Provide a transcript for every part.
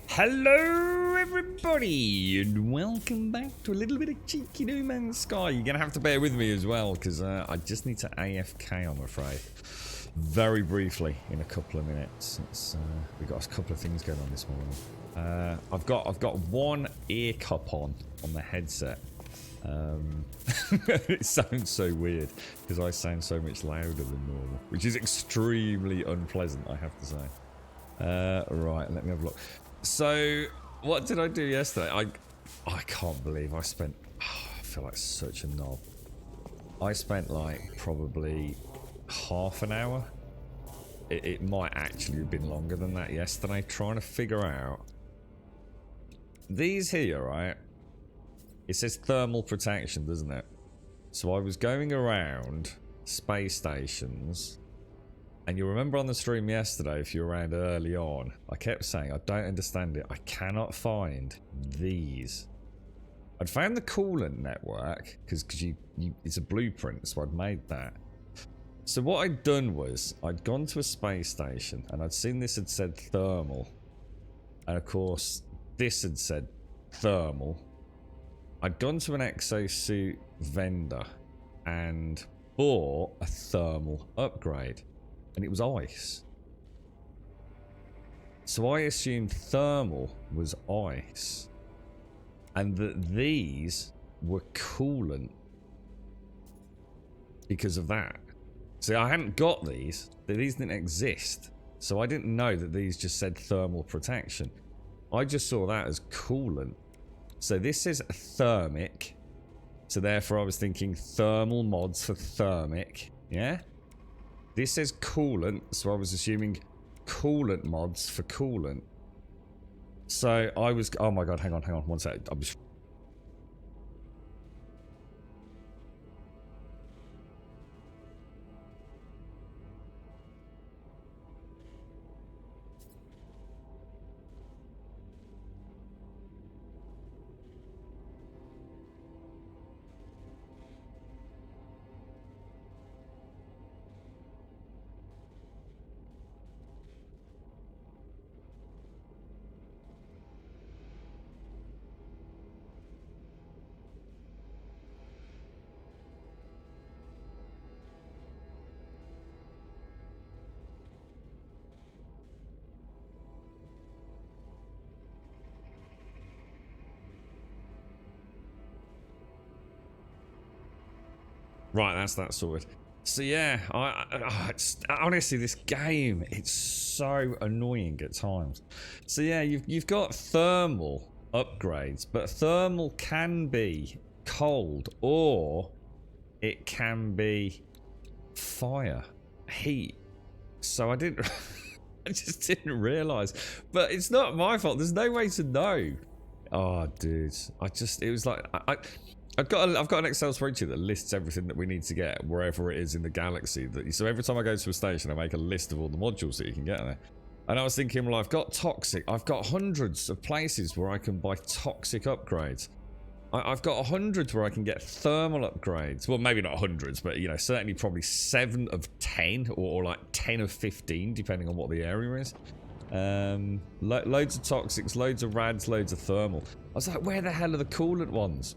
Hello everybody and welcome back to a little bit of cheeky No Man's Sky. You're gonna have to bear with me as well because I just need to AFK, I'm afraid, very briefly in a couple of minutes. We've got a couple of things going on this morning. I've got one ear cup on the headset. It sounds so weird because I sound so much louder than normal, which is extremely unpleasant, I have to say. Right, let me have a look. So, what did I do yesterday? I can't believe I spent... I feel like such a knob. I spent like probably half an hour. It might actually have been longer than that yesterday trying to figure out these here, right? It says thermal protection, doesn't it? So I was going around space stations. And you remember on the stream yesterday, if you were around early on, I kept saying, I don't understand it. I cannot find these. I'd found the coolant network, because it's a blueprint, so I'd made that. So what I'd done was, I'd gone to a space station, and I'd seen this had said thermal. And of course, this had said thermal. I'd gone to an exosuit vendor and bought a thermal upgrade, and it was ice. So I assumed thermal was ice, and that these were coolant because of that. See, I hadn't got these. These didn't exist. So I didn't know that these just said thermal protection. I just saw that as coolant. So this is thermic. So therefore I was thinking thermal mods for thermic. Yeah? This says coolant. So I was assuming coolant mods for coolant. So I was... Oh my god, hang on. 1 sec. I'm just... Right, that's that sorted. So yeah, honestly, this game, it's so annoying at times. So yeah, you've got thermal upgrades, but thermal can be cold or it can be fire, heat. So I didn't, I just didn't realise. But it's not my fault. There's no way to know. Oh, dude, it was like I've got an Excel spreadsheet that lists everything that we need to get wherever it is in the galaxy. So every time I go to a station, I make a list of all the modules that you can get there. And I was thinking, well, I've got toxic. I've got hundreds of places where I can buy toxic upgrades. I've got hundreds where I can get thermal upgrades. Well, maybe not hundreds, but you know, certainly probably 7 of 10 or like 10 of 15, depending on what the area is. Loads of toxics, loads of rads, loads of thermal. I was like, where the hell are the coolant ones?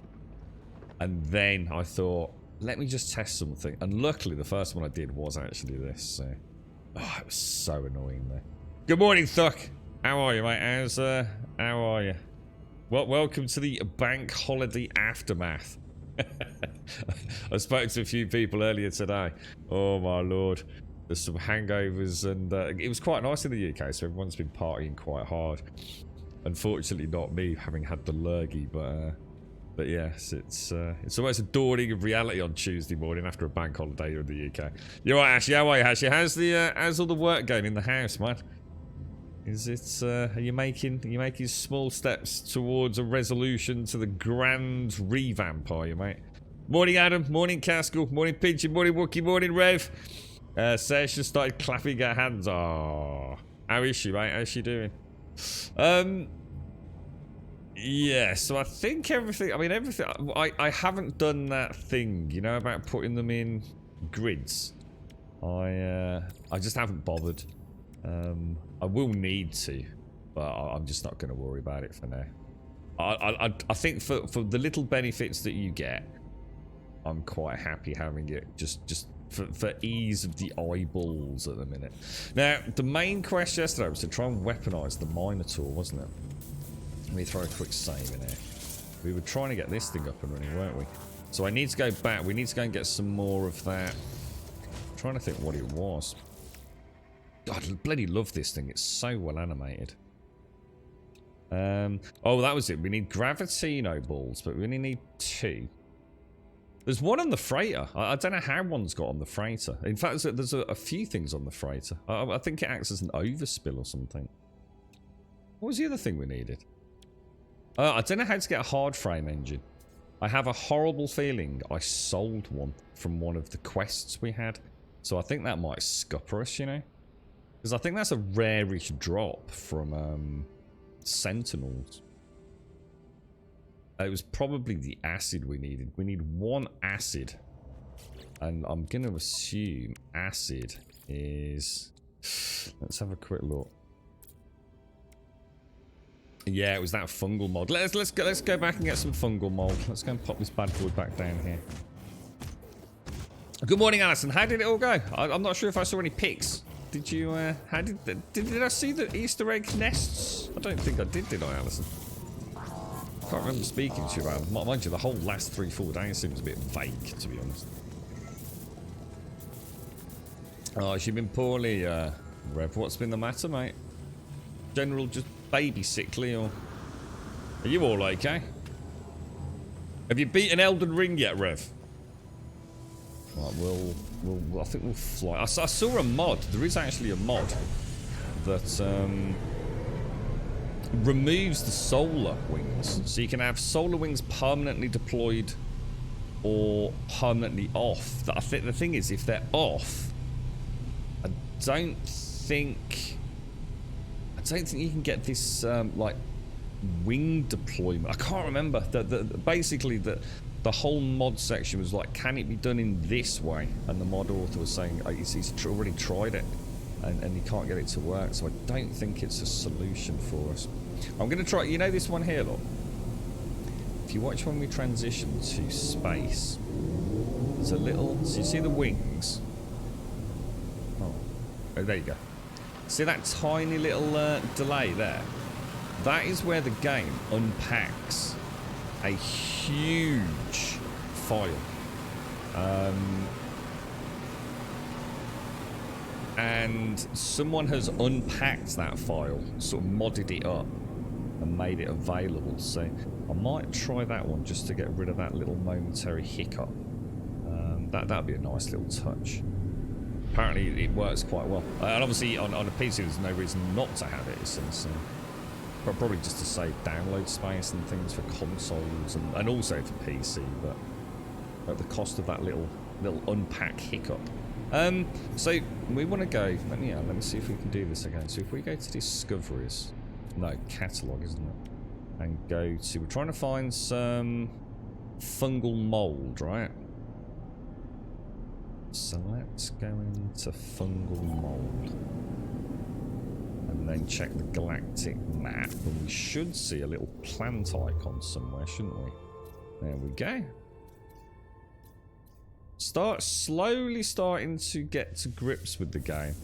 And then I thought, let me just test something. And luckily, the first one I did was actually this. So, oh, it was so annoying, though. Good morning, Thuck. How are you, mate? How are you? Well, welcome to the bank holiday aftermath. I spoke to a few people earlier today. Oh my lord, there's some hangovers, and it was quite nice in the UK. So everyone's been partying quite hard. Unfortunately, not me, having had the lurgy, but yes, it's almost a dawning of reality on Tuesday morning after a bank holiday here in the UK. You're right, Ashley. How are you, Ashley? How's all the work going in the house, man? Is it? Are you making small steps towards a resolution to the grand revamp? Are you, mate? Morning, Adam. Morning, Caskell. Morning, Pigeon. Morning, Wookie. Morning, Rev. Session started clapping her hands. Oh, how is she, mate? How's she doing? Yeah, so I think everything... I mean, everything... I haven't done that thing, you know, about putting them in grids. I just haven't bothered. I will need to, but I'm just not going to worry about it for now. I think for the little benefits that you get, I'm quite happy having it just for ease of the eyeballs at the minute. Now, the main quest yesterday was to try and weaponize the Minotaur, wasn't it? Let me throw a quick save in here. We were trying to get this thing up and running, weren't we? So I need to go back. We need to go and get some more of that. I'm trying to think what it was. God, I bloody love this thing. It's so well animated. Oh, that was it. We need Gravitino balls, but we only need 2. There's one on the freighter. I don't know how one's got on the freighter. In fact, there's a few things on the freighter. I think it acts as an overspill or something. What was the other thing we needed? I don't know how to get a hard frame engine. I have a horrible feeling I sold one from one of the quests we had. So I think that might scupper us, you know? Because I think that's a rarish drop from Sentinels. It was probably the acid we needed. We need 1 acid. And I'm going to assume acid is... Let's have a quick look. Yeah, it was that fungal mold. Let's go back and get some fungal mold. Let's go and pop this bad boy back down here. Good morning, Alison. How did it all go? I'm not sure if I saw any pics. Did you? How did I see the Easter egg nests? I don't think I did I, Alison? I can't remember speaking to you about them. Mind you, the whole last 3-4 days seems a bit vague, to be honest. Oh, she's been poorly, Rev. What's been the matter, mate? General just baby sickly, or are you all okay? Have you beaten Elden Ring yet, Rev? Right, I think we'll fly. I saw a mod. There is actually a mod that removes the solar wings, so you can have solar wings permanently deployed or permanently off. I think the thing is, if they're off, I don't think you can get this like wing deployment. I can't remember. Basically the whole mod section was like, can it be done in this way? And the mod author was saying he's already tried it and he can't get it to work. So I don't think it's a solution for us. I'm going to try, you know this one here, look. If you watch when we transition to space, there's a little, so you see the wings? Oh, there you go. See that tiny little delay there? That is where the game unpacks a huge file. And someone has unpacked that file, sort of modded it up and made it available. So I might try that one just to get rid of that little momentary hiccup. That'd be a nice little touch. Apparently it works quite well. And obviously on a PC there's no reason not to have it, since probably just to save download space and things for consoles and also for PC, but at the cost of that little unpack hiccup. So we want to go, let me see if we can do this again. So if we go to discoveries, no, catalogue, isn't it? And go to, we're trying to find some fungal mold, right? So let's go into fungal mold and then check the galactic map, and we should see a little plant icon somewhere, shouldn't we? There we go. Slowly starting to get to grips with the game.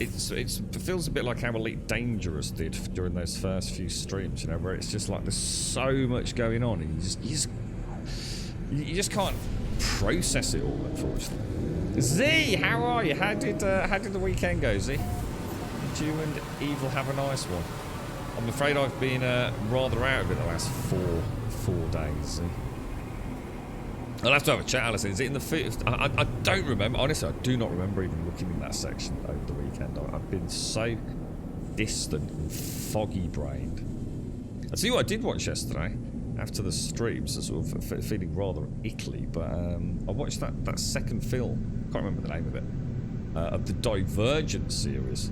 It feels a bit like how Elite Dangerous did during those first few streams, you know, where it's just like there's so much going on and you just can't process it all, unfortunately. Z, how are you? How did the weekend go, Z? Did you and Evil have a nice one? I'm afraid I've been rather out of it the last four days, Z. I'll have to have a chat, Alison. Is it in the fifth? I don't remember. Honestly, I do not remember even looking in that section over the weekend. I've been so distant and foggy-brained. I see what I did watch yesterday after the streams. So sort of feeling rather ickly, but I watched that second film. Can't remember the name of it. Of the Divergent series.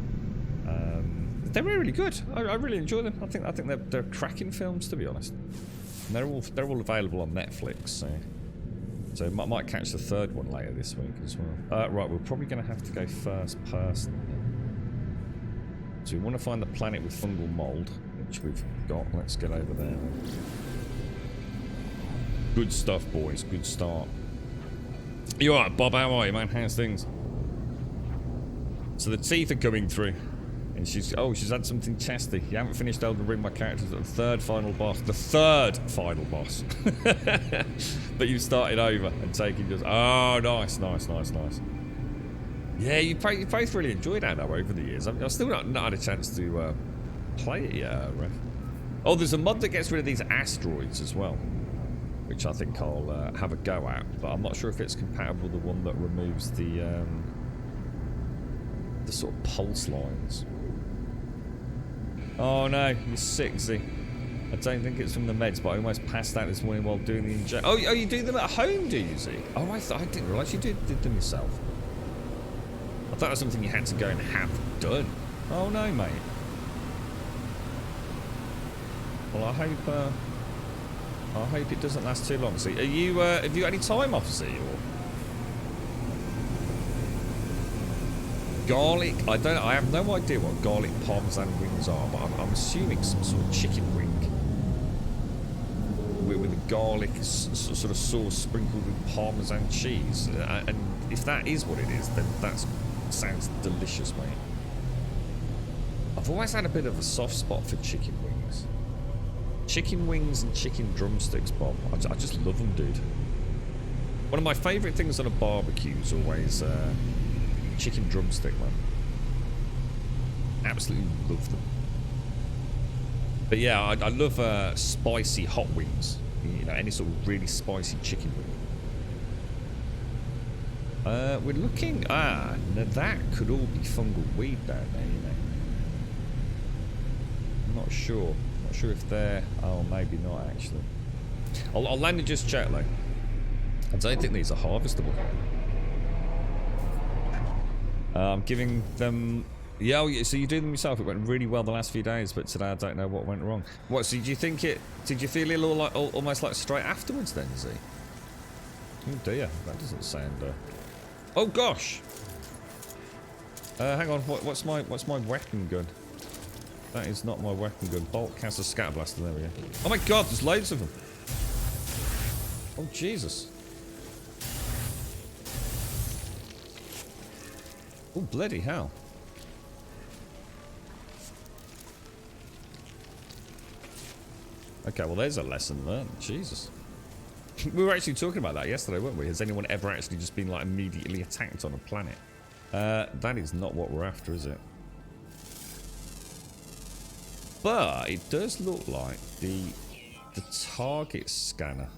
They were really good. I really enjoy them. I think they're cracking films, to be honest. And they're all available on Netflix. So might catch the third one later this week as well. Right, we're probably going to have to go first person. So we want to find the planet with fungal mold, which we've got. Let's get over there. Good stuff, boys. Good start. You alright, Bob? How are you, man? How's things? So the teeth are coming through. And she's had something chesty. You haven't finished Elden Ring. My character's at the third final boss. The third final boss. But you started over and taking just... Oh, nice. Yeah, you both really enjoyed that though over the years. I've still not had a chance to play it yet, Ref. Oh, there's a mod that gets rid of these asteroids as well, which I think I'll have a go at. But I'm not sure if it's compatible with the one that removes the sort of pulse lines. Oh no, you're sick, Z. I don't think it's from the meds, but I almost passed out this morning while doing the injection. Oh, you do them at home, do you, Z? Oh, I didn't realise you did them yourself. I thought it was something you had to go and have done. Oh no, mate. Well, I hope it doesn't last too long. Z, are you? Have you got any time off, Z? Or Garlic, I have no idea what garlic parmesan wings are, but I'm assuming some sort of chicken wing with a garlic sort of sauce sprinkled with parmesan cheese. And if that is what it is, then that sounds delicious, mate. I've always had a bit of a soft spot for chicken wings. Chicken wings and chicken drumsticks, Bob. I just love them, dude. One of my favourite things on a barbecue is always chicken drumstick, man. Absolutely love them. But yeah, I love spicy hot wings. You know, any sort of really spicy chicken wing. We're looking... now that could all be fungal weed down there, you know. I'm not sure. Not sure if they're... Oh, maybe not, actually. I'll land and just check, though. I don't think these are harvestable. I'm giving them... Yeah, oh, so you do them yourself. It went really well the last few days, but today I don't know what went wrong. What, so did you think it... Did you feel it almost like straight afterwards then, Z? Oh dear, that doesn't sound... Oh gosh! Hang on, what's my weapon gun? That is not my weapon gun. Bolt, caster, scatter blaster, there we go. Oh my god, there's loads of them! Oh Jesus. Oh bloody hell. Okay, well there's a lesson learned. Jesus. We were actually talking about that yesterday, weren't we? Has anyone ever actually just been like immediately attacked on a planet? That is not what we're after, is it? But it does look like the target scanner.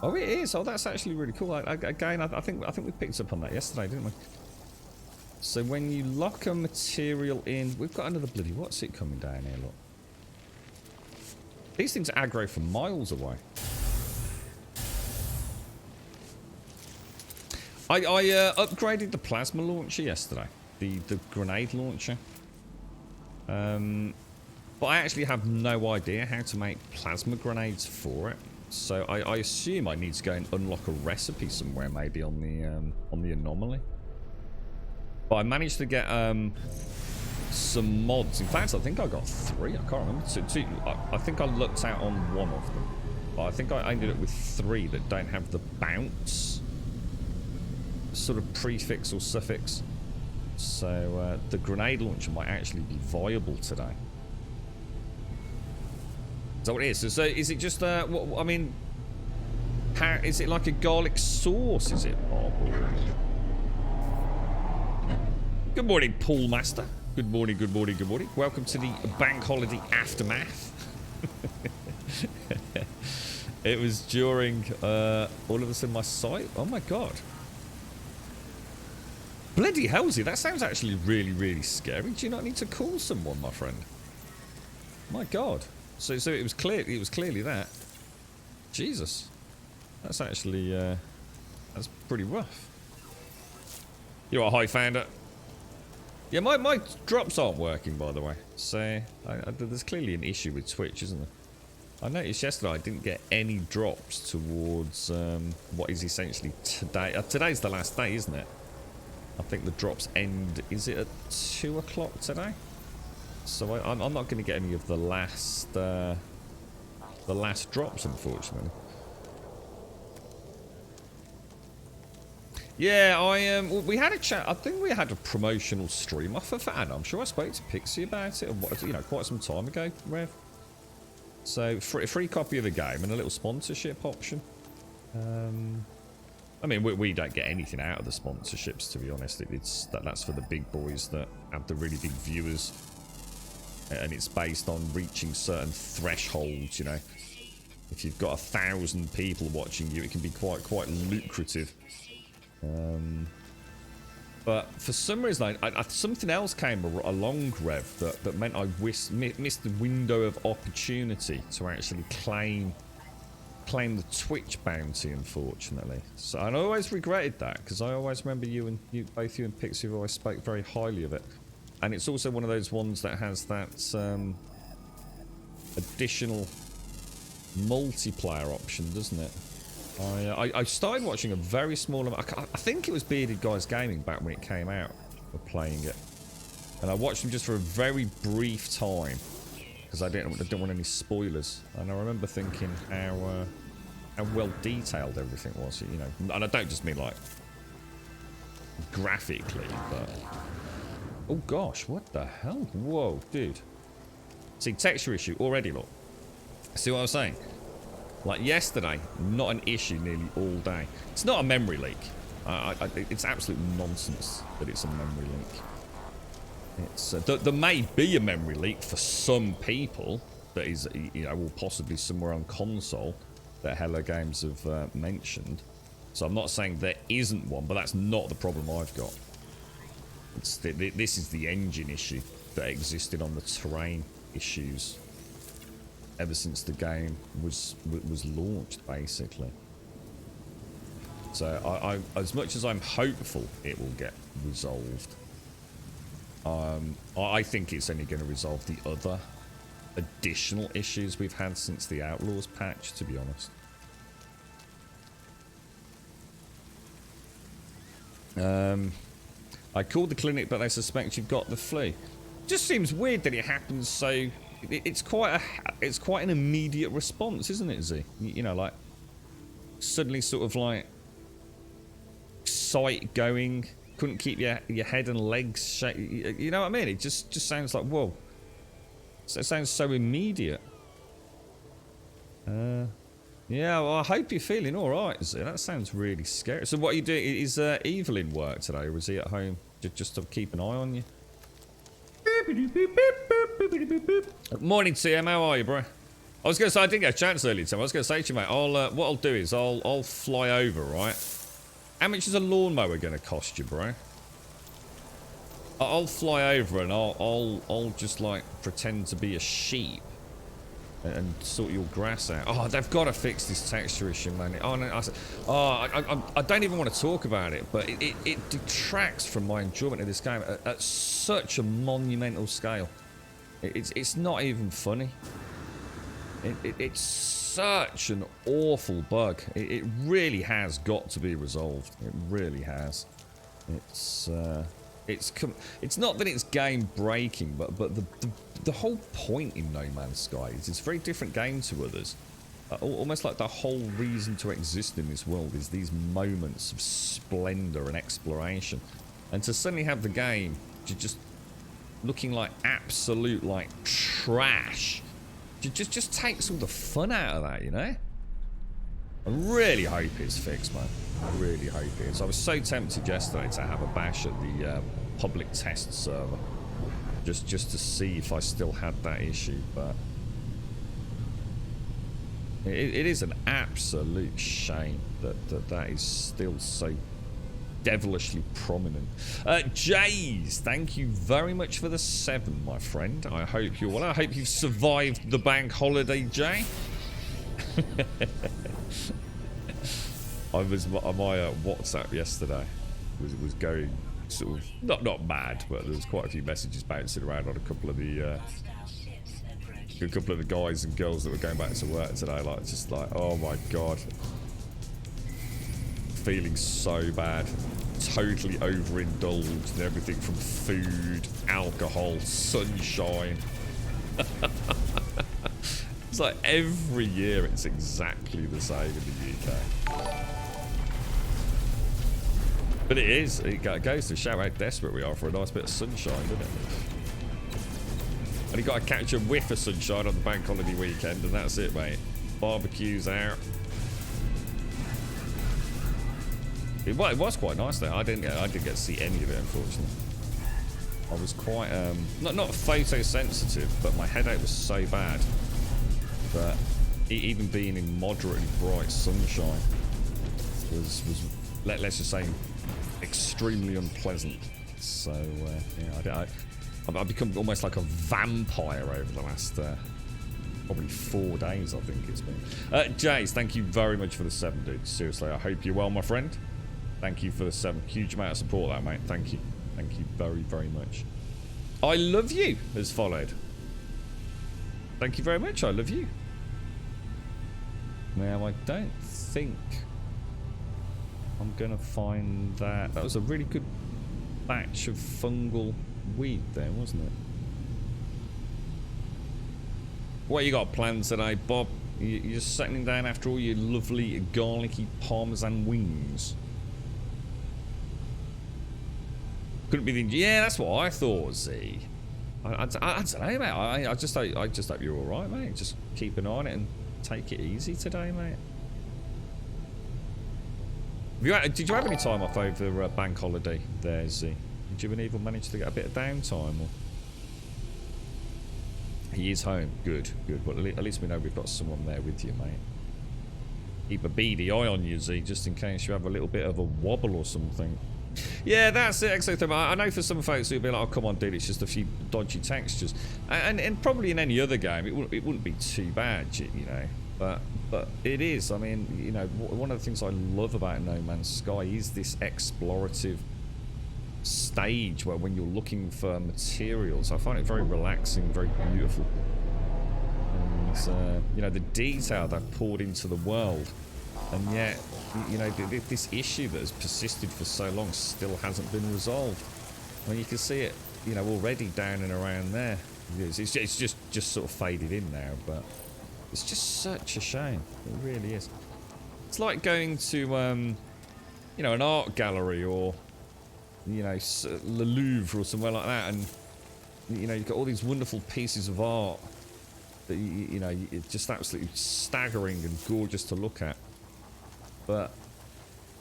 Oh, it is. Oh, that's actually really cool. Again, I think we picked up on that yesterday, didn't we? So when you lock a material in, we've got another bloody... What's it coming down here? Look. These things aggro from miles away. I upgraded the plasma launcher yesterday. The grenade launcher. But I actually have no idea how to make plasma grenades for it. So I assume I need to go and unlock a recipe somewhere, maybe on the anomaly. But I managed to get some mods. In fact, I think I got 3. I can't remember. Two, I think I looked out on one of them. But I think I ended up with 3 that don't have the bounce sort of prefix or suffix. So the grenade launcher might actually be viable today. Is that what it is? So is it just what, I mean, how is it like a garlic sauce? Is it, Bob? Good morning, Pool Master. Good morning, good morning, good morning. Welcome to the bank holiday aftermath. It was during all of a sudden my sight. Oh my god. Bloody hellsy, that sounds actually really, really scary. Do you not need to call someone, my friend? My god. So it was clear. It was clearly that. Jesus, that's actually that's pretty rough. You're a high founder. Yeah, my drops aren't working, by the way. So there's clearly an issue with Twitch, isn't there? I noticed yesterday I didn't get any drops towards what is essentially today. Today's the last day, isn't it? I think the drops end. Is it at 2 o'clock today? So I'm not going to get any of the last drops, unfortunately. Yeah, we had a chat. I think we had a promotional stream offer for Anna. I'm sure I spoke to Pixie about it, you know, quite some time ago, Rev. So a free copy of the game and a little sponsorship option. I mean, we don't get anything out of the sponsorships, to be honest. That's for the big boys that have the really big viewers. And it's based on reaching certain thresholds, you know. If you've got 1,000 people watching you, it can be quite lucrative. But for some reason, something else came along, Rev, that meant I missed the window of opportunity to actually claim the Twitch bounty, unfortunately. So I always regretted that, because I always remember both you and Pixie always spoke very highly of it. And it's also one of those ones that has that additional multiplayer option, doesn't it? I started watching a very small amount. I think it was Bearded Guys Gaming back when it came out. Of playing it, and I watched them just for a very brief time because I didn't want any spoilers. And I remember thinking how well detailed everything was, you know. And I don't just mean like graphically, but oh gosh, what the hell? Whoa, dude! See, texture issue already. Look, see what I was saying? Like yesterday, not an issue nearly all day. It's not a memory leak. It's absolute nonsense that it's a memory leak. It's there may be a memory leak for some people that is, you know, or possibly somewhere on console that Hello Games have mentioned. So I'm not saying there isn't one, but that's not the problem I've got. This is the engine issue that existed on the terrain issues ever since the game was launched, basically. So I as much as I'm hopeful it will get resolved, I think it's only going to resolve the other additional issues we've had since the Outlaws patch, to be honest. I called the clinic, but they suspect you've got the flu. Just seems weird that it happens so. It's quite an immediate response, isn't it, Z? You know, like suddenly sort of like sight going, couldn't keep your head and legs shake. You know what I mean? It just sounds like, whoa. It sounds so immediate. Yeah, well, I hope you're feeling alright, Z. That sounds really scary. So what are you doing? Is Evelyn work today, or is he at home just to keep an eye on you? Morning, TM. How are you, bro? I was going to say, I didn't get a chance earlier, Tim. I was going to say to you, mate, what I'll do is I'll fly over, right? How much is a lawnmower going to cost you, bro? I'll fly over and I'll just like pretend to be a sheep and sort your grass out. Oh, they've got to fix this texture issue, man. Oh no, I don't even want to talk about it, but it detracts from my enjoyment of this game at such a monumental scale. It's not even funny. It's such an awful bug. It really has got to be resolved. It really has. It's not that it's game breaking, but the whole point in No Man's Sky is it's a very different game to others. Almost like the whole reason to exist in this world is these moments of splendor and exploration, and to suddenly have the game just looking like absolute like trash, just takes all the fun out of that, you know. I really hope it's fixed, man. I really hope it is. I was so tempted yesterday to have a bash at the public test server, just to see if I still had that issue, but it is an absolute shame that is still so devilishly prominent. Jays, thank you very much for the 7, my friend. I hope you're well. I hope you've survived the bank holiday, Jay. My WhatsApp yesterday was going sort of not mad, but there was quite a few messages bouncing around on a couple of the guys and girls that were going back to work today. Like, just like, oh my god, feeling so bad, totally overindulged in everything from food, alcohol, sunshine. It's like every year it's exactly the same in the UK. But it goes to show how desperate we are for a nice bit of sunshine, doesn't it? And you got to catch a whiff of sunshine on the bank holiday weekend, and that's it, mate. Barbecues out. It was quite nice though. I didn't get to see any of it, unfortunately. I was quite not photosensitive, but my headache was so bad that even being in moderately bright sunshine was let's just say extremely unpleasant. So yeah, I've become almost like a vampire over the last probably 4 days, I think it's been. Jace, thank you very much for the 7, dude. Seriously, I hope you're well, my friend. Thank you for the 7. Huge amount of support, that, mate. Thank you. Thank you very, very much. I love you has followed. Thank you very much. I love you. Now, I don't think I'm going to find that. That was a really good batch of fungal weed there, wasn't it? What you got planned today, Bob? You're settling down after all your lovely garlicky parmesan wings. Couldn't be the... Yeah, that's what I thought, Z. I don't know, mate. I just hope you're alright, mate. Just keep an eye on it and take it easy today, mate. Did you have any time off over bank holiday there, Z? Did you and Evil manage to get a bit of downtime? Or? He is home. Good, good. But at least we know we've got someone there with you, mate. Keep a beady eye on you, Z, just in case you have a little bit of a wobble or something. Yeah, that's it, exactly. I know for some folks who'll be like, oh, come on, dude, it's just a few dodgy textures. And probably in any other game, it wouldn't be too bad, you know. But it is. I mean, you know, one of the things I love about No Man's Sky is this explorative stage where when you're looking for materials, I find it very relaxing, very beautiful. And, you know, the detail they've poured into the world. And yet, you know, this issue that has persisted for so long still hasn't been resolved. I mean, you can see it, you know, already down and around there. It's just sort of faded in now, but it's just such a shame. It really is. It's like going to, you know, an art gallery or, you know, the Louvre or somewhere like that, and, you know, you've got all these wonderful pieces of art that, you know, it's just absolutely staggering and gorgeous to look at. But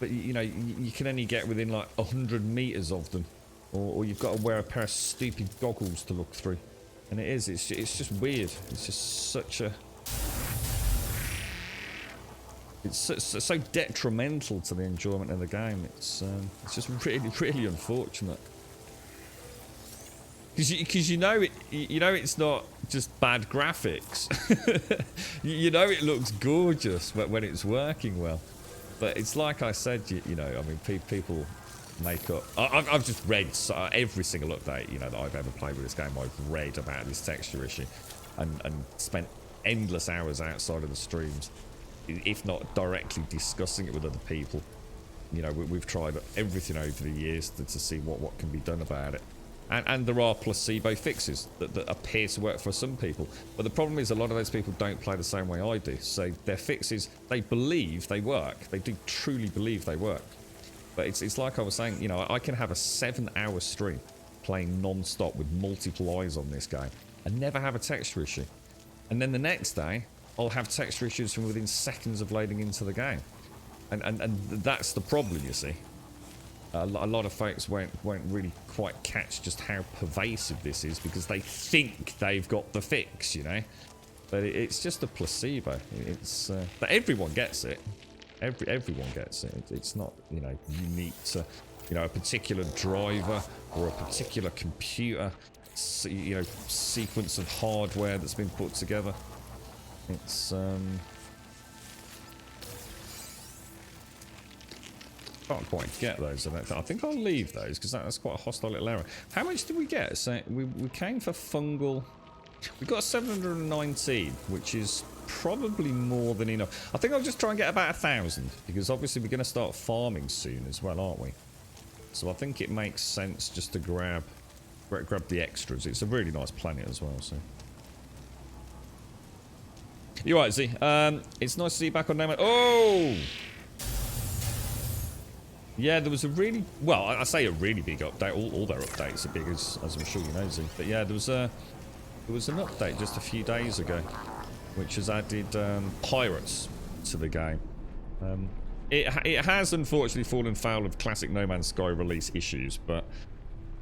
you know, you can only get within like 100 meters of them, or you've got to wear a pair of stupid goggles to look through. And it's just weird. It's just such a... It's so detrimental to the enjoyment of the game. It's just really unfortunate. Because you know it's not just bad graphics. You know it looks gorgeous when it's working well. But it's like I said, you know, I mean, people make up... I've just read every single update, you know, that I've ever played with this game. I've read about this texture issue and spent endless hours outside of the streams, if not directly discussing it with other people. You know, we've tried everything over the years to see what can be done about it. And there are placebo fixes that appear to work for some people. But the problem is a lot of those people don't play the same way I do. So their fixes, they believe they work. They do truly believe they work. But it's like I was saying, you know, I can have a 7-hour stream playing non-stop with multiple eyes on this game and never have a texture issue. And then the next day, I'll have texture issues from within seconds of loading into the game. And that's the problem, you see. A lot of folks won't really quite catch just how pervasive this is because they think they've got the fix, you know. But it's just a placebo. It's but everyone gets it. Everyone gets it. It's not, you know, unique to, you know, a particular driver or a particular computer, you know, sequence of hardware that's been put together. It's can't quite get those. I think I'll leave those because that's quite a hostile little error. How much did we get? So we came for fungal. We got 719, which is probably more than enough. I think I'll just try and get about 1,000 because obviously we're going to start farming soon as well, aren't we? So I think it makes sense just to grab the extras. It's a really nice planet as well. So you're right, Z. It's nice to see you back on Name. Oh. Yeah, there was a really... Well, I say a really big update. All their updates are big, as I'm sure you know, Z. But yeah, there was an update just a few days ago, which has added pirates to the game. It has, unfortunately, fallen foul of classic No Man's Sky release issues, but...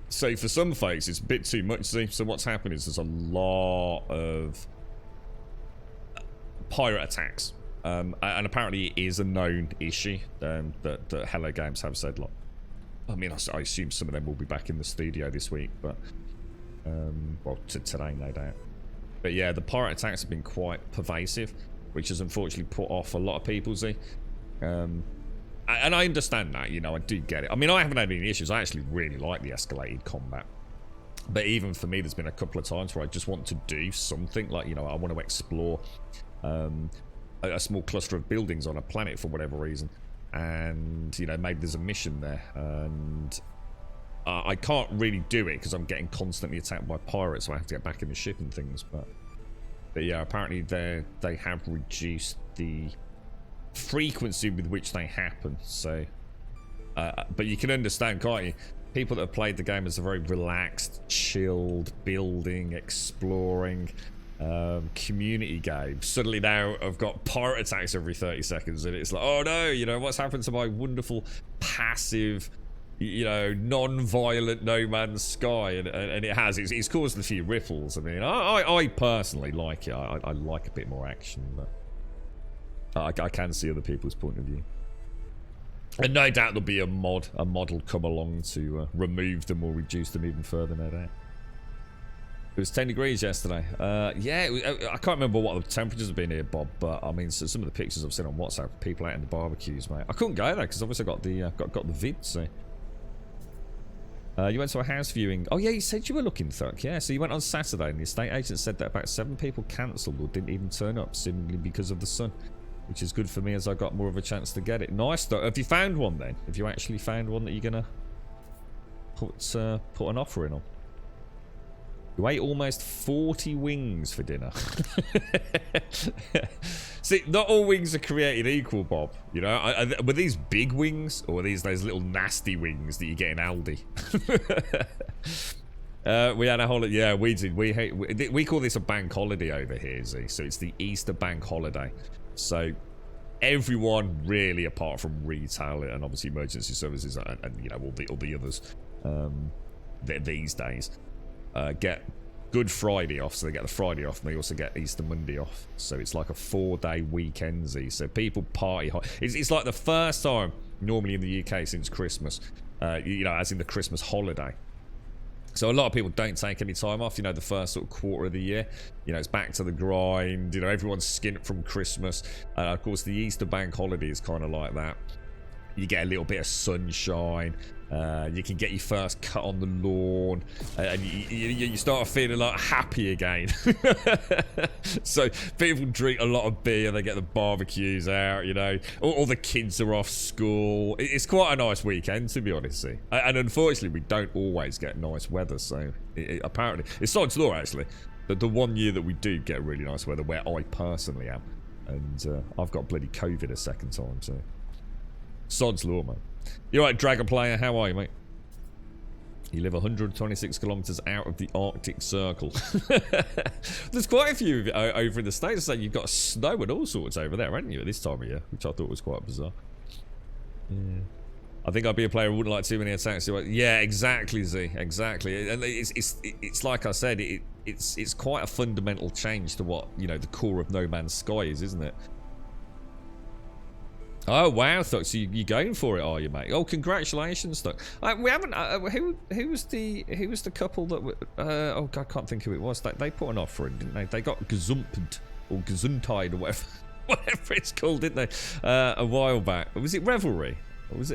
So for some folks, it's a bit too much, Z. So what's happened is there's a lot of pirate attacks. And apparently it is a known issue that Hello Games have said. Like, I mean, I assume some of them will be back in the studio this week, but well, today, no doubt. But yeah, the pirate attacks have been quite pervasive, which has unfortunately put off a lot of people. See, and I understand that. You know, I do get it. I mean, I haven't had any issues. I actually really like the escalated combat. But even for me, there's been a couple of times where I just want to do something like, you know, I want to explore. a small cluster of buildings on a planet for whatever reason, and you know, maybe there's a mission there, and I can't really do it because I'm getting constantly attacked by pirates, so I have to get back in the ship and things. But yeah, apparently they have reduced the frequency with which they happen. So, but you can understand, can't you? People that have played the game as a very relaxed, chilled, building, exploring community game, suddenly now I've got pirate attacks every 30 seconds, and it's like, oh no, you know, what's happened to my wonderful passive, you know, non-violent No Man's Sky? And it has, it's caused a few ripples. I mean, I personally like it. I like a bit more action, but I can see other people's point of view. And no doubt there'll be a mod will come along to remove them or reduce them even further, no doubt. It was 10 degrees yesterday. Yeah, I can't remember what the temperatures have been here, Bob, but I mean, so some of the pictures I've seen on WhatsApp, people out in the barbecues, mate. I couldn't go there because obviously I got the vid, so. You went to a house viewing. Oh yeah, you said you were looking, Thuck. Yeah, so you went on Saturday, and the estate agent said that about 7 people cancelled or didn't even turn up, seemingly because of the sun. Which is good for me as I got more of a chance to get it. Nice though. Have you found one then? Have you actually found one that you're gonna put an offer in on? You ate almost 40 wings for dinner. See, not all wings are created equal, Bob. You know, were these big wings or were these those little nasty wings that you get in Aldi? We had a holiday. Yeah, we did. We call this a bank holiday over here, Z. So it's the Easter bank holiday. So everyone really, apart from retail and obviously emergency services and you know, all the others these days, get Good Friday off. So they get the Friday off, and they also get Easter Monday off. So it's like a 4-day weekend. So people party. It's like the first time normally in the UK since Christmas. You know, as in the Christmas holiday. So a lot of people don't take any time off, you know, the first sort of quarter of the year. You know, it's back to the grind, you know, everyone's skint from Christmas. Of course, the Easter bank holiday is kind of like that. You get a little bit of sunshine. You can get your first cut on the lawn. And you start feeling like happy again. So people drink a lot of beer. They get the barbecues out, you know. All the kids are off school. It's quite a nice weekend, to be honest. See. And unfortunately, we don't always get nice weather. So apparently, it's sod's law, actually. The one year that we do get really nice weather, where I personally am. And I've got bloody COVID a second time, so... Sod's law, mate. You alright, Dragon Player? How are you, mate? You live 126 kilometres out of the Arctic Circle. There's quite a few over in the States. So you've got snow and all sorts over there, haven't you, at this time of year? Which I thought was quite bizarre. Yeah. I think I'd be a player who wouldn't like too many attacks. Yeah, exactly, Z. Exactly. And it's like I said, it's quite a fundamental change to what, you know, the core of No Man's Sky is, isn't it? Oh wow, Thuck, so you're going for it, are you, mate? Oh, congratulations, Thuck. We haven't. Who was the couple that? Oh, I can't think who it was. They put an offer in, didn't they? They got gazumped or gazuntide or whatever it's called, didn't they? A while back. Was it Revelry? Or was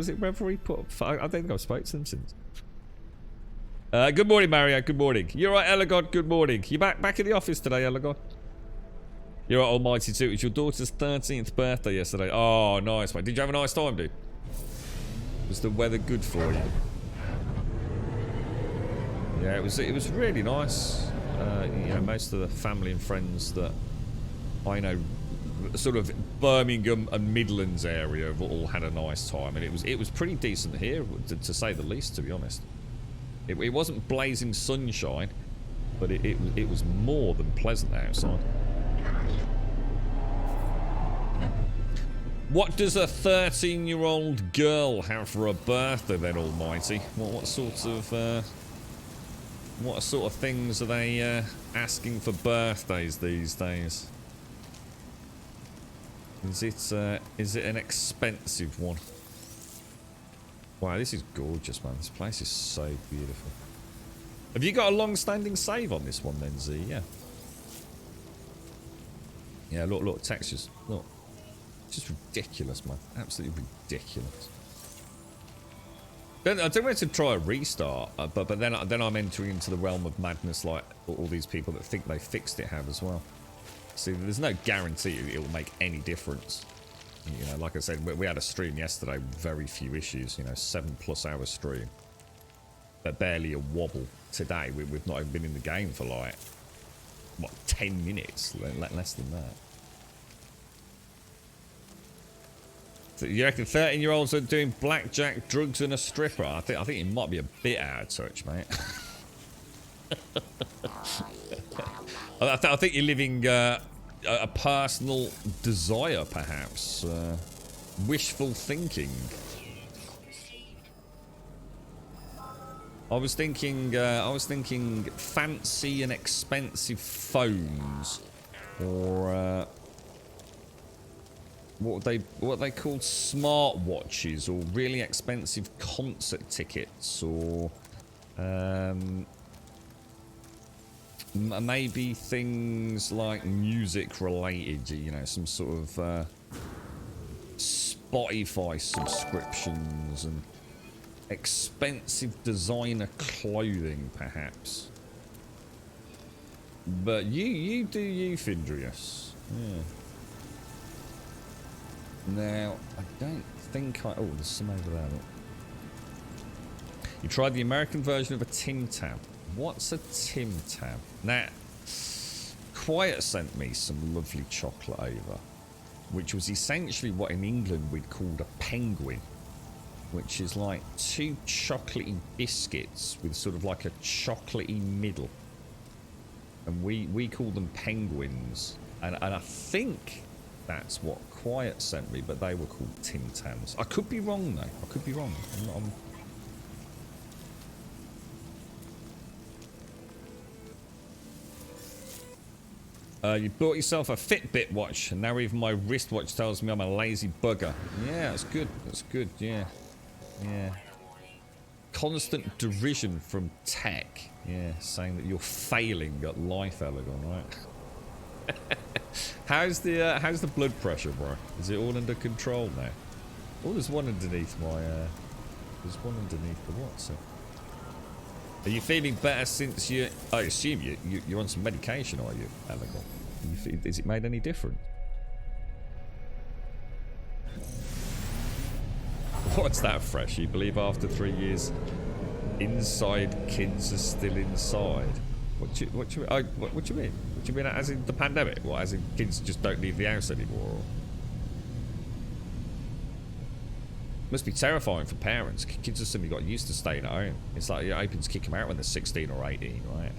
it Revelry? I don't think I've spoken to them since. Good morning, Mario. Good morning. You're right, Elagod. Good morning. You back in the office today, Elagod? You're right, Almighty too. It was your daughter's 13th birthday yesterday. Oh, nice, mate. Did you have a nice time, dude? Was the weather good for you? Yeah, it was really nice. You know, most of the family and friends that I know, sort of Birmingham and Midlands area, have all had a nice time, and it was pretty decent here, to say the least. To be honest, it wasn't blazing sunshine, but it was more than pleasant outside. What does a 13-year-old girl have for a birthday then, Almighty? What sort of things are they asking for birthdays these days? Is it an expensive one? Wow, this is gorgeous, man. This place is so beautiful. Have you got a long-standing save on this one then, Z? Yeah. Yeah, look, textures. Look. Just ridiculous, man. Absolutely ridiculous. I don't want to try a restart, but then I'm entering into the realm of madness, like all these people that think they fixed it have as well. See, there's no guarantee it will make any difference. You know, like I said, we had a stream yesterday with very few issues. You know, 7+ hour stream, but barely a wobble. Today, we've not even been in the game for like what 10 minutes, less than that. So you reckon 13-year-olds are doing blackjack, drugs, and a stripper? I think it might be a bit out of touch, mate. I think you're living a personal desire, perhaps. Wishful thinking. I was thinking fancy and expensive phones, or what they called smartwatches, or really expensive concert tickets, or maybe things like music related, you know, some sort of Spotify subscriptions and expensive designer clothing, perhaps. But you do you, Findrius. Yeah. Now, I don't think I... Oh, there's some over there. Look. You tried the American version of a Tim Tam. What's a Tim Tam? Now, Quiet sent me some lovely chocolate over, which was essentially what in England we'd called a penguin, which is like two chocolatey biscuits with sort of like a chocolatey middle. And we call them penguins. And I think that's what Quiet sent me, but they were called Tim Tams. I could be wrong, though. I could be wrong. You bought yourself a Fitbit watch, and now even my wristwatch tells me I'm a lazy bugger. Yeah, that's good. That's good, yeah. Yeah. Constant derision from tech. Yeah, saying that you're failing at life, Elegon, right? How's the blood pressure, bro? Is it all under control now? Oh, there's one underneath my there's one underneath the what, so. Are you feeling better since you... I assume you're on some medication, are you, Elegon? Is it made any difference? What's that, Fresh? You believe after 3 years, inside kids are still inside? What do you mean? What do you mean as in the pandemic? What, as in kids just don't leave the house anymore? Or? Must be terrifying for parents. Kids have suddenly got used to staying at home. It's like you're hoping to kick them out when they're 16 or 18, right?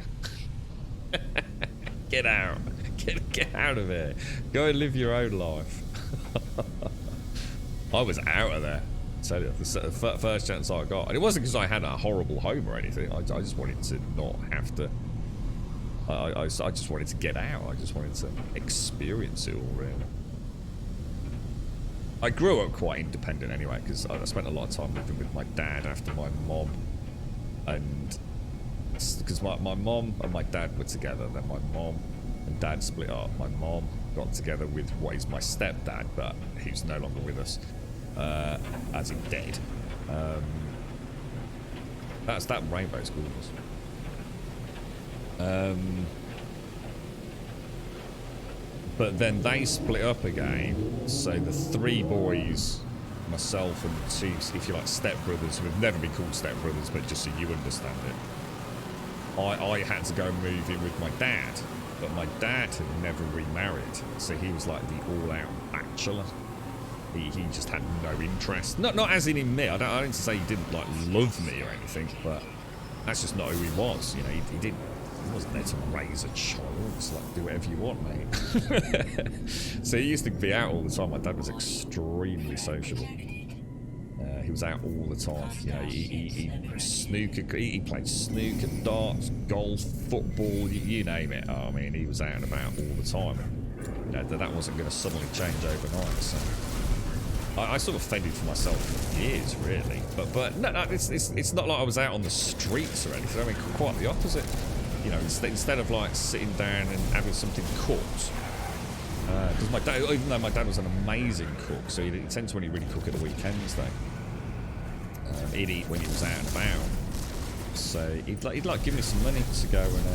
Get out. Get out of here. Go and live your own life. I was out of there. Tell you, the first chance I got. And it wasn't because I had a horrible home or anything. I just wanted to not have to. I just wanted to get out. I just wanted to experience it all, really. I grew up quite independent anyway, because I spent a lot of time living with my dad after my mom. And because my mom and my dad were together, then my mom and dad split up. My mom got together with what is my stepdad, but he's no longer with us, as in dead. That rainbow's gorgeous. But then they split up again, so the three boys, myself and the two, if you like, stepbrothers, who have never been called stepbrothers, but just so you understand it, I had to go and move in with my dad, but my dad had never remarried, so he was like the all-out bachelor. He just had no interest. Not as in me. I didn't say he didn't like love me or anything, but that's just not who he was. You know, he wasn't there to raise a child. It's like, do whatever you want, mate. So he used to be out all the time. My dad was extremely sociable. He was out all the time. You know, he played snooker, darts, golf, football, you name it. I mean, he was out and about all the time. And, you know, that wasn't going to suddenly change overnight. So I sort of fended for myself for years, really. But no, it's not like I was out on the streets or anything. I mean, quite the opposite. You know, instead of like sitting down and having something cooked, because my dad, even though my dad was an amazing cook, so he tends to only really cook at the weekends, though. He'd eat when he was out and about. So he'd like give me some money to go and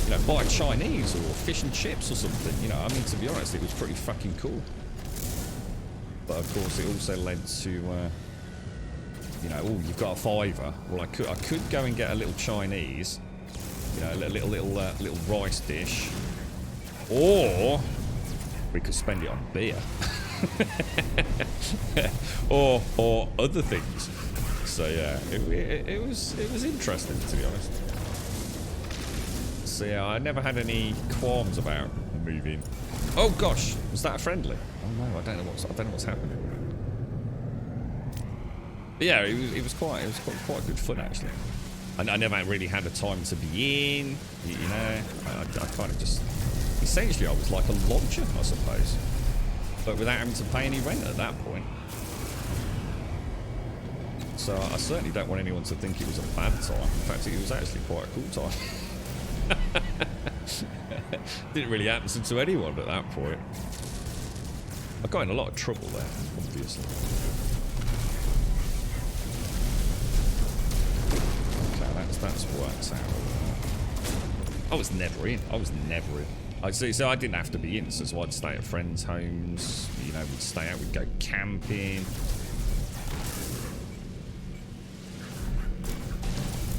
you know, buy Chinese or fish and chips or something. You know, I mean, to be honest, it was pretty fucking cool. But of course, it also led to, you know, oh, you've got a fiver. Well, I could go and get a little Chinese, you know, a little rice dish, or we could spend it on beer, or other things. So yeah, it was interesting, to be honest. So yeah, I never had any qualms about moving. Oh gosh, was that a friendly? Oh no, I don't know what's happening. But yeah, it was quite good fun actually. I never really had a time to be in. You know, I kind of just essentially I was like a lodger, I suppose, but without having to pay any rent at that point. So I certainly don't want anyone to think it was a bad time. In fact, it was actually quite a cool time. Didn't really happen to anyone at that point. I got in a lot of trouble there, obviously. Okay, that's worked out. I was never in. So I didn't have to be in, so I'd stay at friends' homes, you know, we'd stay out, we'd go camping.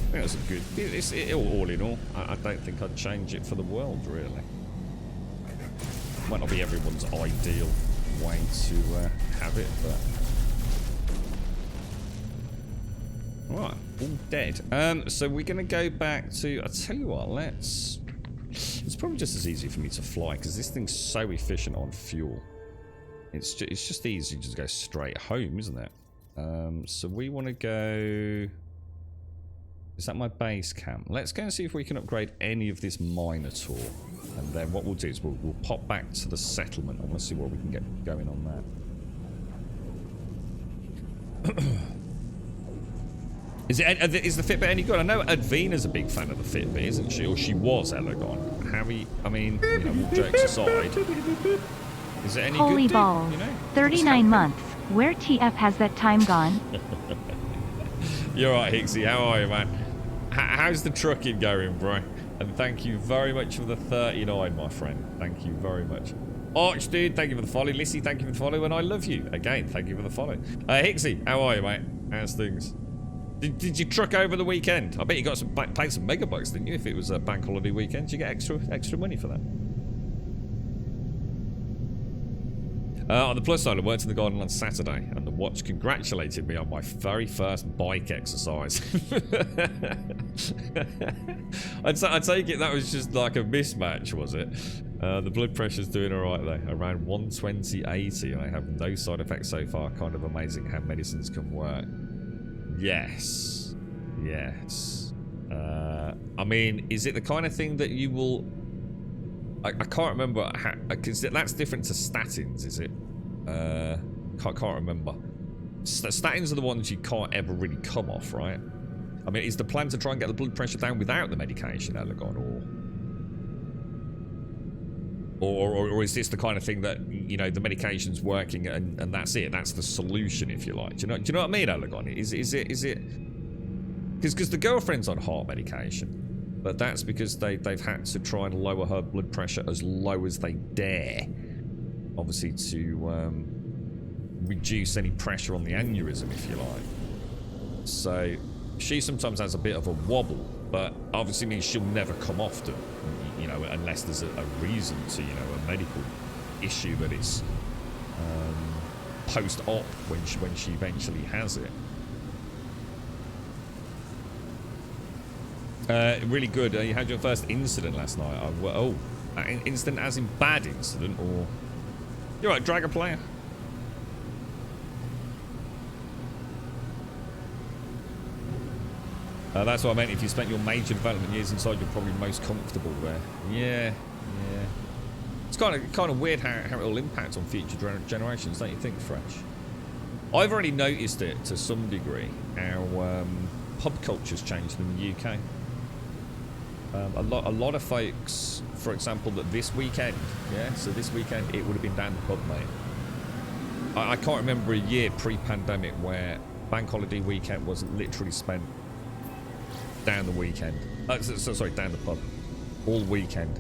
I think that's a good, all in all, I don't think I'd change it for the world, really. Might not be everyone's ideal way to have it, but... Right, all dead. So we're going to go back to, I'll tell you what, it's probably just as easy for me to fly, because this thing's so efficient on fuel. It's just easy to just go straight home, isn't it? So we want to go... Is that my base camp? Let's go and see if we can upgrade any of this Minotaur. And then what we'll do is we'll pop back to the settlement and we'll see what we can get going on that. Is the Fitbit any good? I know Advina's a big fan of the Fitbit, isn't she? Or she was, Elegon. Harry, I mean, you know, all jokes aside. Is it any Holy good? balls. You know, 39 months. Where TF has that time gone? You're right, Hixie. How are you, man? How's the trucking going, bro? And thank you very much for the 39, my friend. Thank you very much. Arch, dude, thank you for the follow. Lissy, thank you for the follow. And I love you. Again, thank you for the follow. Hixie, how are you, mate? How's things? Did you truck over the weekend? I bet you got some paid some megabucks, didn't you? If it was a bank holiday weekend, did you get extra money for that? On the plus side, I worked in the garden on Saturday, and the watch congratulated me on my very first bike exercise. I'd take it that was just like a mismatch, was it? The blood pressure's doing alright though, around 120/80, and I have no side effects so far. Kind of amazing how medicines can work. Yes. Yes. I mean, is it the kind of thing that you will... I can't remember how, because that's different to statins, is it? Can't remember. Statins are the ones you can't ever really come off, right? I mean, is the plan to try and get the blood pressure down without the medication, Elegon, or is this the kind of thing that, you know, the medication's working and that's it? That's the solution, if you like. Do you know what I mean, Elegon? Is it? Because the girlfriend's on heart medication. But that's because they've had to try and lower her blood pressure as low as they dare. Obviously to reduce any pressure on the aneurysm, if you like. So she sometimes has a bit of a wobble, but obviously means she'll never come off them, you know, unless there's a reason to, you know, a medical issue that is post-op when she eventually has it. Really good. You had your first incident last night. Incident as in bad incident, or... You're right, Dragon Player. That's what I meant. If you spent your major development years inside, you're probably most comfortable there. Yeah. It's kind of weird how it will impact on future generations, don't you think, Fresh? I've already noticed it to some degree, how pub culture's changed in the UK. A lot of folks, for example, that this weekend, so this weekend it would have been down the pub, mate. I can't remember a year pre-pandemic where bank holiday weekend was literally spent down the weekend. Sorry, down the pub. all weekend.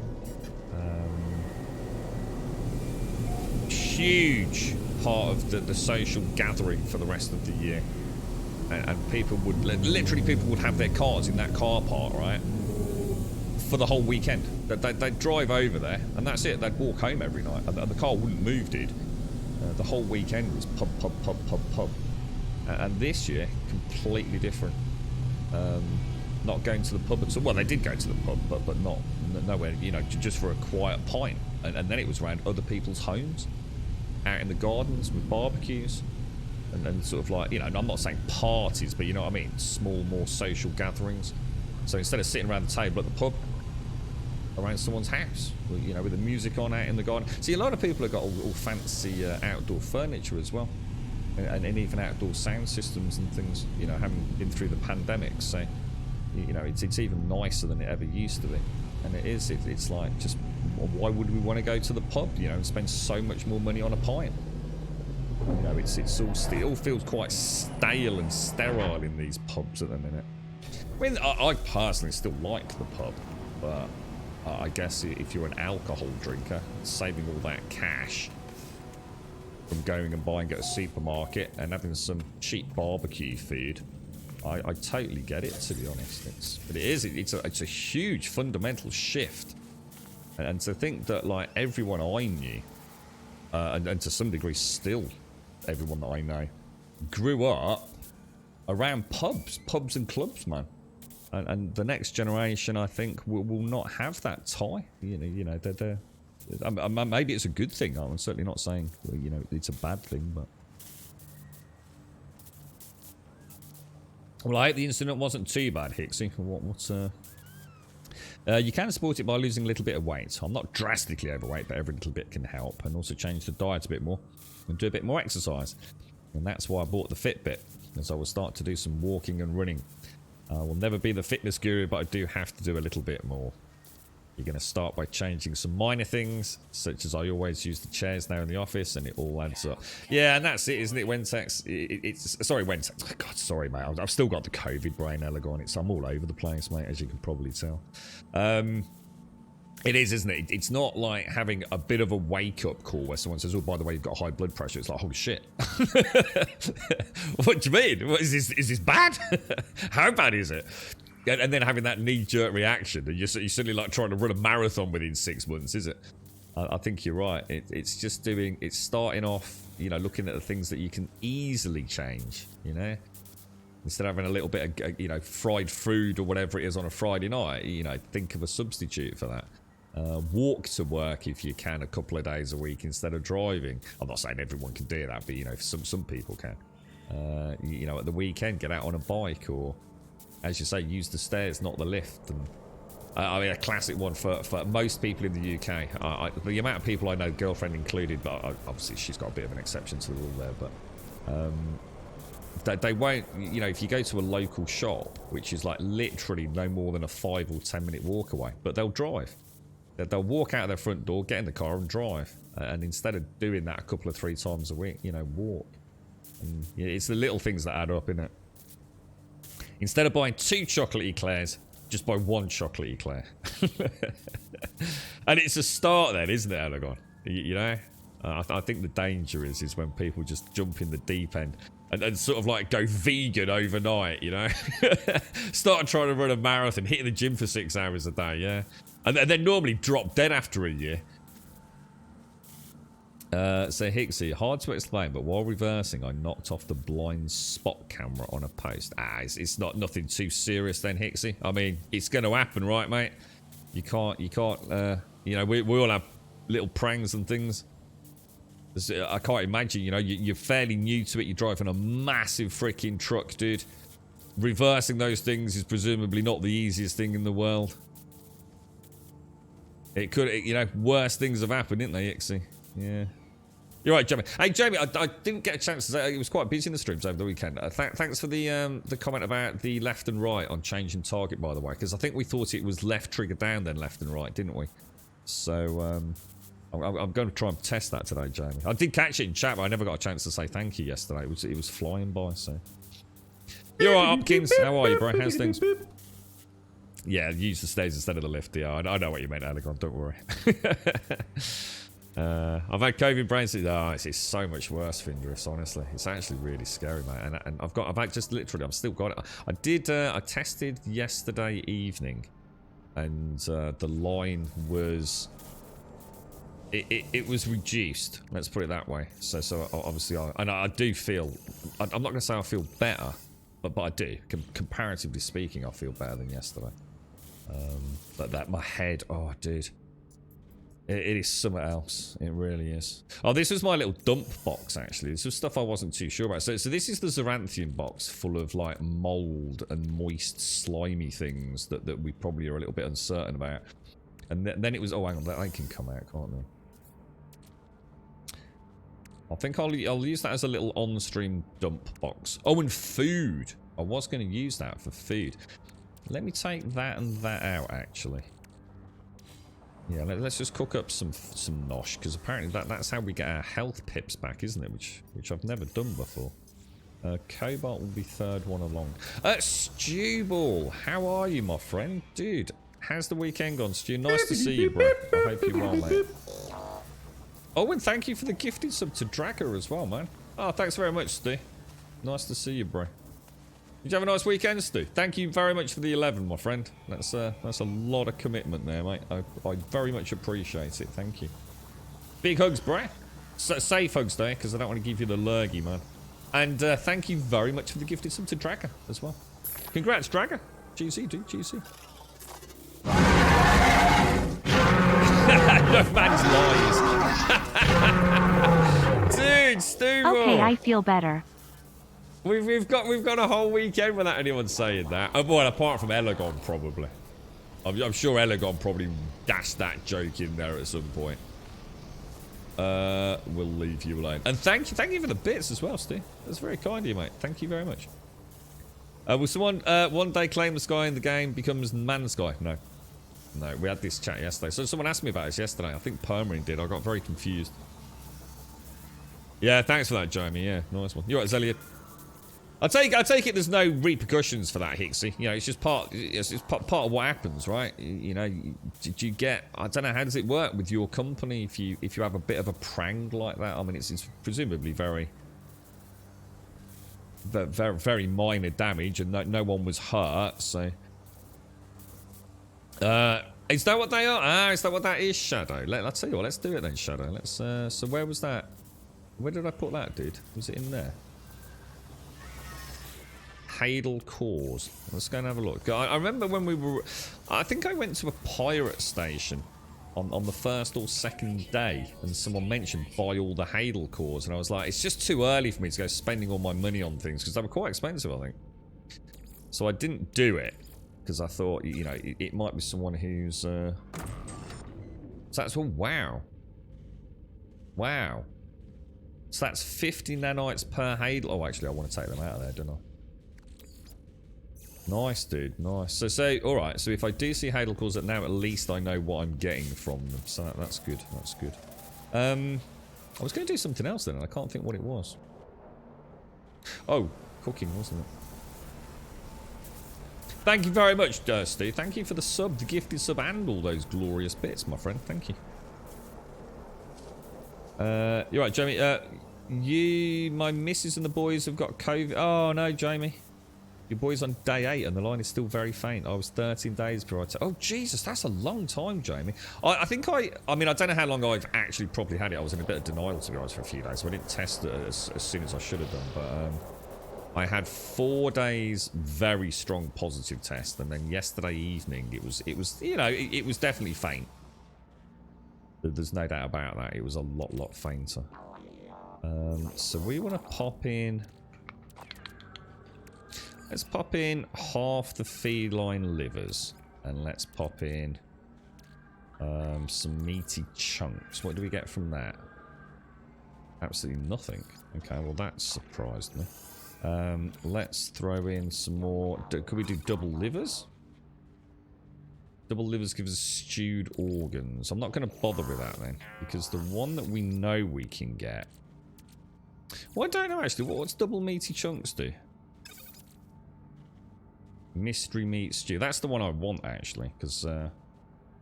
Huge part of the social gathering for the rest of the year. And people would, literally people would have their cars in that car park, right? For the whole weekend. They'd drive over there, and that's it. They'd walk home every night, and the car wouldn't move, dude. The whole weekend was pub, pub, pub, pub, pub. And this year, completely different. Not going to the pub at all. Well, they did go to the pub, but not nowhere, you know, just for a quiet pint. And then it was around other people's homes, out in the gardens with barbecues. And sort of like, you know, I'm not saying parties, but you know what I mean? Small, more social gatherings. So instead of sitting around the table at the pub, around someone's house, you know, with the music on out in the garden. See, a lot of people have got all fancy outdoor furniture as well. And even outdoor sound systems and things, you know, having been through the pandemic. So, you know, it's even nicer than it ever used to be. And it is, it's like, just, why would we want to go to the pub, you know, and spend so much more money on a pint? You know, it all feels quite stale and sterile in these pubs at the minute. I mean, I personally still like the pub, but I guess if you're an alcohol drinker, saving all that cash from going and buying at a supermarket and having some cheap barbecue food, I totally get it, to be honest. But it's a huge fundamental shift, and to think that like everyone I knew, and to some degree still everyone that I know, grew up around pubs and clubs, man. And the next generation, I think, will not have that tie. You know, they're maybe it's a good thing. I'm certainly not saying, you know, it's a bad thing, but. Well, I hope the incident wasn't too bad, Hixie. You can support it by losing a little bit of weight. I'm not drastically overweight, but every little bit can help. And also change the diet a bit more and do a bit more exercise. And that's why I bought the Fitbit, as I will start to do some walking and running. I will never be the fitness guru, but I do have to do a little bit more. You're going to start by changing some minor things, such as I always use the chairs now in the office, and it all adds up. Yeah, and that's it, isn't it, Wentex? Sorry, Wentex. Oh, God, sorry, mate. I've still got the COVID brain, Elegon. I'm all over the place, mate, as you can probably tell. It is, isn't it? It's not like having a bit of a wake-up call where someone says, oh, by the way, you've got high blood pressure. It's like, holy shit. What do you mean? What, is this bad? How bad is it? And then having that knee-jerk reaction, and you're suddenly like trying to run a marathon within 6 months, is it? I think you're right. It's starting off, you know, looking at the things that you can easily change, you know? Instead of having a little bit of, you know, fried food or whatever it is on a Friday night, you know, think of a substitute for that. Walk to work if you can a couple of days a week instead of driving. I'm not saying everyone can do that, but, you know, some people can. You know, at the weekend, get out on a bike or, as you say, use the stairs, not the lift. And I mean, a classic one for most people in the UK. The amount of people I know, girlfriend included, but obviously she's got a bit of an exception to the rule there, but they won't, you know, if you go to a local shop, which is like literally no more than a 5 or 10 minute walk away, but they'll drive. They'll walk out of their front door, get in the car and drive. And instead of doing that a couple of 3 times a week, you know, walk. And yeah, it's the little things that add up, innit? Instead of buying 2 chocolate eclairs, just buy 1 chocolate eclair. And it's a start then, isn't it, Aragon? You know? I think the danger is when people just jump in the deep end and sort of like go vegan overnight, you know? Start trying to run a marathon, hitting the gym for 6 hours a day, yeah? And then normally drop dead after a year. So Hixie, hard to explain, but while reversing, I knocked off the blind spot camera on a post. It's nothing too serious then, Hixie. I mean, it's going to happen, right, mate? You can't, you know, we all have little prangs and things. I can't imagine, you know, you're fairly new to it. You're driving a massive freaking truck, dude. Reversing those things is presumably not the easiest thing in the world. It could, you know, worse things have happened, didn't they, Ixie? Yeah. You're right, Jamie. Hey, Jamie, I didn't get a chance to say, it was quite busy in the streams over the weekend. Thanks for the comment about the left and right on changing target, by the way, because I think we thought it was left trigger down, then left and right, didn't we? So, I'm going to try and test that today, Jamie. I did catch it in chat, but I never got a chance to say thank you yesterday. It was flying by, so. You're right, Hopkins. How are you, bro? How's things? Yeah, use the stairs instead of the lift. Yeah, I know what you meant, Alegon. Don't worry. I've had COVID brains. Oh, it's so much worse, Findress, honestly. It's actually really scary, mate. And I've had just literally, I've still got it. I tested yesterday evening, and the line was, it was reduced. Let's put it that way. So obviously, I do feel, I'm not going to say I feel better, but I do. Comparatively speaking, I feel better than yesterday. But that, my head, oh, dude. It is something else. It really is. Oh, this was my little dump box, actually. This was stuff I wasn't too sure about. So this is the Xeranthian box full of, like, mold and moist, slimy things that we probably are a little bit uncertain about. And then it was... Oh, hang on. They can come out, can't they? I think I'll use that as a little on-stream dump box. Oh, and food. I was going to use that for food. Let me take that and that out, actually. Yeah, let's just cook up some nosh, because apparently that's how we get our health pips back, isn't it? Which I've never done before. Cobalt will be third one along. Stewball, how are you, my friend? Dude, how's the weekend gone, Stew? Nice to see you, bro. I hope you're well, mate. Oh, and thank you for the gifted sub to Dragger as well, man. Oh, thanks very much, Stu. Nice to see you, bro. Did you have a nice weekend, Stu? Thank you very much for the 11, my friend. That's a lot of commitment there, mate. I very much appreciate it. Thank you. Big hugs, bro. Safe hugs there, because I don't want to give you the lurgy, man. And thank you very much for the gifted sub to Dragger as well. Congrats, Dragger. GC, dude. GC. No man's lies. Dude, Stu. Okay, I feel better. We've got a whole weekend without anyone saying that. Oh, well, apart from Elegon, probably. I'm sure Elegon probably dashed that joke in there at some point. We'll leave you alone. And thank you for the bits as well, Steve. That's very kind of you, mate. Thank you very much. Will someone one day claim the sky in the game becomes man's sky? No. No, we had this chat yesterday. So someone asked me about this yesterday. I think Permarin did. I got very confused. Yeah, thanks for that, Jamie. Yeah, nice one. You're right, Zelia. I take it there's no repercussions for that, Hixie. You know, it's just part of what happens, right? You know, did you get, I don't know, how does it work with your company if you have a bit of a prank like that? I mean, it's presumably very minor damage and no one was hurt, so is that what they are? Ah, is that what that is, Shadow? I'll tell you what, let's do it then, Shadow. Let's so where was that? Where did I put that, dude? Was it in there? Hadal Cores. Let's go and have a look. I remember when we were... I think I went to a pirate station on the first or second day, and someone mentioned buy all the Hadal Cores, and I was like, it's just too early for me to go spending all my money on things, because they were quite expensive, I think. So I didn't do it, because I thought, you know, it might be someone who's... So that's... Oh, wow. Wow. So that's 50 nanites per Hadal... Oh, actually, I want to take them out of there, don't I? Nice, dude. Nice. So alright. So if I do see Hadal Cores now, at least I know what I'm getting from them. So that's good. That's good. I was going to do something else then, and I can't think what it was. Oh, cooking, wasn't it? Thank you very much, Steve. Thank you for the sub, the gifted sub, and all those glorious bits, my friend. Thank you. You're right, Jamie. My missus and the boys have got COVID. Oh, no, Jamie. Your boy's on day 8 and the line is still very faint. I was 13 days before I... Oh, Jesus, that's a long time, Jamie. I think I mean, I don't know how long I've actually probably had it. I was in a bit of denial, to be honest, for a few days. So I didn't test it as soon as I should have done. But I had 4 days very strong positive test. And then yesterday evening, it was you know, it was definitely faint. There's no doubt about that. It was a lot fainter. So we want to pop in... Let's pop in half the feline livers. And let's pop in some meaty chunks. What do we get from that? Absolutely nothing. Okay, well that surprised me. Let's throw in some more... Could we do double livers? Double livers gives us stewed organs. I'm not going to bother with that then. Because the one that we know we can get... Well, I don't know actually. What's double meaty chunks do? Mystery meat stew. That's the one I want, actually, because I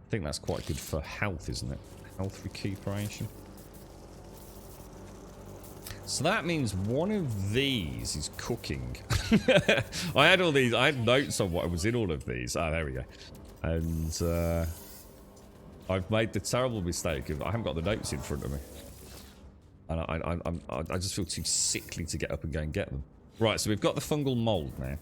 think that's quite good for health, isn't it? Health recuperation. So that means one of these is cooking. I had all these. I had notes on what was in all of these. Ah, there we go. And I've made the terrible mistake of I haven't got the notes in front of me. And I just feel too sickly to get up and go and get them. Right, so we've got the fungal mold now.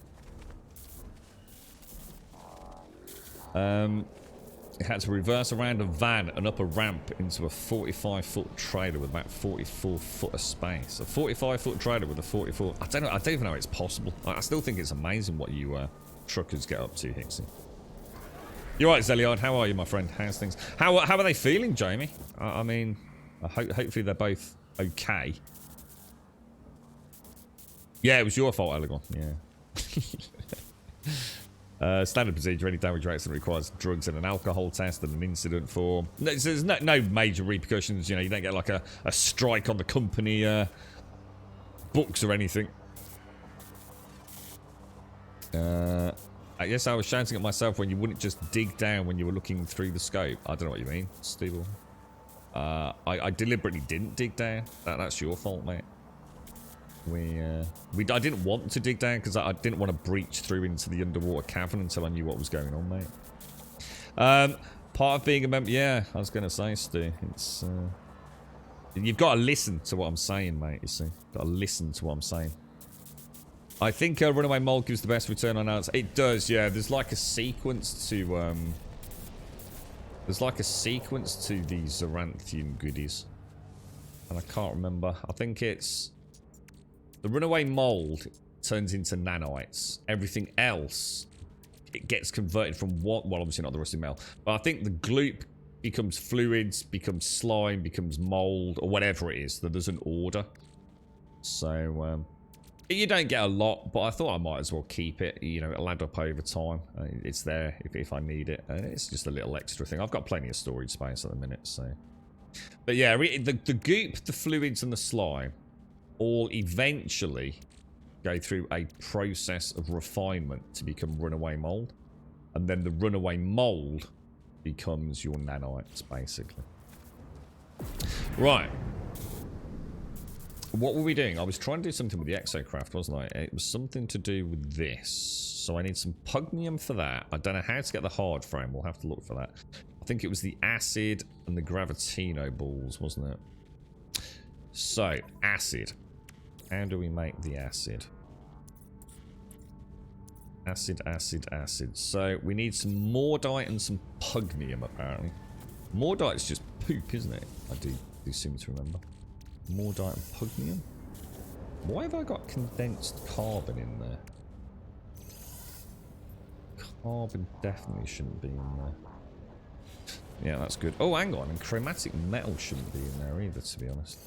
It had to reverse around a van and up a ramp into a 45-foot trailer with about 44 foot of space. A 45-foot trailer with a 44... I don't know. I don't even know how it's possible. I still think it's amazing what you truckers get up to, Hixie. You're right, Zeliard. How are you, my friend? How's things? How are they feeling, Jamie? I mean, hopefully they're both okay. Yeah, it was your fault, Elegon. Yeah. Standard procedure, any damage or accident requires drugs and an alcohol test and an incident form. No, there's no major repercussions, you know, you don't get like a strike on the company books or anything. I guess I was shouting at myself when you wouldn't just dig down when you were looking through the scope. I don't know what you mean, Steve. I deliberately didn't dig down. That's your fault, mate. I didn't want to dig down because I didn't want to breach through into the underwater cavern until I knew what was going on, mate. Part of being a member, yeah, I was going to say, Stu, it's you've got to listen to what I'm saying, mate. You see, got to listen to what I'm saying. I think Runaway Mold gives the best return on ads. It does, yeah. There's like a sequence to these Zaranthian goodies, and I can't remember. I think it's the Runaway Mold turns into nanites. Everything else, it gets converted from what? Well, obviously not the rusty metal, but I think the gloop becomes fluids, becomes slime, becomes mold, or whatever it is. There's an order. So you don't get a lot, but I thought I might as well keep it. You know, it'll add up over time. It's there if I need it. It's just a little extra thing. I've got plenty of storage space at the minute, so. But yeah, the goop, the fluids, and the slime all eventually go through a process of refinement to become runaway mold. And then the runaway mold becomes your nanites, basically. Right. What were we doing? I was trying to do something with the exocraft, wasn't I? It was something to do with this. So I need some pugnium for that. I don't know how to get the hard frame. We'll have to look for that. I think it was the acid and the gravitino balls, wasn't it? So, acid. How do we make the acid? Acid, acid, acid. So, we need some mordite and some pugnium, apparently. Mordite's just poop, isn't it? I do seem to remember. Mordite and pugnium? Why have I got condensed carbon in there? Carbon definitely shouldn't be in there. Yeah, that's good. Oh, hang on. And chromatic metal shouldn't be in there either, to be honest.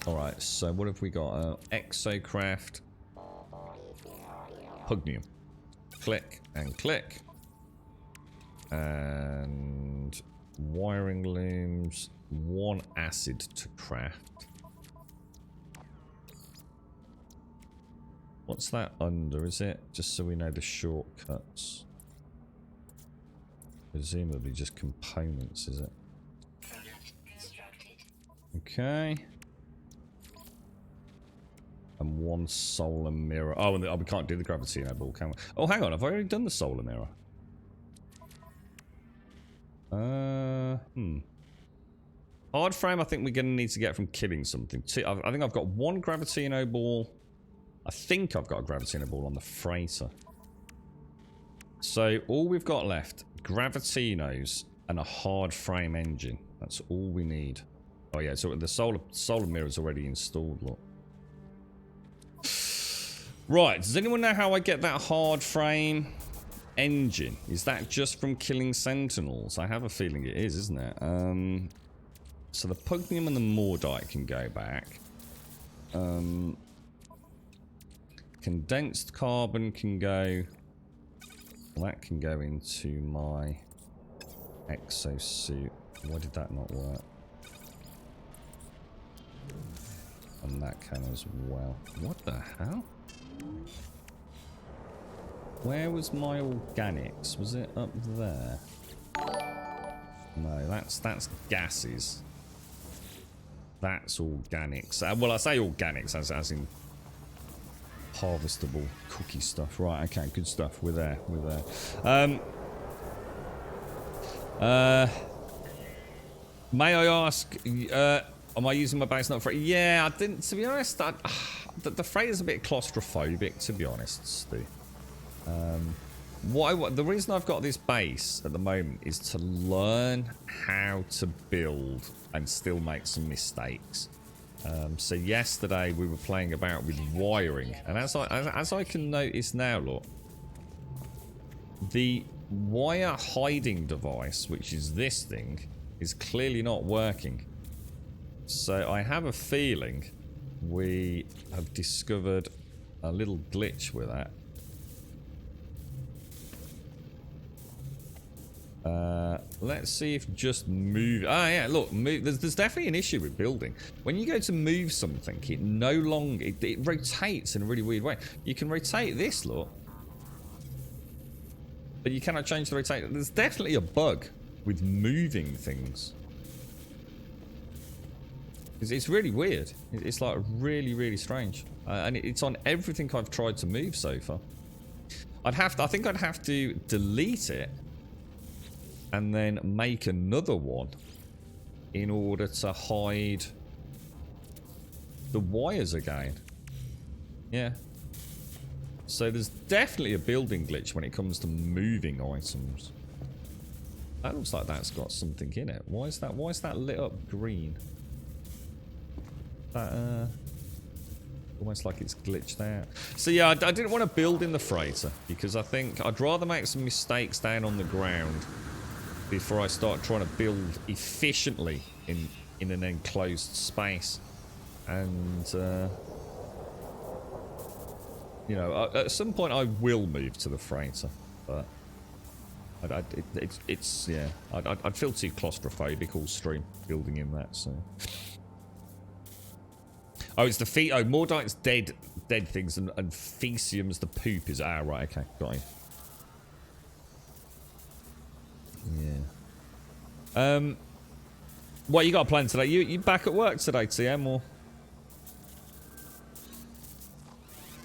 Alright, so what have we got? Exocraft. Pugnium. Click and click. And wiring looms. 1 acid to craft. What's that under, is it? Just so we know the shortcuts. Presumably just components, is it? Okay. And 1 solar mirror. Oh, and we can't do the gravitino ball, can we? Oh, hang on. I've already done the solar mirror. Hard frame, I think we're going to need to get from killing something. I think I've got 1 gravitino ball. I think I've got a gravitino ball on the freighter. So, all we've got left, gravitinos and a hard frame engine. That's all we need. Oh yeah, so the solar mirror is already installed, look. Right, does anyone know how I get that hard frame engine? Is that just from killing sentinels? I have a feeling it is, isn't it? So the pugnium and the mordite can go back. Condensed carbon can go... Well, that can go into my exosuit. Why did that not work? And that can as well. What the hell? Where was my organics? Was it up there? No, that's gases. That's organics. Well, I say organics as in harvestable cookie stuff. Right, okay, good stuff. We're there. We're there. May I ask, am I using my base not for... Yeah, I didn't... To be honest, the freighter's a bit claustrophobic, to be honest, Stu. The reason I've got this base at the moment is to learn how to build and still make some mistakes. So yesterday we were playing about with wiring, and as I can notice now, look, the wire hiding device, which is this thing, is clearly not working. So I have a feeling we have discovered a little glitch with that. Let's see if just move... Ah, yeah, look, move. There's definitely an issue with building. When you go to move something, it no longer... It rotates in a really weird way. You can rotate this, look. But you cannot change the rotation. There's definitely a bug with moving things. It's really weird. It's like really, really strange. And it's on everything I've tried to move so far. I think I'd have to delete it and then make another one in order to hide the wires again. Yeah. So there's definitely a building glitch when it comes to moving items. That looks like that's got something in it. Why is that lit up green? That almost like it's glitched out. So yeah, I didn't want to build in the freighter because I think I'd rather make some mistakes down on the ground before I start trying to build efficiently in an enclosed space. And you know, at some point I will move to the freighter, but it's yeah, I'd feel too claustrophobic all stream building in that. So oh, it's the feet. Oh, Mordite's dead things, and Fecium's the poop is... Ah, right, okay, got you. Yeah. What you got a plan today? You back at work today, TM, or?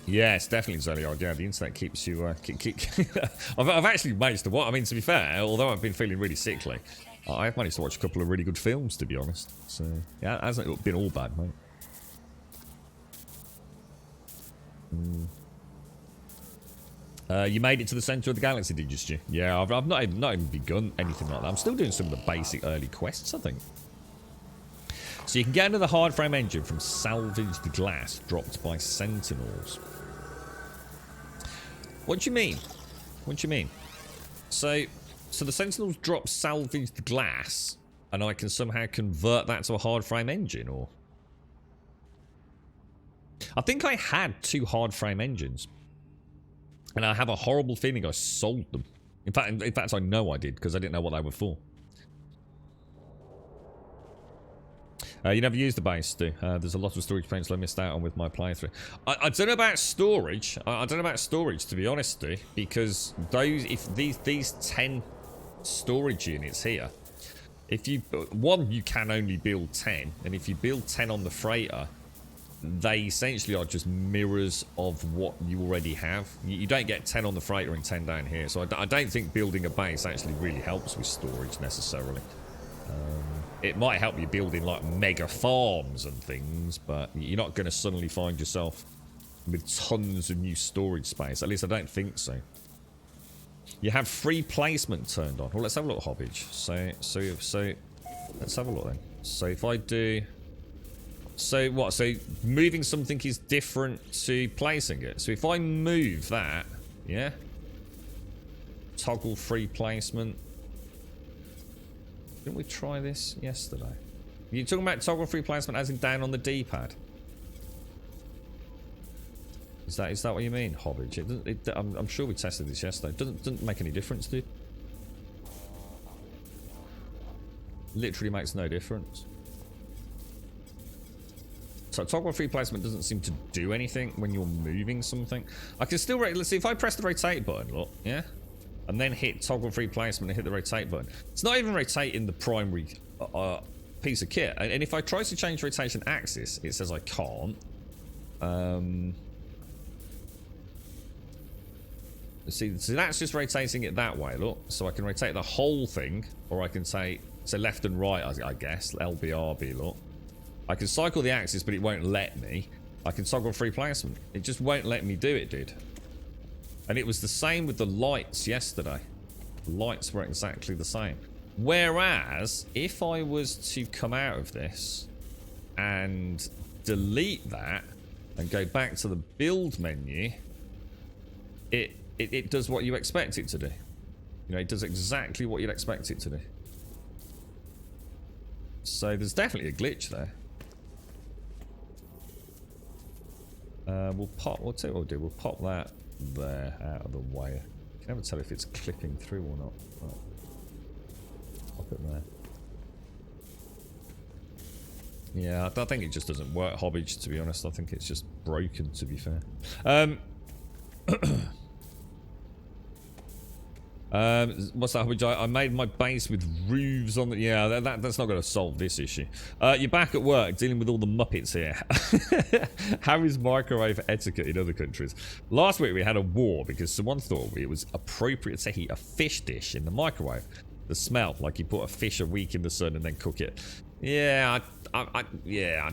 Yeah, it's definitely early on. Yeah, the internet keeps you... I've actually managed to watch... I mean, to be fair, although I've been feeling really sickly, I've managed to watch a couple of really good films, to be honest. So, yeah, it hasn't been all bad, mate. You made it to the center of the galaxy, did you, Stu? Yeah, I've not even begun anything like that. I'm still doing some of the basic early quests, I think. So you can get into the hard frame engine from salvaged glass dropped by sentinels. What do you mean? What do you mean? So the sentinels drop salvaged glass, and I can somehow convert that to a hard frame engine, or? I think I had 2 hard frame engines, and I have a horrible feeling I sold them. In fact, I know I did because I didn't know what they were for. You never used the base, Stu. There's a lot of storage points I missed out on with my playthrough. I don't know about storage. I don't know about storage, to be honest, Stu, because these 10 storage units here, if you you can only build 10, and if you build 10 on the freighter, they essentially are just mirrors of what you already have. You don't get 10 on the freighter and 10 down here, so I don't think building a base actually really helps with storage necessarily. It might help you building like mega farms and things, but you're not going to suddenly find yourself with tons of new storage space. At least I don't think so. You have free placement turned on. Well, let's have a look, Hobbage. So let's have a look then. So if I do... So what? So moving something is different to placing it. So if I move that, yeah, toggle free placement. Didn't we try this yesterday? Are you talking about toggle free placement as in down on the D-pad? Is that what you mean, Hobbage? I'm sure we tested this yesterday. Doesn't make any difference, dude. Literally makes no difference. So toggle free placement doesn't seem to do anything when you're moving something. I can still, let's see, if I press the rotate button, look, yeah? And then hit toggle free placement and hit the rotate button. It's not even rotating the primary piece of kit. And if I try to change rotation axis, it says I can't. See, so that's just rotating it that way, look. So I can rotate the whole thing, or I can say, so left and right, I guess, LBRB, look. I can cycle the axis, but it won't let me. I can toggle free placement. It just won't let me do it, dude. And it was the same with the lights yesterday. The lights were exactly the same. Whereas, if I was to come out of this and delete that and go back to the build menu, it does what you expect it to do. You know, it does exactly what you'd expect it to do. So there's definitely a glitch there. We'll tell you what we'll do. We'll pop that there out of the way. You can never tell if it's clipping through or not. Right. Pop it there. Yeah, I think it just doesn't work, Hobbage, to be honest. I think it's just broken, to be fair. What's that, Hobbage? I made my base with roofs on the... Yeah, that's not going to solve this issue. You're back at work dealing with all the Muppets here. How is microwave etiquette in other countries? Last week we had a war because someone thought it was appropriate to heat a fish dish in the microwave. The smell, like you put a fish a week in the sun and then cook it. Yeah, yeah.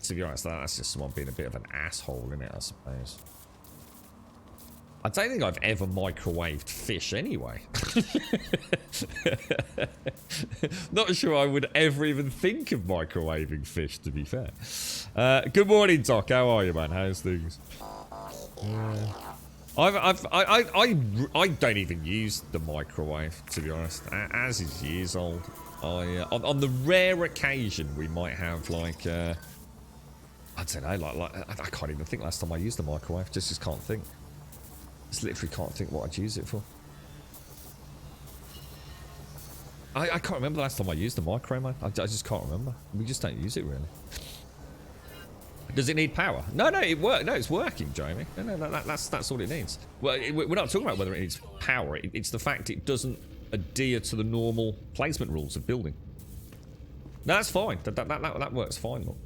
To be honest, that's just someone being a bit of an asshole in it, I suppose. I don't think I've ever microwaved fish anyway. Not sure I would ever even think of microwaving fish, to be fair. Good morning, Doc. How are you, man? How's things? I don't even use the microwave, to be honest. As is years old. On the rare occasion we might have like I don't know, like I can't even think last time I used the microwave. Just can't think. Just literally can't think what I'd use it for. I can't remember the last time I used the microwave, man. I just can't remember. We just don't use it really. Does it need power? No, it works. No, it's working, Jamie. No, that's all it needs. Well, we're not talking about whether it needs power. It's the fact it doesn't adhere to the normal placement rules of building. No, that's fine. That works fine, look.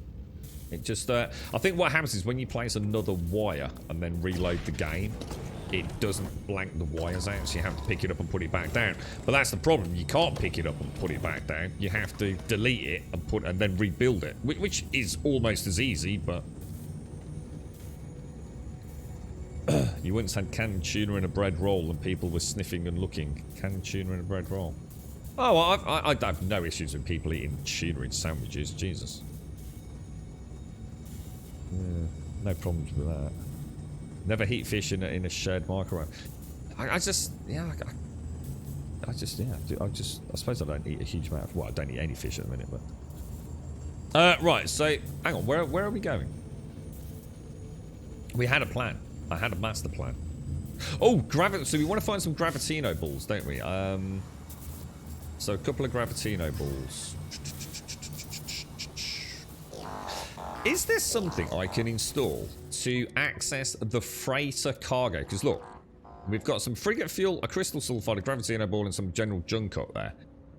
It just, I think what happens is when you place another wire and then reload the game, it doesn't blank the wires out, so you have to pick it up and put it back down. But that's the problem. You can't pick it up and put it back down. You have to delete it and then rebuild it, which is almost as easy, but you once had canned tuna in a bread roll and people were sniffing and looking. Canned tuna in a bread roll. Oh, well, I have no issues with people eating tuna in sandwiches. Jesus. Yeah, no problems with that. Never heat fish in a shared microwave. I suppose I don't eat a huge amount of, well, I don't eat any fish at the minute, but right, so hang on, where are we going? We had a plan. I had a master plan. Oh, so we want to find some Gravitino balls, don't we? So a couple of Gravitino balls. Is this something I can install to access the freighter cargo? Because look, we've got some frigate fuel, a crystal sulfide, a Gravitino ball, and some general junk up there.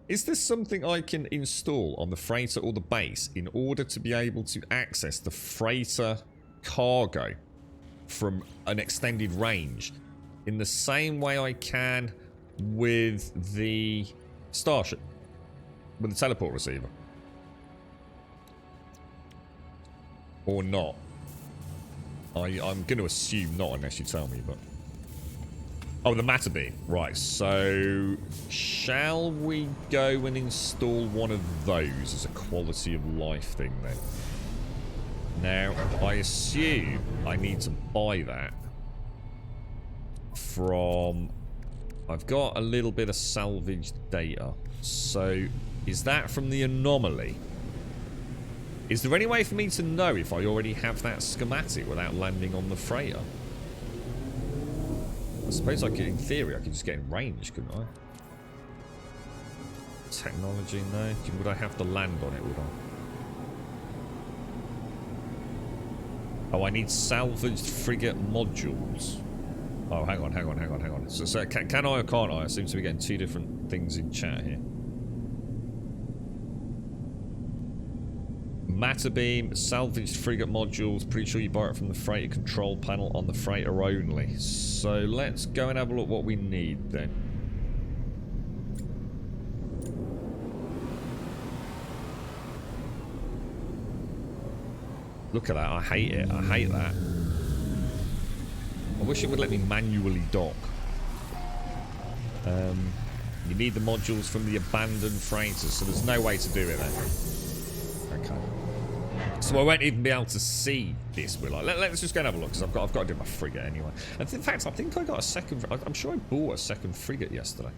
Is this something I can install on the freighter or the base in order to be able to access the freighter cargo from an extended range in the same way I can with the Starship, with the teleport receiver? Or not? I'm going to assume not unless you tell me, but... Oh, the matter beam. Right, so... Shall we go and install one of those as a quality of life thing then? Now, I assume I need to buy that from... I've got a little bit of salvaged data. So, is that from the anomaly? Is there any way for me to know if I already have that schematic without landing on the freighter? I suppose I could, in theory, I could just get in range, couldn't I? Technology, no. Would I have to land on it, would Oh, I need salvaged frigate modules. Oh, hang on. So can I or can't I? I seem to be getting two different things in chat here. Matter beam, salvaged frigate modules. Pretty sure you buy it from the freighter control panel on the freighter only. So let's go and have a look what we need then. Look at that. I hate it. I hate that. I wish it would let me manually dock. You need the modules from the abandoned freighters, so there's no way to do it then. Okay. So I won't even be able to see this, will I? Let's just go and have a look, because I've got to do my frigate anyway. And in fact, I think I got a second... I'm sure I bought a second frigate yesterday.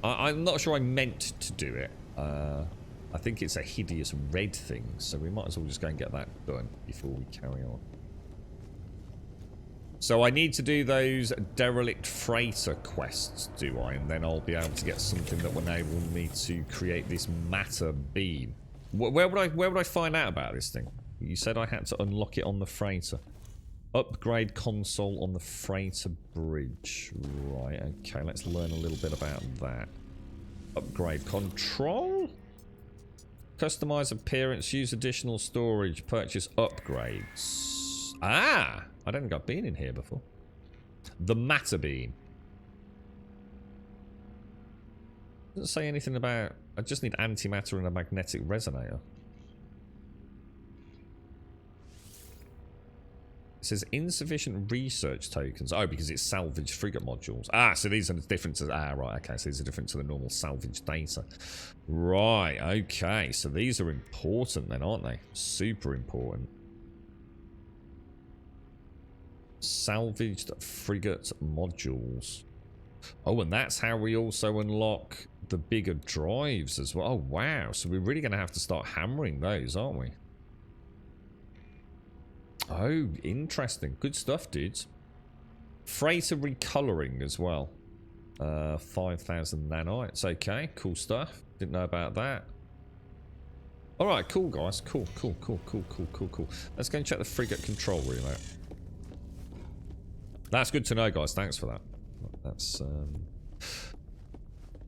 I'm not sure I meant to do it. I think it's a hideous red thing, so we might as well just go and get that done before we carry on. So I need to do those derelict freighter quests, do I? And then I'll be able to get something that will enable me to create this matter beam. Where would I find out about this thing? You said I had to unlock it on the freighter. Upgrade console on the freighter bridge. Right, okay, let's learn a little bit about that. Upgrade control? Customize appearance, use additional storage, purchase upgrades. Ah! I don't think I've been in here before. The matter beam. Doesn't say anything about... I just need antimatter and a magnetic resonator. It says insufficient research tokens. Oh, because it's salvaged frigate modules. Ah, so these are different to... Ah, right, okay. So these are different to the normal salvage data. Right, okay. So these are important then, aren't they? Super important. Salvaged frigate modules. Oh, and that's how we also unlock the bigger drives as well. Oh, wow. So we're really going to have to start hammering those, aren't we? Oh, interesting. Good stuff, dudes. Freighter recoloring as well. 5,000 nanites. Okay, cool stuff. Didn't know about that. Alright, cool, guys. Cool. Let's go and check the frigate control room out. That's good to know, guys. Thanks for that. That's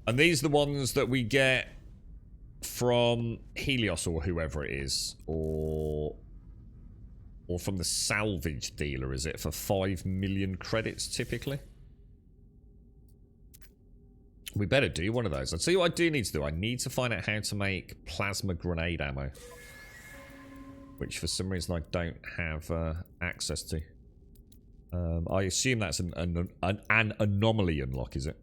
and these are the ones that we get from Helios or whoever it is, or from the salvage dealer, is it? For 5 million credits, typically. We better do one of those. I'll tell you what I do need to do. I need to find out how to make plasma grenade ammo, which for some reason I don't have access to. I assume that's an anomaly unlock, is it?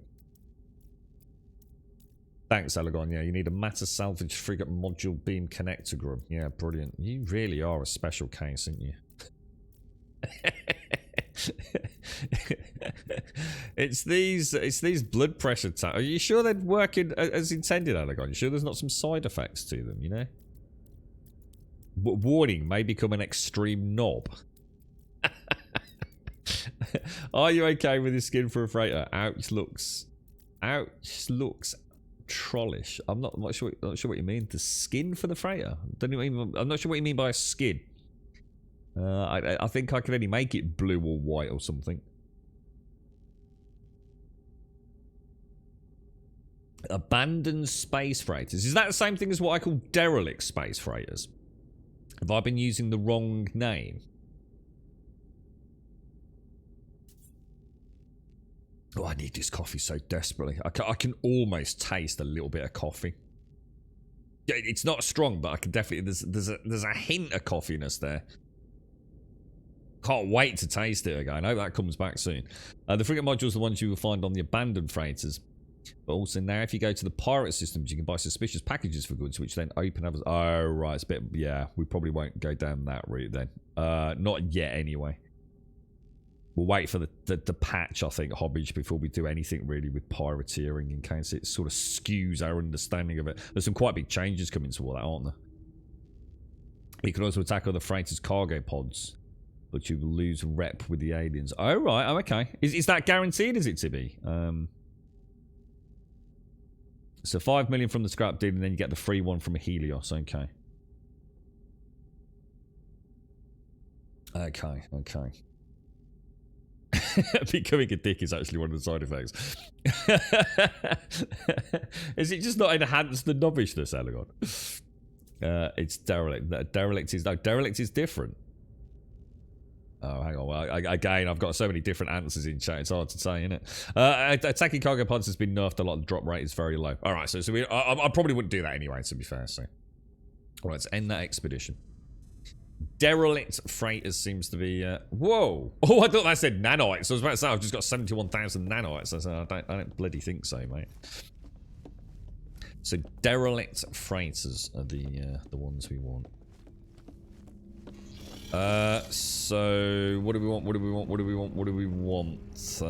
Thanks, Alagon. Yeah, you need a matter salvage frigate module beam connector group. Yeah, brilliant. You really are a special case, aren't you? It's these blood pressure tablets. Are you sure they'd work as intended, Alagon? You sure there's not some side effects to them, you know? Warning, may become an extreme knob. Are you okay with this skin for a freighter? Ouch looks trollish. I'm not sure what you mean. The skin for the freighter? I'm not sure what you mean by a skin. I think I can only make it blue or white or something. Abandoned space freighters. Is that the same thing as what I call derelict space freighters? Have I been using the wrong name? Oh, I need this coffee so desperately. I can almost taste a little bit of coffee. Yeah, it's not strong, but I can definitely... There's a hint of coffeeness there. Can't wait to taste it again. I hope that comes back soon. The frigate modules are the ones you will find on the abandoned freighters. But also now, if you go to the pirate systems, you can buy suspicious packages for goods, which then open up as... Oh, right. It's a bit... Yeah, we probably won't go down that route then. Not yet, anyway. We'll wait for the patch, I think, Hobbage, before we do anything really with pirateering, in case it sort of skews our understanding of it. There's some quite big changes coming to all that, aren't there? You can also attack other freighters' cargo pods, but you will lose rep with the aliens. Oh, right. Oh, okay. Is that guaranteed, is it, to be? So 5 million from the scrap deal, and then you get the free one from Helios. Okay. Okay, okay. Becoming a dick is actually one of the side effects. Is it just not enhance the knobbishness, Elegon? It's derelict. Derelict is different. Oh, hang on. Well, again, I've got so many different answers in chat. It's hard to say, isn't it? Attacking cargo pods has been nerfed a lot. The drop rate is very low. All right, so I probably wouldn't do that anyway, to be fair. So, all right, let's end that expedition. Derelict freighters seems to be. Whoa! Oh, I thought that said nanites. I was about to say I've just got 71,000 nanites. I don't bloody think so, mate. So derelict freighters are the ones we want. So what do we want? What do we want? What do we want? What do we want?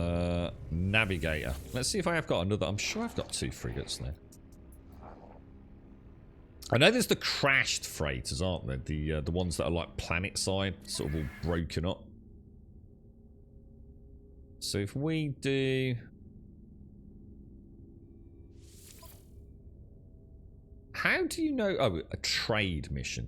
Navigator. Let's see if I have got another. I'm sure I've got 2 frigates there. I know there's the crashed freighters, aren't there? The ones that are like planet side, sort of all broken up. So if we do, how do you know? Oh, a trade mission.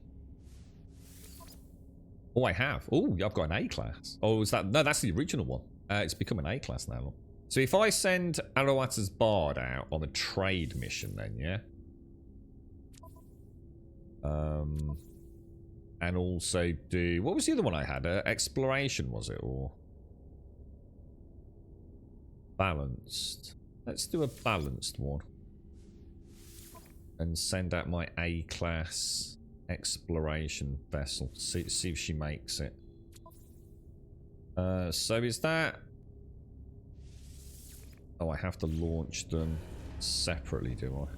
Oh, I have. Oh, I've got an A class. Oh, is that? No, that's the original one. It's become an A class now. So if I send Arawata's Bard out on a trade mission, then yeah. And also do... What was the other one I had? Exploration, was it? Or... Balanced. Let's do a balanced one. And send out my A-class exploration vessel. See if she makes it. So is that... Oh, I have to launch them separately, do I?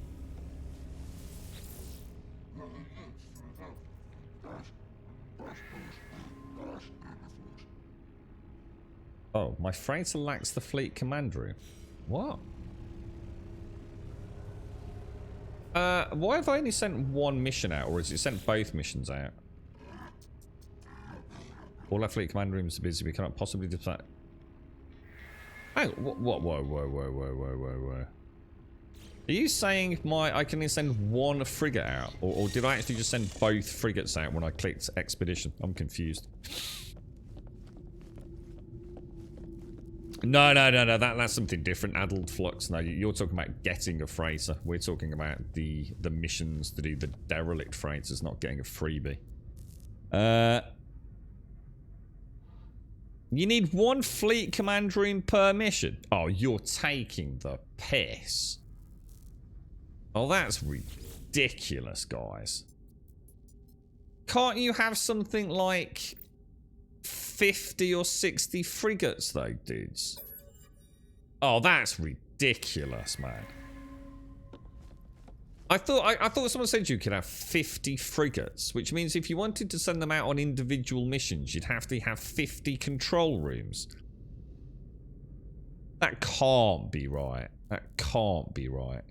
Oh, my freighter lacks the fleet command room. What? Why have I only sent one mission out, or has it sent both missions out? All our fleet command rooms are busy. We cannot possibly dispatch. Oh, what? Whoa. Are you saying I can only send one frigate out, or did I actually just send both frigates out when I clicked expedition? I'm confused. No, that's something different. Addled Flux. No, you're talking about getting a freighter. We're talking about the missions to do the derelict freighters, not getting a freebie. You need one fleet command room per mission. Oh, you're taking the piss. Oh, that's ridiculous, guys. Can't you have something like 50 or 60 frigates though, dudes? Oh, that's ridiculous, man. I thought someone said you could have 50 frigates, which means if you wanted to send them out on individual missions, you'd have to have 50 control rooms. That can't be right. That can't be right.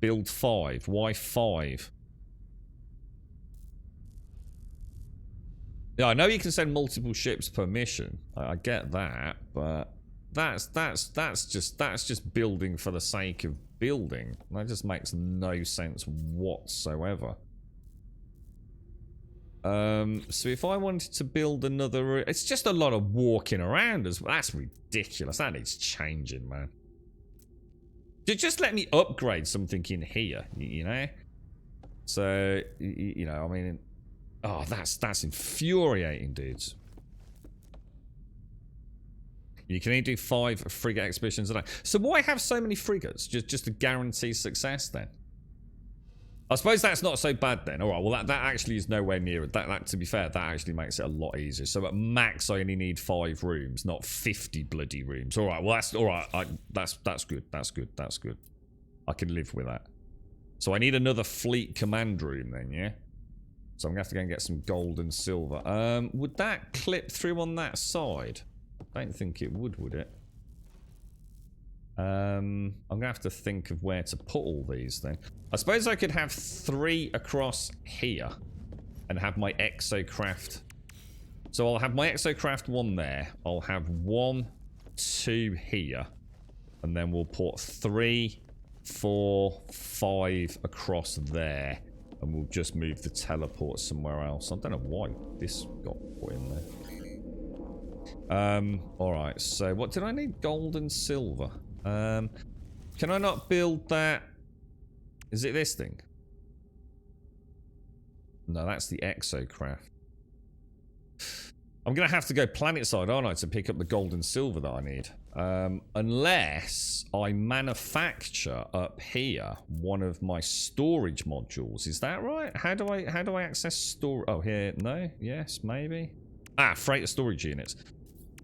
Build 5. Why 5? Yeah, I know you can send multiple ships per mission. I get that, but that's just building for the sake of building. That just makes no sense whatsoever. So if I wanted to build another, it's just a lot of walking around as well. That's ridiculous. That needs changing, man. Just let me upgrade something in here, you know. So you know, I mean. Oh, that's infuriating, dudes. You can only do 5 frigate expeditions a day. So why have so many frigates? Just to guarantee success, then? I suppose that's not so bad, then. All right, well, that actually is nowhere near it. That, to be fair, that actually makes it a lot easier. So at max, I only need 5 rooms, not 50 bloody rooms. All right, well, that's all right. That's good. That's good. That's good. I can live with that. So I need another fleet command room, then, yeah? So I'm going to have to go and get some gold and silver. Would that clip through on that side? I don't think it would it? I'm going to have to think of where to put all these then. I suppose I could have 3 across here and have my exocraft. So I'll have my exocraft 1 there. I'll have 1, 2 here. And then we'll put 3, 4, 5 across there. And we'll just move the teleport somewhere else. I don't know why this got put in there. Alright, so what did I need? Gold and silver. Can I not build that? Is it this thing? No, that's the exocraft. I'm going to have to go planet side, aren't I, to pick up the gold and silver that I need. Unless I manufacture up here one of my storage modules. Is that right? How do I access store? Oh, here. No. Yes, maybe. Ah, freighter storage units.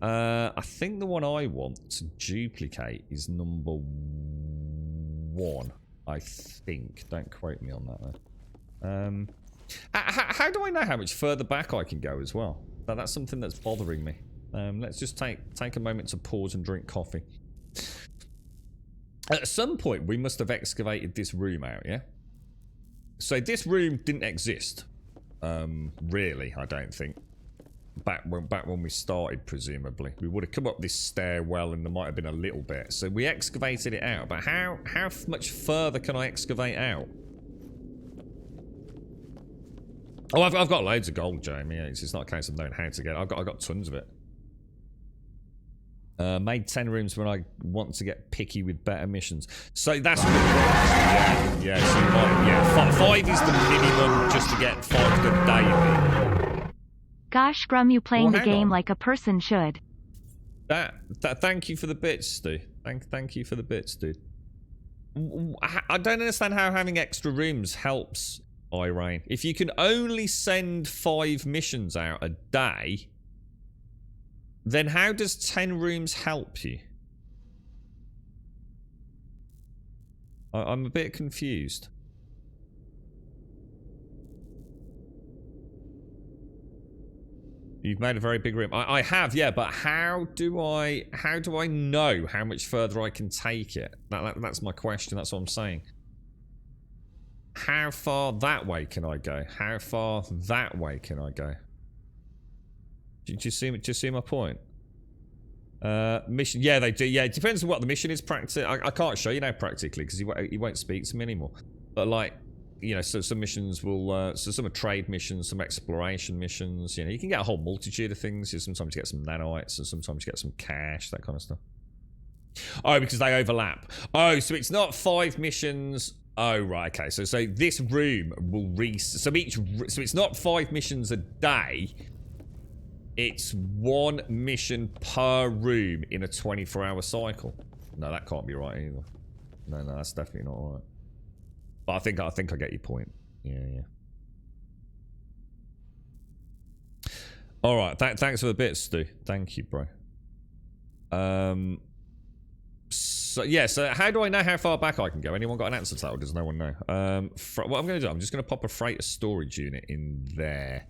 I think the one I want to duplicate is number 1. I think. Don't quote me on that though. How do I know how much further back I can go as well? That's something that's bothering me. Let's just take a moment to pause and drink coffee. At some point, we must have excavated this room out, yeah? So this room didn't exist. Really, I don't think. Back when we started, presumably. We would have come up this stairwell and there might have been a little bit. So we excavated it out. But how much further can I excavate out? Oh, I've got loads of gold, Jamie. It's not a case of knowing how to get it. I've got tons of it. Made 10 rooms when I want to get picky with better missions. So that's what yeah. So yeah, 5 is the minimum just to get 5 done daily. Gosh, Grum, you playing the game like a person should. Thank you for the bits, Stu. Thank you for the bits, dude. I don't understand how having extra rooms helps. Irene, if you can only send 5 missions out a day, then how does 10 rooms help you? I'm a bit confused. You've made a very big room. I have, yeah, but how do I know how much further I can take it? That's my question. That's what I'm saying. How far that way can I go? How far that way can I go? Do you see my point? Mission, yeah, they do. Yeah, it depends on what the mission is. I can't show you now practically because he won't speak to me anymore. But like, you know, so some missions will, so some are trade missions, some exploration missions. You know, you can get a whole multitude of things. Sometimes you get some nanites, and sometimes you get some cash, that kind of stuff. Oh, because they overlap. Oh, so it's not 5 missions. Oh, right, okay. So this room will so it's not 5 missions a day. It's 1 mission per room in a 24-hour cycle. No, that can't be right either. No, that's definitely not right. But I think I get your point. Yeah. All right. Thanks for the bits, Stu. Thank you, bro. So yeah. So how do I know how far back I can go? Anyone got an answer to that, or does no one know? What I'm going to do, I'm just going to pop a freighter storage unit in there.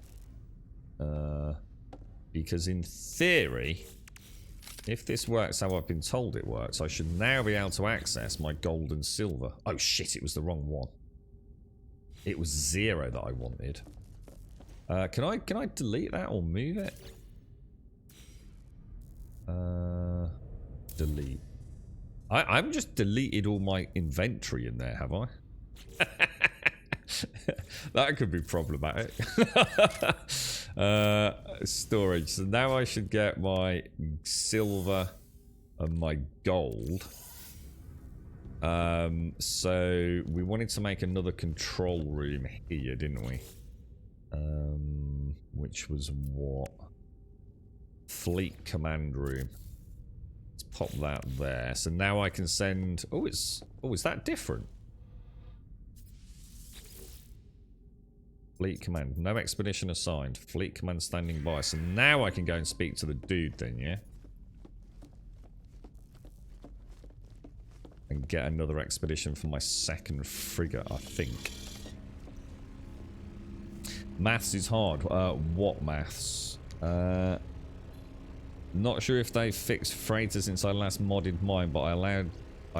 Because in theory, if this works how I've been told it works, I should now be able to access my gold and silver. Oh shit, it was the wrong one. It was 0 that I wanted. Can I delete that or move it? Delete. I haven't just deleted all my inventory in there, have I? That could be problematic. Storage. So now I should get my silver and my gold. So we wanted to make another control room here, didn't we? Which was what? Fleet command room. Let's pop that there. So now I can send... Oh, is that different? Fleet command. No expedition assigned. Fleet command standing by. So now I can go and speak to the dude then, yeah? And get another expedition for my 2nd frigate, I think. Maths is hard. What maths? Not sure if they fixed freighters since I last modded mine, but I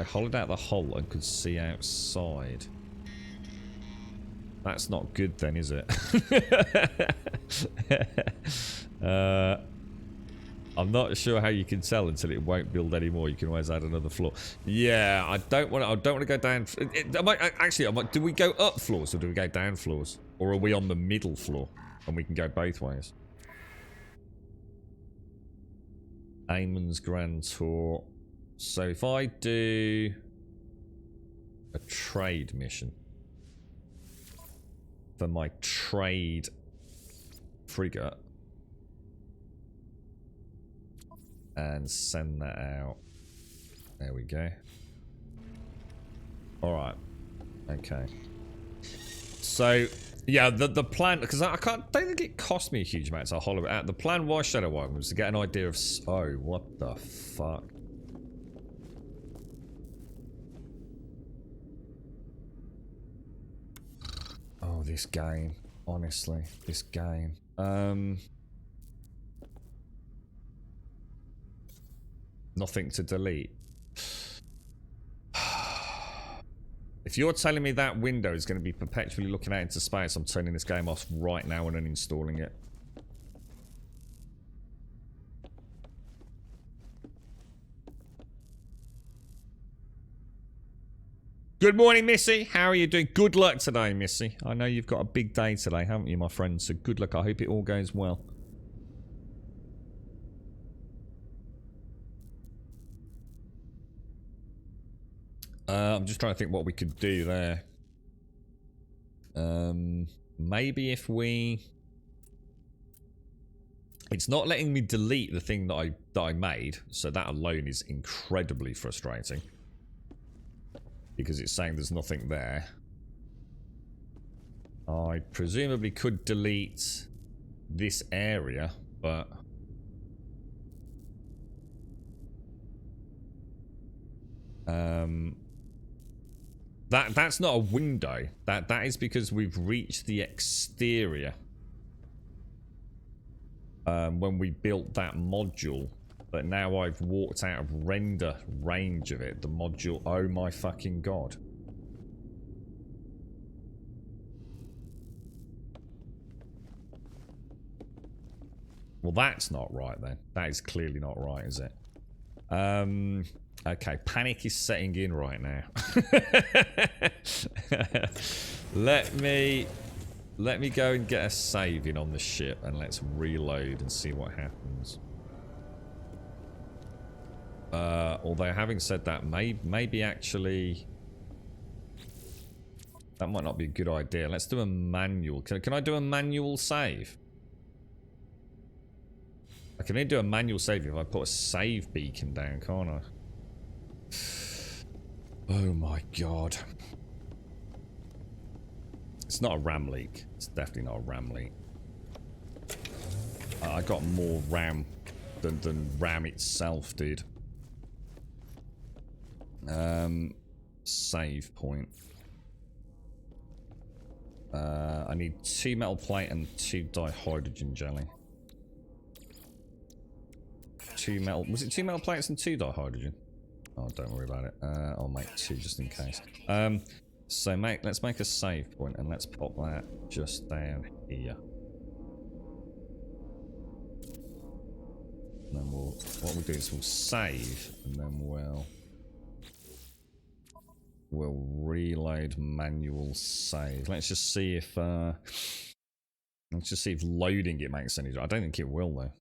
hollowed out the hull and could see outside. That's not good then, is it? I'm not sure how you can tell until it won't build anymore. You can always add another floor. Yeah, I don't want to go down. Do we go up floors or do we go down floors? Or are we on the middle floor and we can go both ways? Eamon's Grand Tour. So if I do a trade mission for my trade frigate and send that out. There we go. Alright. Okay. So, yeah, the plan, because I don't think it cost me a huge amount to hollow it out. The plan was Shadow White was to get an idea of... Oh, what the fuck? Oh, this game. Honestly, this game. Nothing to delete. If you're telling me that window is going to be perpetually looking out into space, I'm turning this game off right now and uninstalling it. Good morning, Missy. How are you doing? Good luck today, Missy. I know you've got a big day today, haven't you, my friend? So good luck. I hope it all goes well. I'm just trying to think what we could do there. Maybe if we... It's not letting me delete the thing that I made, so that alone is incredibly frustrating. Because it's saying there's nothing there. I presumably could delete this area, but... That's not a window. That is because we've reached the exterior. When we built that module. But now I've walked out of render range of it. The module... Oh my fucking god. Well, that's not right then. That is clearly not right, is it? Okay, panic is setting in right now. Let me go and get a save in on the ship and let's reload and see what happens. Although having said that, maybe actually that might not be a good idea. Let's do a manual. Can I do a manual save? I can only do a manual save if I put a save beacon down, can't I? Oh my god. It's not a RAM leak. It's definitely not a RAM leak. I got more RAM than RAM itself did. Save point. I need 2 metal plate and 2 dihydrogen jelly. 2 metal... Was it 2 metal plates and 2 dihydrogen? Oh, don't worry about it. I'll make 2 just in case. So let's make a save point and let's pop that just down here. And then what we'll do is we'll save and then we'll reload manual save. Let's just see if loading it makes any... I don't think it will though.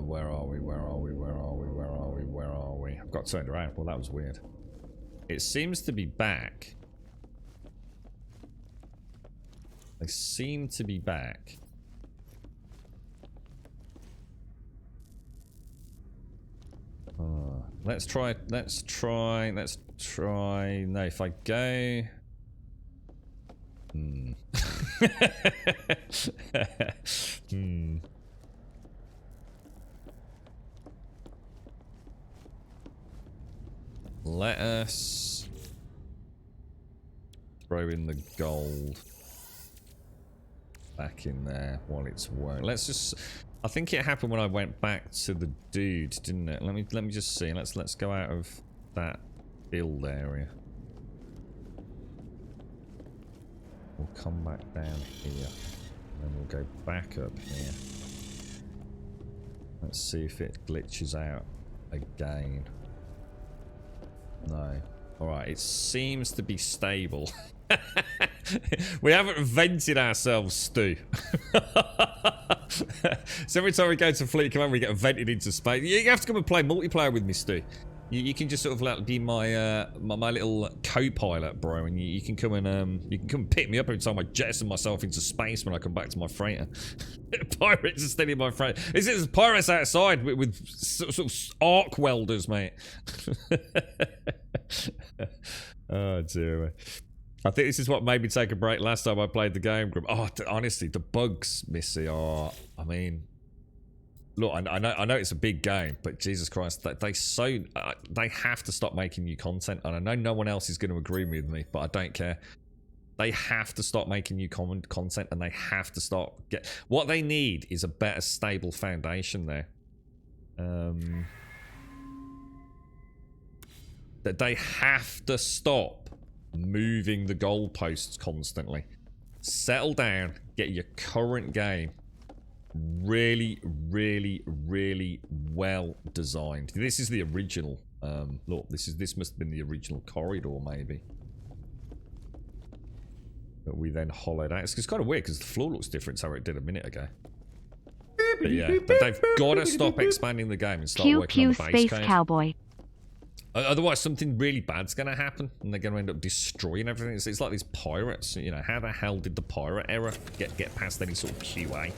Where are we? I've got turned around. Well, that was weird. It seems to be back. They seem to be back. Let's try. No, if I go... Let us throw in the gold back in there while it's working. Let's just... I think it happened when I went back to the dude, didn't it? Let me just see. Let's go out of that build area. We'll come back down here. And then we'll go back up here. Let's see if it glitches out again. No. Alright, it seems to be stable. We haven't vented ourselves, Stu. So every time we go to Fleet Command, we get vented into space. You have to come and play multiplayer with me, Stu. You can just sort of like be my my little co-pilot, bro, and you can come and pick me up every time I jettison myself into space when I come back to my freighter. Pirates are stealing my freighter. There's pirates outside with sort of arc welders, mate. Oh dear me. I think this is what made me take a break last time I played the game. Oh, honestly, the bugs, Missy, are... I mean... Look, I know it's a big game, but Jesus Christ, they have to stop making new content. And I know no one else is going to agree with me, but I don't care. They have to stop making new content, and they have to start... What they need is a better, stable foundation there. That they have to stop moving the goalposts constantly. Settle down, get your current game really, really, really well designed. This is the original. Look, this must have been the original corridor, maybe. But we then hollowed out. It's kind of weird because the floor looks different to how it did a minute ago. But yeah, but they've got to stop expanding the game and start working on the base Space code. Cowboy. Otherwise, something really bad's going to happen, and they're going to end up destroying everything. It's like these pirates. You know, how the hell did the pirate error get past any sort of QA?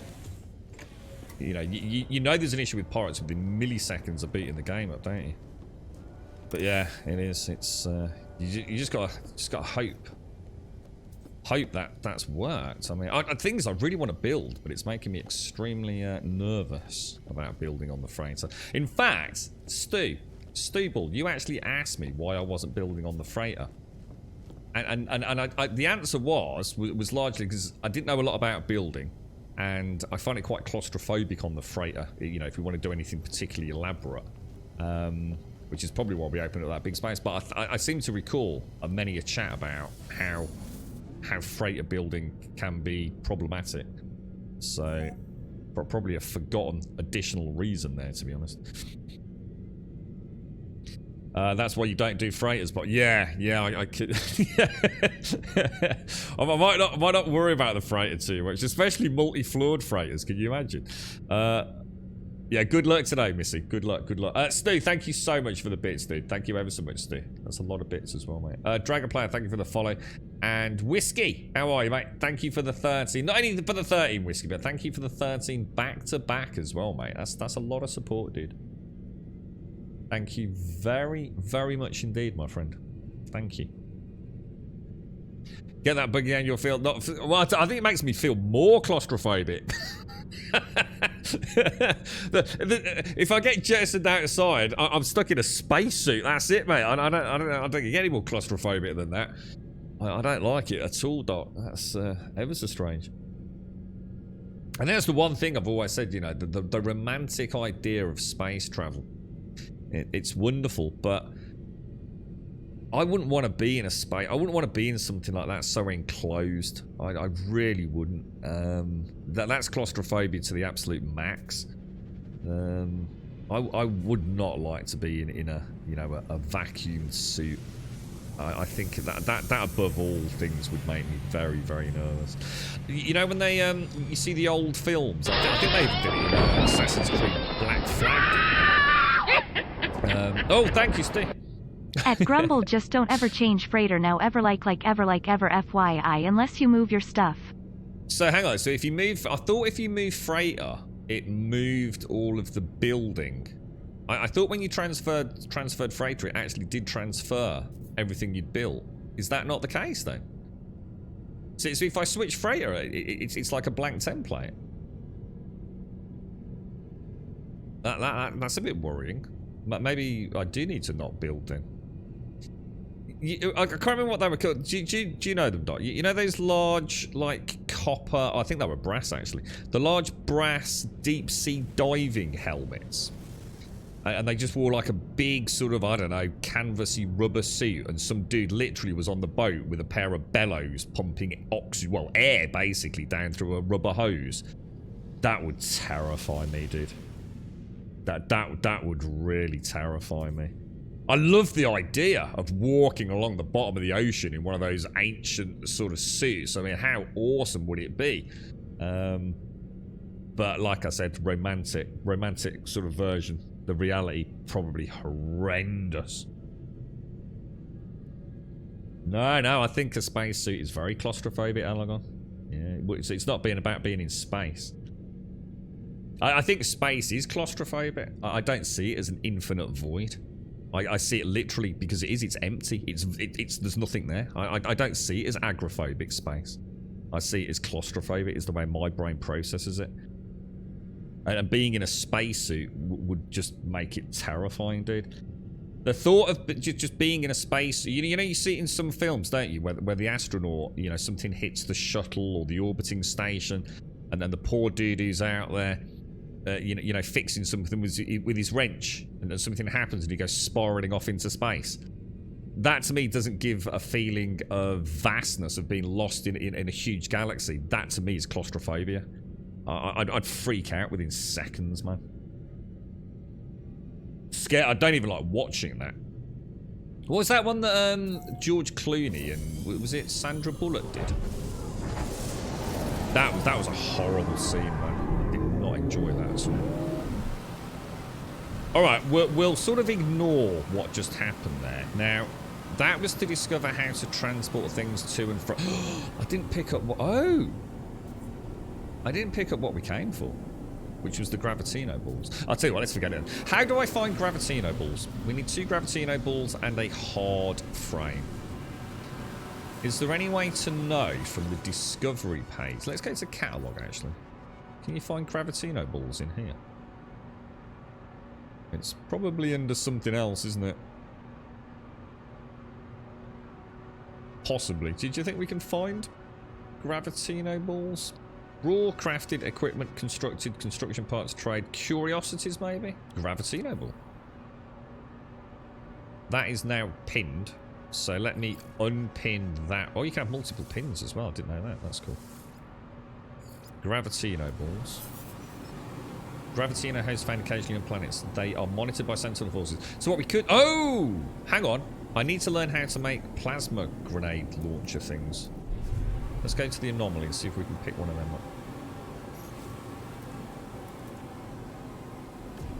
You know, you know there's an issue with pirates within milliseconds of beating the game up, don't you? But yeah, it is. It's you just gotta hope that that's worked. I mean, things I really want to build, but it's making me extremely nervous about building on the freighter. In fact, Stubble, you actually asked me why I wasn't building on the freighter, and the answer was largely because I didn't know a lot about building, and I find it quite claustrophobic on the freighter. You know, if we want to do anything particularly elaborate, which is probably why we opened up that big space. But I seem to recall many a chat about how freighter building can be problematic. So probably a forgotten additional reason there, to be honest. That's why you don't do freighters, but yeah, I could. I might not worry about the freighter too much, especially multi-floored freighters. Can you imagine? Yeah, good luck today, Missy. Good luck. Stu, thank you so much for the bits, dude. Thank you ever so much, Stu. That's a lot of bits as well, mate. Dragon Player, thank you for the follow. And Whiskey, how are you, mate? Thank you for the 13. Not only for the 13, Whiskey, but thank you for the 13 back-to-back as well, mate. That's a lot of support, dude. Thank you very, very much indeed, my friend. Thank you. Get that buggy on your field. Well, I think it makes me feel more claustrophobic. If I get jettisoned outside, I'm stuck in a spacesuit. That's it, mate. I don't get any more claustrophobic than that. I don't like it at all, Doc. That's ever so strange. And that's the one thing I've always said, you know, the romantic idea of space travel. It's wonderful, but I wouldn't want to be in a space. I wouldn't want to be in something like that so enclosed. I really wouldn't. That's claustrophobia to the absolute max. I would not like to be in a vacuumed suit. I think that above all things would make me very, very nervous. You know when they you see the old films. I think they even did it in Assassin's Creed Black Flag. Oh, thank you, Steve. At Grumble, just don't ever change freighter now, ever ever FYI, unless you move your stuff. So hang on, so if you move, I thought if you move freighter, it moved all of the building. I thought when you transferred freighter, it actually did transfer everything you'd built. Is that not the case then? So if I switch freighter, it's like a blank template. That's a bit worrying. Maybe I do need to not build then. I can't remember what they were called. Do you know them, Doc? You know those large, like, copper... I think they were brass, actually. The large brass deep-sea diving helmets. And they just wore like a big sort of, I don't know, canvassy rubber suit, and some dude literally was on the boat with a pair of bellows pumping oxygen, well, air basically down through a rubber hose. That would terrify me, dude. That would really terrify me. I love the idea of walking along the bottom of the ocean in one of those ancient sort of suits. I mean, how awesome would it be? But like I said, romantic sort of version. The reality, probably horrendous. No, I think a spacesuit is very claustrophobic, Alagon. Yeah, it's not about being in space. I think space is claustrophobic. I don't see it as an infinite void. I see it literally because it is. It's empty. It's there's nothing there. I don't see it as agoraphobic space. I see it as claustrophobic. Is the way my brain processes it. And being in a spacesuit would just make it terrifying, dude. The thought of just being in a space, you know, you see it in some films, don't you, where the astronaut, you know, something hits the shuttle or the orbiting station, and then the poor dude who's out there, you know, fixing something with his wrench, and then something happens and he goes spiraling off into space. That to me doesn't give a feeling of vastness, of being lost in a huge galaxy. That to me is claustrophobia. I'd freak out within seconds, man. Scared. I don't even like watching that. What was that one that George Clooney and was it Sandra Bullock did? That was a horrible scene, man. I did not enjoy that at all. All right, we'll sort of ignore what just happened there. Now, that was to discover how to transport things to and from. I didn't pick up what. Oh. I didn't pick up what we came for, which was the Gravitino balls. I'll tell you what, let's forget it. How do I find Gravitino balls? We need 2 Gravitino balls and a hard frame. Is there any way to know from the discovery page? Let's go to catalogue, actually. Can you find Gravitino balls in here? It's probably under something else, isn't it? Possibly. Did you think we can find Gravitino balls? Raw, crafted, equipment, constructed, construction parts, trade, curiosities maybe? Gravitino ball. That is now pinned, so let me unpin that. Oh, you can have multiple pins as well, I didn't know that, that's cool. Gravitino balls. Gravitino hosts found occasionally on planets. They are monitored by sentinel forces. So what we could... Oh! Hang on. I need to learn how to make plasma grenade launcher things. Let's go to the anomaly and see if we can pick one of them up.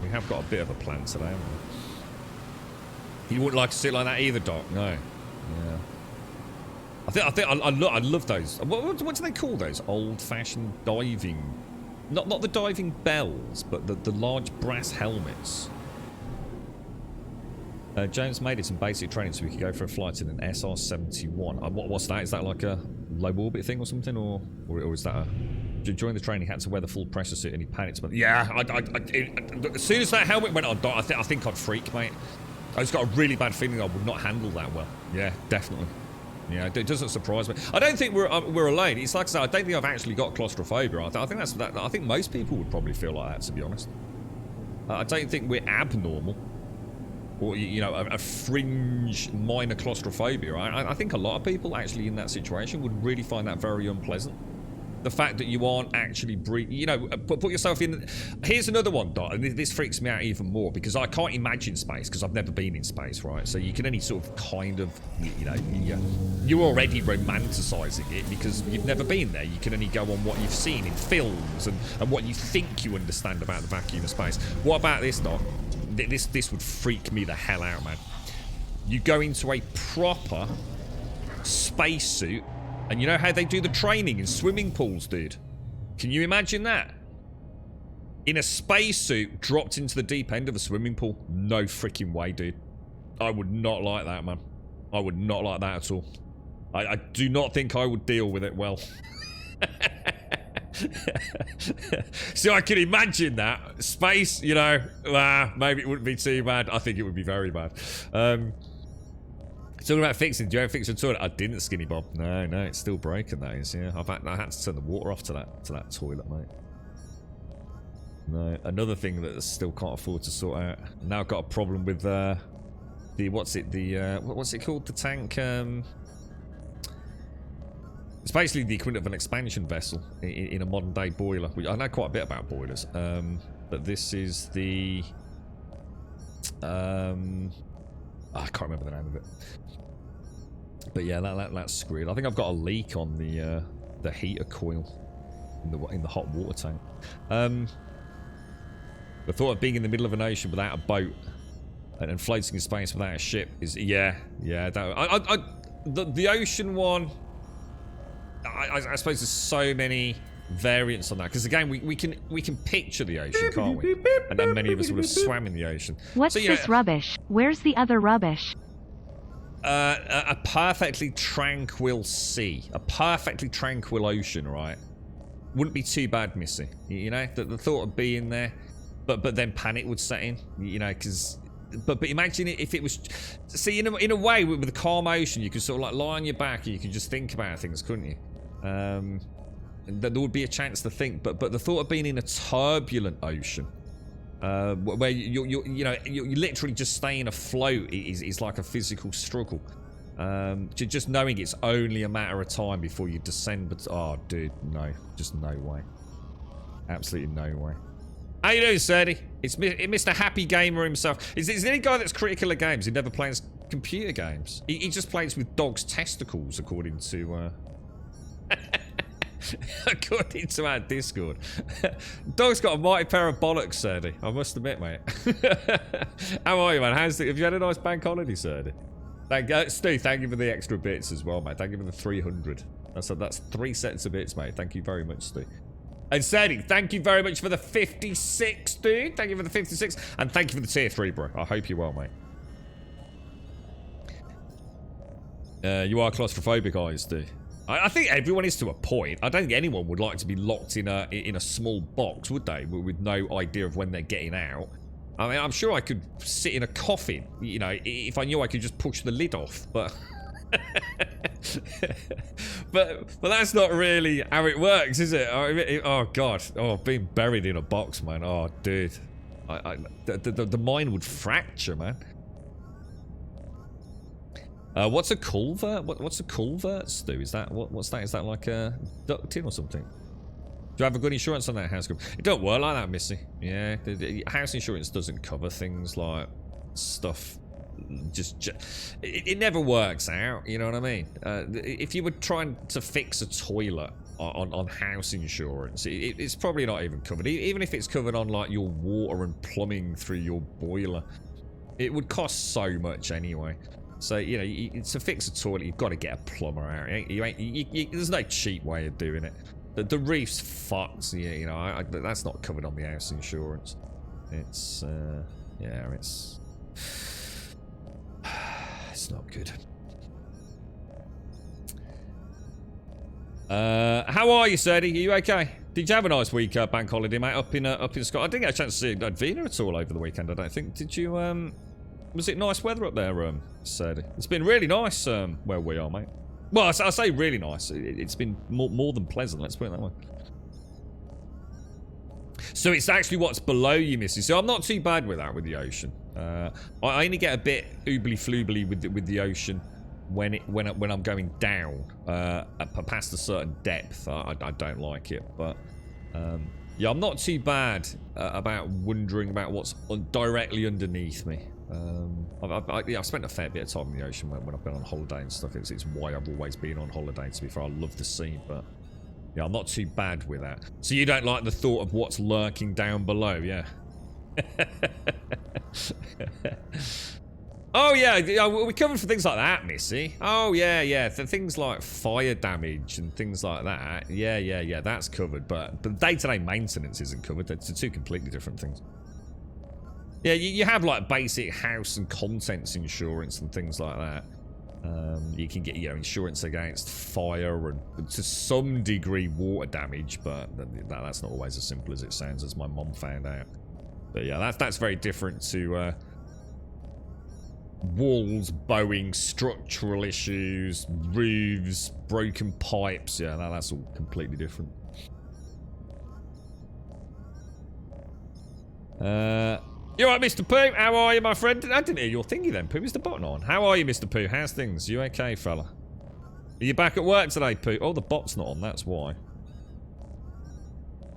We have got a bit of a plan today, haven't we? You wouldn't like to sit like that either, Doc. No. Yeah. I love those. What do they call those? Old-fashioned diving. Not the diving bells, but the large brass helmets. James made it some basic training so we could go for a flight in an SR-71. What's that? Is that like a low orbit thing or something, or is that a... During the training, he had to wear the full pressure suit and he panicked. But yeah, as soon as that helmet went on, I think I'd freak, mate. I just got a really bad feeling I would not handle that well. Yeah, definitely. Yeah, it doesn't surprise me. I don't think we're alone. It's like I said, I don't think I've actually got claustrophobia. I think most people would probably feel like that, to be honest. I don't think we're abnormal. Or, you know, a fringe minor claustrophobia. I think a lot of people actually in that situation would really find that very unpleasant. The fact that you aren't actually breathing, you know, put yourself in. Here's another one, Dot, and this freaks me out even more because I can't imagine space because I've never been in space, right? So you can only sort of kind of, you know, you're already romanticizing it because you've never been there. You can only go on what you've seen in films and what you think you understand about the vacuum of space. What about this, Dot? This would freak me the hell out, man. You go into a proper spacesuit. And you know how they do the training in swimming pools, dude? Can you imagine that? In a spacesuit, dropped into the deep end of a swimming pool? No freaking way, dude. I would not like that, man. I would not like that at all. I do not think I would deal with it well. So I can imagine that. Space, you know, maybe it wouldn't be too bad. I think it would be very bad. Talking about fixing, do you ever fix your toilet? I didn't, Skinny Bob. No, it's still breaking, that is, yeah. I had to turn the water off to that toilet, mate. No, another thing that I still can't afford to sort out. Now I've got a problem with the what's it called? The tank. It's basically the equivalent of an expansion vessel in a modern day boiler. I know quite a bit about boilers, but this is the I can't remember the name of it. But yeah, that's screwed. I think I've got a leak on the heater coil in the hot water tank. The thought of being in the middle of an ocean without a boat and floating in space without a ship is the ocean one. I suppose there's so many variants on that because again we can picture the ocean, can't we? And then many of us would have swam in the ocean. What's this rubbish? Where's the other rubbish? A perfectly tranquil sea, a perfectly tranquil ocean, right? Wouldn't be too bad, Missy. You know, the thought of being there, but then panic would set in. You know, because but imagine it if it was. See, in a way, with the calm ocean, you could sort of like lie on your back and you could just think about things, couldn't you? And there would be a chance to think. But the thought of being in a turbulent ocean, where you literally just staying afloat is like a physical struggle. Just knowing it's only a matter of time before you descend, but oh, dude, no, just no way, absolutely no way. How you doing, Serdy? It's Mr. Happy Gamer himself. Is the only guy that's critical of games who never plays computer games. He just plays with dogs' testicles, according to according to our Discord. Dog's got a mighty pair of bollocks, Serdy. I must admit, mate. How are you, man? Have you had a nice bank holiday, Serdy? Stu, thank you for the extra bits as well, mate. Thank you for the 300. That's 3 sets of bits, mate. Thank you very much, Stu. And Sadie, thank you very much for the 56, dude. Thank you for the 56. And thank you for the tier 3, bro. I hope you're well, mate. You are claustrophobic, eyes, do. I think everyone is to a point. I don't think anyone would like to be locked in a small box, would they? With no idea of when they're getting out. I mean, I'm sure I could sit in a coffin, you know, if I knew I could just push the lid off, but... but that's not really how it works, is it? Oh, God. Oh, being buried in a box, man. Oh, dude. The mind would fracture, man. What's a culvert? What's a culvert, Stu? Is that... What's that? Is that like a ducting or something? Do you have a good insurance on that house group? It don't work like that, Missy. Yeah, the house insurance doesn't cover things like stuff. It never works out. You know what I mean? If you were trying to fix a toilet on house insurance, it's probably not even covered. Even if it's covered on like your water and plumbing through your boiler, it would cost so much anyway. So you know, to fix a toilet, you've got to get a plumber out. There's no cheap way of doing it. The reef's fucked, you know, that's not covered on the house insurance. It's, yeah, it's not good. How are you, Serdy? Are you okay? Did you have a nice week, bank holiday, mate, up in Scotland? I didn't get a chance to see Advina at all over the weekend, I don't think. Did you, was it nice weather up there, Serdy? It's been really nice, where we are, mate. Well, I say really nice. It's been more than pleasant, let's put it that way. So it's actually what's below you, Missy. So I'm not too bad with that, with the ocean. I only get a bit oobly-floobly with the ocean when I'm going down past a certain depth. I don't like it, but yeah, I'm not too bad about wondering about what's directly underneath me. I've spent a fair bit of time in the ocean when I've been on holiday and stuff. It's why I've always been on holiday, to be fair. I love the sea, but yeah, I'm not too bad with that. So you don't like the thought of what's lurking down below, yeah? Oh yeah, we covered for things like that, Missy. Oh yeah, for things like fire damage and things like that. Yeah, that's covered, but day-to-day maintenance isn't covered. They're two completely different things. Yeah, you have like basic house and contents insurance and things like that. You can get, you know, insurance against fire and to some degree water damage, but that's not always as simple as it sounds, as my mum found out. But yeah, that's very different to walls bowing, structural issues, roofs, broken pipes. Yeah, that's all completely different. You alright, Mr. Pooh? How are you, my friend? I didn't hear your thingy then, Pooh. Is the button on? How are you, Mr. Pooh? How's things? You okay, fella? Are you back at work today, Pooh? Oh, the bot's not on, that's why.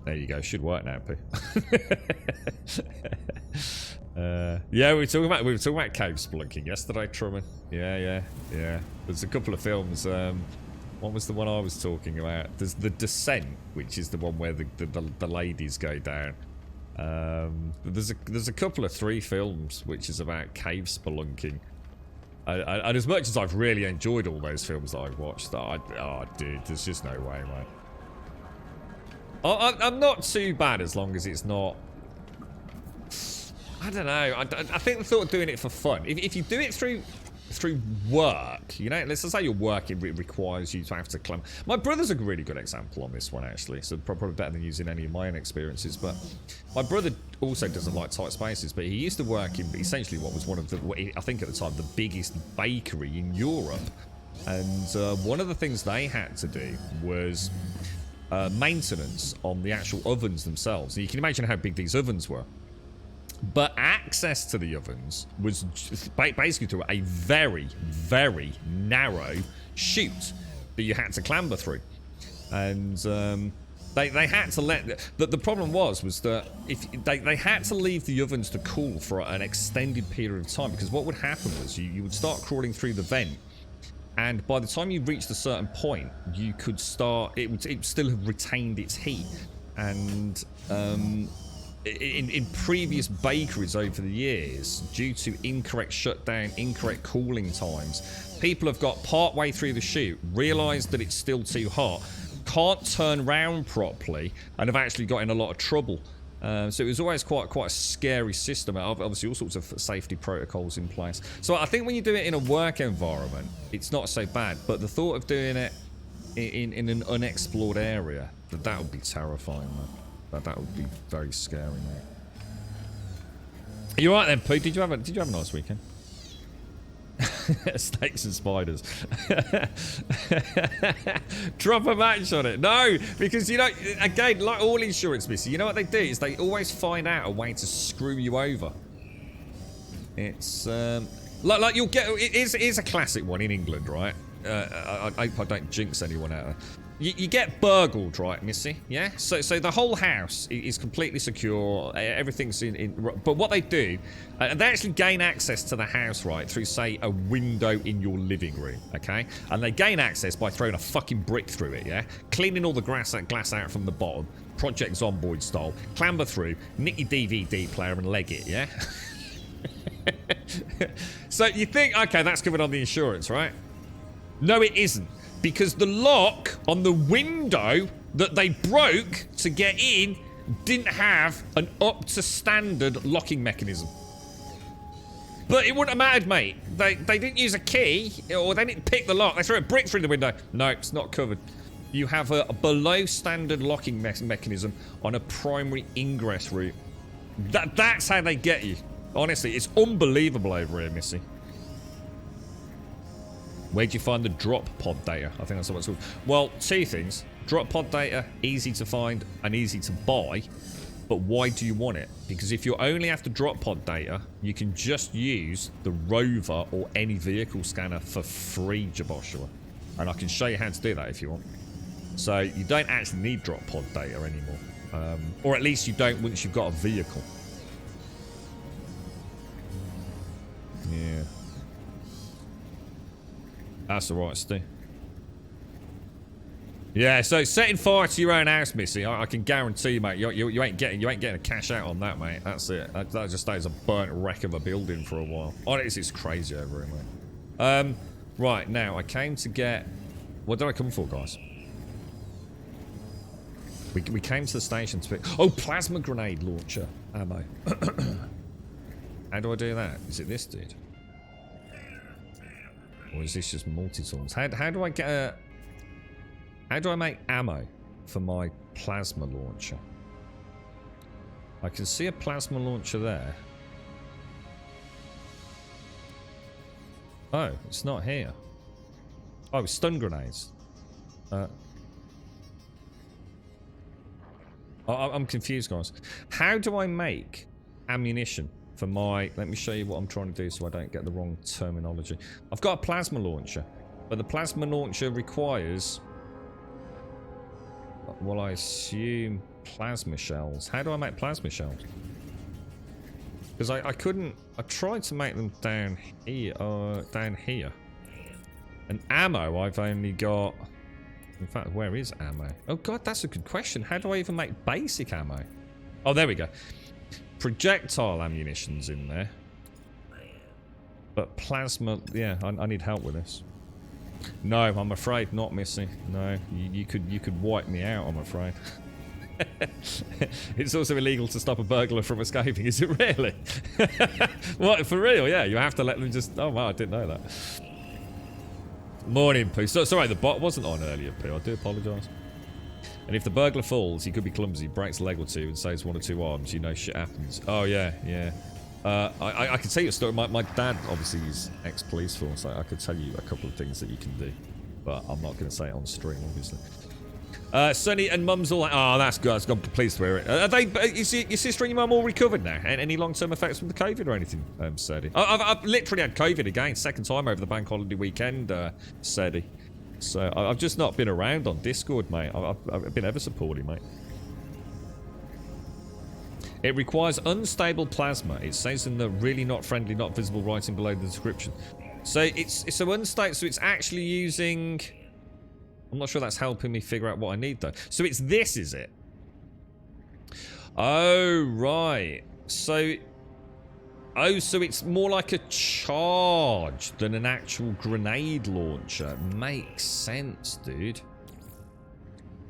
There you go, should work now, Pooh. Yeah, we were talking about cave spelunking yesterday, Truman. Yeah. There's a couple of films. What was the one I was talking about? There's The Descent, which is the one where the ladies go down. There's a couple of 3 films which is about cave spelunking. And as much as I've really enjoyed all those films that I've watched, oh dude, there's just no way, mate. I'm not too bad as long as it's not. I don't know. I think the thought of doing it for fun. If you do it through work, you know, let's just say your work it requires you to have to climb. My brother's a really good example on this one, actually. So probably better than using any of my own experiences. But my brother also doesn't like tight spaces. But he used to work in essentially what was one of the, I think at the time, the biggest bakery in Europe. And one of the things they had to do was maintenance on the actual ovens themselves. And you can imagine how big these ovens were. But access to the ovens was basically through a very, very narrow chute that you had to clamber through. And they had to let... The problem was that if they had to leave the ovens to cool for an extended period of time, because what would happen was you would start crawling through the vent, and by the time you reached a certain point, you could start... It would still have retained its heat. And... In previous bakeries over the years, due to incorrect shutdown, incorrect cooling times, people have got part way through the chute, realised that it's still too hot, can't turn round properly, and have actually got in a lot of trouble. So it was always quite a scary system. Obviously, all sorts of safety protocols in place. So I think when you do it in a work environment, it's not so bad. But the thought of doing it in an unexplored area, that would be terrifying, man. That would be very scary, mate. You alright then, Pete? Did you have a nice weekend? Snakes and spiders. Drop a match on it. No, because you know, again, like all insurance business, you know what they do is they always find out a way to screw you over. It's like you'll get. It is a classic one in England, right? I hope I don't jinx anyone out there. You get burgled, right, Missy? Yeah? So the whole house is completely secure. Everything's in... But what they do, they actually gain access to the house, right, through, say, a window in your living room, okay? And they gain access by throwing a fucking brick through it, yeah? Cleaning all the glass out from the bottom, Project Zomboid style, clamber through, nick your DVD player and leg it, yeah? So you think, okay, that's covered on the insurance, right? No, it isn't. Because the lock on the window that they broke to get in didn't have an up-to-standard locking mechanism. But it wouldn't have mattered, mate. They didn't use a key, or they didn't pick the lock. They threw a brick through the window. No, it's not covered. You have a below-standard locking mechanism on a primary ingress route. That's how they get you. Honestly, it's unbelievable over here, Missy. Where'd you find the drop pod data? I think that's what it's called. Well, 2 things. Drop pod data, easy to find and easy to buy. But why do you want it? Because if you only have to drop pod data, you can just use the rover or any vehicle scanner for free, Jaboshua. And I can show you how to do that if you want. So you don't actually need drop pod data anymore. Or at least you don't once you've got a vehicle. Yeah. That's alright, Stu. Yeah, so setting fire to your own house, Missy, I can guarantee you, mate, you ain't getting a cash out on that, mate. That's it. That just stays a burnt wreck of a building for a while. Honestly, it's crazy over here, mate. Right, now, I came to get... What did I come for, guys? We came to the station to pick... Oh, plasma grenade launcher ammo. How do I do that? Is it this dude? Or is this just multi-tools? How do I get a... How do I make ammo for my plasma launcher? I can see a plasma launcher there. Oh, it's not here. Oh, stun grenades. I'm confused, guys. How do I make ammunition for my... Let me show you what I'm trying to do so I don't get the wrong terminology. I've got a plasma launcher, but the plasma launcher requires... Well, I assume plasma shells. How do I make plasma shells? Because I couldn't... I tried to make them down here. And ammo, I've only got... In fact, where is ammo? Oh god, that's a good question. How do I even make basic ammo? Oh, there we go. Projectile ammunition's in there. But plasma... Yeah, I need help with this. No, I'm afraid not, Missy. No, you could wipe me out, I'm afraid. It's also illegal to stop a burglar from escaping, is it really? What, for real? Yeah, you have to let them just... Oh wow, I didn't know that. Morning, Pooh. Sorry, the bot wasn't on earlier, Pooh. I do apologise. And if the burglar falls, he could be clumsy, breaks a leg or two, and saves 1 or 2 arms. You know shit happens. Oh, yeah, yeah. I can tell you a story. My dad, obviously, is ex-police force, so I could tell you a couple of things that you can do. But I'm not going to say it on stream, obviously. Sonny and Mum's all like, oh, that's good. I'm pleased to hear it. Are they, is your sister and your mum all recovered now? Any long-term effects from the COVID or anything, Sadie? I've literally had COVID again, second time over the bank holiday weekend, Sadie. So I've just not been around on Discord, mate. I've been ever so poorly, mate. It requires unstable plasma. It says in the really not friendly, not visible writing below the description. So it's so unstable. So it's actually using... I'm not sure that's helping me figure out what I need, though. So it's this, is it? Oh, right. So... Oh, so it's more like a charge than an actual grenade launcher. Makes sense, dude.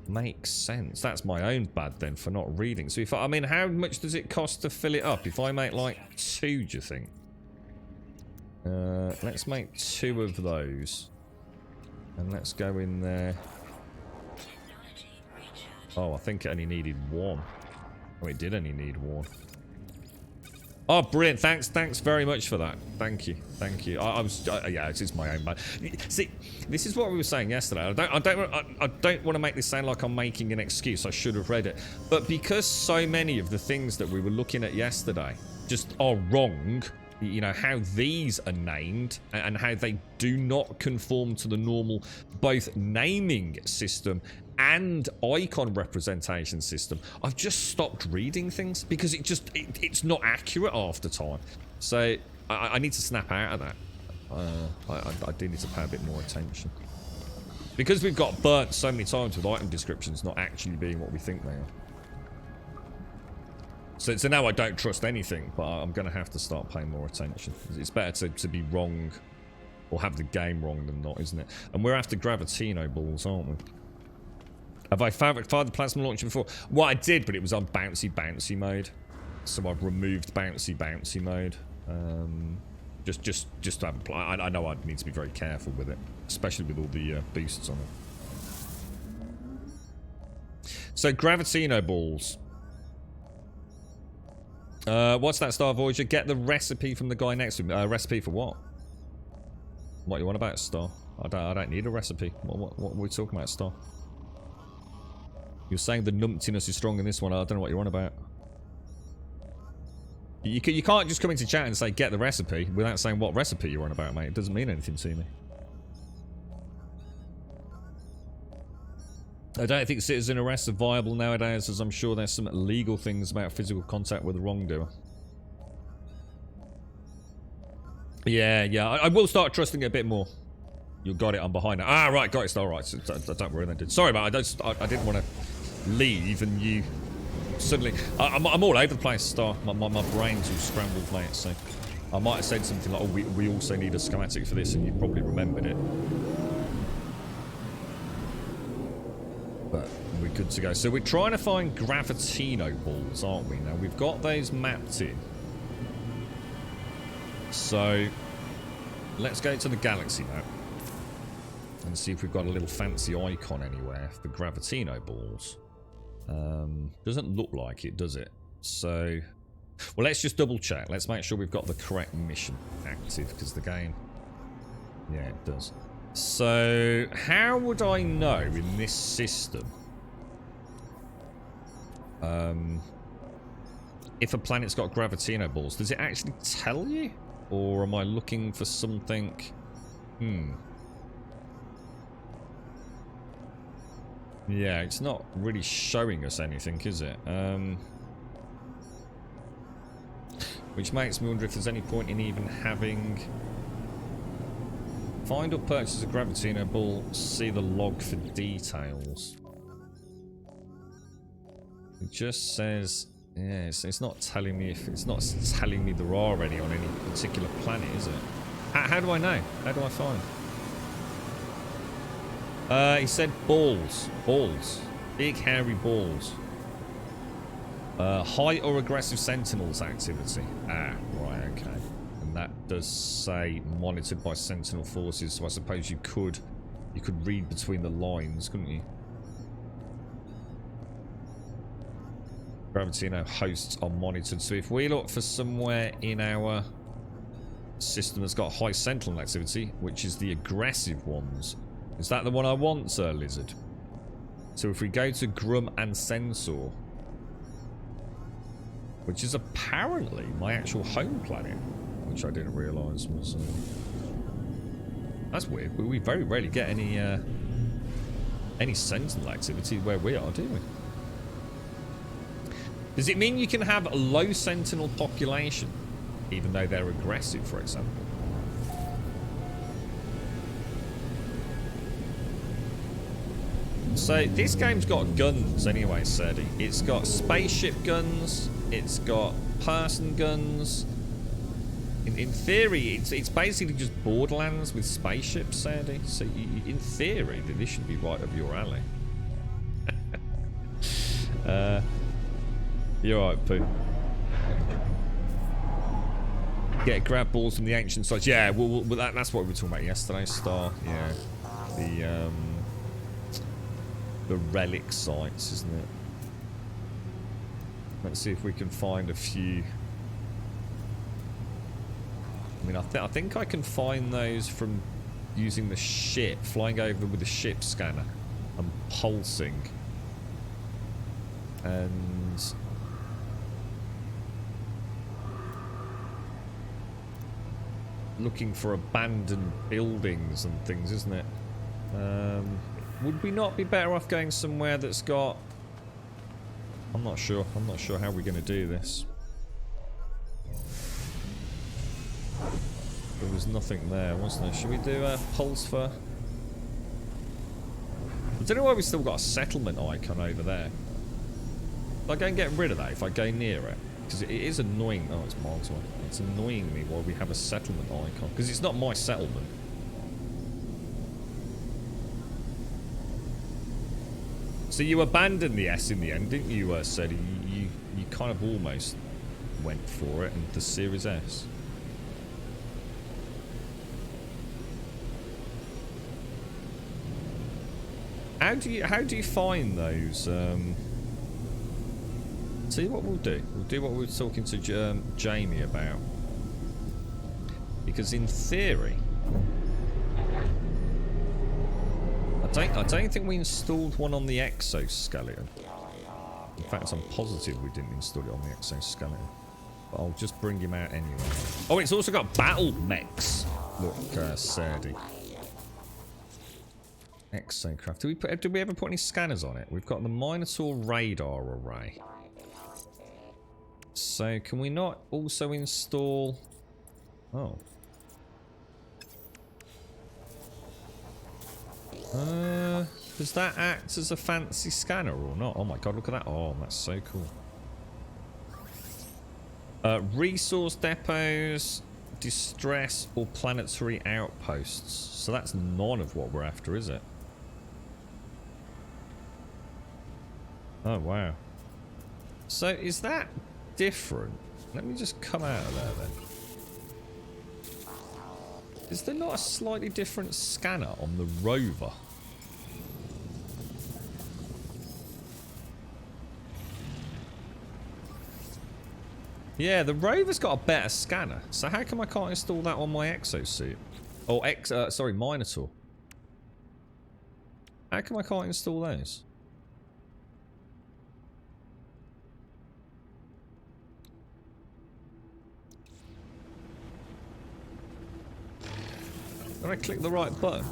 Makes sense. That's my own bad, then, for not reading. So if I mean, how much does it cost to fill it up? If I make, like, 2, do you think? Let's make 2 of those. And let's go in there. Oh, I think it only needed 1. Oh, it did only need 1. Oh, brilliant. Thanks very much for that. Thank you. Thank you. Yeah, it's my own bad. See, this is what we were saying yesterday. I don't want to make this sound like I'm making an excuse. I should have read it. But because so many of the things that we were looking at yesterday just are wrong, you know, how these are named and how they do not conform to the normal both naming system and icon representation system, I've just stopped reading things because it's not accurate half the time. So I need to snap out of that. I do need to pay a bit more attention because we've got burnt so many times with item descriptions not actually being what we think they are. So now I don't trust anything, but I'm going to have to start paying more attention. It's better to be wrong or have the game wrong than not, isn't it? And we're after Gravitino balls, aren't we? Have I fired the plasma launcher before? Well, I did, but it was on bouncy mode. So I've removed bouncy mode. Just to have I know I'd need to be very careful with it, especially with all the boosts on it. So Gravitino balls. What's that, Star Voyager? Get the recipe from the guy next to me. Recipe for what? What you want about, Star? I don't need a recipe. What are we talking about, Star? You're saying the numptiness is strong in this one. I don't know what you're on about. You can't just come into chat and say get the recipe without saying what recipe you're on about, mate. It doesn't mean anything to me. I don't think citizen arrests are viable nowadays, as I'm sure there's some legal things about physical contact with the wrongdoer. Yeah, I will start trusting it a bit more. You got it, I'm behind it. Ah, right, got it, all right. So, don't worry, then, dude. Sorry, man, I didn't want to leave and you suddenly... I'm all over the place, Star. My brain's all scrambled, mate, so... I might have said something like, oh, we also need a schematic for this, and you probably remembered it. But we're good to go. So we're trying to find Gravitino balls, aren't we? Now, we've got those mapped in. So, let's go to the galaxy map. And see if we've got a little fancy icon anywhere for Gravitino balls. Doesn't look like it, does it? So, well, let's just double check. Let's make sure we've got the correct mission active, because the game... Yeah, it does. So, how would I know in this system if a planet's got gravitino balls, does it actually tell you? Or am I looking for something? Yeah, it's not really showing us anything, is it? Which makes me wonder if there's any point in even having... Find or purchase a gravitino ball, see the log for details. It just says... Yeah, it's not telling me if... It's not telling me there are any on any particular planet, is it? How do I know? How do I find? He said balls. Balls. Big hairy balls. High or aggressive sentinels activity. Ah, right, okay. And that does say monitored by sentinel forces, so I suppose you could read between the lines, couldn't you? Gravitino hosts are monitored, so if we look for somewhere in our system that's got high sentinel activity, which is the aggressive ones, is that the one I want, Sir Lizard? So if we go to Grum and Sensor, which is apparently my actual home planet, which I didn't realise was... that's weird, but we very rarely get any sentinel activity where we are, do we? Does it mean you can have a low sentinel population, even though they're aggressive, for example? So, this game's got guns anyway, Serdi. It's got spaceship guns, it's got person guns. In theory, it's basically just Borderlands with spaceships, Serdi. So, in theory, this should be right up your alley. You're right, Pooh. Get grab balls from the ancient sites. Yeah, well, that's what we were talking about yesterday, Star. Yeah, the relic sites, isn't it? Let's see if we can find a few. I mean, I think I can find those from using the ship, flying over with the ship scanner and pulsing. And looking for abandoned buildings and things, isn't it? Would we not be better off going somewhere that's got... I'm not sure how we're going to do this. There was nothing there, wasn't there? Should we do a pulse for... I don't know why we've still got a settlement icon over there. If I go and get rid of that, if I go near it. Because it is annoying. Oh, it's miles away. It's annoying me while we have a settlement icon. Because it's not my settlement. So you abandoned the S in the end, didn't you, Sedi? You kind of almost went for it, and the Series S. How do you find those? See what we'll do. We'll do what we were talking to Jamie about. Because in theory, I don't think we installed one on the exoskeleton. In fact, I'm positive we didn't install it on the exoskeleton. But I'll just bring him out anyway. Oh, it's also got battle mechs. Look, Serdi. Exocraft. Did we ever put any scanners on it? We've got the Minotaur radar array. So, can we not also install... Oh. Does that act as a fancy scanner or not? Oh my god, look at that. Oh, that's so cool. Resource depots, distress, or planetary outposts. So that's none of what we're after, is it? Oh, wow. So, is that different? Let me just come out of there then. Is there not a slightly different scanner on the rover? Yeah, the rover's got a better scanner. So how come I can't install that on my exosuit? Or sorry, Minotaur. How come I can't install those? I click the right button?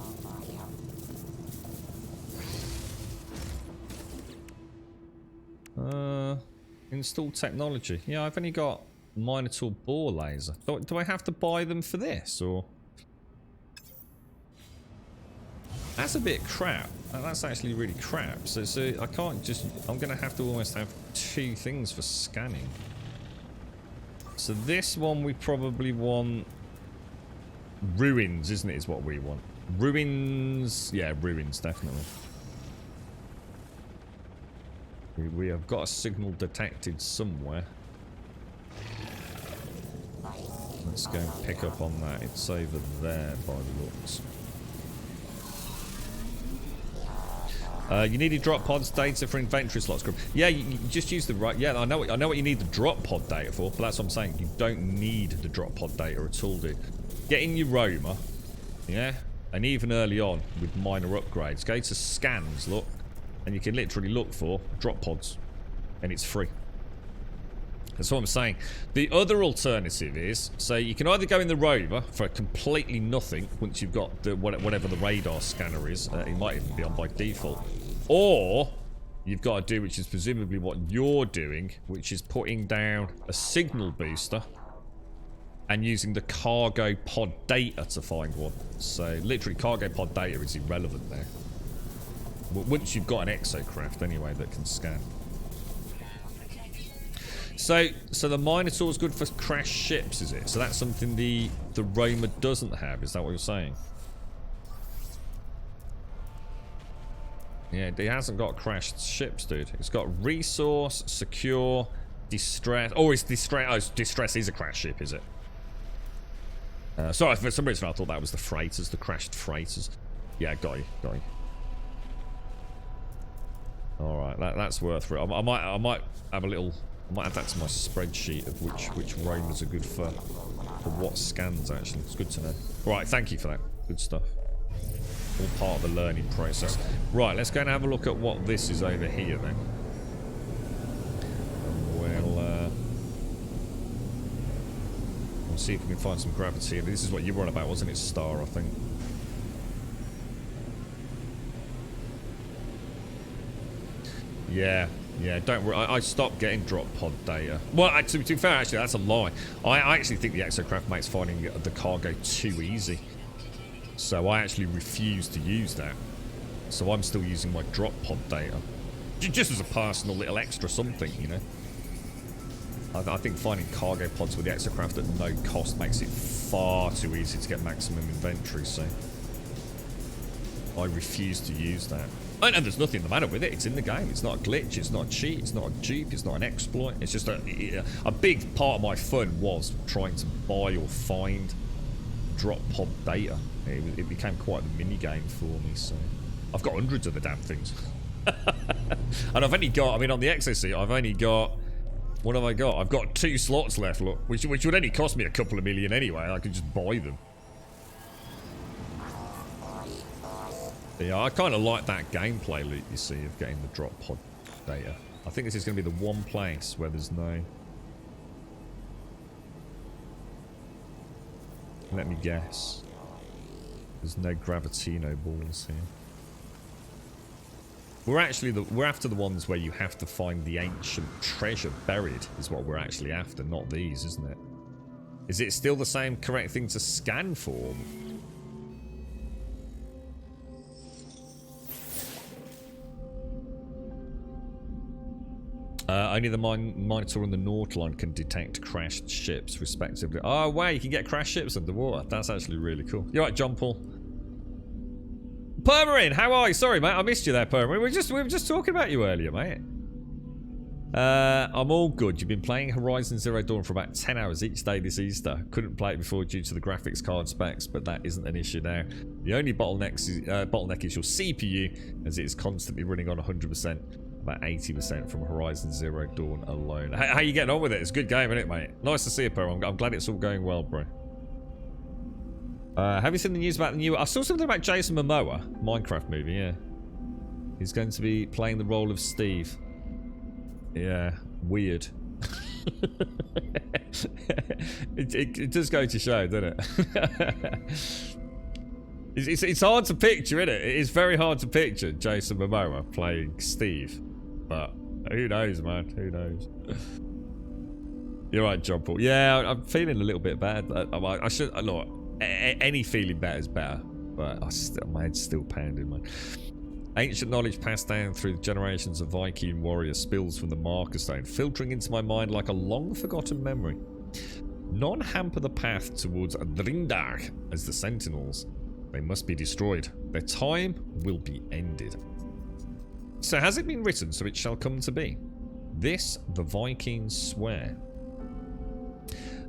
Install technology. Yeah, I've only got Minotaur bore laser. Do I have to buy them for this, or? That's a bit crap. That's actually really crap. So I can't just... I'm going to have to almost have 2 things for scanning. So this one we probably want... Ruins, isn't it, is what we want. Ruins... Yeah, ruins, definitely. We have got a signal detected somewhere. Let's go and pick up on that. It's over there by the looks. You needed drop pods data for inventory slots group. Yeah, you just use the right... Yeah, I know what you need the drop pod data for, but that's what I'm saying. You don't need the drop pod data at all, dude. Get in your roamer, yeah? And even early on, with minor upgrades, go to scans, look, and you can literally look for drop pods, and it's free. That's what I'm saying. The other alternative is, so you can either go in the rover for completely nothing once you've got the whatever the radar scanner is. It might even be on by default. Or you've got to do, which is presumably what you're doing, which is putting down a signal booster and using the cargo pod data to find one. So literally cargo pod data is irrelevant there. Once you've got an exocraft anyway that can scan. So the Minotaur's good for crashed ships, is it? So that's something the Roma doesn't have, is that what you're saying? Yeah, it hasn't got crashed ships, dude. It's got resource, secure, distress. Oh, it's distress. Oh, distress is a crashed ship, is it? Sorry, for some reason I thought that was the freighters, the crashed freighters. Yeah, got you. Alright, that's worth it. I might have a little... I might add that to my spreadsheet of which Romers are good for what scans, actually. It's good to know. Right, thank you for that. Good stuff. All part of the learning process. Right, let's go and have a look at what this is over here, then. We'll see if we can find some gravity. This is what you were on about, wasn't it, Star, I think? Yeah, don't worry. I stopped getting drop pod data. Well, to be fair, actually, that's a lie. I actually think the exocraft makes finding the cargo too easy. So I actually refuse to use that. So I'm still using my drop pod data. Just as a personal little extra something, you know. I think finding cargo pods with the exocraft at no cost makes it far too easy to get maximum inventory, so I refuse to use that. And there's nothing the matter with it. It's in the game. It's not a glitch. It's not a cheat. It's not a dupe. It's not an exploit. It's just a big part of my fun was trying to buy or find drop pod data. It became quite a mini game for me. So I've got hundreds of the damn things, and I've only got. I mean, on the Exosuit, I've only got. What have I got? I've got 2 slots left. Look, which would only cost me a couple of million anyway. I could just buy them. Yeah, I kind of like that gameplay loop, you see, of getting the drop pod data. I think this is going to be the one place where there's no... Let me guess. There's no Gravitino balls here. We're after the ones where you have to find the ancient treasure buried, is what we're actually after, not these, isn't it? Is it still the same correct thing to scan for? Only the Minotaur and the Nautilon can detect crashed ships, respectively. Oh, wow, you can get crashed ships underwater. That's actually really cool. You're right, John Paul. Permarin, how are you? Sorry, mate, I missed you there, Permarin. We were just talking about you earlier, mate. I'm all good. You've been playing Horizon Zero Dawn for about 10 hours each day this Easter. Couldn't play it before due to the graphics card specs, but that isn't an issue now. The only bottleneck is your CPU, as it is constantly running on 100%. About 80% from Horizon Zero Dawn alone. How you getting on with it? It's a good game, isn't it, mate? Nice to see you, Perro. I'm glad it's all going well, bro. Have you seen the news about the new... I saw something about Jason Momoa. Minecraft movie, yeah. He's going to be playing the role of Steve. Yeah, weird. it does go to show, doesn't it? It's hard to picture, isn't it? It is very hard to picture Jason Momoa playing Steve. But who knows, man? Who knows? You're right, John Paul. Yeah, I'm feeling a little bit bad. I should... Look, any feeling better is better. But my head's still pounding, man. Ancient knowledge passed down through generations of Viking warrior spills from the marker stone, filtering into my mind like a long-forgotten memory. None hamper the path towards Drindar as the Sentinels. They must be destroyed. Their time will be ended. So has it been written, so it shall come to be? This the Vikings swear.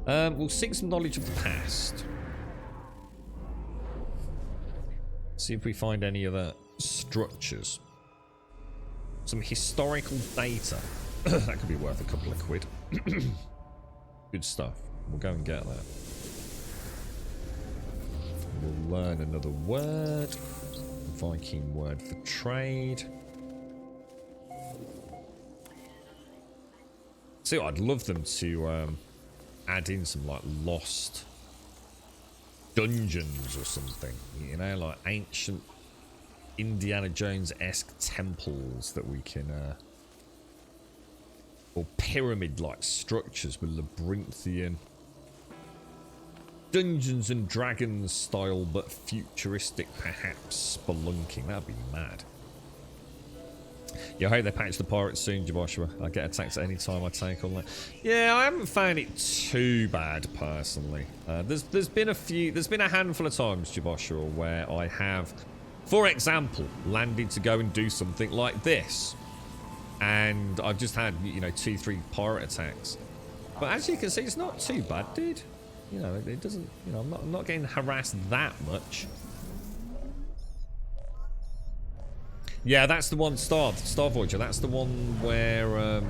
We'll seek some knowledge of the past. See if we find any other structures. Some historical data. That could be worth a couple of quid. Good stuff. We'll go and get that. We'll learn another word. Viking word for trade. See, I'd love them to add in some like lost dungeons or something. You know, like ancient Indiana Jones-esque temples that we can or pyramid-like structures with labyrinthian Dungeons and Dragons style, but futuristic, perhaps spelunking. That'd be mad. Yeah, I hope they patch the pirates soon, Joshua. I get attacked at any time I take on that. Yeah, I haven't found it too bad personally. There's been a handful of times, Joshua, where I have, for example, landed to go and do something like this, and I've just had 2-3 pirate attacks. But as you can see, it's not too bad, dude. You know, it doesn't. You know, I'm not getting harassed that much. Yeah, that's the one, Star Voyager. That's the one where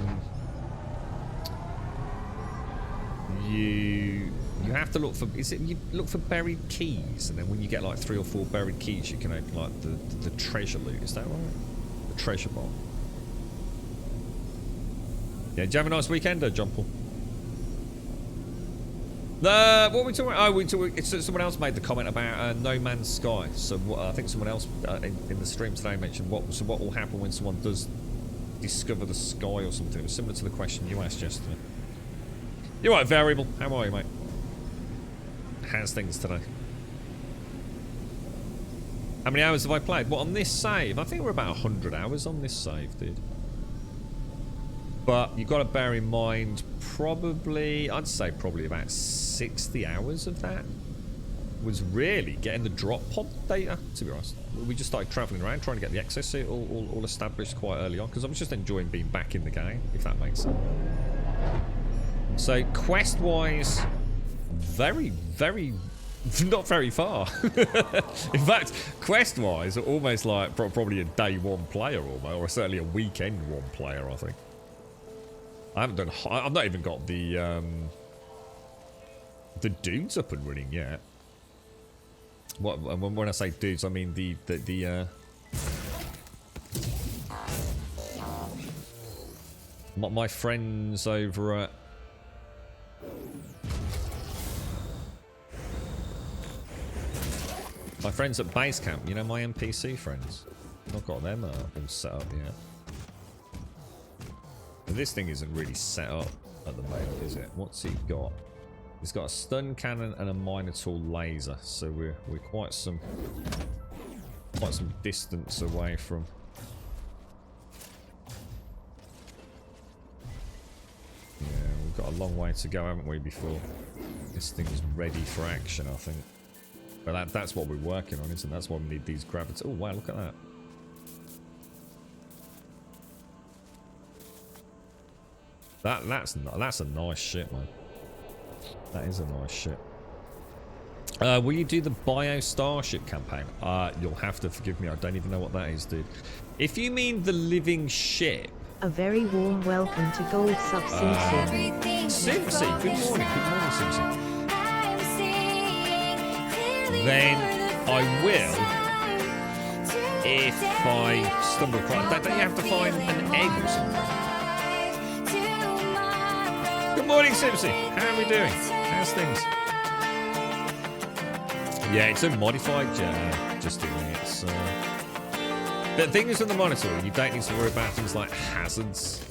you have to look for. You look for buried keys, and then when you get like 3 or 4 buried keys, you can open like the treasure loot. Is that right? The treasure box. Yeah, did you have a nice weekend, John Paul? What were we talking about? Oh, someone else made the comment about No Man's Sky. So I think someone else in the stream today mentioned what will happen when someone does discover the sky or something. It was similar to the question you asked yesterday. You're right, Variable. How are you, mate? How's things today? How many hours have I played? What, on this save? I think we're about 100 hours on this save, dude. But you've got to bear in mind, I'd say probably about 60 hours of that was really getting the drop pod data, to be honest. We just started travelling around trying to get the exosuit all established quite early on, because I was just enjoying being back in the game, if that makes sense. So quest-wise, very, very, not very far. In fact, quest-wise, almost like probably a day one player almost, or certainly a weekend one player, I think. I've not even got the dudes up and running yet. When I say dudes, I mean the my friends over at base camp. You know, my NPC friends. I've not got them all set up yet. This thing isn't really set up at the moment, is it? What's he got? He's got a stun cannon and a Minotaur laser, so we're quite some distance away from. Yeah, we've got a long way to go, haven't we, before this thing is ready for action, I think. But that's what we're working on, isn't it? That's why we need these gravity. Oh wow, look at that. That's a nice ship, man. That is a nice ship. Will you do the Bio Starship campaign? You'll have to forgive me. I don't even know what that is, dude. If you mean the living ship. A very warm welcome to Gold Sub Simpson. Simpsy, good morning, Simpsy. Then I will, if I stumble across. Don't you have to find an egg or something? Good morning, Simpsy. How are we doing? How's things? Yeah, it's a modified just in it's the thing is with the monitor, you don't need to worry about things like hazards.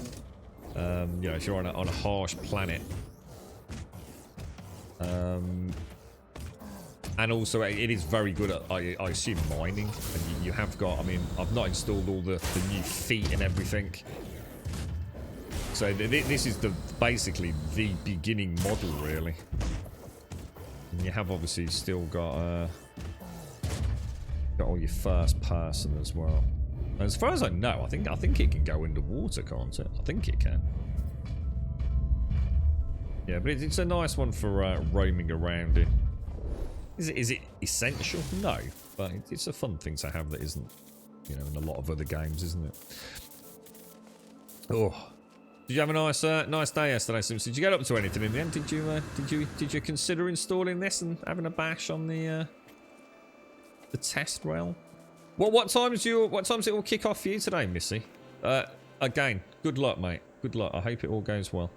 You know, if you're on a harsh planet. And also, it is very good at, I assume, mining. And you have got, I mean, I've not installed all the new feet and everything. So this is basically the beginning model, really. And you have obviously still got all your first person as well. And as far as I know, I think it can go underwater, can't it? I think it can. Yeah, but it's a nice one for roaming around in. Is it essential? No, but it's a fun thing to have that isn't, you know, in a lot of other games, isn't it? Oh, did you have a nice day yesterday, Sims? Did you get up to anything in the end? Did you consider installing this and having a bash on the test rail? What times it will kick off for you today, Missy? Again, good luck, mate. Good luck. I hope it all goes well.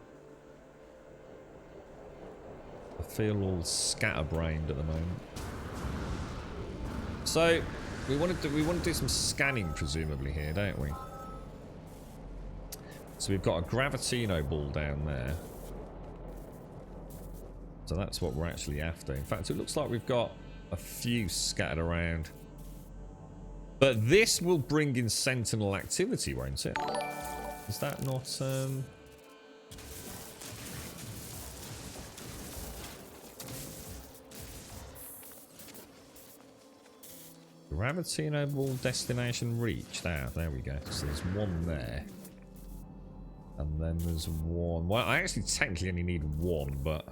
I feel all scatterbrained at the moment. So we want to do some scanning presumably here, don't we? So we've got a Gravitino ball down there. So that's what we're actually after. In fact, it looks like we've got a few scattered around. But this will bring in Sentinel activity, won't it? Is that not Gravitino ball destination reached. Ah, there we go. So there's one there. And then there's one. Well, I actually technically only need one, but...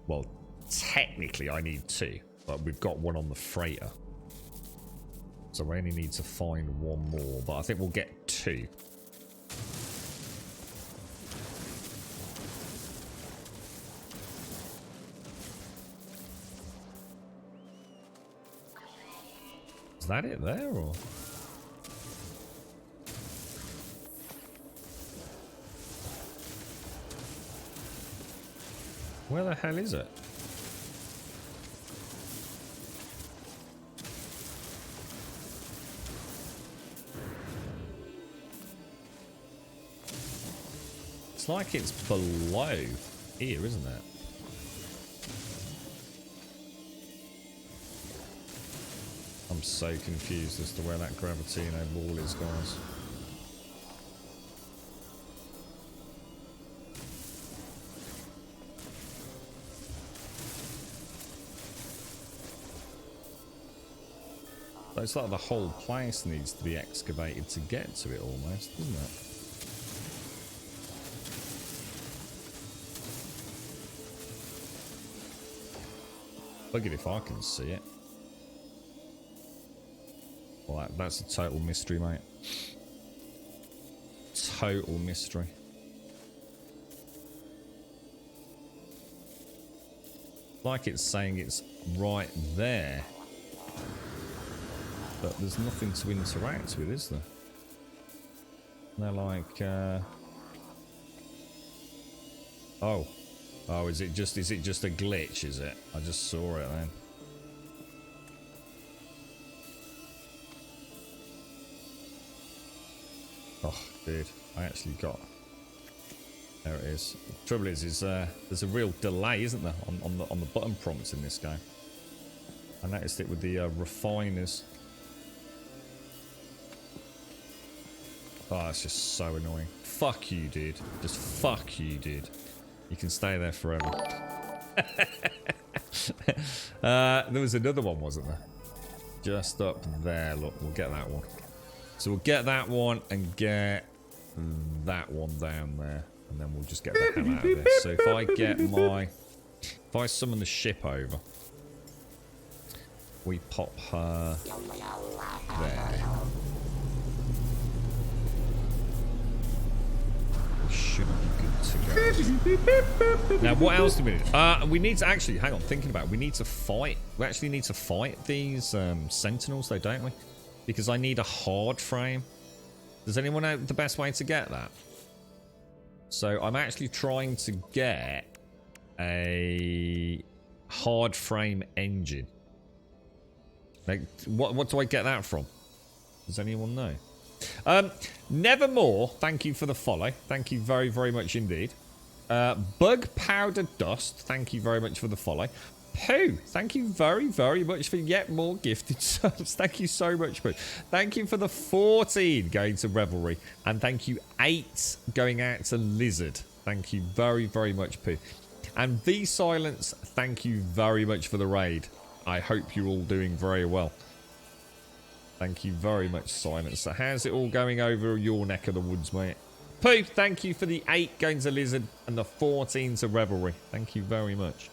Well, technically I need two. But we've got one on the freighter. So I only need to find one more. But I think we'll get two. Is that it there, or...? Where the hell is it? It's like it's below here, isn't it? I'm so confused as to where that Gravitino ball is, guys. But it's like the whole place needs to be excavated to get to it almost, doesn't it? Look at if I can see it. Well, that's a total mystery, mate. Total mystery. Like it's saying it's right there. But there's nothing to interact with, is there? They're like, Oh. Oh, is it just a glitch, is it? I just saw it then. Oh, dude. I actually got... There it is. The trouble is there's a real delay, isn't there, on the button prompts in this game. I noticed it with the refiners. Oh, it's just so annoying. Fuck you, dude. Just fuck you, dude. You can stay there forever. There was another one, wasn't there? Just up there. Look, we'll get that one. So we'll get that one and get that one down there. And then we'll just get the hell out of this. So if I get my... If I summon the ship over... We pop her... There. Should be good to go. Now, what else do we need? We need to actually, hang on, thinking about it, we need to fight. We actually need to fight these sentinels, though, don't we? Because I need a hard frame. Does anyone know the best way to get that? So I'm actually trying to get a hard frame engine. Like, what do I get that from? Does anyone know? Nevermore, thank you for the follow. Thank you very, very much indeed. Bug Powder Dust, thank you very much for the follow. Pooh, thank you very, very much for yet more gifted subs. Thank you so much, Pooh. Thank you for the 14 going to Revelry. And thank you 8 going out to Lizard. Thank you very, very much, Pooh. And V Silence, thank you very much for the raid. I hope you're all doing very well. Thank you very much, Silence. So how's it all going over your neck of the woods, mate? Pooh, thank you for the 8 going to Lizard and the 14 to Revelry. Thank you very much.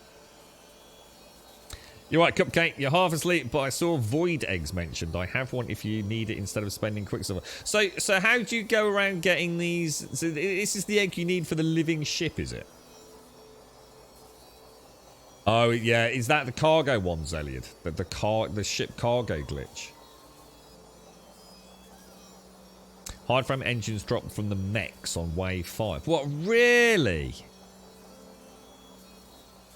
You're right, Cupcake. You're half asleep, but I saw void eggs mentioned. I have one if you need it instead of spending Quicksilver. So how do you go around getting these? So this is the egg you need for the living ship, is it? Oh, yeah. Is that the cargo ones, Elliot? The ship cargo glitch? Hard frame engines dropped from the mechs on wave 5. What, really?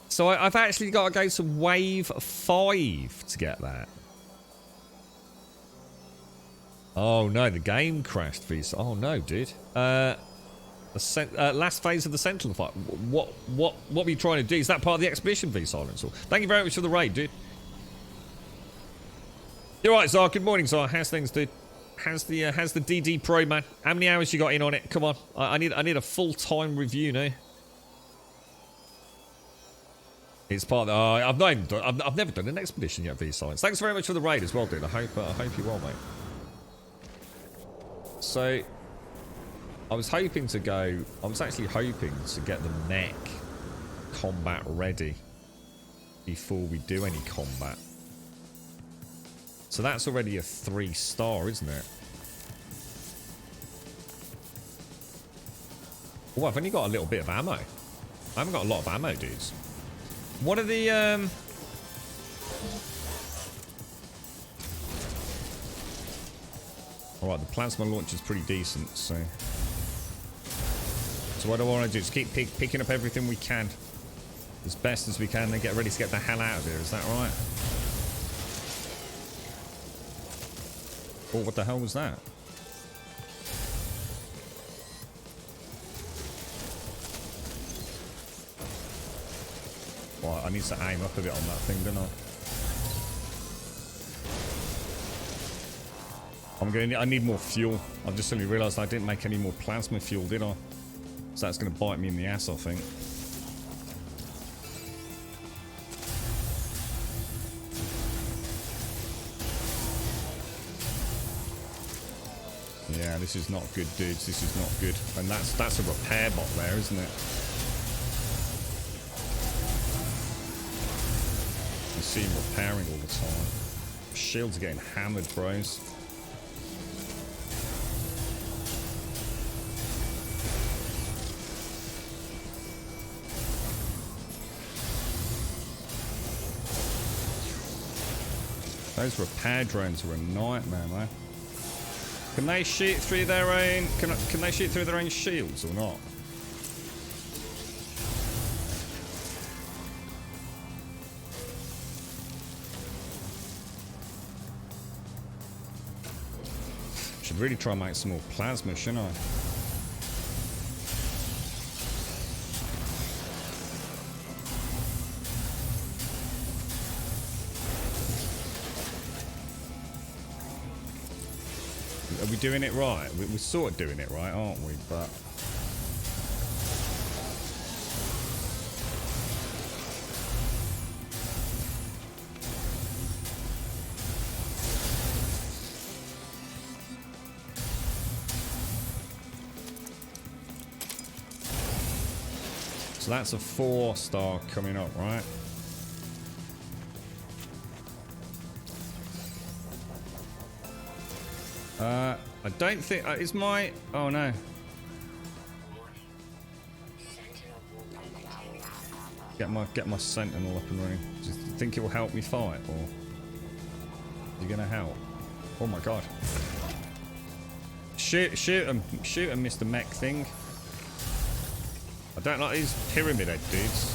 So I've actually got to go to wave 5 to get that. Oh no, the game crashed, Visa. Oh no, dude. Last phase of the Sentinel fight. What were you trying to do? Is that part of the expedition, V Silence? Thank you very much for the raid, dude. You're right, Zar. Good morning, Zar. How's things, dude? How's the DD Pro, man? How many hours you got in on it? Come on, I need a full-time review now. It's part of the, I've never done an expedition yet, V Silence. Thanks very much for the raid as well, dude. I hope you're well, mate. So, I was hoping to go. I was actually hoping to get the mech combat ready before we do any combat. So that's already a 3-star, isn't it? Oh, I've only got a little bit of ammo. I haven't got a lot of ammo, dudes. What are the Alright, the plasma launch is pretty decent, so what I want to do is keep picking up everything we can as best as we can, then get ready to get the hell out of here. Is that right? Oh, what the hell was that? Well, I need to aim up a bit on that thing, don't I? I need more fuel. I've just suddenly realised I didn't make any more plasma fuel, did I? So that's going to bite me in the ass, I think. Yeah, this is not good, dudes. This is not good. And that's a repair bot there, isn't it? You see him repairing all the time. Shields are getting hammered, bros. Those repair drones are a nightmare, man. Can they shoot through their own? Can they shoot through their own shields or not? Should really try and make some more plasma, shouldn't I? Are we doing it right? We're sort of doing it right, aren't we? But so that's a 4-star coming up, right? I don't think is my. Oh no. Get my sentinel up and running. Do you think it will help me fight, or are you gonna help? Oh my god! Shoot him, Mr. Mech thing. I don't like these pyramid head dudes.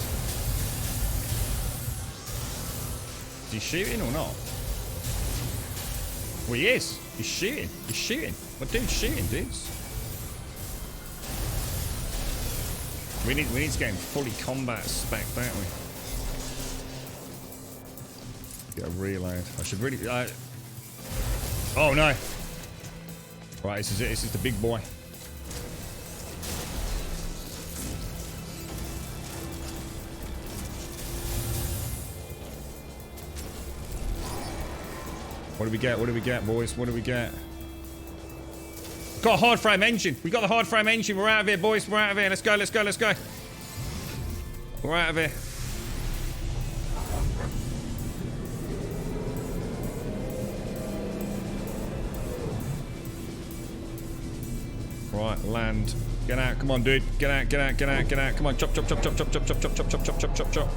Is he shooting or not? Well, he is. He's shooting. He's shooting. My dude's shooting, dudes. We need to get him fully combat spec, don't we? Get a reload. I should really... Oh, no. Right, this is it. This is the big boy. What do we get? What do we get, boys? What do we get? Got a hard frame engine. We got the hard frame engine. We're out of here, boys. We're out of here. Let's go, let's go, let's go. We're out of here. Right, land. Get out. Come on, dude. Get out, get out, get out, get out. Come on, chop, chop, chop, chop, chop, chop, chop, chop, chop, chop, chop, chop, chop.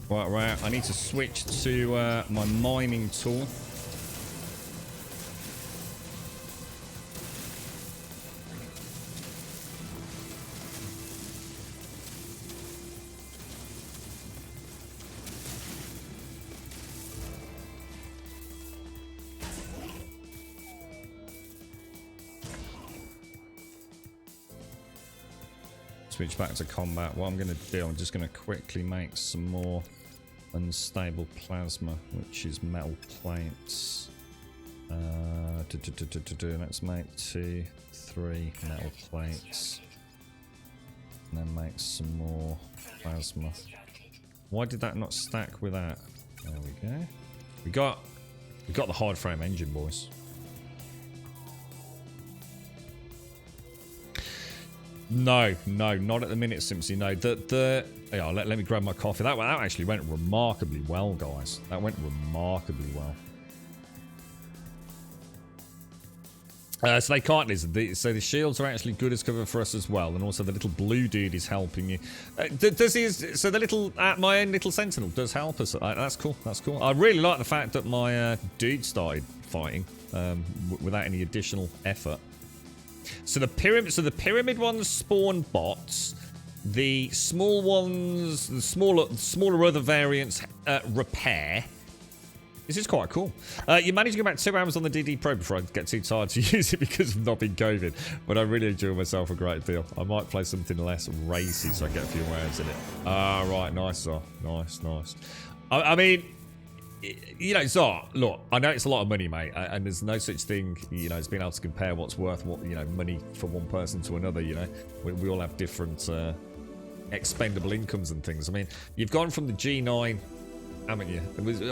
Right, right. I need to switch to my mining tool. Switch back to combat. What I'm going to do, I'm just going to quickly make some more unstable plasma, which is metal plates. Let's make 2, 3 metal plates. And then make some more plasma. Why did that not stack with that? There we go. We got the hard frame engine, boys. No, no, not at the minute, Simpsy. No, yeah, let me grab my coffee. That actually went remarkably well, guys. That went remarkably well. So they can't listen. So the shields are actually good as cover for us as well, and also the little blue dude is helping you. So the little my own little sentinel does help us. That's cool. That's cool. I really like the fact that my dude started fighting without any additional effort. So the pyramid ones spawn bots. The small ones, the smaller other variants repair. This is quite cool. You managed to go back 2 hours on the DD Pro before I get too tired to use it because of not being COVID. But I really enjoy myself a great deal. I might play something less racy so I get a few hours in it. Ah, right, nice, Zor. Nice, nice. I mean, you know, Zor, look, I know it's a lot of money, mate, and there's no such thing, you know, as being able to compare what's worth what, you know, money for one person to another, you know. We all have different expendable incomes and things. I mean, you've gone from the G9, haven't you?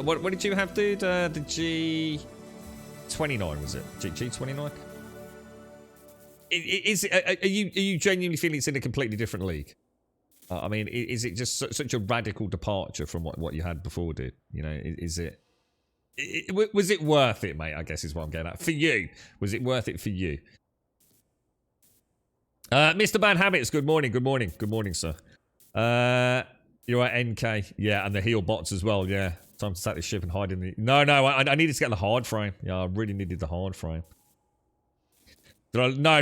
What did you have, dude? The G29, was it? G29? Are you genuinely feeling it's in a completely different league? I mean, is it just such a radical departure from what you had before, dude? You know, was it worth it, mate? I guess is what I'm getting at. For you, was it worth it for you? Mr. Bad Habits, good morning, good morning, good morning, sir. You're at NK, yeah, and the heal bots as well, yeah. Time to take the ship and hide in the... No, I needed to get the hard frame. Yeah, I really needed the hard frame. No,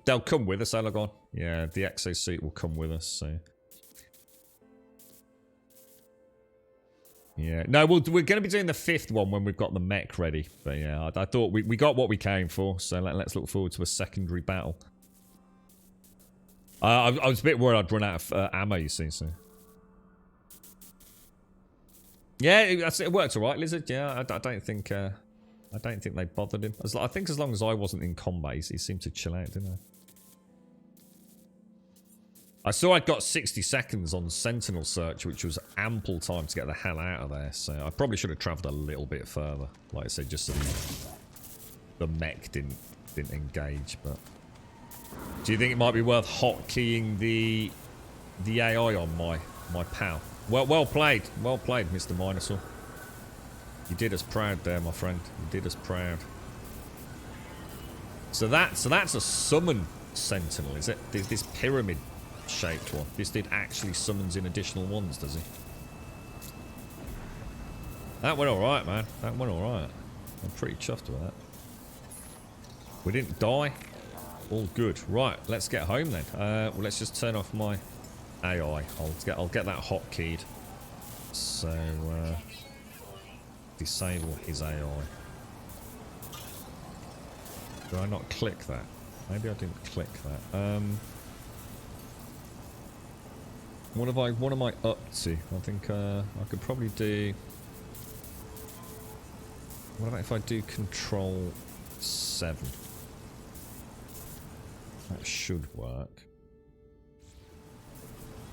they'll come with us, Alagon. Yeah, the exosuit will come with us, so... Yeah, no, we're going to be doing the 5th one when we've got the mech ready. But yeah, I thought we got what we came for, so let's look forward to a secondary battle. I was a bit worried I'd run out of ammo, you see, so... Yeah, it worked alright, Lizard, yeah, I don't think they bothered him. I think as long as I wasn't in combat, he seemed to chill out, didn't I saw I'd got 60 seconds on Sentinel search, which was ample time to get the hell out of there, so I probably should have travelled a little bit further. Like I said, just so the mech didn't engage, but... Do you think it might be worth hotkeying the AI on my pal? Well played, Mr. Minosaur. You did us proud there, my friend. You did us proud. So that's a summon sentinel, is it? This pyramid-shaped one. This dude actually summons in additional ones, does he? That went all right, man. That went all right. I'm pretty chuffed with that. We didn't die. All good. Right, let's get home then. Well, let's just turn off my AI. I'll get that hotkeyed. So, disable his AI. Do I not click that? Maybe I didn't click that. What am I up to? I think I could probably do. What about if I do Control 7? That should work.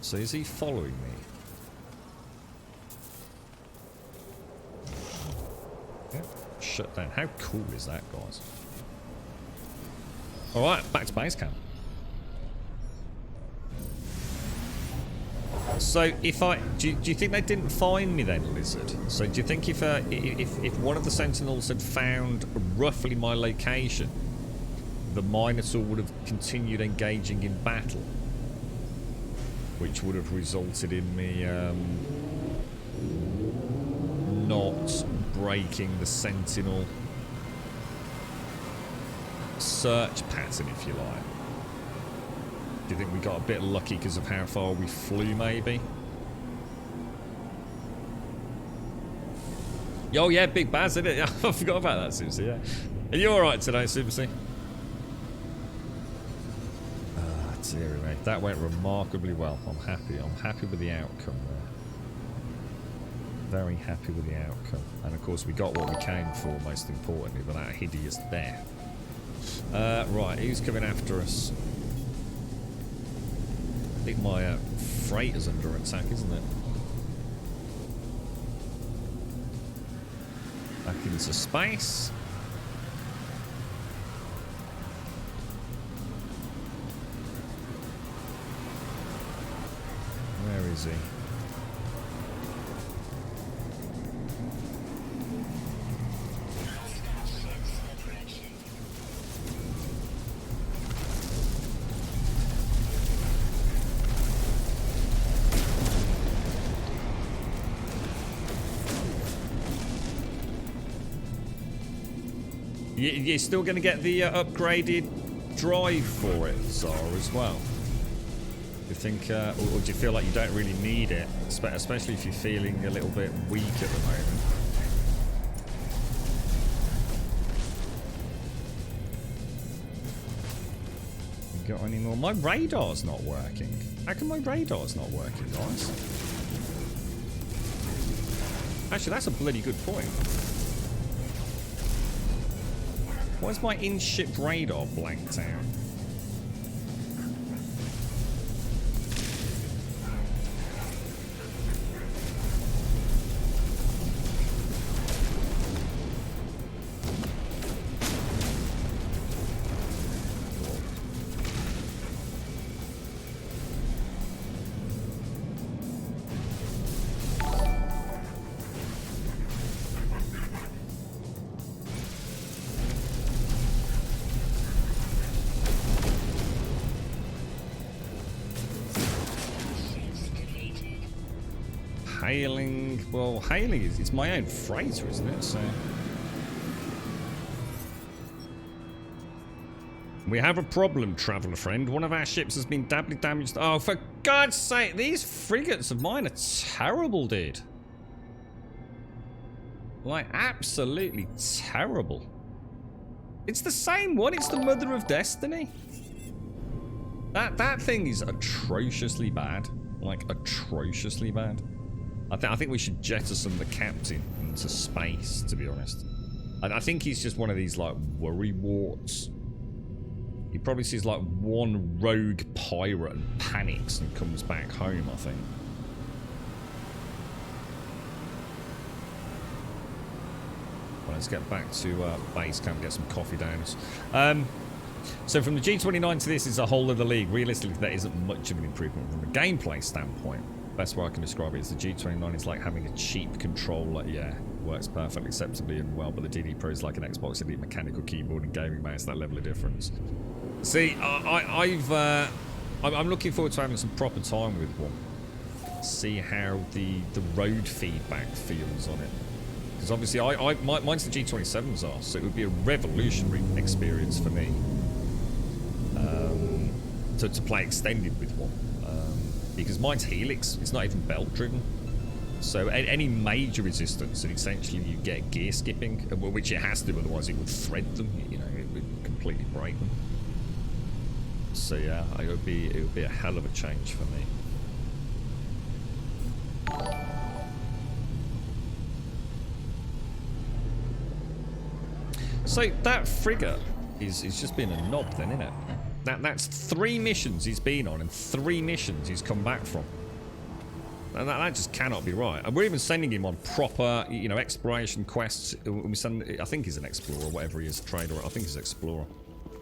So is he following me? Yeah. Shut down. How cool is that, guys? Alright, back to base camp. So if do you think they didn't find me then, Lizard? So do you think if one of the Sentinels had found roughly my location, the Minotaur would have continued engaging in battle, which would have resulted in me not breaking the Sentinel search pattern, if you like? Do you think we got a bit lucky because of how far we flew, maybe? Oh yeah, Big Baz, isn't it? I forgot about that, Simpsy, yeah. Are you alright today, Simpsy? Ah, dearie me. That went remarkably well. I'm happy. I'm happy with the outcome there. Very happy with the outcome. And of course we got what we came for, most importantly, with that hideous death. Right, who's coming after us? I think my freighter's under attack, isn't it? Back into space. Where is he? You're still going to get the upgraded drive for it, Zara, as well? You think, or do you feel like you don't really need it, especially if you're feeling a little bit weak at the moment? You got any more? My radar's not working. How come my radar's not working, guys? Actually, that's a bloody good point. Why is my in-ship radar blanked out? Hailing, well, hailing is, it's my own freighter, isn't it? So we have a problem, traveller friend. One of our ships has been badly damaged. Oh, for God's sake, these frigates of mine are terrible, dude. Like, absolutely terrible. It's the same one. It's the Mother of Destiny. That thing is atrociously bad. Like, atrociously bad. I think we should jettison the captain into space, to be honest. I think he's just one of these, like, worry warts. He probably sees, like, one rogue pirate and panics and comes back home, I think. Well, let's get back to base camp, get some coffee down us. So from the G29 to this is a whole other league. Realistically, that isn't much of an improvement from a gameplay standpoint. Best way I can describe it is the G29 is like having a cheap controller. Yeah, works perfectly acceptably and well, but the DD Pro is like an Xbox Elite mechanical keyboard and gaming mouse. That level of difference. See, I'm looking forward to having some proper time with one. See how the road feedback feels on it. Because obviously, mine's the G27s are, so it would be a revolutionary experience for me to play extended with one. Because mine's Helix, it's not even belt driven. So any major resistance, and essentially you get gear skipping, which it has to, otherwise it would thread them. You know, it would completely break them. So yeah, it would be a hell of a change for me. So that frigate is just being a knob then, isn't it? That's 3 missions he's been on and 3 missions he's come back from. And that just cannot be right. And we're even sending him on proper, you know, exploration quests. We send, I think he's an explorer, whatever he is, trader. I think he's an explorer.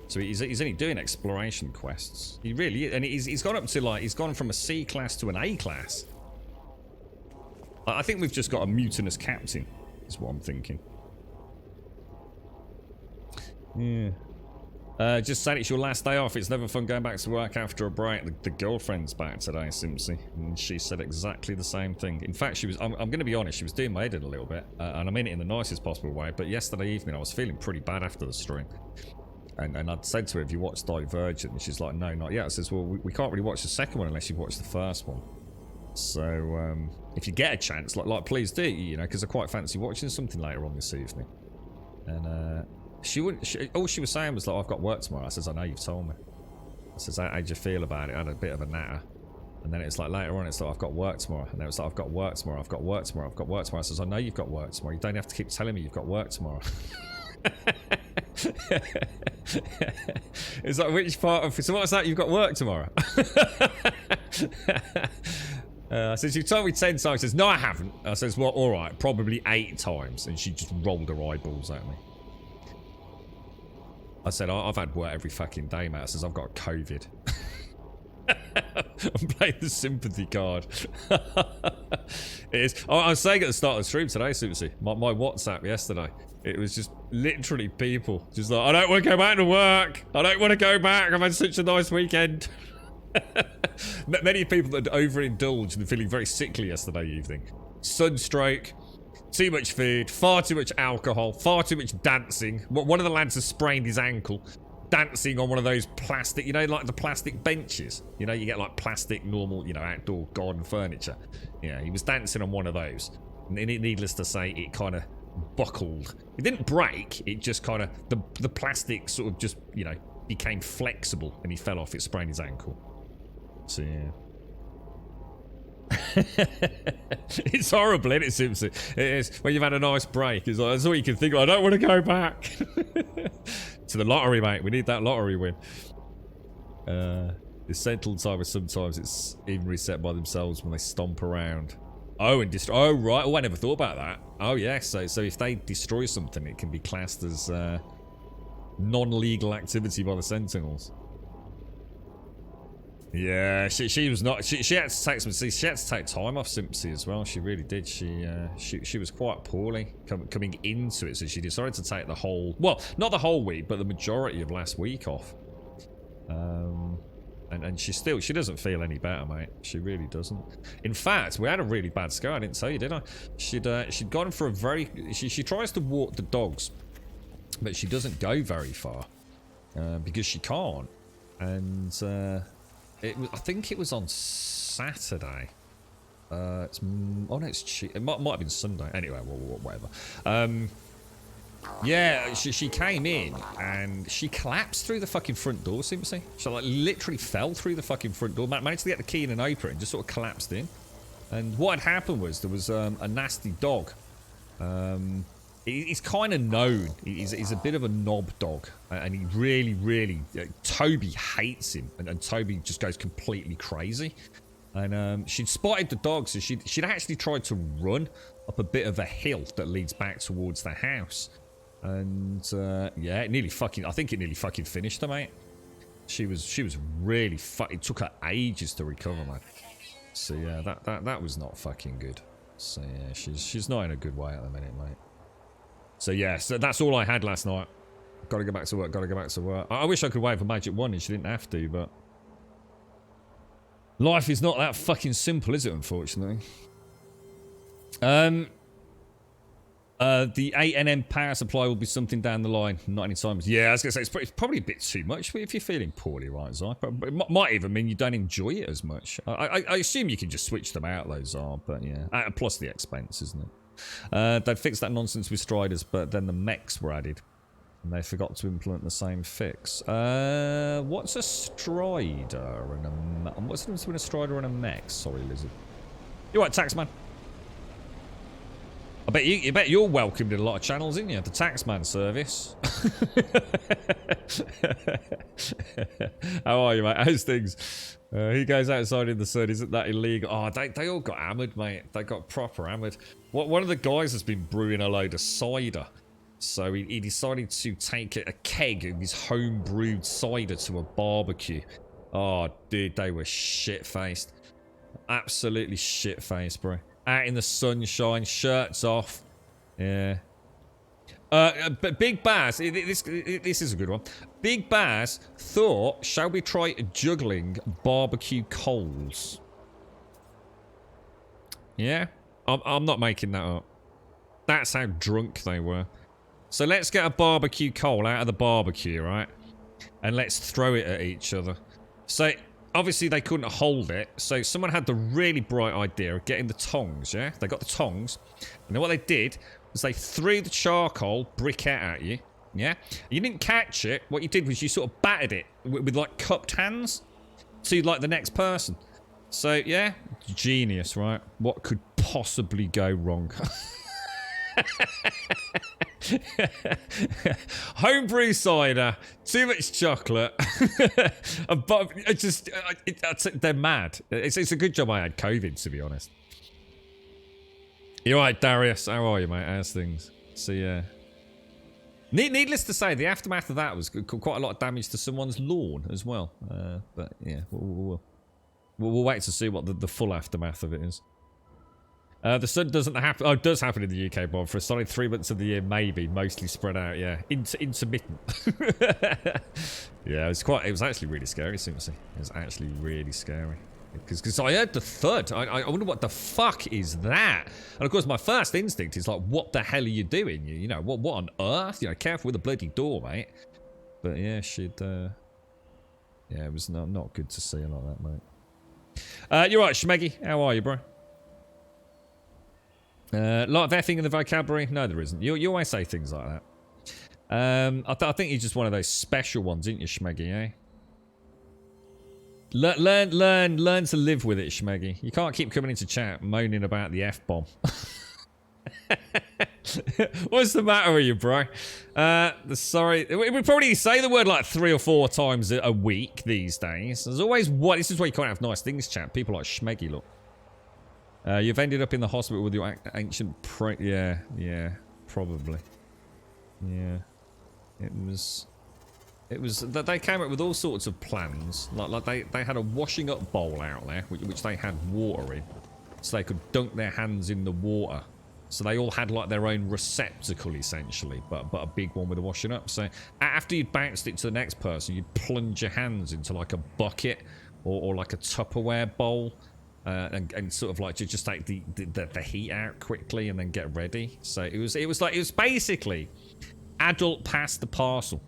So he's only doing exploration quests. He really is. And he's gone up to, like, he's gone from a C class to an A class. I think we've just got a mutinous captain, is what I'm thinking. Yeah. Just saying it's your last day off. It's never fun going back to work after a break. The girlfriend's back today, Simpsy, and she said exactly the same thing. In fact, she was. I'm going to be honest. She was doing my head in a little bit, and I mean it in the nicest possible way. But yesterday evening, I was feeling pretty bad after the stream, and I'd said to her, "Have you watched Divergent?" And she's like, "No, not yet." I says, "Well, we can't really watch the second one unless you've watched the first one. So if you get a chance, like please do, you know, because I quite fancy watching something later on this evening." And all she was saying was like, "I've got work tomorrow." I says, "I know, you've told me." I says, "How'd you feel about it?" I had a bit of a natter. And then it's like later on, it's like, "I've got work tomorrow." And then it's like, "I've got work tomorrow, I've got work tomorrow, I've got work tomorrow." I says, "I know you've got work tomorrow. You don't have to keep telling me you've got work tomorrow." It's like, which part of... So what's that? You've got work tomorrow? I says, "You've told me 10 times." She says, "No, I haven't." I says, "Well, alright, probably 8 times. And she just rolled her eyeballs at me. I said, "I've had work every fucking day, mate." I says, "I've got COVID." I'm playing the sympathy card. It is. I was saying at the start of the stream today, Susie, my WhatsApp yesterday, it was just literally people just like, "I don't want to go back to work. I don't want to go back. I've had such a nice weekend." Many people that overindulged and feeling very sickly yesterday evening. Sunstroke. Too much food, far too much alcohol, far too much dancing. One of the lads has sprained his ankle dancing on one of those plastic, you know, like the plastic benches. You know, you get like plastic, normal, you know, outdoor garden furniture. Yeah, he was dancing on one of those. And needless to say, it kind of buckled. It didn't break, it just kind of, the plastic sort of just, you know, became flexible and he fell off, it sprained his ankle. So, yeah. It's horrible, isn't it, Simpson? It is. When you've had a nice break, it's like, that's all you can think of. I don't want to go back. To the lottery, mate. We need that lottery win. The central timer, sometimes it's even reset by themselves when they stomp around. Oh, and destroy. Oh, right. Oh, I never thought about that. Oh, yeah. So if they destroy something, it can be classed as non-legal activity by the Sentinels. Yeah, she was not. She had to take some. She had to take time off Simpsy as well. She really did. She was quite poorly coming into it, so she decided to take the whole. Well, not the whole week, but the majority of last week off. And she doesn't feel any better, mate. She really doesn't. In fact, we had a really bad scare. I didn't tell you, did I? She'd gone for a very. She tries to walk the dogs, but she doesn't go very far because she can't. And I think it was on Saturday. Oh no, it might have been Sunday. Anyway, whatever. Yeah, she came in and she collapsed through the fucking front door, Simpsy. She like literally fell through the fucking front door. Managed to get the key in and open it and just sort of collapsed in. And what had happened was there was a nasty dog. He's kind of known. He's a bit of a knob dog, and he really, Toby hates him, and Toby just goes completely crazy. And she'd spotted the dog, so she'd actually tried to run up a bit of a hill that leads back towards the house. And yeah, I think it nearly fucking finished her, mate. She was really it took her ages to recover, man. So yeah, that was not fucking good. So yeah, she's not in a good way at the minute, mate. So yeah, so that's all I had last night. Gotta go back to work, I wish I could wave a magic wand and she didn't have to, but life is not that fucking simple, is it, unfortunately? The 8NM power supply will be something down the line, not any time. Yeah, I was going to say, it's probably a bit too much if you're feeling poorly, right, Zai? But it might even mean you don't enjoy it as much. I assume you can just switch them out, though, Zai, but yeah. Plus the expense, isn't it? They fixed that nonsense with Striders, but then the mechs were added. And they forgot to implement the same fix. What's a Strider and a... What's the difference between a Strider and a mech? Sorry, Lizard. You're right, Taxman. I bet you're welcomed in a lot of channels, isn't you? The Taxman service. How are you, mate? How's things? He goes outside in the sun. Isn't that illegal? Oh, they all got hammered, mate. They got proper hammered. One of the guys has been brewing a load of cider. So he decided to take a keg of his home brewed cider to a barbecue. Oh, dude, they were shit-faced. Absolutely shit-faced, bro. Out in the sunshine, shirts off. Yeah. But Big Baz, this is a good one. Big Baz thought, shall we try juggling barbecue coals? Yeah? I'm not making that up. That's how drunk they were. So let's get a barbecue coal out of the barbecue, right? And let's throw it at each other. So... Obviously, they couldn't hold it, so someone had the really bright idea of getting the tongs, yeah? They got the tongs, and then what they did was they threw the charcoal briquette at you, yeah? You didn't catch it. What you did was you sort of battered it with like, cupped hands to, like, the next person. So, yeah, genius, right? What could possibly go wrong? Homebrew cider, too much chocolate. But they're mad. It's a good job I had COVID, to be honest. You're right, Darius. How are you, mate? How's things? So yeah. Needless to say, the aftermath of that was quite a lot of damage to someone's lawn as well. But yeah, we'll wait to see what the full aftermath of it is. The sun doesn't happen. Oh, it does happen in the UK, Bob. For a solid 3 months of the year, maybe. Mostly spread out, yeah. Intermittent. Yeah, it was actually really scary, Simpsy. It was actually really scary. Because I heard the thud. I wonder what the fuck is that? And of course, my first instinct is like, what the hell are you doing? You know, what on earth? You know, careful with the bloody door, mate. But yeah, yeah, it was not good to see like that, mate. You're right, Schmeggy. How are you, bro? A lot of effing in the vocabulary? No, there isn't. You always say things like that. I think you're just one of those special ones, aren't you, Schmeggy, eh? Learn to live with it, Schmeggy. You can't keep coming into chat moaning about the F-bomb. What's the matter with you, bro? Sorry. We probably say the word like 3 or 4 times a week these days. There's always what. This is why you can't have nice things, chat. People like Schmeggy, look. You've ended up in the hospital with your ancient yeah, probably. Yeah. It was that they came up with all sorts of plans. Like they had a washing up bowl out there, which they had water in. So they could dunk their hands in the water. So they all had like their own receptacle essentially, but a big one with a washing up. So after you'd bounced it to the next person, you'd plunge your hands into like a bucket or like a Tupperware bowl. And sort of like to just take the heat out quickly and then get ready. So it was basically adult pass the parcel.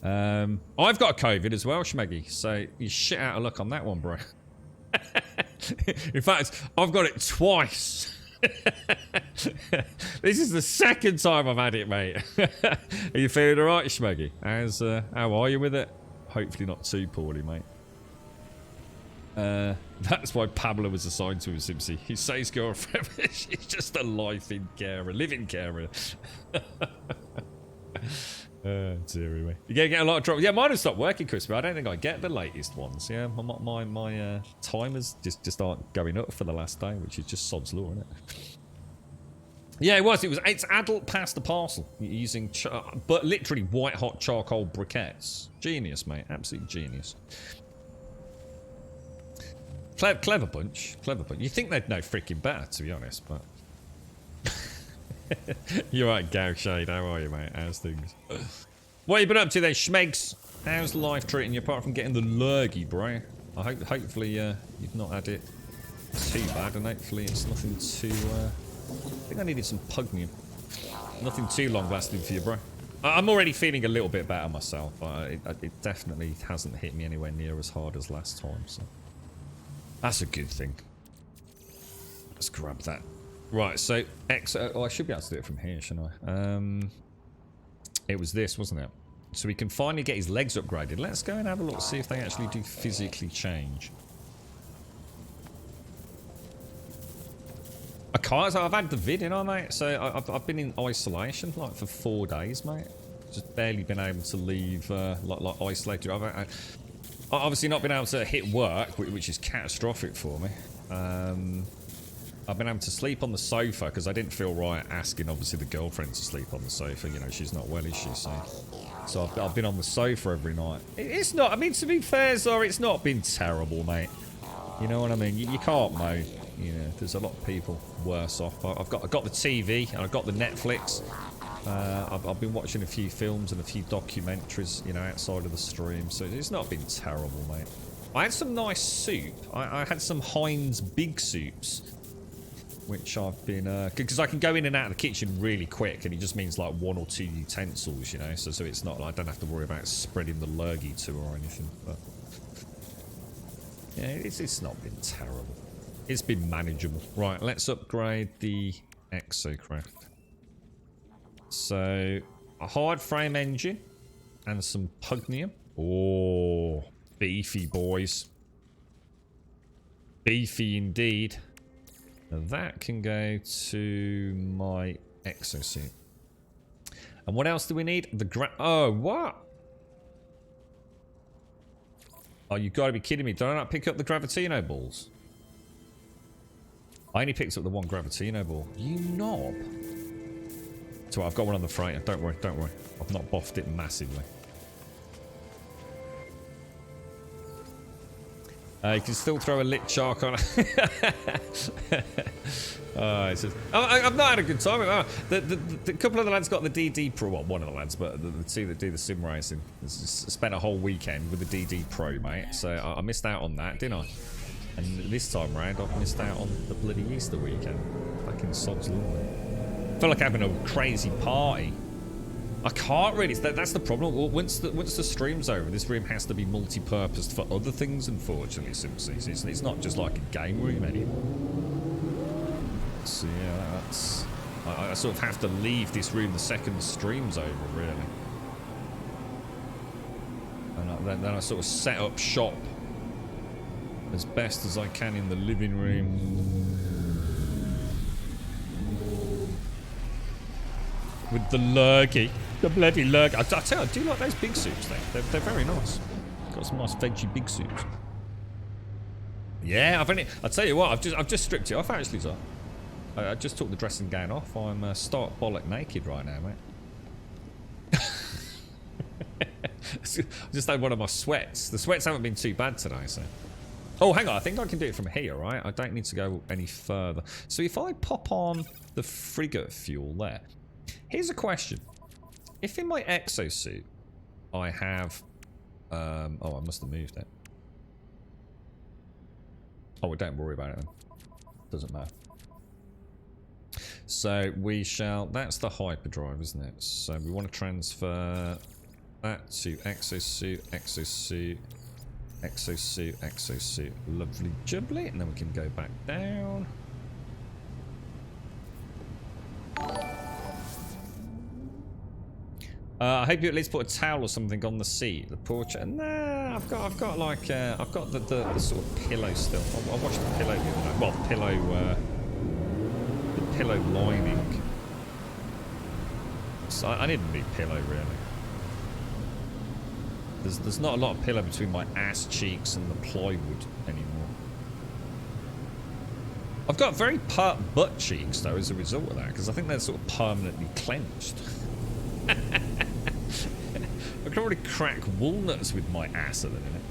I've got COVID as well, Schmeggy. So you shit out of luck on that one, bro. In fact, I've got it twice. This is the second time I've had it, mate. Are you feeling alright, Schmeggy? How are you with it? Hopefully not too poorly, mate. That's why Pablo was assigned to him, Simpsy. He says girlfriend, she's just a living carer. Dearie me. You're gonna get a lot of trouble. Yeah, mine has stopped working, Chris, but I don't think I get the latest ones. Yeah, my timers just aren't going up for the last day, which is just sod's law, isn't it? Yeah, it's adult past the parcel using but literally white hot charcoal briquettes. Genius, mate. Absolute genius. Clever bunch. You think they'd know freaking better, to be honest, but... You're right, Gowshade. How are you, mate? How's things? What have you been up to then, Schmegs? How's life treating you, apart from getting the lurgy, bro? Hopefully you've not had it too bad, and hopefully it's nothing too I think I needed some pugnium. Nothing too long lasting for you, bro. I'm already feeling a little bit better myself. It definitely hasn't hit me anywhere near as hard as last time, so that's a good thing. Let's grab that. Right, so oh, I should be able to do it from here, shouldn't I? It was this, wasn't it? So we can finally get his legs upgraded. Let's go and have a look, see if they actually do physically change. I can't, so I've had the vid, you know, mate. So I've been in isolation like for 4 days, mate. Just barely been able to leave, like isolated. I've obviously not been able to hit work, which is catastrophic for me. I've been able to sleep on the sofa because I didn't feel right asking, obviously, the girlfriend to sleep on the sofa. You know, she's not well, is she? So I've been on the sofa every night. It's not, I mean, to be fair, Zora, it's not been terrible, mate. You know what I mean? You can't moan. You know, there's a lot of people worse off. I've got the TV and I've got the Netflix. I've been watching a few films and a few documentaries, you know, outside of the stream. So it's not been terrible, mate. I had some nice soup. I had some Heinz big soups, which I've been because I can go in and out of the kitchen really quick, and it just means like 1 or 2 utensils, you know. So it's not like I don't have to worry about spreading the lurgy to or anything. But yeah, it's not been terrible. It's been manageable. Right, let's upgrade the exocraft. So, a hard frame engine and some pugnium. Oh, beefy, boys. Beefy indeed. Now that can go to my exosuit. And what else do we need? Oh, what? Oh, you gotta be kidding me. Did I not pick up the Gravitino balls? I only picked up the 1 Gravitino ball. You knob. So I've got one on the freighter. Don't worry, don't worry. I've not buffed it massively. You can still throw a lit shark on it. I've not had a good time. The couple of the lads got the DD Pro. Well, one of the lads, but the 2 that do the sim racing spent a whole weekend with the DD Pro, mate. So I missed out on that, didn't I? And this time round, I've missed out on the bloody Easter weekend. Back in Sod's London. I feel like having a crazy party. I can't really. That's the problem. Once the stream's over, this room has to be multi-purposed for other things, unfortunately, SimCC. It's not just like a game room anymore. So yeah, that's... I sort of have to leave this room the second the stream's over, really. And then I sort of set up shop as best as I can in the living room. With the lurgy. The bloody lurgy. I tell you, I do like those big soups though. They're very nice. Got some nice veggie big soups. Yeah, I'll tell you what, I've just stripped it off actually, so I just took the dressing gown off. I'm stark bollock naked right now, mate. Just had one of my sweats. The sweats haven't been too bad today, so. Oh, hang on. I think I can do it from here, right? I don't need to go any further. So if I pop on the frigate fuel there. Here's a question. If in my exosuit I have... oh, I must have moved it. Oh, well, don't worry about it then. Doesn't matter. So we shall... That's the hyperdrive, isn't it? So we want to transfer that to exosuit, exosuit, exosuit, exosuit. Lovely jubbly. And then we can go back down. I hope you at least put a towel or something on the seat, the porch. Nah, I've got like I've got the sort of pillow still. I watched the pillow the other night. Well, the pillow lining. So I need a new pillow really. There's not a lot of pillow between my ass cheeks and the plywood anymore. I've got very butt cheeks though as a result of that, because I think they're sort of permanently clenched. I can already crack walnuts with my ass at the minute.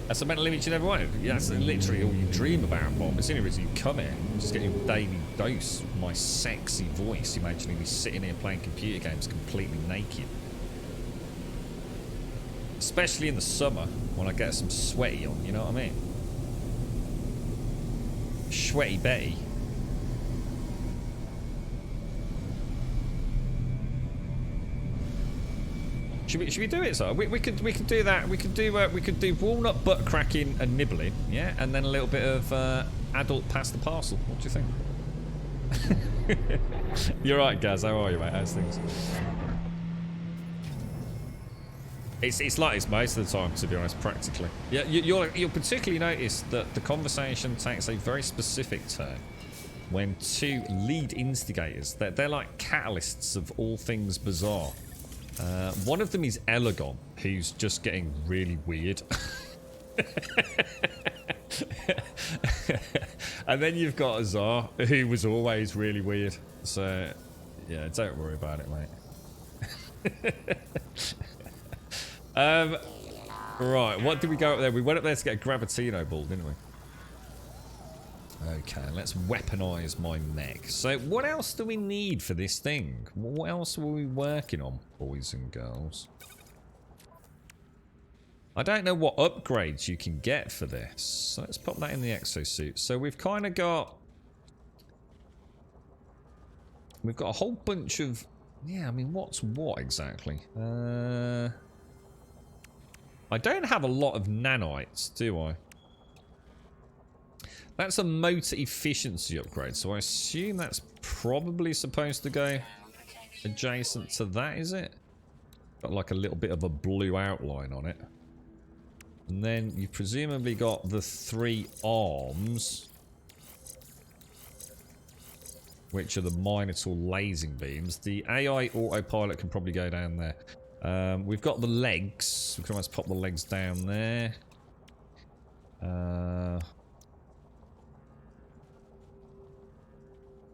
That's the mental image you never wanted. Yeah, that's literally all you dream about, Bob. It's the only reason you come here. Just get your daily dose of my sexy voice, imagining me sitting here playing computer games completely naked. Especially in the summer, when I get some sweaty on, you know what I mean? Sweaty Betty. Should we do it, so we could do that. We could do walnut butt cracking and nibbling, yeah, and then a little bit of adult past the parcel. What do you think? You're right, Gaz. How are you, mate? How's things? It's like this most of the time, to be honest. Practically, yeah. You'll particularly notice that the conversation takes a very specific turn when two lead instigators. They're like catalysts of all things bizarre. One of them is Elegon, who's just getting really weird. And then you've got Azar, who was always really weird. So, yeah, don't worry about it, mate. Right, what did we go up there? We went up there to get a Gravitino ball, didn't we? Okay, let's weaponize my mech. So, what else do we need for this thing? What else were we working on, boys and girls? I don't know what upgrades you can get for this. So let's pop that in the exosuit. So we've kind of got... We've got a whole bunch of... Yeah, I mean, what's what exactly? I don't have a lot of nanites, do I? That's a motor efficiency upgrade, so I assume that's probably supposed to go adjacent to that, is it? Got like a little bit of a blue outline on it. And then you've presumably got the 3 arms, which are the Minotaur lasing beams. The AI autopilot can probably go down there. We've got the legs. We can almost pop the legs down there.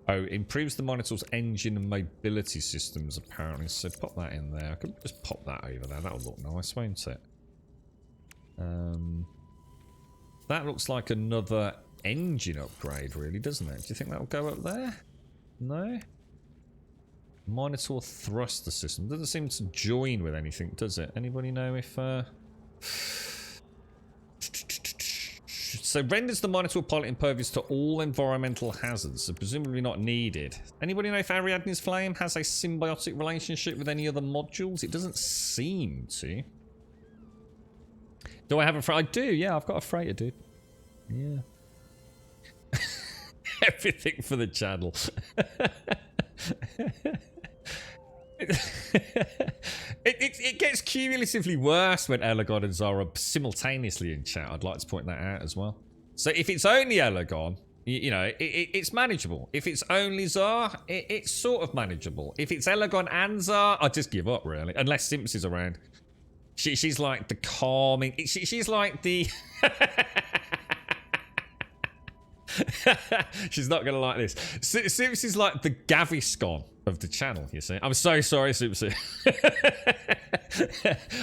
Oh, improves the Minotaur's engine and mobility systems, apparently. So pop that in there. I could just pop that over there. That'll look nice, won't it? That looks like another engine upgrade, really, doesn't it? Do you think that'll go up there? No? Minotaur thruster system. Doesn't seem to join with anything, does it? Anybody know if... So renders the Minotaur pilot impervious to all environmental hazards, so presumably not needed. Anybody know if Ariadne's Flame has a symbiotic relationship with any other modules? It doesn't seem to. Do I have a freighter? I do, yeah, I've got a freighter, dude. Yeah. Everything for the channel. It gets cumulatively worse when Elegon and Zara are simultaneously in chat. I'd like to point that out as well. So if it's only Elegon, you know, it's manageable. If it's only Zar, it's sort of manageable. If it's Elegon and Zar, I'd just give up, really. Unless Simps is around. She's like the calming... She's like the... She's not going to like this. Simps is like the Gaviscon of the channel, you see. I'm so sorry, Simpsy.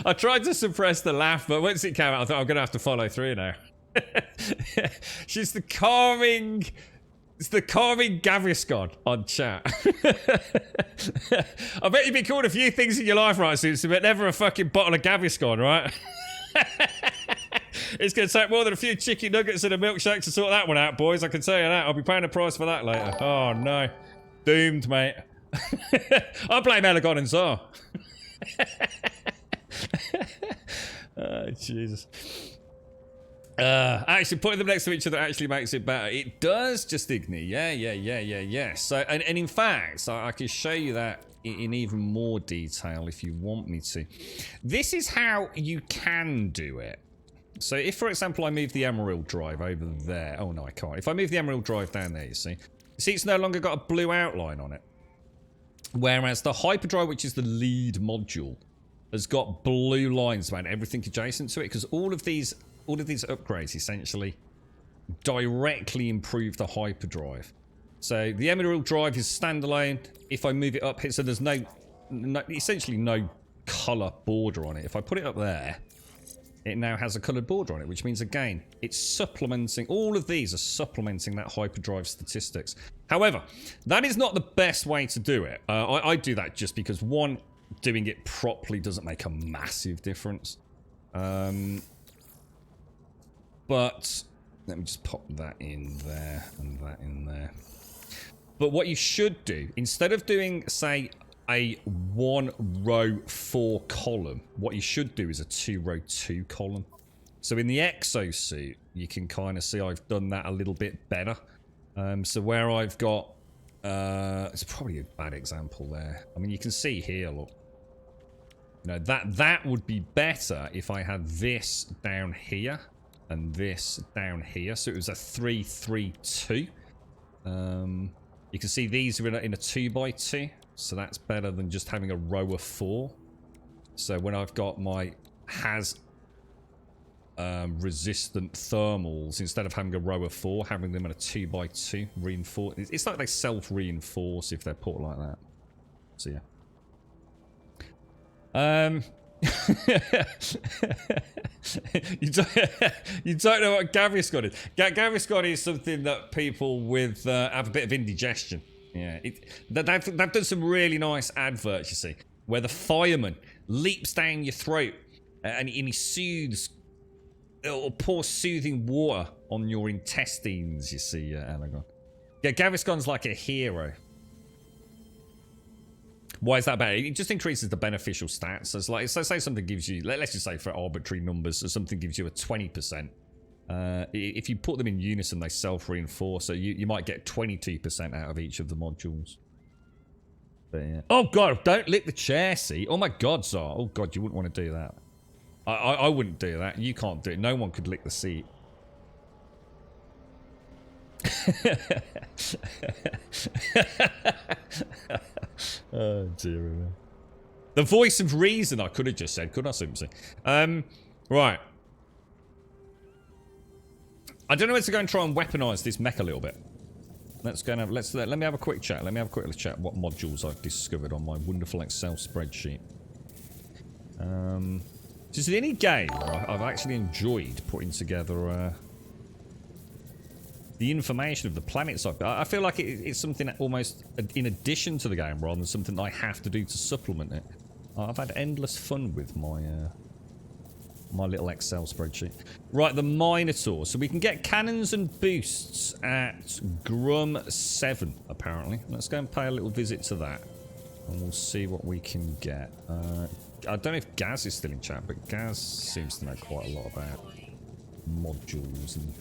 I tried to suppress the laugh, but once it came out, I thought I'm going to have to follow through now. She's the calming... It's the calming Gaviscon on chat. I bet you've been called a few things in your life, right, Simpsy, but never a fucking bottle of Gaviscon, right? It's going to take more than a few chicken nuggets and a milkshake to sort that one out, boys. I can tell you that. I'll be paying a price for that later. Oh, no. Doomed, mate. I blame Elegon and Zar. Oh, Jesus. Actually, putting them next to each other actually makes it better. It does, just Igni. Yeah. So, and in fact, I can show you that in even more detail if you want me to. This is how you can do it. So if, for example, I move the Emerald Drive over there. Oh, no, I can't. If I move the Emerald Drive down there, you see, it's no longer got a blue outline on it. Whereas the Hyperdrive, which is the lead module, has got blue lines around everything adjacent to it, because all of these upgrades essentially directly improve the Hyperdrive. So the Emerald Drive is standalone. If I move it up here, so there's essentially no color border on it. If I put it up there, it now has a coloured border on it, which means, again, it's supplementing... All of these are supplementing that Hyperdrive statistics. However, that is not the best way to do it. I do that just because, one, doing it properly doesn't make a massive difference. But Let me just pop that in there and that in there. But what you should do, instead of doing, say, a 1 row 4 column, what you should do is a 2 row 2 column. So in the exosuit, you can kind of see I've done that a little bit better. So where I've got, it's probably a bad example there. I mean, you can see here, look. You know, that would be better if I had this down here and this down here. So it was a 3, 3, 2. You can see these are in a 2 by 2. So that's better than just having a row of 4. So when I've got my resistant thermals, instead of having a row of 4, having them in a 2 by 2 reinforce. It's like they self-reinforce if they're put like that. So yeah. You don't know what Gaviscon is. Gaviscon is something that people with have a bit of indigestion. Yeah, they've done some really nice adverts, you see, where the fireman leaps down your throat and he soothes, or pours soothing water on your intestines, you see, Alagon. Yeah, Gaviscon's like a hero. Why is that better? It just increases the beneficial stats. So it's like, so say something gives you, let's just say for arbitrary numbers, so something gives you a 20%. If you put them in unison, they self-reinforce, so you might get 22% out of each of the modules. But yeah. Oh god, don't lick the chair seat. Oh my god, Zar. Oh god, you wouldn't want to do that. I wouldn't do that. You can't do it. No one could lick the seat. Oh dear me. The voice of reason, I could have just said, couldn't I, Simpson? Right. I don't know where to go and try and weaponize this mech a little bit. Let's go and have, let me have a quick chat. Let me have a quick chat what modules I've discovered on my wonderful Excel spreadsheet. Is there any game where I've actually enjoyed putting together the information of the planets I've got? I feel like it's something almost in addition to the game rather than something that I have to do to supplement it. I've had endless fun with my my little Excel spreadsheet. Right, the Minotaur. So we can get cannons and boosts at Grum 7, apparently. Let's go and pay a little visit to that. And we'll see what we can get. I don't know if Gaz is still in chat, but Gaz seems to know quite a lot about modules and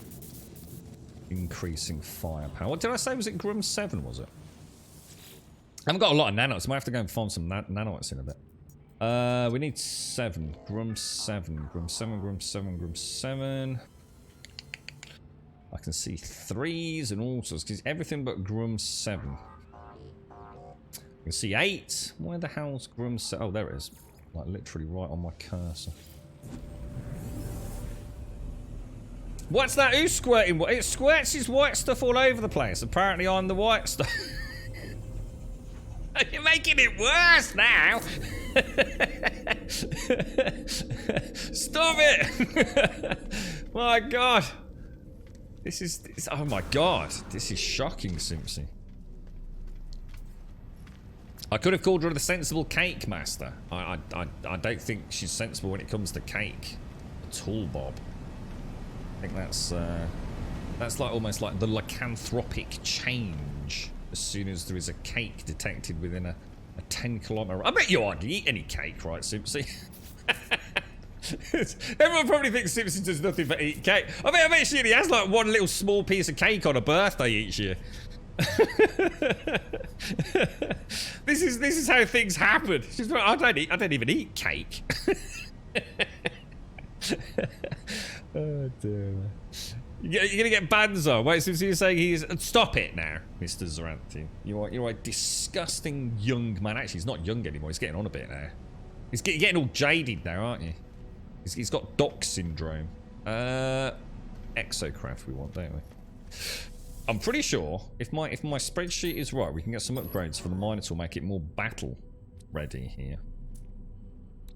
increasing firepower. What did I say? Was it Grum 7, was it? I haven't got a lot of nanoites. I might have to go and find some nanoites in a bit. We need 7. Grum 7. Grum 7, Grum 7, Grum 7. I can see 3s and all sorts. Because everything but Grum 7. I can see 8. Where the hell's Grum 7? Oh, there it is. Like literally right on my cursor. What's that? Who's squirting? It squirts his white stuff all over the place. Apparently I'm the white stuff. You're making it worse now. Stop it. My god. This is oh my god. This is shocking, Simpsy. I could have called her the sensible cake master. I don't think she's sensible when it comes to cake at all, Bob. I think that's like almost like the lycanthropic change. As soon as there is a cake detected within a 10-kilometer... I bet you hardly eat any cake, right, Simpsy? Everyone probably thinks Simpson does nothing but eat cake. I bet she only has like one little small piece of cake on a birthday each year. This is how things happen. She's like, I don't even eat cake. Oh dear. You're gonna get Banzo. Wait, so you're saying he's... Stop it now, Mr. Zaranthian. You're a disgusting young man. Actually, he's not young anymore. He's getting on a bit now. He's getting all jaded now, aren't you? He's got Doc syndrome. Exocraft we want, don't we? I'm pretty sure if my spreadsheet is right, we can get some upgrades for the Minotaur, make it more battle ready here.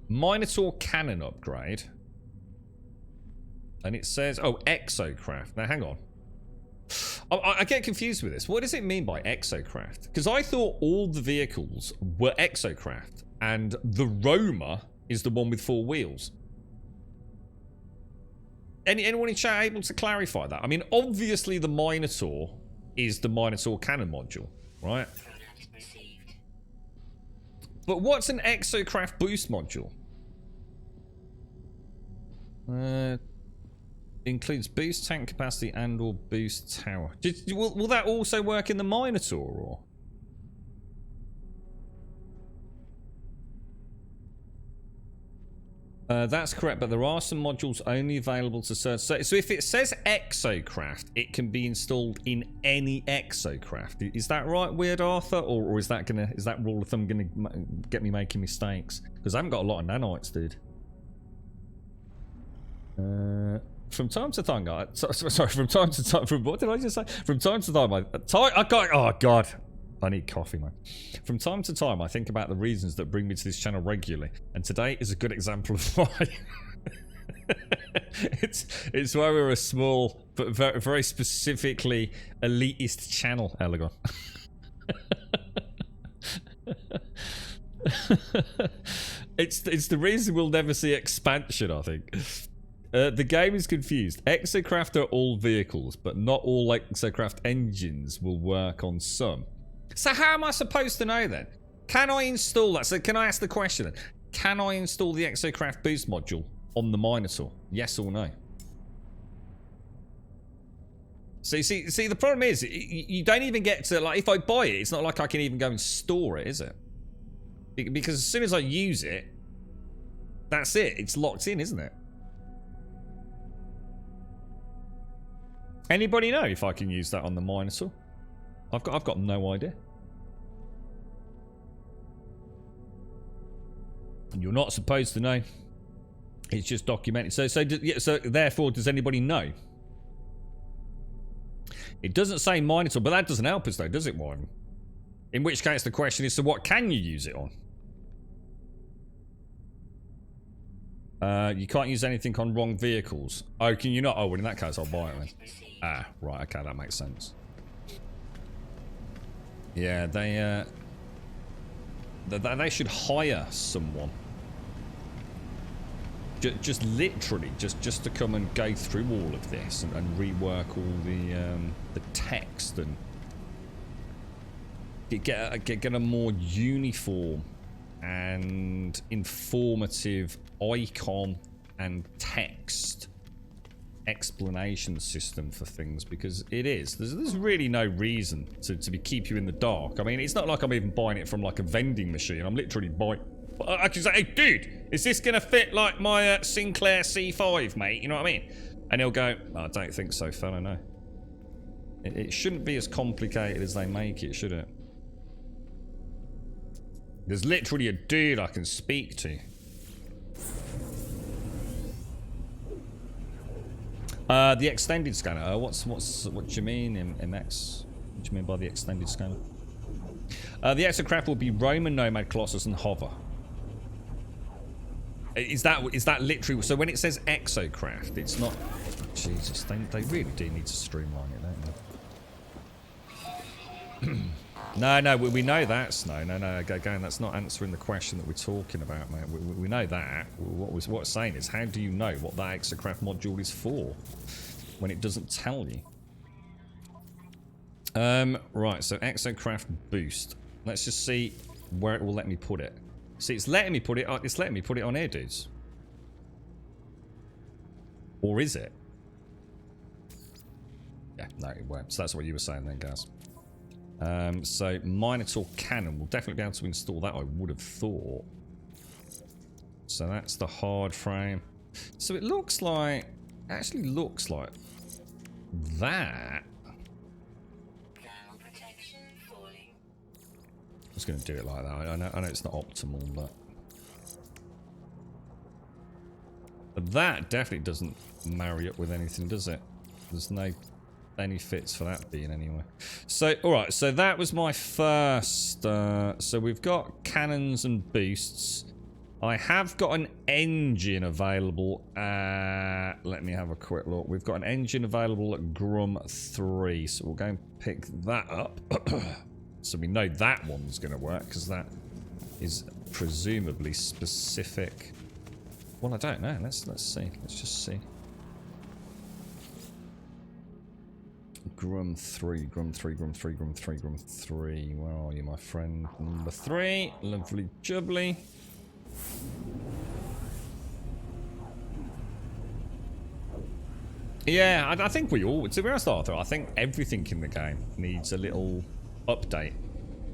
Minotaur cannon upgrade. And it says, oh, exocraft. Now, hang on. I get confused with this. What does it mean by exocraft? Because I thought all the vehicles were exocraft, and the Roma is the one with 4 wheels. Anyone in chat able to clarify that? I mean, obviously the Minotaur is the Minotaur cannon module, right? But what's an Exocraft boost module? Includes boost tank capacity and or boost tower. Will that also work in the Minotaur or? That's correct, but there are some modules only available to search. So if it says Exocraft, it can be installed in any Exocraft. Is that right, Weird Arthur, or is that rule of thumb gonna get me making mistakes? Because I haven't got a lot of nanites, dude. From time to time, guys. Sorry, from time to time. From what did I just say? From time to time, I got. Oh God. I need coffee, man. From time to time, I think about the reasons that bring me to this channel regularly, and today is a good example of why. it's why we're a small but very specifically elitist channel, Elegon. It's the reason we'll never see expansion, I think. The game is confused. Exocraft are all vehicles, but not all Exocraft engines will work on some. So how am I supposed to know then? Can I install that? So can I ask the question then? Can I install the Exocraft boost module on the Minotaur? Yes or no? So see, the problem is, you don't even get to, like, if I buy it, it's not like I can even go and store it, is it? Because as soon as I use it, that's it. It's locked in, isn't it? Anybody know if I can use that on the Minotaur? I've got no idea. You're not supposed to know. It's just documented. So therefore, does anybody know? It doesn't say Minotaur, but that doesn't help us though, does it, Warren? In which case the question is, so what can you use it on? You can't use anything on wrong vehicles. Oh, can you not? Oh, well, in that case, I'll buy it then. Ah, right, okay, that makes sense. Yeah, they should hire someone. Just literally, just to come and go through all of this and rework all the text and get a more uniform and informative icon and text explanation system for things, because there's really no reason to keep you in the dark. I mean, it's not like I'm even buying it from like a vending machine. I'm literally buying. I can say, hey dude, is this gonna fit like my Sinclair C5, mate? You know what I mean? And he'll go, I don't think so, fella, no. It shouldn't be as complicated as they make it, should it? There's literally a dude I can speak to. The extended scanner. What do you mean, MX? What do you mean by the extended scanner? The Exocraft will be Roman, Nomad, Colossus, and Hover. Is that literally? So when it says Exocraft, it's not. Jesus, they really do need to streamline it, don't they? No, we know that, Snow. No, again, that's not answering the question that we're talking about, mate. We know that. What it's saying is, how do you know what that Exocraft module is for when it doesn't tell you? Right, so Exocraft boost. Let's just see where it will let me put it. See, it's letting me put it on here, dudes. Or is it? Yeah, no, it won't. So that's what you were saying then, guys. So Minotaur cannon will definitely be able to install that, I would have thought. So that's the hard frame. So it looks like, actually looks like that. I'm just going to do it like that. I know it's not optimal, but that definitely doesn't marry up with anything, does it? There's no benefits for that being anywhere. So, alright, so that was my first. So we've got cannons and boosts. I have got an engine available. Let me have a quick look. We've got an engine available at Grum 3. So we'll go and pick that up. So we know that one's going to work, because that is presumably specific. Well, I don't know. Let's see. Let's just see. Grum 3, Grum 3, Grum 3, Grum 3, Grum 3. Where are you, my friend? Number 3. Lovely jubbly. Yeah, I think we all, to be honest, Arthur, I think everything in the game needs a little update.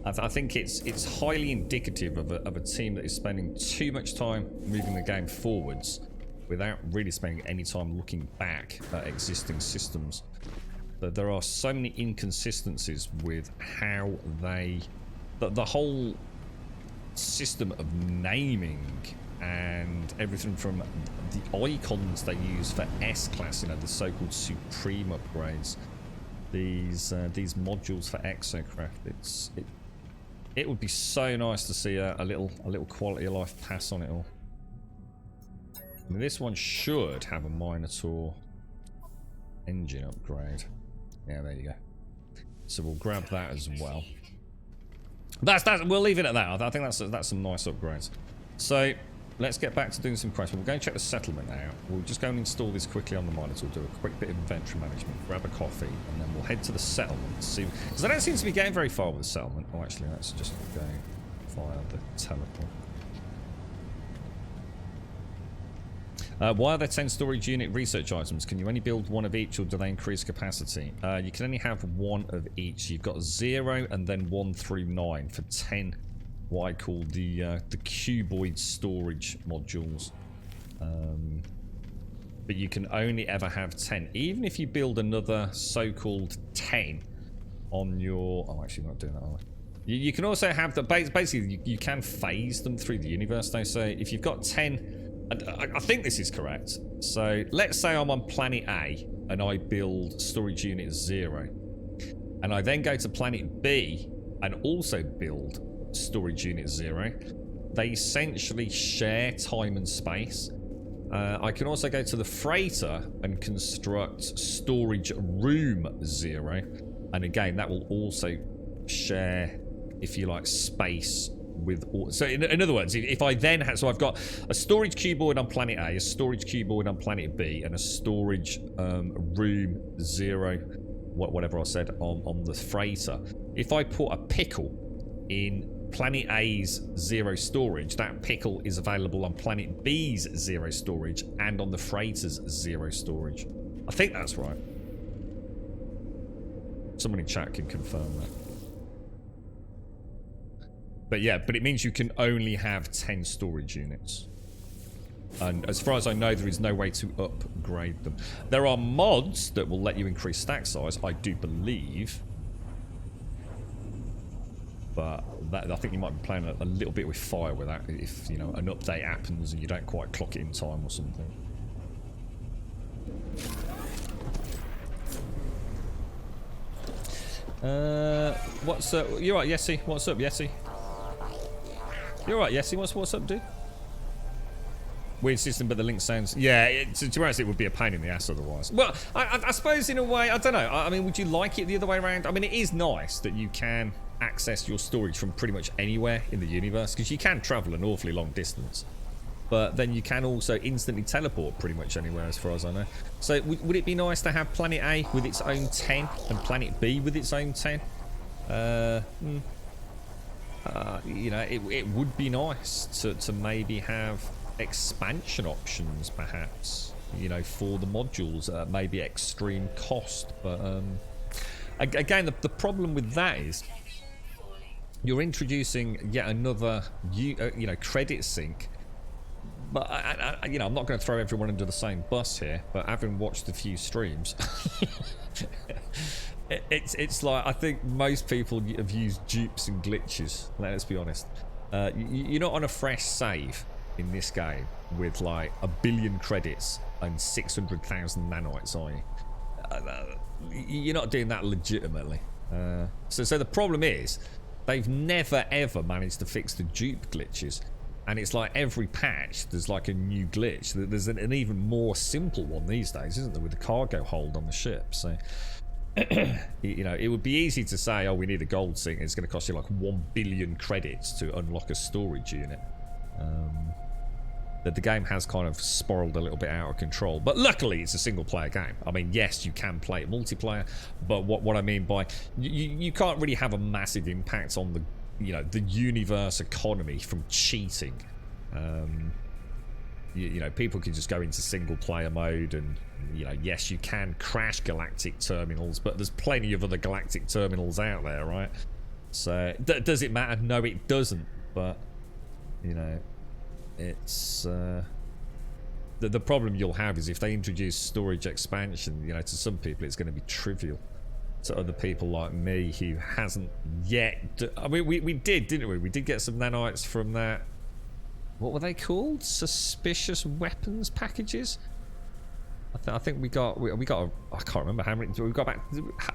I think it's highly indicative of a team that is spending too much time moving the game forwards without really spending any time looking back at existing systems. But there are so many inconsistencies with how the whole system of naming and everything from the icons they use for S-Class, you know, the so-called Supreme upgrades, these modules for Exocraft. It would be so nice to see a little quality of life pass on it all. I mean, this one should have a Minotaur engine upgrade. Yeah, there you go. So we'll grab that as well. We'll leave it at that. I think that's some nice upgrades. So let's get back to doing some quests. We'll go and check the settlement out. We'll just go and install this quickly on the Minotaur, do a quick bit of inventory management, grab a coffee, and then we'll head to the settlement. See, because I don't seem to be getting very far with the settlement. Oh, actually, let's just go via the teleport. Why are there 10 storage unit research items? Can you only build one of each, or do they increase capacity? You can only have one of each. You've got 0 and then 1 through 9 for 10 what I call the cuboid storage modules. But you can only ever have 10. Even if you build another so-called 10 on your... Oh, actually, we're not doing that, are we? You can also have the... Basically, you can phase them through the universe, though. So if you've got 10... I think this is correct. So let's say I'm on planet A and I build storage unit 0. And I then go to planet B and also build storage unit 0. They essentially share time and space. I can also go to the freighter and construct storage room 0. And again, that will also share, if you like, space with all. So in other words, if I then have, so I've got a storage cuboid on planet A, a storage cuboid on planet B, and a storage room 0, whatever I said, on the freighter. If I put a pickle in planet A's 0 storage, that pickle is available on planet B's 0 storage and on the freighter's 0 storage. I think that's right. Someone in chat can confirm that. But yeah, but it means you can only have 10 storage units. And as far as I know, there is no way to upgrade them. There are mods that will let you increase stack size, I do believe. But that, I think you might be playing a little bit with fire with that if, you know, an update happens and you don't quite clock it in time or something. What's up? You're right, Yessie. What's up, Yessie? You're right, Yessie. What's up, dude? Weird system, but the link sounds... Yeah, to be honest, it would be a pain in the ass otherwise. Well, I suppose in a way, I don't know. I mean, would you like it the other way around? I mean, it is nice that you can access your storage from pretty much anywhere in the universe, because you can travel an awfully long distance. But then you can also instantly teleport pretty much anywhere, as far as I know. So would it be nice to have Planet A with its own 10 and Planet B with its own 10? You know, it would be nice to maybe have expansion options, perhaps, you know, for the modules at maybe extreme cost. But again, the problem with that is you're introducing yet another you know, credit sink. But you know, I'm not going to throw everyone under the same bus here, but having watched a few streams, it's like, I think most people have used dupes and glitches. Let's be honest. You're not on a fresh save in this game with like 1 billion credits and 600,000 nanites, are you? You're not doing that legitimately. So the problem is they've never ever managed to fix the dupe glitches. And it's like every patch there's like a new glitch. There's an even more simple one these days, isn't there, with the cargo hold on the ship. So you know, it would be easy to say, oh, we need a gold sink, it's going to cost you like 1 billion credits to unlock a storage unit. that the game has kind of spiraled a little bit out of control. But luckily, it's a single-player game. I mean, yes, you can play it multiplayer, but what I mean by you can't really have a massive impact on the the universe economy from cheating. You know, people can just go into single-player mode, and yes, you can crash galactic terminals, but there's plenty of other galactic terminals out there, right? So does it matter? No, it doesn't. But it's the problem you'll have is if they introduce storage expansion. To some people it's going to be trivial. To other people like me who hasn't yet. I mean, we did, didn't we? We did get some nanites from that. What were they called? Suspicious weapons packages. I think we got. I can't remember how many. We got back.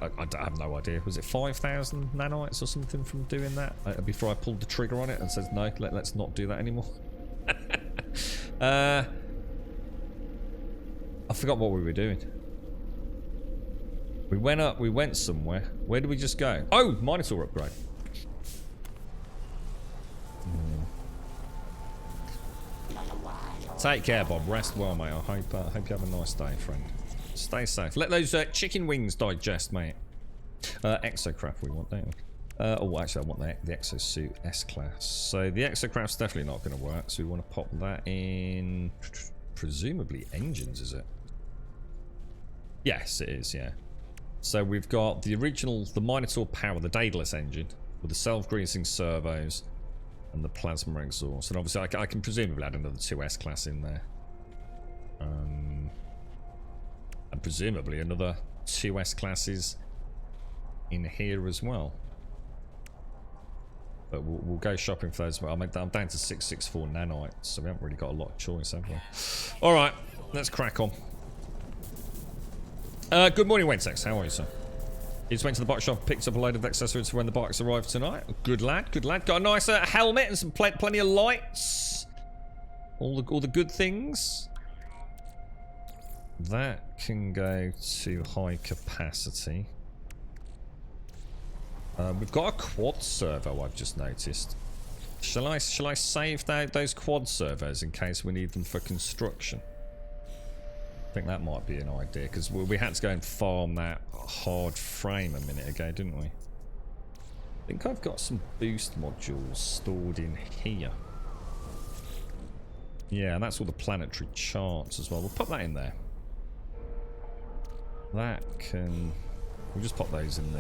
I have no idea. Was it 5,000 nanites or something from doing that? Before I pulled the trigger on it and said no, let's not do that anymore. I forgot what we were doing. We went up. We went somewhere. Where did we just go? Oh, Minotaur upgrade. Take care, Bob. Rest well, mate. I hope you have a nice day, friend. Stay safe. Let those chicken wings digest, mate. Exocraft we want, don't we? Oh, actually, I want the exosuit S-Class. So the exocraft's definitely not going to work, so we want to pop that in... Presumably engines, is it? Yes, it is, yeah. So we've got the original, the Minotaur Power, the Daedalus engine, with the self-greasing servos and the plasma exhaust. And obviously I can presumably add another 2 S-Class in there. And presumably another 2 S-Classes in here as well. But we'll go shopping for those. I'm down to 664 nanites, so we haven't really got a lot of choice, have we? Alright, let's crack on. Good morning, Wentex. How are you, sir? You just went to the bike shop, picked up a load of accessories for when the bikes arrive tonight. Good lad, good lad. Got a nice helmet and some plenty of lights. All the good things. That can go to high capacity. We've got a quad servo, I've just noticed. Shall I save those quad servos in case we need them for construction? I think that might be an idea, because we had to go and farm that hard frame a minute ago, didn't we? I think I've got some boost modules stored in here. Yeah, and that's all the planetary charts as well. We'll put that in there. That can... We'll just pop those in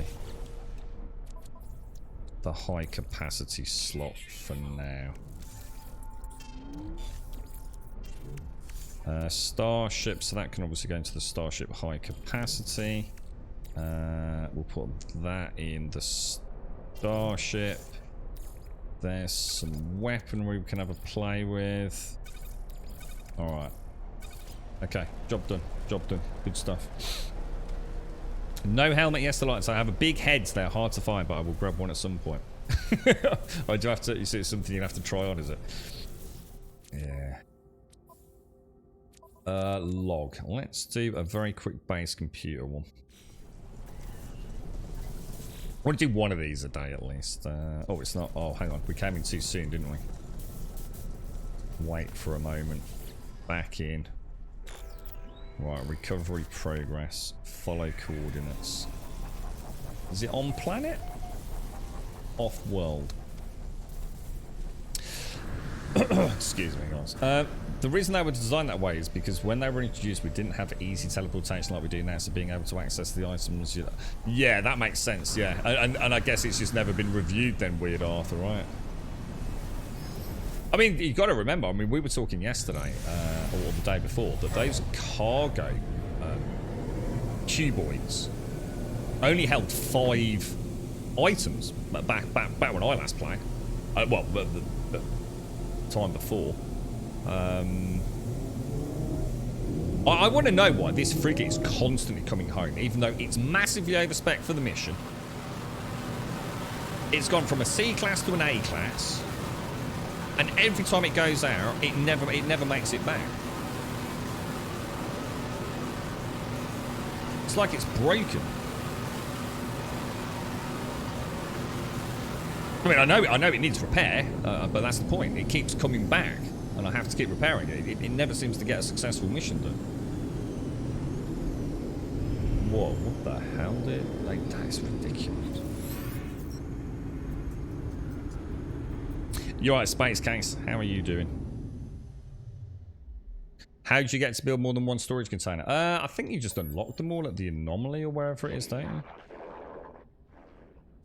the high capacity slot for now. Starship, so that can obviously go into the Starship high capacity. We'll put that in the Starship. There's some weaponry we can have a play with. Alright. Okay, job done. Job done. Good stuff. No helmet, yes, the lights. I have a big head. They're hard to find, but I will grab one at some point. I do have to. You see, it's something you have to try on, is it? Yeah. Log. Let's do a very quick base computer one. I want to do one of these a day at least. Oh, it's not. Oh, hang on. We came in too soon, didn't we? Wait for a moment. Back in. Right, recovery progress. Follow coordinates. Is it on planet? Off world. Excuse me, guys. The reason they were designed that way is because when they were introduced, we didn't have easy teleportation like we do now, so being able to access the items... Yeah, that makes sense, yeah. And I guess it's just never been reviewed then, Weird Arthur, right? I mean, you got to remember, I mean, we were talking yesterday, or the day before, that those cargo cuboids only held 5 items back when I last played. Well, the time before. I want to know why this frigate is constantly coming home, even though it's massively overspec for the mission. It's gone from a C class to an A class, and every time it goes out, it never makes it back. It's like it's broken. I mean, I know it needs repair, but that's the point. It keeps coming back. and I have to keep repairing it. It never seems to get a successful mission done. Whoa, what the hell, dude? Like, that is ridiculous. You alright, Space Case? How are you doing? How did you get to build more than one storage container? I think you just unlocked them all at the anomaly or wherever it is, don't you? I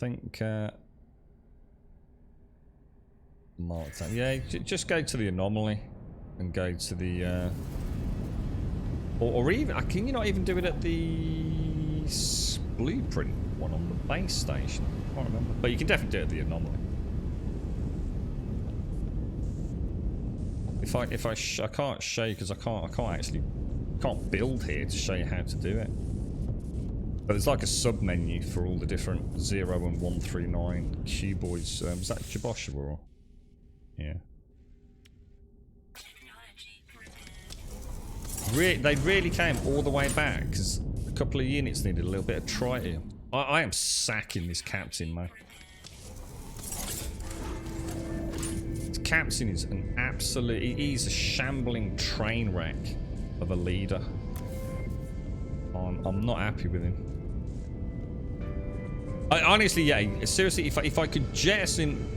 think, mark that. Yeah, just go to the anomaly and go to the, or even, can you not even do it at the blueprint one on the base station? I can't remember. But you can definitely do it at the anomaly. If I can't show you because I can't build here to show you how to do it. But there's like a sub menu for all the different 0 and 139 cuboids. Was that Jabosha or? Yeah. They really came all the way back because a couple of units needed a little bit of tritium. I am sacking this captain, man. Captain is an absolute... He's a shambling train wreck of a leader. I'm not happy with him. Honestly, yeah. Seriously, if I could jettison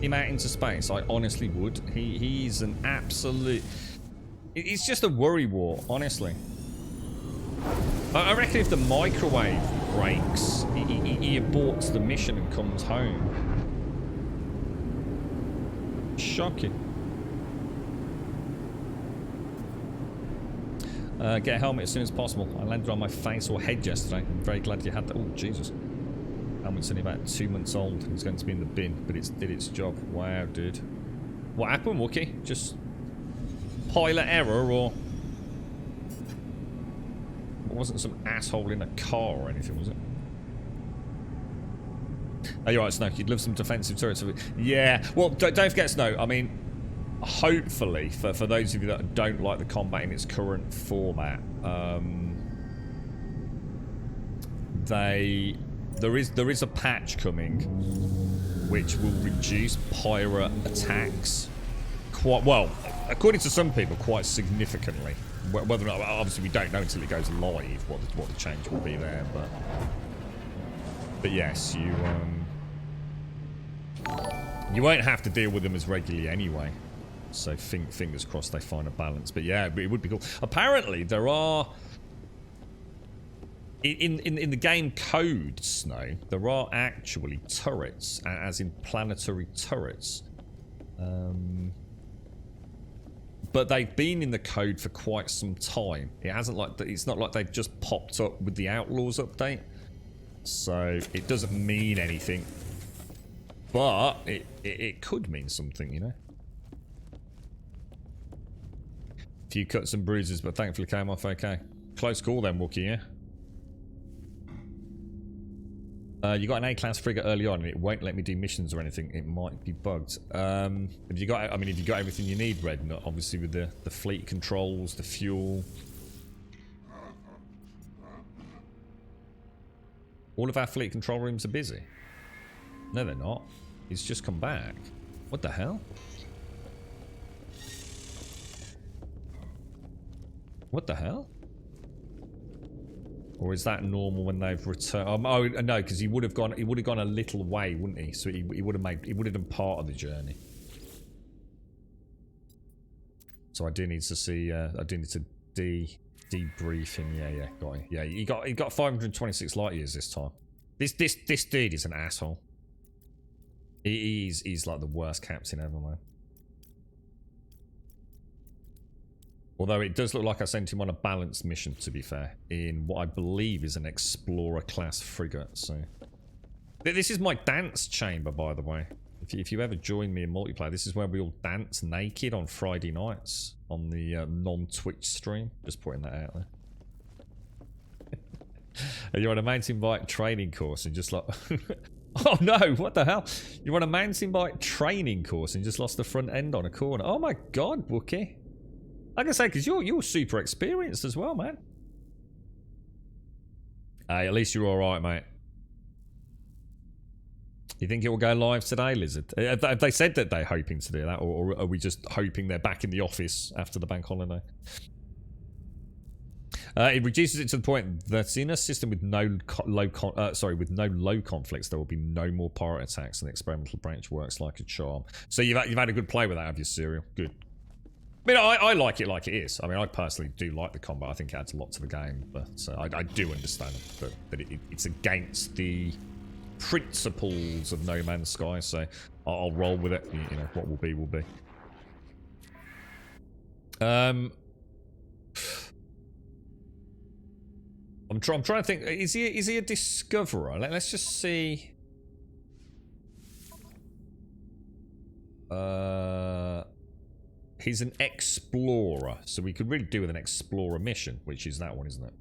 him out into space, I honestly would. He's an absolute... It's just a worry war, honestly. I reckon if the microwave breaks, he aborts the mission and comes home. Shocking. Get a helmet as soon as possible. I landed on my face or head yesterday. I'm very glad you had that. Oh, Jesus. Helmet's only about 2 months old. It's going to be in the bin, but it's did its job. Wow, dude. What happened, Wookie? Just pilot error, or... It wasn't some asshole in a car or anything, was it? Oh, you're right, Snow. You'd love some defensive turrets. Yeah. Well, don't forget, Snow. I mean, hopefully, for those of you that don't like the combat in its current format, there is a patch coming which will reduce pirate attacks quite well, according to some people, quite significantly. Whether or not, obviously, we don't know until it goes live what the change will be there, but yes, you won't have to deal with them as regularly anyway. So fingers crossed they find a balance. But yeah, it would be cool. Apparently there are in the game code, Snow, there are actually turrets, as in planetary turrets. But they've been in the code for quite some time. It's not like they've just popped up with the Outlaws update. So it doesn't mean anything. But it could mean something, you know. A few cuts and bruises, but thankfully came off okay. Close call then, Wookie, yeah? You got an A-class frigate early on and it won't let me do missions or anything. It might be bugged. Have you got everything you need, Red? Obviously with the fleet controls, the fuel. All of our fleet control rooms are busy. No, they're not. He's just come back. What the hell? What the hell? Or is that normal when they've returned? Oh no, because he would have gone a little way, wouldn't he? So he would have done part of the journey. So I do need to see. I do need to debrief him. Yeah, got him. Yeah, he got 526 light years this time. This dude is an asshole. He's like the worst captain ever, man. Although it does look like I sent him on a balanced mission, to be fair, in what I believe is an Explorer-class frigate. So this is my dance chamber, by the way. If you ever join me in multiplayer, this is where we all dance naked on Friday nights on the non-Twitch stream. Just putting that out there. And you're on a mountain bike training course and just like... Oh no, what the hell? You're on a mountain bike training course and just lost the front end on a corner. Oh my god, Wookie. Like I say, because you're super experienced as well, man. Hey, at least you're alright, mate. You think it will go live today, Lizard? Have they said that they're hoping to do that, or are we just hoping they're back in the office after the bank holiday? It reduces it to the point that in a system with no low conflicts, there will be no more pirate attacks, and the experimental branch works like a charm. So you've had a good play with that, have you, Serial? Good. I mean, I like it like it is. I mean, I personally do like the combat. I think it adds a lot to the game, but I do understand that it's against the principles of No Man's Sky. So I'll roll with it. You know, what will be will be. I'm trying to think. Is he a discoverer? Let's just see. He's an explorer, so we could really do with an explorer mission, which is that one, isn't it?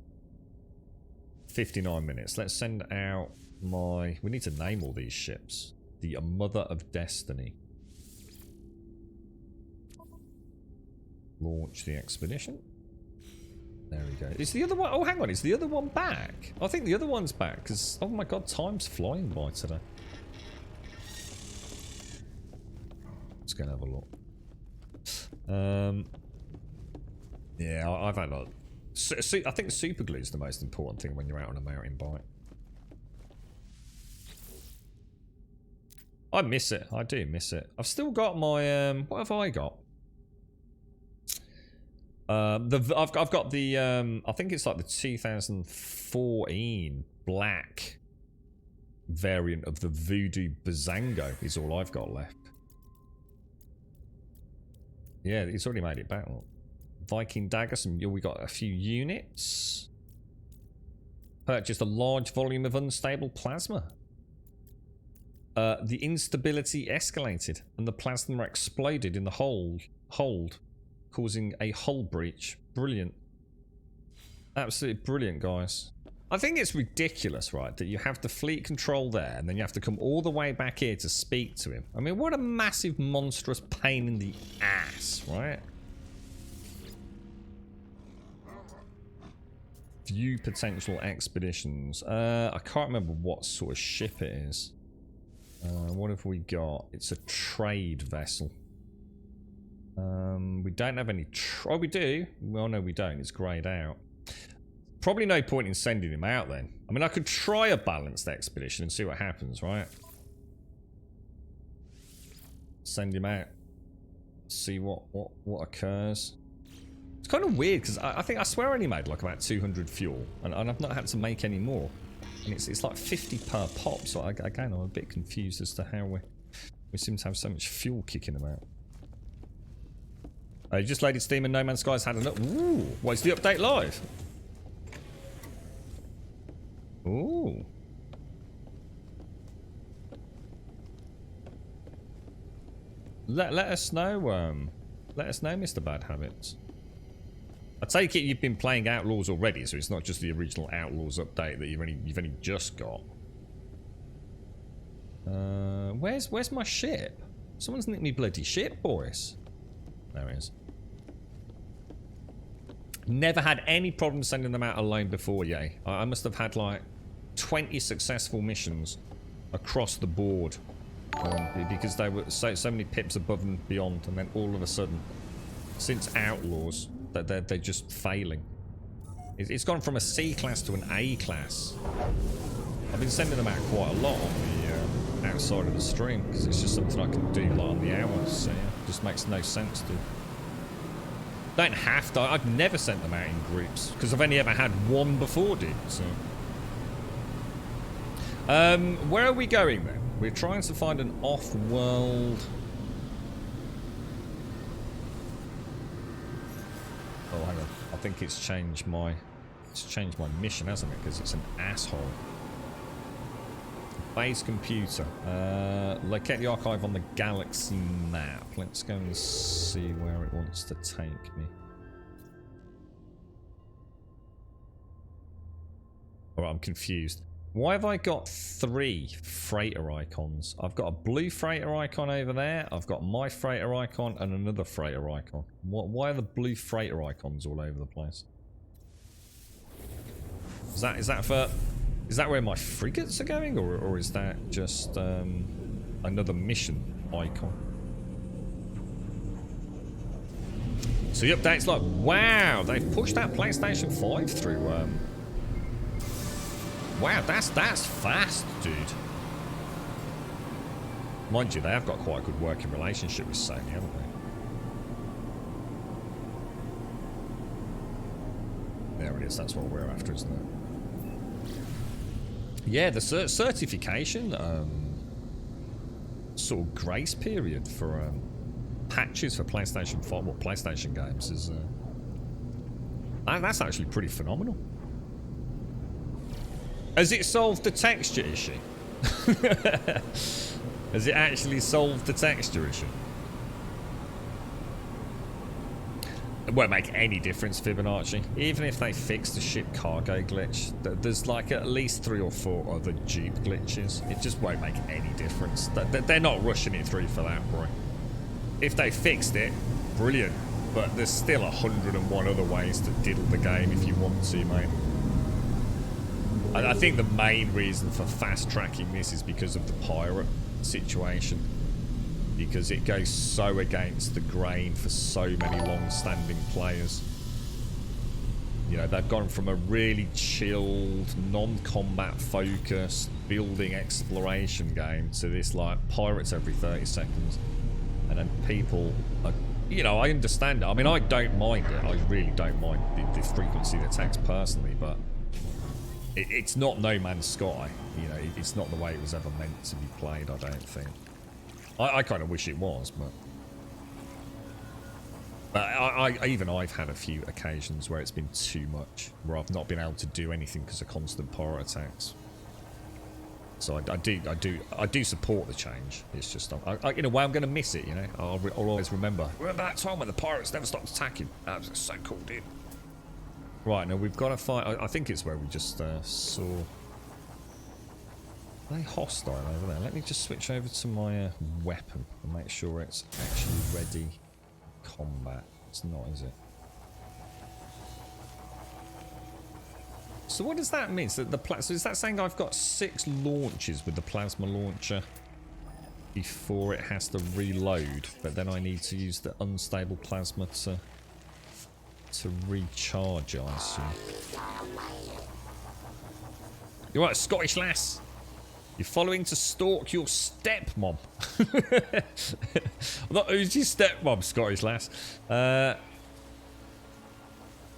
59 minutes. Let's send out my... We need to name all these ships. The Mother of Destiny. Launch the expedition. There we go. Is the other one... Oh, hang on. Is the other one back? I think the other one's back, because... Oh my god, time's flying by today. Let's go and have a look. Yeah, I've had a... I think super glue is the most important thing when you're out on a mountain bike. I miss it. I do miss it. I've still got my... what have I got? I've got the... I think it's like the 2014 black variant of the Voodoo Bazango is all I've got left. Yeah, it's already made it back. Viking dagger, we got a few units. Purchased a large volume of unstable plasma. The instability escalated and the plasma exploded in the hold, causing a hull breach. Brilliant. Absolutely brilliant, guys. I think it's ridiculous, right, that you have the fleet control there and then you have to come all the way back here to speak to him. I mean, what a massive, monstrous pain in the ass, right? View potential expeditions. I can't remember what sort of ship it is. What have we got? It's a trade vessel. We don't have any... Oh, we do? Well, no, we don't. It's greyed out. Probably no point in sending him out then. I mean, I could try a balanced expedition and see what happens, right? Send him out. See what occurs. It's kind of weird because I swear I only made like about 200 fuel and I've not had to make any more. And it's like 50 per pop, so again, I'm a bit confused as to how we seem to have so much fuel kicking about. You just loaded Steam and No Man's Sky's had enough. Ooh, what's the update live? Ooh. Let us know, Mr. Bad Habits. I take it you've been playing Outlaws already, so it's not just the original Outlaws update that you've only just got. Where's my ship? Someone's nicked me bloody ship, boys. There it is. Never had any problem sending them out alone before, yay. I must have had like 20 successful missions across the board because they were so many pips above and beyond, and then all of a sudden, since Outlaws, they're just failing. It's gone from a C class to an A class. I've been sending them out quite a lot on the outside of the stream because it's just something I can do like on the hours. So yeah, it just makes no sense to. Don't have to. I've never sent them out in groups because I've only ever had one before, dude. So, where are we going then? We're trying to find an off-world. Oh, hang on. I think it's changed my mission, hasn't it? Because it's an asshole. Base computer. Locate the archive on the galaxy map. Let's go and see where it wants to take me. Alright, I'm confused. Why have I got 3 freighter icons? I've got a blue freighter icon over there. I've got my freighter icon and another freighter icon. Why are the blue freighter icons all over the place? Is that for Is that where my frigates are going, or is that just another mission icon? So the update's like, wow, they've pushed that PlayStation 5 through. Wow, that's fast, dude. Mind you, they have got quite a good working relationship with Sony, haven't they? There it is, that's what we're after, isn't it? Yeah, the certification sort of grace period for patches for PlayStation 5, well, PlayStation games is that's actually pretty phenomenal. Has it solved the texture issue? Has it actually solved the texture issue? It won't make any difference, Fibonacci. Even if they fix the ship cargo glitch, there's like at least 3 or 4 other dupe glitches. It just won't make any difference. They're not rushing it through for that, bro. If they fixed it, brilliant. But there's still 101 other ways to diddle the game if you want to, mate. I think the main reason for fast tracking this is because of the pirate situation. Because it goes so against the grain for so many long-standing players. You know, they've gone from a really chilled, non-combat focused, building exploration game to this, like, pirates every 30 seconds. And then people are, you know, I understand it. I mean, I don't mind it. I really don't mind the frequency of attacks personally, but it's not No Man's Sky. You know, it's not the way it was ever meant to be played, I don't think. I kind of wish it was, but even I've had a few occasions where it's been too much, where I've not been able to do anything because of constant pirate attacks. So I do support the change. It's just, in a way, I'm going to miss it. You know, I'll always remember. Remember that time when the pirates never stopped attacking? That was so cool, dude. Right, now we've got to fight. I think it's where we just saw. Are they hostile over there? Let me just switch over to my weapon and make sure it's actually ready combat. It's not, is it? So what does that mean? So is that saying I've got 6 launches with the plasma launcher before it has to reload, but then I need to use the unstable plasma to recharge, I assume. You're right, Scottish lass. You're following to stalk your stepmom. Who's your stepmom, Scottish lass? Yeah,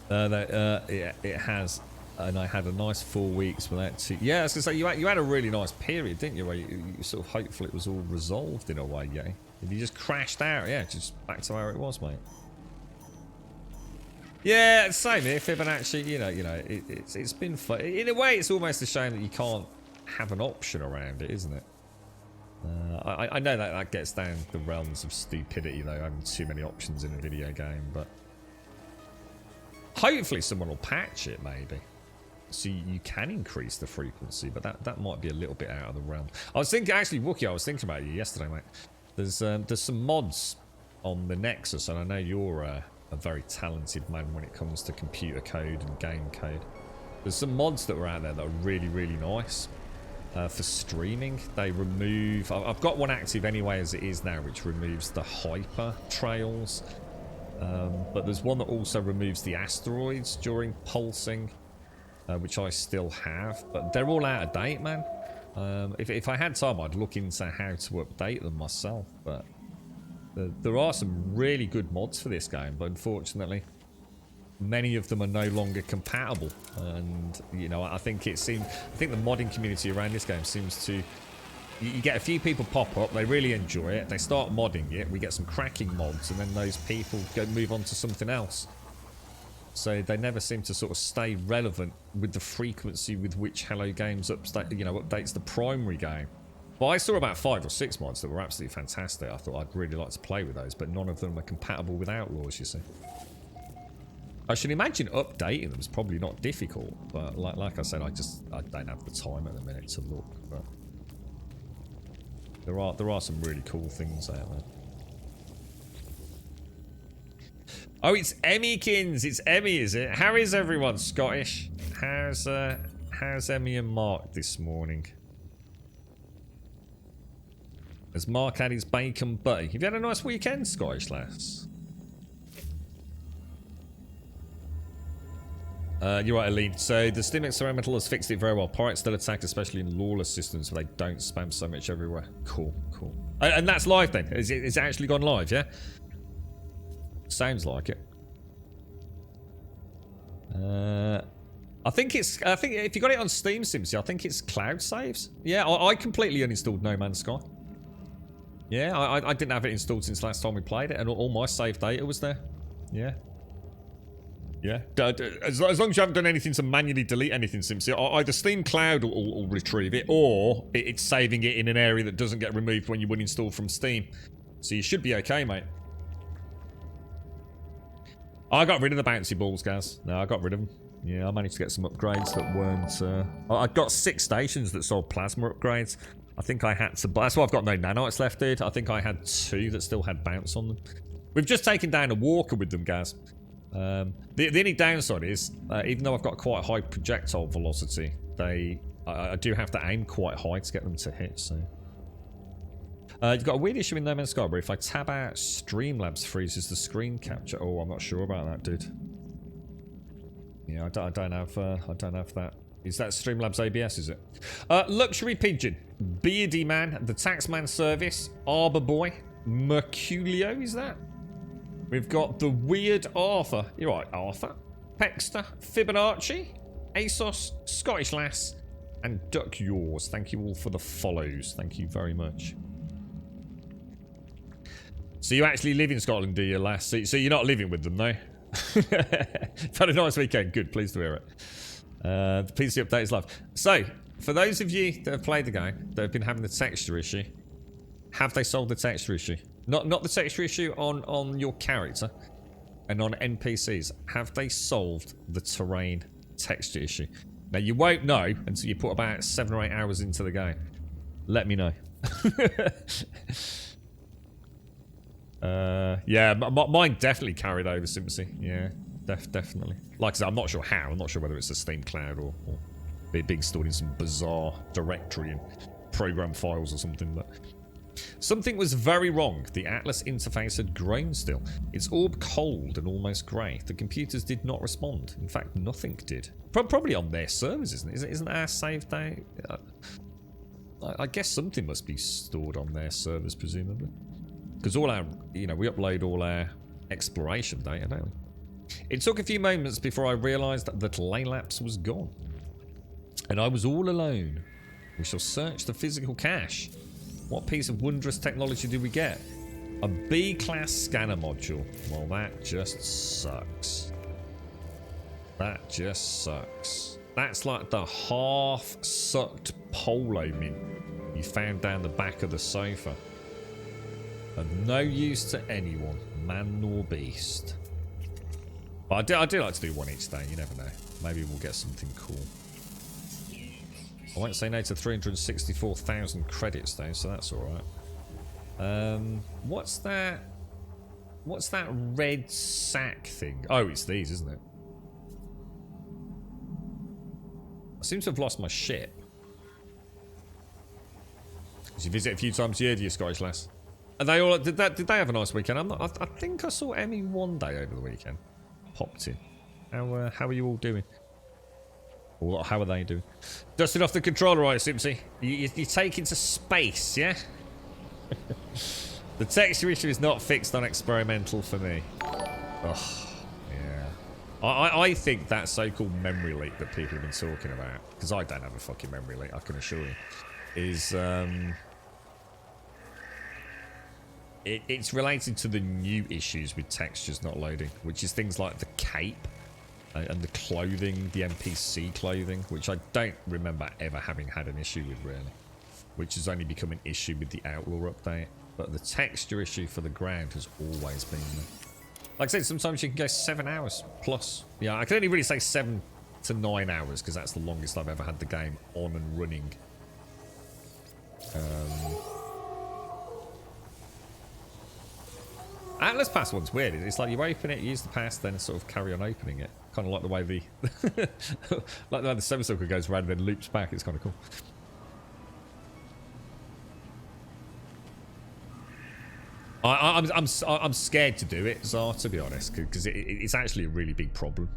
it has. And I had a nice 4 weeks without two. Yeah, I was going to say, you had a really nice period, didn't you? Where you sort of hopeful it was all resolved in a way, yeah? If you just crashed out, yeah, just back to where it was, mate. Yeah, same here, Fibonacci. You know, it's been fun. In a way, it's almost a shame that you can't have an option around it, isn't it? I know that gets down the realms of stupidity, though, having too many options in a video game, but hopefully someone will patch it, maybe. So you can increase the frequency, but that might be a little bit out of the realm. I was thinking, actually, Wookie, I was thinking about you yesterday, mate. There's some mods on the Nexus, and I know you're a very talented man when it comes to computer code and game code. There's some mods that are out there that are really, really nice for streaming. They remove... I've got one active anyway as it is now, which removes the hyper trails. But there's one that also removes the asteroids during pulsing, which I still have. But they're all out of date, man. If I had time, I'd look into how to update them myself. But there are some really good mods for this game, but unfortunately, many of them are no longer compatible. And you know, I think the modding community around this game seems to. You get a few people pop up, they really enjoy it, they start modding it, we get some cracking mods, and then those people move on to something else. So they never seem to sort of stay relevant with the frequency with which Hello Games updates the primary game. But I saw about 5 or 6 mods that were absolutely fantastic. I thought I'd really like to play with those, but none of them are compatible with Outlaws, you see. I should imagine updating them is probably not difficult, but like I said, I don't have the time at the minute to look. But there are some really cool things out there. Oh, it's Emmykins. It's Emmy, is it? How is everyone, Scottish? How's how's Emmy and Mark this morning? Has Mark had his bacon butty? Have you had a nice weekend, Scottish lass? You're right, Aline. So the Steam Experimental has fixed it very well. Pirates still attack, especially in lawless systems where they don't spam so much everywhere. Cool, cool. And that's live then? Is it actually gone live, yeah? Sounds like it. I think if you got it on Steam, Simpsy, I think it's cloud saves. Yeah, I completely uninstalled No Man's Sky. Yeah, I didn't have it installed since last time we played it, and all my save data was there. Yeah. Yeah. As long as you haven't done anything to manually delete anything, Simpsy, either Steam Cloud will retrieve it, or it's saving it in an area that doesn't get removed when you uninstall from Steam. So you should be okay, mate. I got rid of the bouncy balls, guys. No, I got rid of them. Yeah, I managed to get some upgrades that weren't... I got 6 stations that sold plasma upgrades. I think I had to... That's why I've got no nanites left, dude. I think I had 2 that still had bounce on them. We've just taken down a walker with them, guys. The only downside is, even though I've got quite high projectile velocity, I do have to aim quite high to get them to hit, so... you've got a weird issue in No Man's Sky where if I tab out Streamlabs freezes the screen capture. Oh, I'm not sure about that, dude. Yeah, I don't have that. Is that Streamlabs ABS, is it? Luxury Pigeon, Beardy Man, The Taxman Service, Arbor Boy, Merculio, is that? We've got the Weird Arthur. You're right, Arthur. Pexter, Fibonacci, ASOS, Scottish Lass, and Duck Yours. Thank you all for the follows. Thank you very much. So you actually live in Scotland, do you, Lass? So you're not living with them, though? Had a nice weekend. Good, pleased to hear it. The PC update is live. So, for those of you that have played the game, that have been having the texture issue, have they solved the texture issue? Not the texture issue on your character and on NPCs. Have they solved the terrain texture issue? Now, you won't know until you put about 7 or 8 hours into the game. Let me know. Yeah, mine definitely carried over, Simpsy. Yeah, definitely. Like I said, I'm not sure how. I'm not sure whether it's a Steam Cloud or being stored in some bizarre directory and program files or something, but... Something was very wrong. The Atlas interface had grown still. Its orb cold and almost grey. The computers did not respond. In fact, nothing did. Probably on their servers, isn't it? Isn't our save data... I guess something must be stored on their servers, presumably. Because all our... we upload all our exploration data, don't we? It took a few moments before I realised that Laylapse was gone. And I was all alone. We shall search the physical cache. What piece of wondrous technology did we get? A B-class scanner module. Well, that just sucks. That just sucks. That's like the half-sucked polo mint you found down the back of the sofa. Of no use to anyone, man nor beast. But I do like to do one each day, you never know. Maybe we'll get something cool. I won't say no to 364,000 credits though, so that's alright. What's that? What's that red sack thing? Oh, it's these, isn't it? I seem to have lost my ship. Did you visit a few times a year, do you, Scottish Lass? Are they all? Did they have a nice weekend? I think I saw Emmy one day over the weekend. Popped in. How are you all doing? Or how are they doing? Dusted off the controller, right, Simpsy? You take into space, yeah? The texture issue is not fixed on experimental for me. Ugh, yeah. I think that so-called memory leak that people have been talking about, because I don't have a fucking memory leak, I can assure you, is it's related to the new issues with textures not loading, which is things like the cape and the clothing, the NPC clothing, which I don't remember ever having had an issue with, really. Which has only become an issue with the Outlaw update. But the texture issue for the ground has always been there. Like I said, sometimes you can go 7 hours plus. Yeah, I can only really say 7 to 9 hours, because that's the longest I've ever had the game on and running. Atlas Pass one's weird. It's like you open it, use the pass, then sort of carry on opening it. Kind of like the way the like the way the semicircle goes around and then loops back. It's kind of cool. I'm scared to do it, Zar, to be honest, because it's actually a really big problem,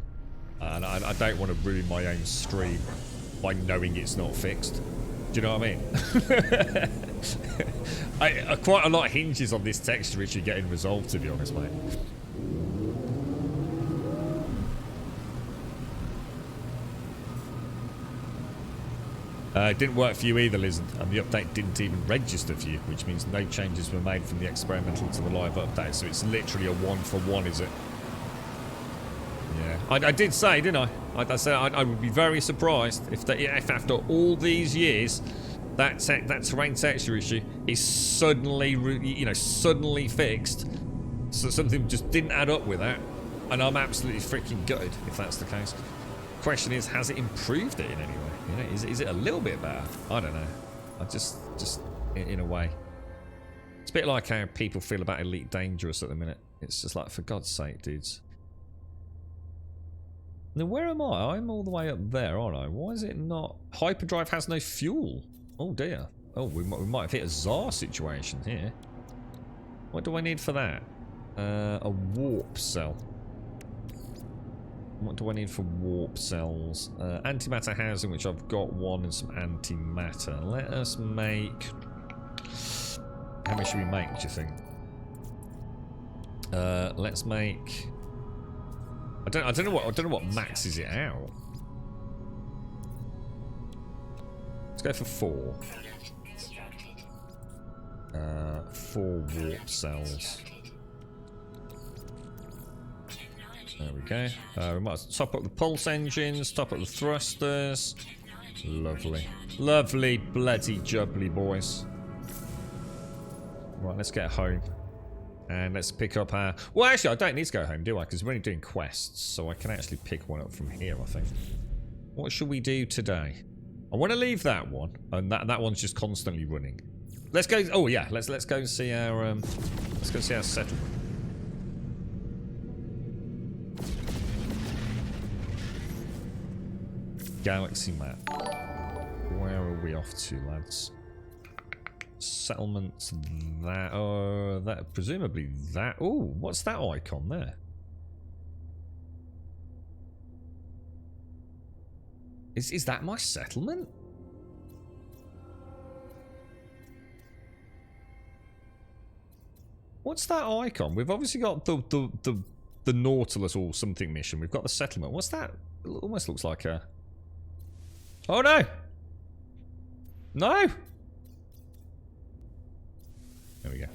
and I don't want to ruin my own stream by knowing it's not fixed. Do you know what I mean? Quite a lot hinges on this texture issue getting resolved, to be honest, mate. It didn't work for you either, Liz, and the update didn't even register for you, which means no changes were made from the experimental to the live update, so it's literally a one-for-one, is it? Yeah. I did say, didn't I? I said I would be very surprised if after all these years that terrain texture issue is suddenly, suddenly fixed. So something just didn't add up with that, and I'm absolutely freaking gutted if that's the case. Question is, has it improved it in any way? You know, is it a little bit better? I don't know. I just in a way, it's a bit like how people feel about Elite Dangerous at the minute. It's just like, for God's sake, dudes. Now, where am I? I'm all the way up there, aren't I? Why is it not? Hyperdrive has no fuel. Oh dear. Oh, we might have hit a Tsar situation here. What do I need for that? A warp cell. What do I need for warp cells? Antimatter housing, which I've got one, and some antimatter. Let us make... How much should we make, do you think? Let's make... I don't know what maxes it out. Let's go for 4. 4 warp cells. There we go. We might top up the pulse engines, top up the thrusters. Lovely. Lovely bloody jubbly, boys. Right, let's get home. And let's pick up our... Well, actually, I don't need to go home, do I? Because we're only doing quests, so I can actually pick one up from here, I think. What should we do today? I want to leave that one, and that one's just constantly running. Let's go... Oh, yeah, let's go and see our... let's go see our settlement. Galaxy map. Where are we off to, lads? Settlements, that presumably that. Oh, what's that icon there? Is that my settlement? What's that icon? We've obviously got the Nautilus or something mission. We've got the settlement. What's that? It almost looks like a... Oh no! No! There we go.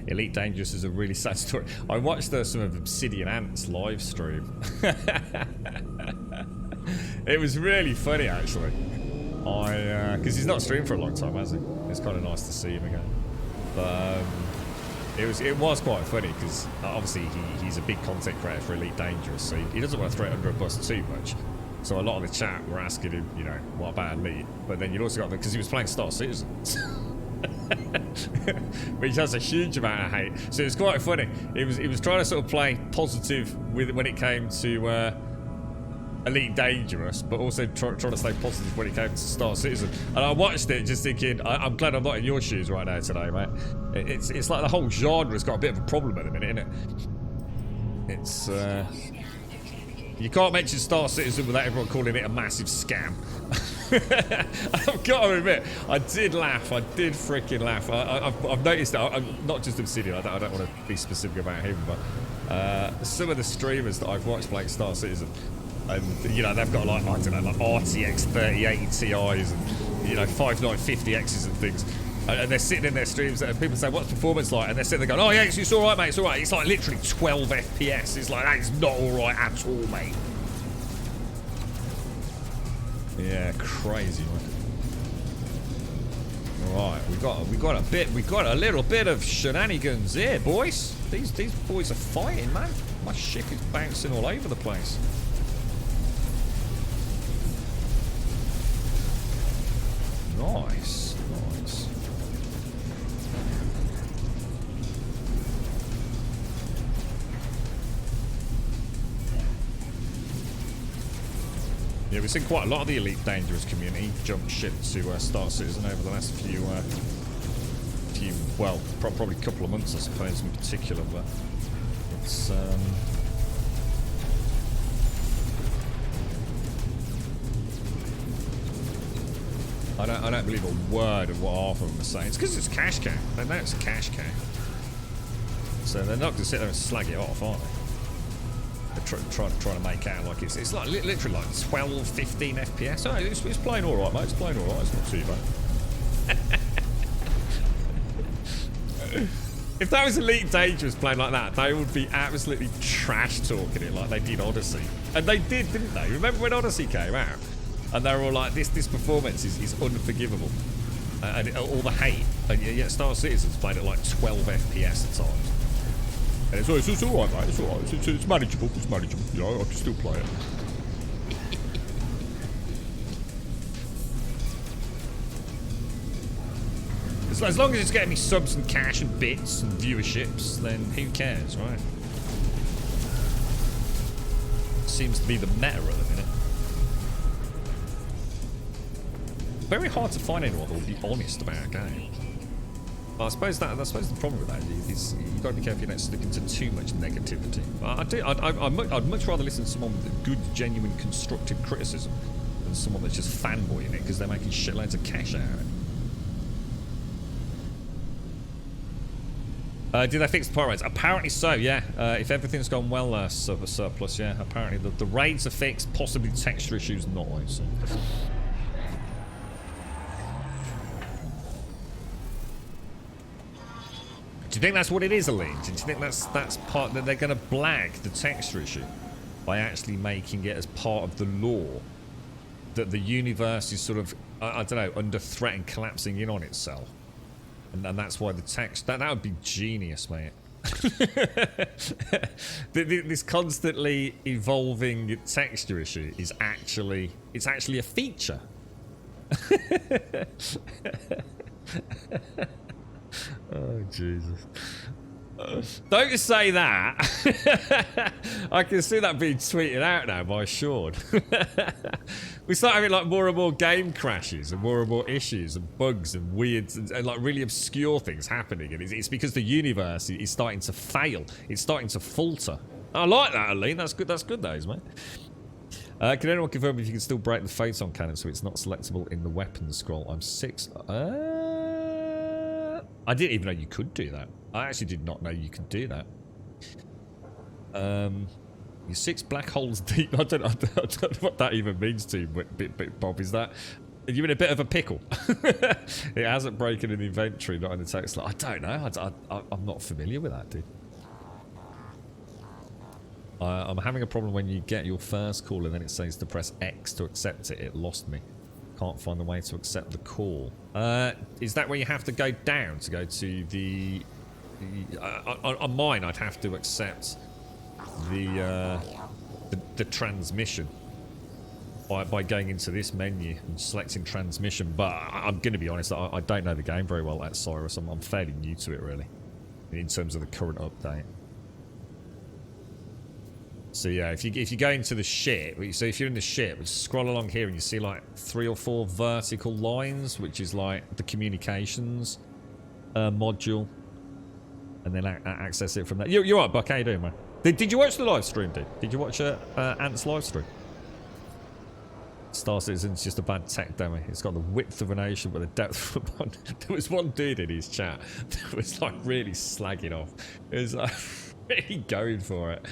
Elite Dangerous is a really sad story. I watched some of Obsidian Ant's live stream. It was really funny, actually. Because he's not streamed for a long time, has he? It's kind of nice to see him again. But it was quite funny because obviously he's a big content creator for Elite Dangerous, so he doesn't want to throw it under a bus too much. So a lot of the chat were asking him, you know, what about Elite? But then you'd also got because he was playing Star Citizen. Which has a huge amount of hate. So it was quite funny. He was trying to sort of play positive with when it came to Elite Dangerous, but also trying to stay positive when it came to Star Citizen. And I watched it just thinking, I'm glad I'm not in your shoes right now today, mate. It's like the whole genre's got a bit of a problem at the minute, isn't it? It's you can't mention Star Citizen without everyone calling it a massive scam. I've got to admit, I did laugh. I did freaking laugh. I've noticed that. I'm not just Obsidian. I don't want to be specific about him, but some of the streamers that I've watched playing Star Citizen, and you know, they've got like, I don't know, like RTX 3080 Ti's and, you know, 5950Xs and things. And they're sitting in their streams and people say, what's performance like? And they're sitting there going, oh yeah, it's alright, mate, it's alright. It's like literally 12 FPS. It's like, that is not alright at all, mate. Yeah, crazy, man. Alright, we got a little bit of shenanigans here, boys. These boys are fighting, man. My ship is bouncing all over the place. Nice. Yeah, we've seen quite a lot of the Elite Dangerous community jump ship to Star Citizen over the last few, well, probably a couple of months, I suppose, in particular, but it's, I don't believe a word of what half of them are saying. It's because it's cash cow. They know it's a cash cow. So they're not going to sit there and slag it off, are they? They're trying to make out like it's like literally like 12, 15 FPS. Oh, it's playing all right, mate. It's playing all right. It's not too bad. If that was Elite Dangerous playing like that, they would be absolutely trash talking it like they did Odyssey. And they did, didn't they? Remember when Odyssey came out? And they were all like, this performance is unforgivable. And all the hate. And yet Star Citizen's played at like 12 FPS at times. And it's all right, mate. It's all right. It's manageable. It's manageable. You know, I can still play it. As long as it's getting me subs and cash and bits and viewerships, then who cares, right? Seems to be the meta at the minute. Very hard to find anyone who will be honest about a game. Well, I suppose the problem with that is you've got to be careful you don't slip into too much negativity. I'd much rather listen to someone with good, genuine, constructive criticism than someone that's just fanboying it because they're making shitloads of cash out of it. Did they fix the pirate raids? Apparently so, yeah. If everything's gone well, surplus, yeah. Apparently the raids are fixed, possibly texture issues not. So. Do you think that's what it is, Aline? Do you think that's part that they're going to blag the texture issue by actually making it as part of the lore that the universe is sort of, I don't know, under threat and collapsing in on itself? And that's why the text... That would be genius, mate. This constantly evolving texture issue is actually... It's actually a feature. Oh, Jesus. Don't say that. I can see that being tweeted out now by Sean. We start having like more and more game crashes and more issues and bugs and weird and like really obscure things happening. And it's because the universe is starting to fail. It's starting to falter. I like that, Aline. That's good. That's good, those, mate. Can anyone confirm if you can still break the Phaeton cannon so it's not selectable in the weapons scroll? I'm 6. I didn't even know you could do that. I actually did not know you could do that. You're 6 black holes deep. I don't know what that even means to you, Bob. Is that... Are you in a bit of a pickle? It hasn't broken in the inventory, not in the text. I don't know. I'm not familiar with that, dude. I'm having a problem when you get your first call and then it says to press X to accept it. It lost me. Can't find the way to accept the call. Is that where you have to go down to go to the... on mine, I'd have to accept the transmission by going into this menu and selecting transmission. But I'm going to be honest, I don't know the game very well at Cyrus. I'm fairly new to it, really, in terms of the current update. So yeah, if you go into the ship, so if you're in the ship, scroll along here and you see like 3 or 4 vertical lines, which is like the communications module, and then access it from there. You're right, Buck. How you doing, man? Did you watch the live stream, dude? Did you watch Ant's live stream? Star Citizen's just a bad tech demo. It's got the width of an ocean but the depth of a pond. There was one dude in his chat that was like really slagging off. It was like really going for it.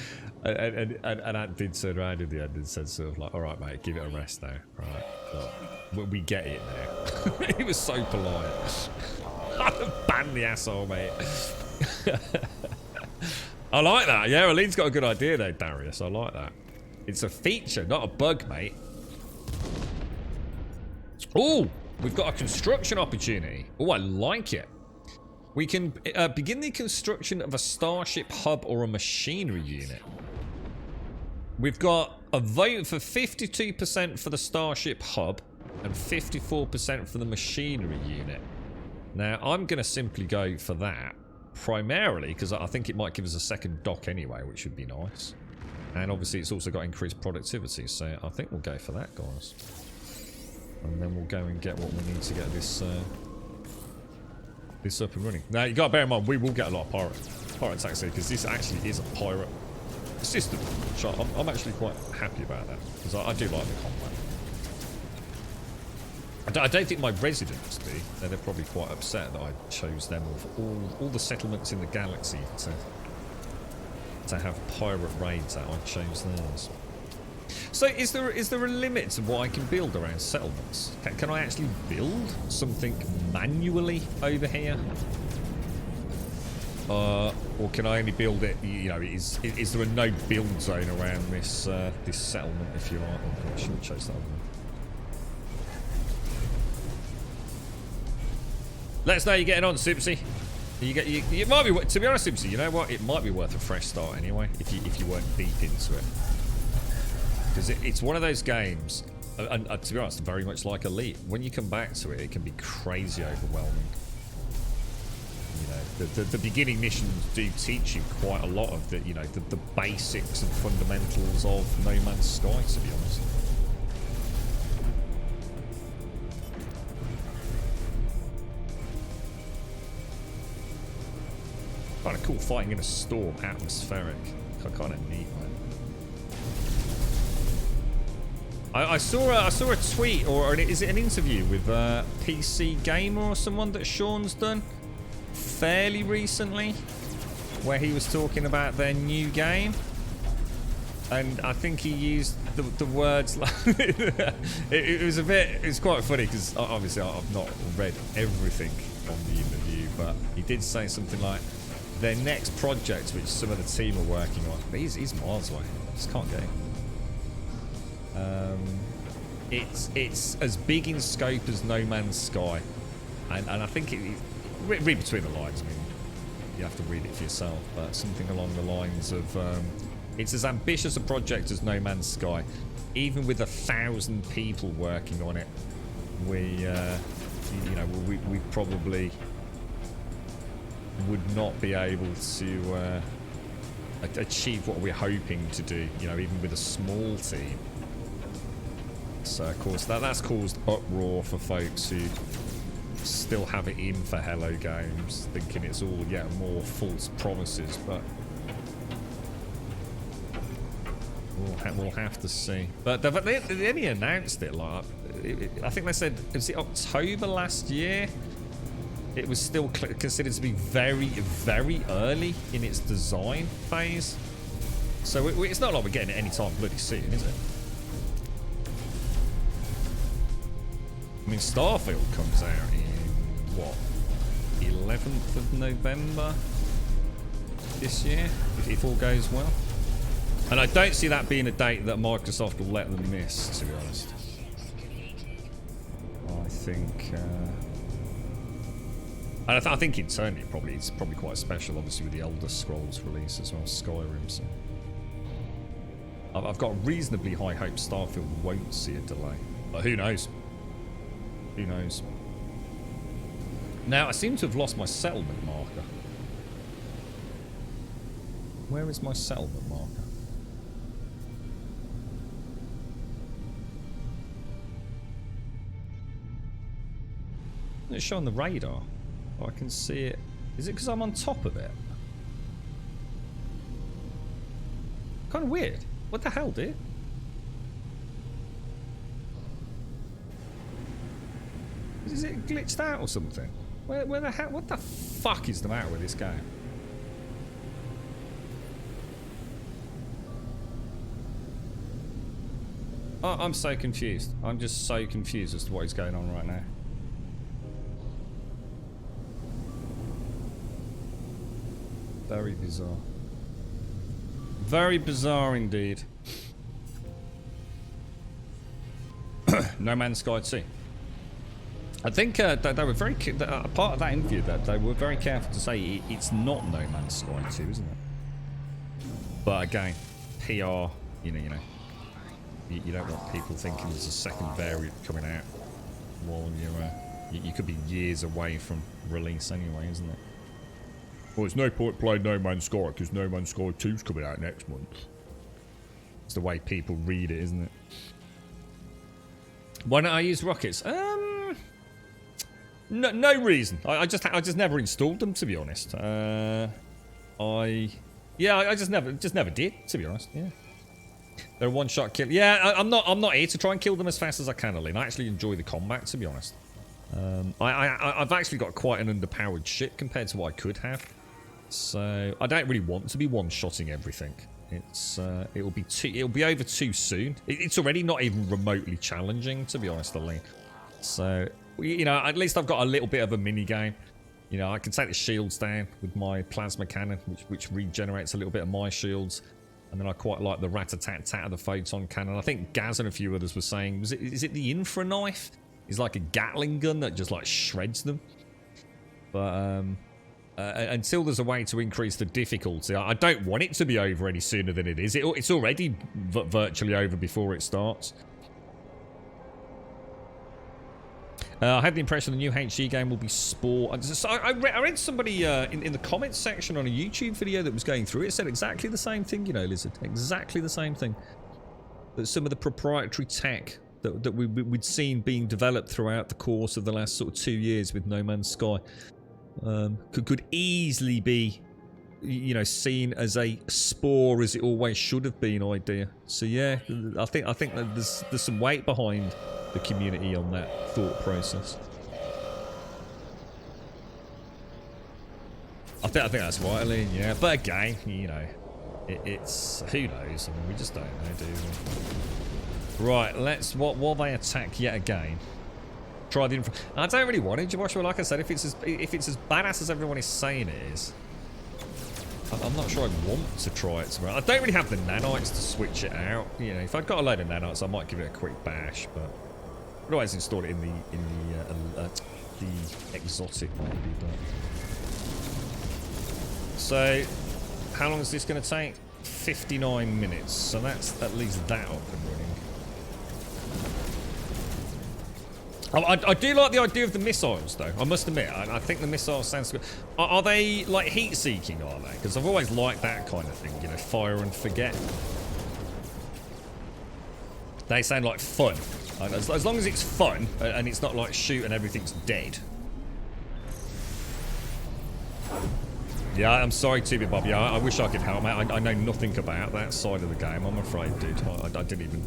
And Ant did turn around in the end and said sort of like, all right, mate, give it a rest now. Right, look, we get it now. He was so polite. Ban the asshole, mate. I like that. Yeah, Aline's got a good idea there, Darius. I like that. It's a feature, not a bug, mate. Oh, we've got a construction opportunity. Oh, I like it. We can begin the construction of a starship hub or a machinery unit. We've got a vote for 52% for the starship hub and 54% for the machinery unit. Now, I'm going to simply go for that, primarily because I think it might give us a second dock anyway, which would be nice. And obviously it's also got increased productivity, so I think we'll go for that, guys. And then we'll go and get what we need to get this this up and running. Now, you gotta bear in mind, we will get a lot of pirate attacks here, because this actually is a pirate system. So I'm actually quite happy about that, because I do like the combat. I don't think my residents do. They're probably quite upset that I chose them of all the settlements in the galaxy to have pirate raids at. I chose theirs. So is there a limit to what I can build around settlements? Can I actually build something manually over here? Or can I only build it, you know, is there a no build zone around this this settlement, if you like? Oh, I should have chose that one. Let us know you're getting on, Sipsy. You might be, to be honest, Sipsy, you know what? It might be worth a fresh start anyway, if you weren't deep into it. Because it's one of those games, and to be honest, very much like Elite. When you come back to it, it can be crazy overwhelming. You know, the beginning missions do teach you quite a lot of the, you know, the basics and fundamentals of No Man's Sky, to be honest. Kind of cool fighting in a storm, atmospheric. Kind of neat, man. I saw a tweet, or is it an interview with PC Gamer or someone that Sean's done fairly recently, where he was talking about their new game, and I think he used the words like it was a bit. It's quite funny because obviously I've not read everything on the interview, but he did say something like their next project, which some of the team are working on. But he's miles away. I just can't get him. It's as big in scope as No Man's Sky, and I think read between the lines. I mean, you have to read it for yourself, but something along the lines of it's as ambitious a project as No Man's Sky. Even with 1,000 people working on it, we probably would not be able to achieve what we're hoping to do. You know, even with a small team. So of course that's caused uproar for folks who still have it in for Hello Games, thinking it's all more false promises, but we'll have to see. But they only announced it like I think they said, was it October last year? It was still considered to be very, very early in its design phase. So it's not like we're getting it any time bloody soon, is it? I mean, Starfield comes out in, what, 11th of November this year, if all goes well. And I don't see that being a date that Microsoft will let them miss, to be honest. I think... and I think internally it's probably quite special, obviously, with the Elder Scrolls release as well, Skyrim. So I've got reasonably high hopes Starfield won't see a delay, but who knows? Who knows? Now I seem to have lost my settlement marker. Where is my settlement marker? It's showing the radar. Oh, I can see it. Is it because I'm on top of it? Kind of weird. What the hell, dude? Is it glitched out or something? Where the hell? What the fuck is the matter with this game? Oh, I'm so confused. I'm just so confused as to what is going on right now. Very bizarre. Very bizarre indeed. No Man's Sky 2. I think they were very... part of that interview, that they were very careful to say it's not No Man's Sky 2, isn't it? But again, PR, you know, you don't want people thinking there's a second variant coming out while you could be years away from release anyway, isn't it? Well, there's no point playing No Man's Sky because No Man's Sky 2's coming out next month. It's the way people read it, isn't it? Why don't I use rockets? No reason. I just never installed them, to be honest. I just never did, to be honest. Yeah. They're a one-shot kill. Yeah, I'm not here to try and kill them as fast as I can, Aline. I actually enjoy the combat, to be honest. I've actually got quite an underpowered ship compared to what I could have. So I don't really want to be one-shotting everything. It'll be over too soon. It's already not even remotely challenging, to be honest, Aline. So, you know, at least I've got a little bit of a mini game. You know, I can take the shields down with my plasma cannon, which regenerates a little bit of my shields. And then I quite like the rat-a-tat-tat of the photon cannon. I think Gaz and a few others were saying, is it the infra knife? It's like a Gatling gun that just like shreds them. But until there's a way to increase the difficulty, I don't want it to be over any sooner than it is. It's already virtually over before it starts. I had the impression the new HG game will be sport. I read somebody in the comments section on a YouTube video that was going through it said exactly the same thing, you know, Lizard. Exactly the same thing. That some of the proprietary tech that we'd seen being developed throughout the course of the last sort of 2 years with No Man's Sky could easily be, you know, seen as a spore as it always should have been idea. So yeah, I think that there's some weight behind the community on that thought process. I think that's right, Aline, yeah. But again, you know, it's who knows? I mean, we just don't know, do we? Right, let's while they attack yet again. Try the info. I don't really want it, Joshua. Like I said, if it's as badass as everyone is saying it is, I'm not sure I want to try it. I don't really have the nanites to switch it out. You know, if I'd got a load of nanites, I might give it a quick bash, but I'd always install it in the exotic maybe. But so, how long is this going to take? 59 minutes. So that's at least that up and running. I do like the idea of the missiles, though. I must admit, I think the missiles sounds good. Are they like heat-seeking? Are they? Because I've always liked that kind of thing. You know, fire and forget. They sound like fun. As long as it's fun and it's not like shoot and everything's dead. Yeah, I'm sorry, 2-Bit Bob. Yeah, I wish I could help, mate. I know nothing about that side of the game. I'm afraid, dude. I didn't even.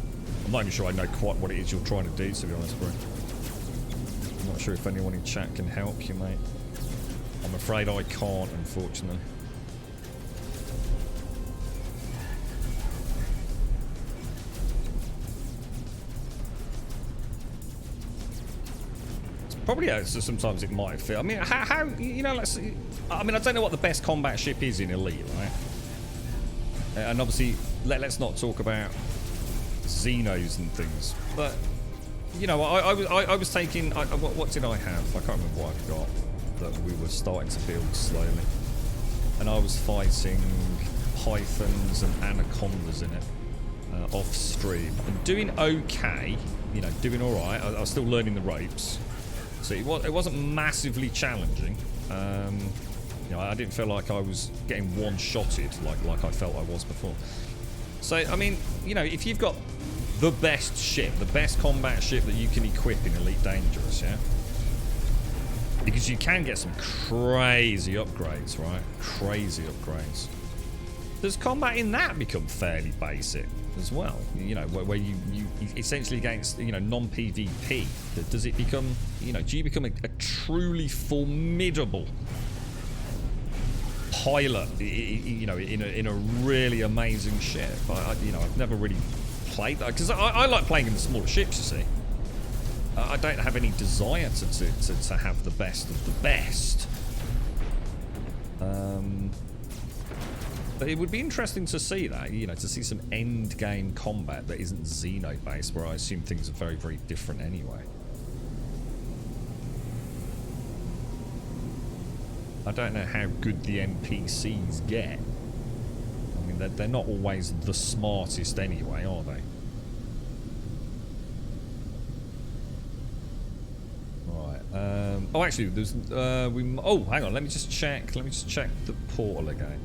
I'm not even sure I know quite what it is you're trying to do, to be honest, bro. I'm not sure if anyone in chat can help you, mate. I'm afraid I can't, unfortunately. Probably, yeah, so sometimes it might fit. I mean, how you know, let's see. I mean, I don't know what the best combat ship is in Elite, right? And obviously, let's not talk about Xenos and things. But, you know, I was taking... what did I have? I can't remember what I've got that we were starting to build slowly. And I was fighting Pythons and Anacondas in it off stream. And doing okay, you know, doing alright. I was still learning the ropes. So it wasn't massively challenging. You know, I didn't feel like I was getting one-shotted like I felt I was before. So, I mean, you know, if you've got the best ship, the best combat ship that you can equip in Elite Dangerous, yeah? Because you can get some crazy upgrades, right? Crazy upgrades. Does combat in that become fairly basic as well? You know, where you essentially against, you know, non-PvP, does it become, you know, do you become a truly formidable pilot, you know, in a really amazing ship? You know, I've never really played that because I like playing in the smaller ships, you see. I don't have any desire to have the best of the best. But it would be interesting to see that, you know, to see some end game combat that isn't Xeno based, where I assume things are very, very different anyway. I don't know how good the NPCs get. I mean, they're not always the smartest anyway, are they? Right. Oh, actually, there's oh, hang on. Let me just check the portal again.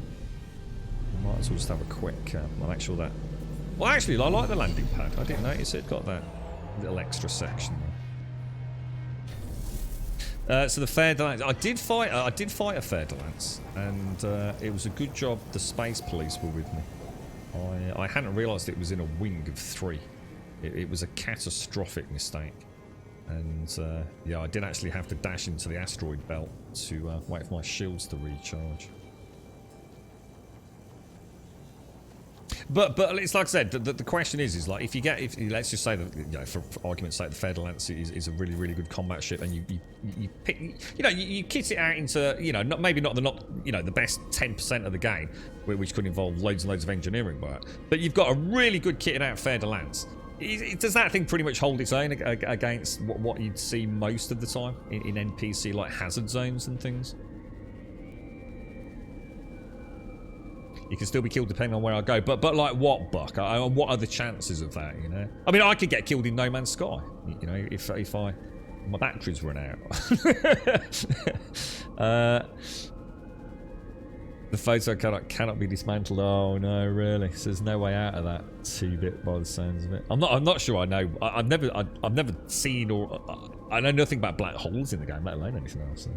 Might as well just have a quick. I'll make sure that Well, actually, I like the landing pad. I didn't notice it got that little extra section there. So the Fair Delance, I did fight a Fair Delance, and it was a good job the space police were with me. I hadn't realised it was in a wing of 3. It was a catastrophic mistake. And yeah, I did actually have to dash into the asteroid belt to wait for my shields to recharge. But it's like I said, the question is like if let's just say that, you know, for argument's sake, the Fair Delance is a really good combat ship, and you pick, you kit it out into, you know, maybe not the best 10% of the game, which could involve loads and loads of engineering work, but you've got a really good kitted out Fair Delance. Does that thing pretty much hold its own against what you'd see most of the time in NPC like hazard zones and things? You can still be killed depending on where I go, but like what, Buck? What are the chances of that? You know, I mean, I could get killed in No Man's Sky. You know, if my batteries run out. The photo cannot be dismantled. Oh no, really? So there's no way out of that 2-bit by the sounds of it. I'm not sure I know. I've never seen, or I know nothing about black holes in the game, let alone anything else. So.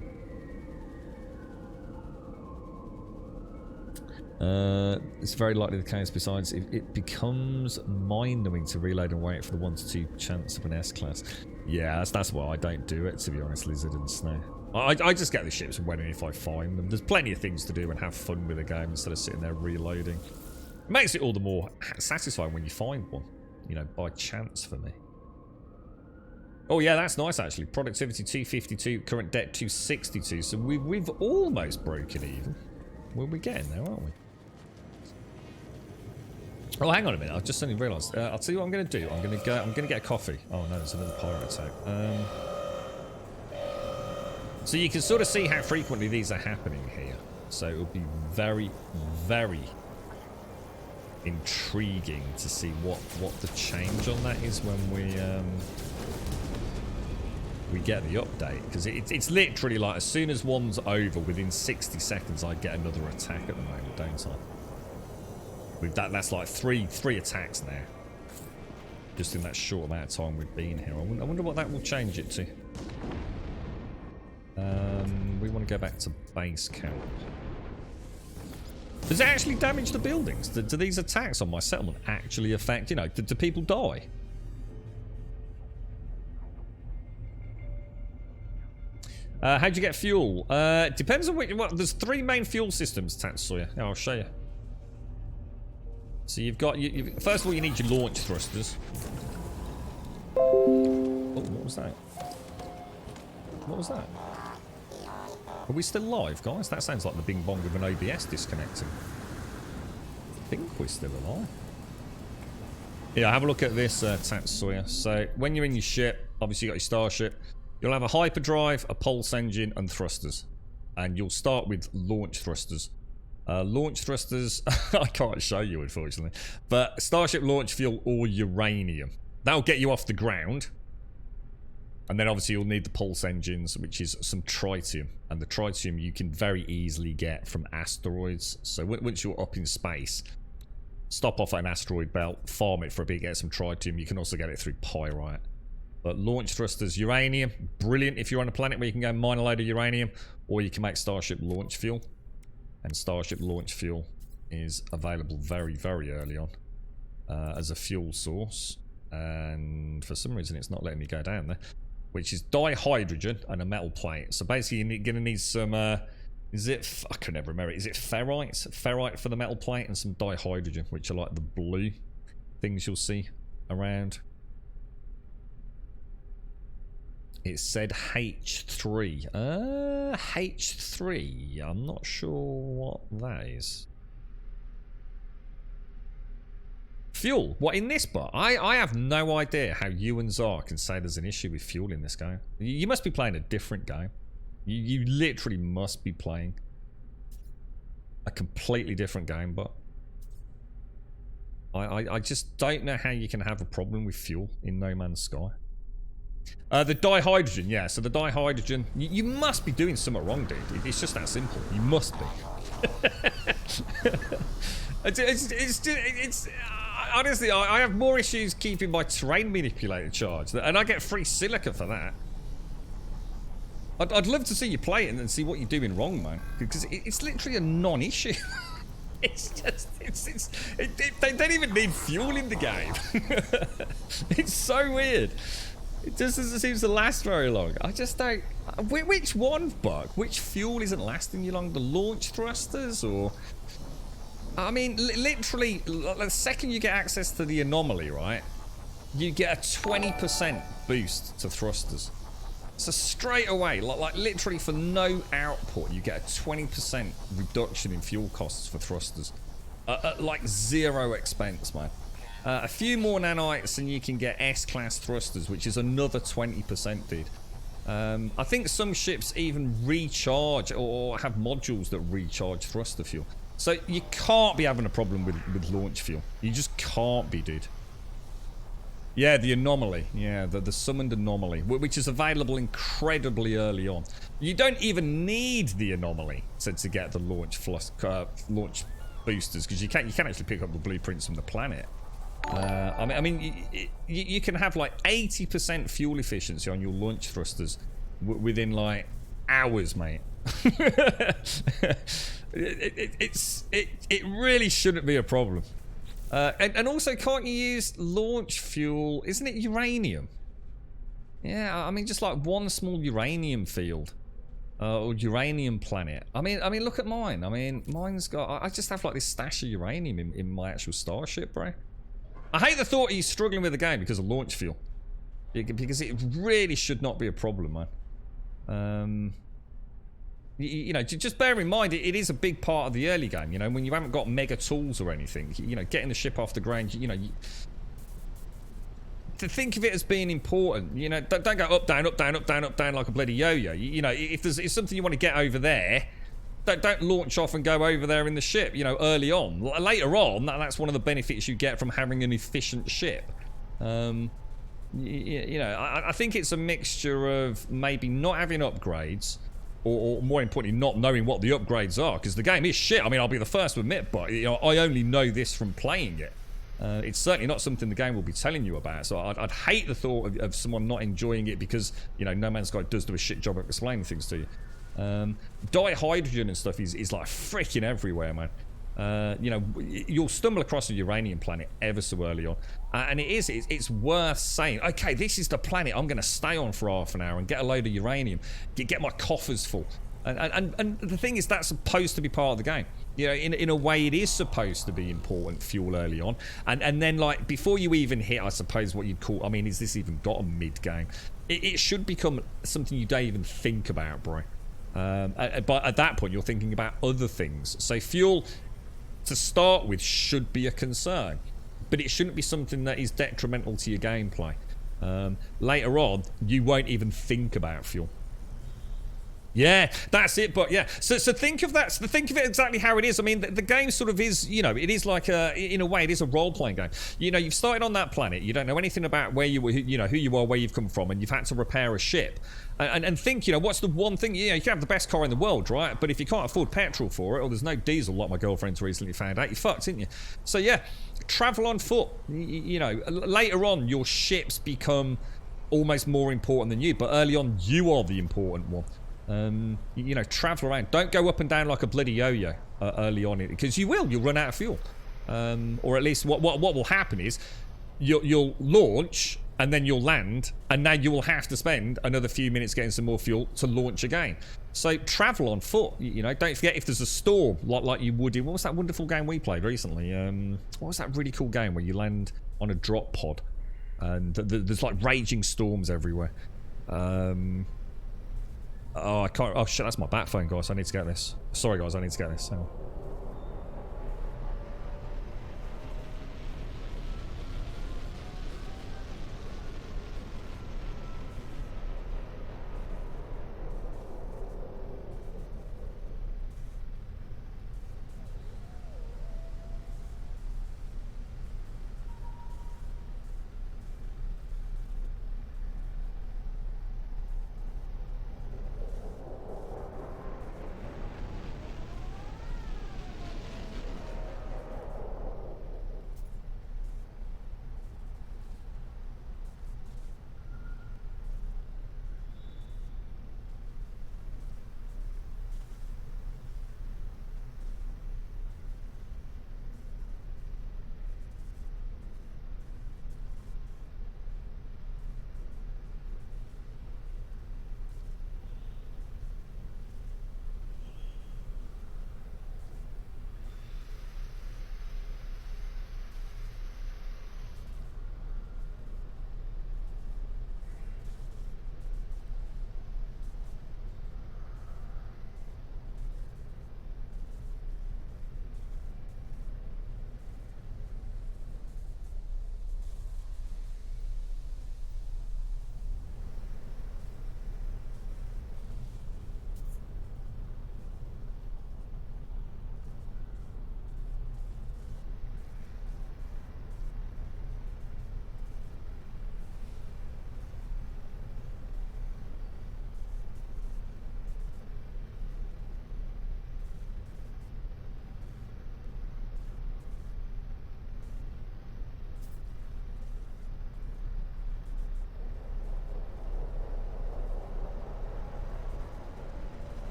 It's very likely the case. Besides, it becomes mind-numbing to reload and wait for the 1 to 2 chance of an S-class. Yeah, that's why I don't do it, to be honest, Lizard and Snow. I just get the ships when and if I find them. There's plenty of things to do and have fun with the game instead of sitting there reloading. It makes it all the more satisfying when you find one, you know, by chance for me. Oh yeah, that's nice actually. Productivity 252, current debt 262. So we've almost broken even. We're getting there, aren't we? Oh, hang on a minute. I've just suddenly realised. I'll tell you what I'm going to do. I'm going to get a coffee. Oh no, there's another pirate attack. So you can sort of see how frequently these are happening here. So it would be very, very intriguing to see what the change on that is when we get the update, because it's literally like as soon as one's over, within 60 seconds I get another attack at the moment, don't I? With that's like three attacks now, just in that short amount of time we've been here. I wonder what that will change it to. We want to go back to base camp. Does it actually damage the buildings? Do these attacks on my settlement actually affect, you know, do people die? How'd you get fuel? Depends on what. There's 3 main fuel systems, Tatsuya. Yeah, I'll show you. So you've got, first of all, you need your launch thrusters. Oh, what was that? What was that? Are we still live, guys? That sounds like the bing bong of an OBS disconnecting. I think we're still alive. Yeah, have a look at this, Tatsuya. So when you're in your ship, obviously you got your starship. You'll have a hyperdrive, a pulse engine, and thrusters. And you'll start with launch thrusters. Launch thrusters, I can't show you, unfortunately. But starship launch fuel or uranium. That'll get you off the ground. And then obviously you'll need the pulse engines, which is some tritium. And the tritium you can very easily get from asteroids. So once you're up in space, stop off at an asteroid belt, farm it for a bit, get some tritium. You can also get it through pyrite. But launch thrusters, uranium, brilliant if you're on a planet where you can go mine a load of uranium, or you can make starship launch fuel. And starship launch fuel is available very, very early on as a fuel source. And for some reason it's not letting me go down there, which is dihydrogen and a metal plate. So basically you're going to need some, is it, I can never remember, is it ferrite? Ferrite for the metal plate and some dihydrogen, which are like the blue things you'll see around. It said H3. H3. I'm not sure what that is. Fuel. What, in this bar? I have no idea how you and Czar can say there's an issue with fuel in this game. You must be playing a different game. You literally must be playing a completely different game, but I just don't know how you can have a problem with fuel in No Man's Sky. The dihydrogen, yeah. So the dihydrogen, you must be doing something wrong, dude. It's just that simple. You must be. honestly, I have more issues keeping my terrain manipulator charged, and I get free silica for that. I'd love to see you play it and see what you're doing wrong, man, because it's literally a non-issue. It's just, they don't even need fuel in the game. It's so weird. It just doesn't seem to last very long. I just don't. Which one, Buck? Which fuel isn't lasting you long? The launch thrusters, or? I mean, literally, the second you get access to the anomaly, right, you get a 20% boost to thrusters. So straight away, like literally for no output, you get a 20% reduction in fuel costs for thrusters. At like zero expense, man. A few more nanites and you can get S-class thrusters, which is another 20%, dude. I think some ships even recharge or have modules that recharge thruster fuel. So you can't be having a problem with launch fuel. You just can't be, dude. Yeah, the anomaly. Yeah, the summoned anomaly, which is available incredibly early on. You don't even need the anomaly to get the launch boosters, because you can actually pick up the blueprints from the planet. I mean, you can have like 80% fuel efficiency on your launch thrusters within like hours, mate. It really shouldn't be a problem. And also, can't you use launch fuel? Isn't it uranium? Yeah, I mean, just like one small uranium field. Or uranium planet. I mean, look at mine. I mean, mine's got... I just have like this stash of uranium in my actual starship, bro. I hate the thought he's struggling with the game because of launch fuel. Because it really should not be a problem, man. You know, just bear in mind, it is a big part of the early game, you know, when you haven't got mega tools or anything, you know, getting the ship off the ground, you know, to think of it as being important, you know, don't go up, down, up, down, up, down, up, down like a bloody yo-yo. You know, if there's something you want to get over there, don't launch off and go over there in the ship, you know, early on. Later on, that's one of the benefits you get from having an efficient ship. You know, I think it's a mixture of maybe not having upgrades, or more importantly, not knowing what the upgrades are, because the game is shit. I mean, I'll be the first to admit, but you know, I only know this from playing it. It's certainly not something the game will be telling you about, so I'd hate the thought of someone not enjoying it because, you know, No Man's Sky does do a shit job of explaining things to you. Dihydrogen and stuff is like freaking everywhere, man. You know, you'll stumble across a uranium planet ever so early on, and it's worth saying, okay, this is the planet I'm going to stay on for half an hour and get a load of uranium, get my coffers full, and the thing is, that's supposed to be part of the game. You know, in a way, it is supposed to be important fuel early on, and then like before you even hit, I suppose what you'd call, I mean, is this even got a mid game? It should become something you don't even think about, bro. But at that point, you're thinking about other things. So fuel, to start with, should be a concern, but it shouldn't be something that is detrimental to your gameplay. Later on, you won't even think about fuel. Yeah, that's it. But yeah, so think of that. Think of it exactly how it is. I mean, the game sort of is, you know, it is like in a way, it is a role-playing game. You know, you've started on that planet. You don't know anything about where you were, you know, who you are, where you've come from, and you've had to repair a ship. And think, you know, what's the one thing? You know, you can have the best car in the world, right? But if you can't afford petrol for it, or there's no diesel, like my girlfriend's recently found out, you're fucked, isn't you? So yeah, travel on foot. You know, later on, your ships become almost more important than you, but early on, you are the important one. You know, travel around. Don't go up and down like a bloody yo-yo early on, because you'll run out of fuel. Or at least what will happen is you'll launch and then you'll land, and now you will have to spend another few minutes getting some more fuel to launch again. So travel on foot. You know, don't forget if there's a storm like you would in, what was that wonderful game we played recently? What was that really cool game where you land on a drop pod and there's like raging storms everywhere? Oh, I can't. Oh shit, that's my bat phone, guys. I need to get this. Sorry, guys, I need to get this. Hang on.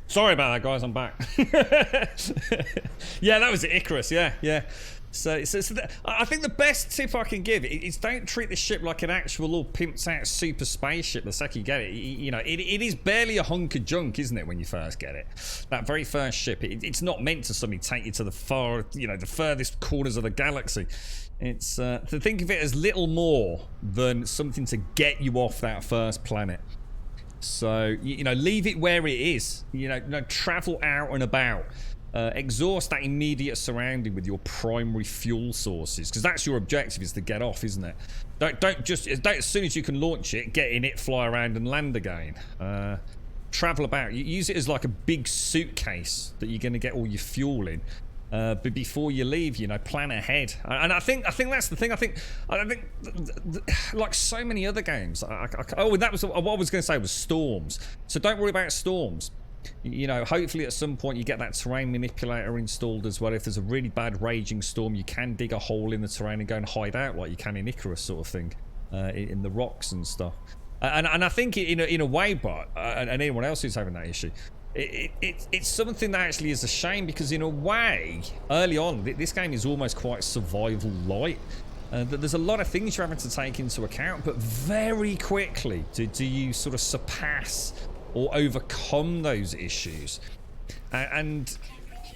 Sorry about that, guys. I'm back. Yeah, that was it, Icarus. Yeah. So I think the best tip I can give is don't treat the ship like an actual all pimped out super spaceship the second you get it. You know, it is barely a hunk of junk, isn't it, when you first get it? That very first ship, it's not meant to suddenly take you to the the furthest corners of the galaxy. It's to think of it as little more than something to get you off that first planet. So, you know, leave it where it is. You know, travel out and about. Exhaust that immediate surrounding with your primary fuel sources, because that's your objective, is to get off, isn't it? Don't just as soon as you can launch it, get in it, fly around and land again. Travel about. You use it as like a big suitcase that you're going to get all your fuel in. But before you leave, you know, plan ahead. And I think that's the thing. I think like so many other games. Oh, that was what I was going to say was storms. So don't worry about storms. You know, hopefully at some point you get that terrain manipulator installed as well. If there's a really bad raging storm, you can dig a hole in the terrain and go and hide out like you can in Icarus, sort of thing, in the rocks and stuff. And I think in a way, but and anyone else who's having that issue, it's something that actually is a shame, because in a way, early on, this game is almost quite survival light. There's a lot of things you're having to take into account, but very quickly do you sort of surpass or overcome those issues. And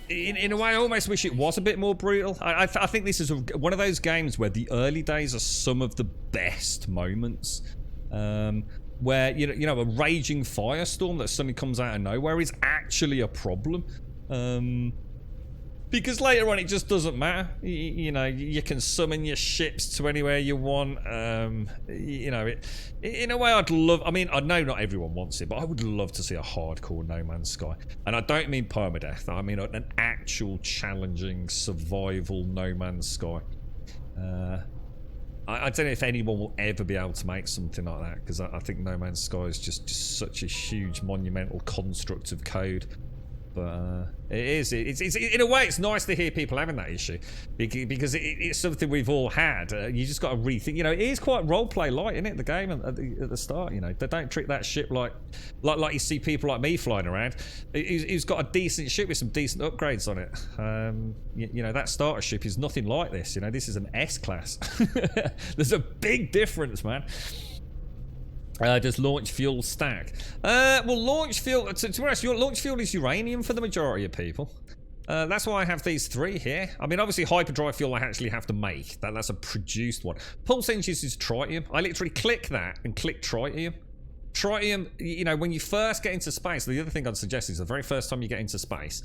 in a way, I almost wish it was a bit more brutal. I think this is one of those games where the early days are some of the best moments. Where you know a raging firestorm that suddenly comes out of nowhere is actually a problem, because later on it just doesn't matter. You know, you can summon your ships to anywhere you want. You know, in a way, I'd love. I mean, I know not everyone wants it, but I would love to see a hardcore No Man's Sky. And I don't mean permadeath. I mean an actual challenging survival No Man's Sky. I don't know if anyone will ever be able to make something like that, because I think No Man's Sky is just such a huge monumental construct of code. But it's in a way, it's nice to hear people having that issue, because it's something we've all had. You just got to rethink. You know, it is quite roleplay light, isn't it? The game at the start. You know, they don't treat that ship like you see people like me flying around. Who's got a decent ship with some decent upgrades on it. You know, that starter ship is nothing like this. You know, this is an S class. There's a big difference, man. Does launch fuel stack? Well, launch fuel, to be honest, your launch fuel is uranium for the majority of people. That's why I have these three here. I mean, obviously, hyperdrive fuel I actually have to make. That's a produced one. Pulse engines is tritium. I literally click that and click tritium. Tritium, you know, when you first get into space, the other thing I'd suggest is the very first time you get into space,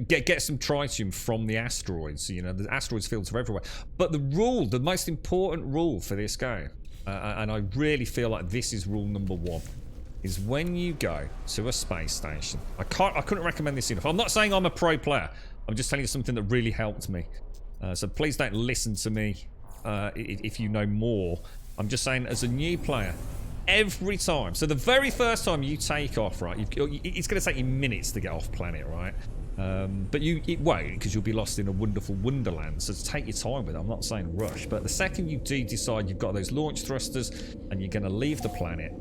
get some tritium from the asteroids. You know, the asteroids fields are everywhere. But the most important rule for this game, and I really feel like this is rule number one, is when you go to a space station. I couldn't recommend this enough. I'm not saying I'm a pro player. I'm just telling you something that really helped me. So please don't listen to me if you know more. I'm just saying, as a new player, every time. So the very first time you take off, right? It's going to take you minutes to get off planet, right? But it won't, because you'll be lost in a wonderful wonderland. So take your time with it. I'm not saying rush, but the second you do decide you've got those launch thrusters and you're going to leave the planet,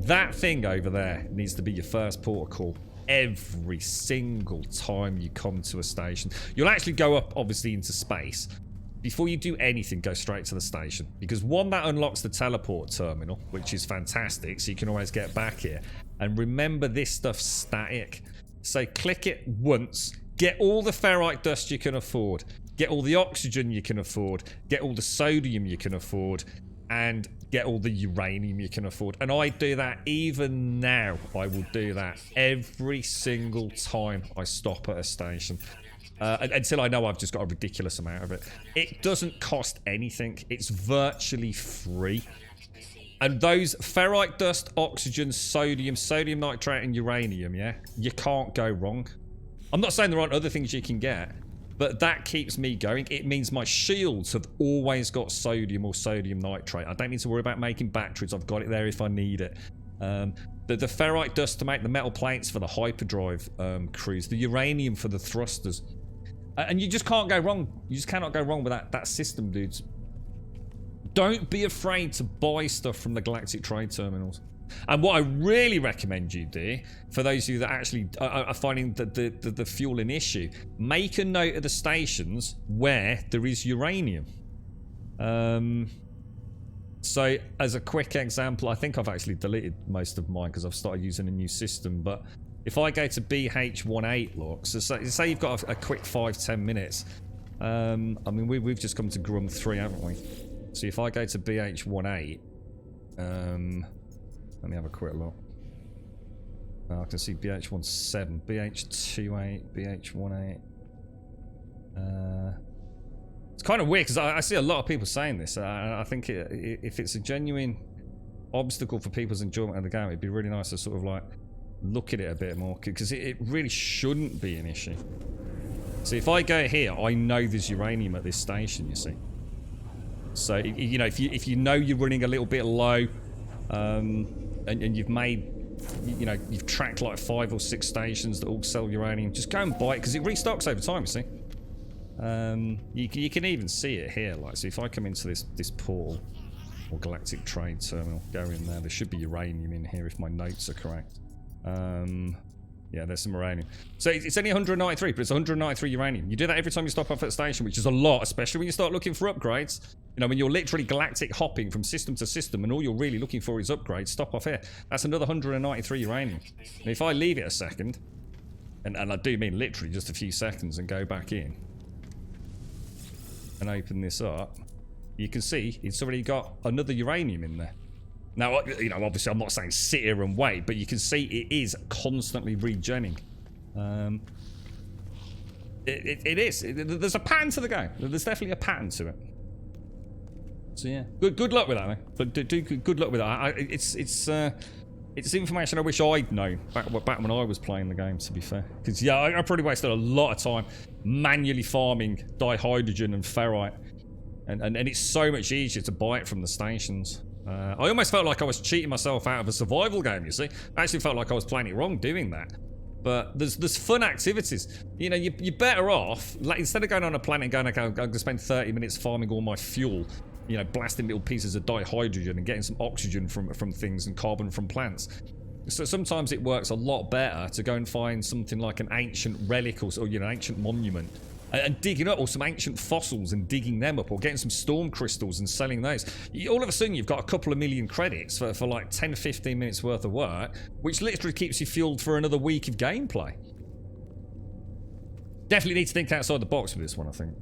that thing over there needs to be your first port of call every single time you come to a station. You'll actually go up, obviously, into space. Before you do anything, go straight to the station, because one, that unlocks the teleport terminal, which is fantastic, so you can always get back here. And remember, this stuff's static. So click it once, get all the ferrite dust you can afford, get all the oxygen you can afford, get all the sodium you can afford, and get all the uranium you can afford. And I do that even now. I will do that every single time I stop at a station. Until I know I've just got a ridiculous amount of it. It doesn't cost anything. It's virtually free. And those ferrite dust, oxygen, sodium nitrate, and uranium, yeah? You can't go wrong. I'm not saying there aren't other things you can get, but that keeps me going. It means my shields have always got sodium or sodium nitrate. I don't need to worry about making batteries. I've got it there if I need it. The ferrite dust to make the metal plates for the hyperdrive crews. The uranium for the thrusters. And you just can't go wrong. You just cannot go wrong with that system, dudes. Don't be afraid to buy stuff from the galactic trade terminals. And what I really recommend you do, for those of you that actually are finding the fuel an issue, make a note of the stations where there is uranium. So, as a quick example, I think I've actually deleted most of mine because I've started using a new system, but if I go to BH18, look, so say you've got a quick 5-10 minutes. I mean, we've just come to Grum 3, haven't we? So if I go to BH18, let me have a quick look. I can see BH17, BH28, BH18. It's kind of weird because I see a lot of people saying this. I think if it's a genuine obstacle for people's enjoyment of the game, it'd be really nice to sort of like look at it a bit more, because it really shouldn't be an issue. So if I go here, I know there's uranium at this station, you see. So, you know, if you know you're running a little bit low, and you've made, you know, you've tracked like 5 or 6 stations that all sell uranium, just go and buy it, because it restocks over time, you see. You can even see it here, like, so if I come into this portal, or galactic trade terminal, go in there, there should be uranium in here if my notes are correct. Yeah, there's some uranium. So it's only 193, but it's 193 uranium. You do that every time you stop off at a station, which is a lot, especially when you start looking for upgrades. You know, when you're literally galactic hopping from system to system and all you're really looking for is upgrades, stop off here. That's another 193 uranium. And if I leave it a second, and I do mean literally just a few seconds, and go back in and open this up, you can see it's already got another uranium in there. Now, you know, obviously I'm not saying sit here and wait, but you can see it is constantly regenning. It is. There's a pattern to the game. There's definitely a pattern to it. So yeah, good luck with that, man. But do good luck with that. It's information I wish I'd known back when I was playing the game, to be fair. Because yeah, I probably wasted a lot of time manually farming dihydrogen and ferrite, and it's so much easier to buy it from the stations. I almost felt like I was cheating myself out of a survival game, you see. I actually felt like I was playing it wrong doing that. But there's fun activities. You know, you're better off, like, instead of going on a planet and going, okay, I'm going to spend 30 minutes farming all my fuel, you know, blasting little pieces of dihydrogen and getting some oxygen from things and carbon from plants. So sometimes it works a lot better to go and find something like an ancient relic or you know, ancient monument, and digging up, or some ancient fossils and digging them up, or getting some storm crystals and selling those. All of a sudden you've got a couple of million credits for like 10-15 minutes worth of work, which literally keeps you fueled for another week of gameplay. Definitely need to think outside the box with this one, I think.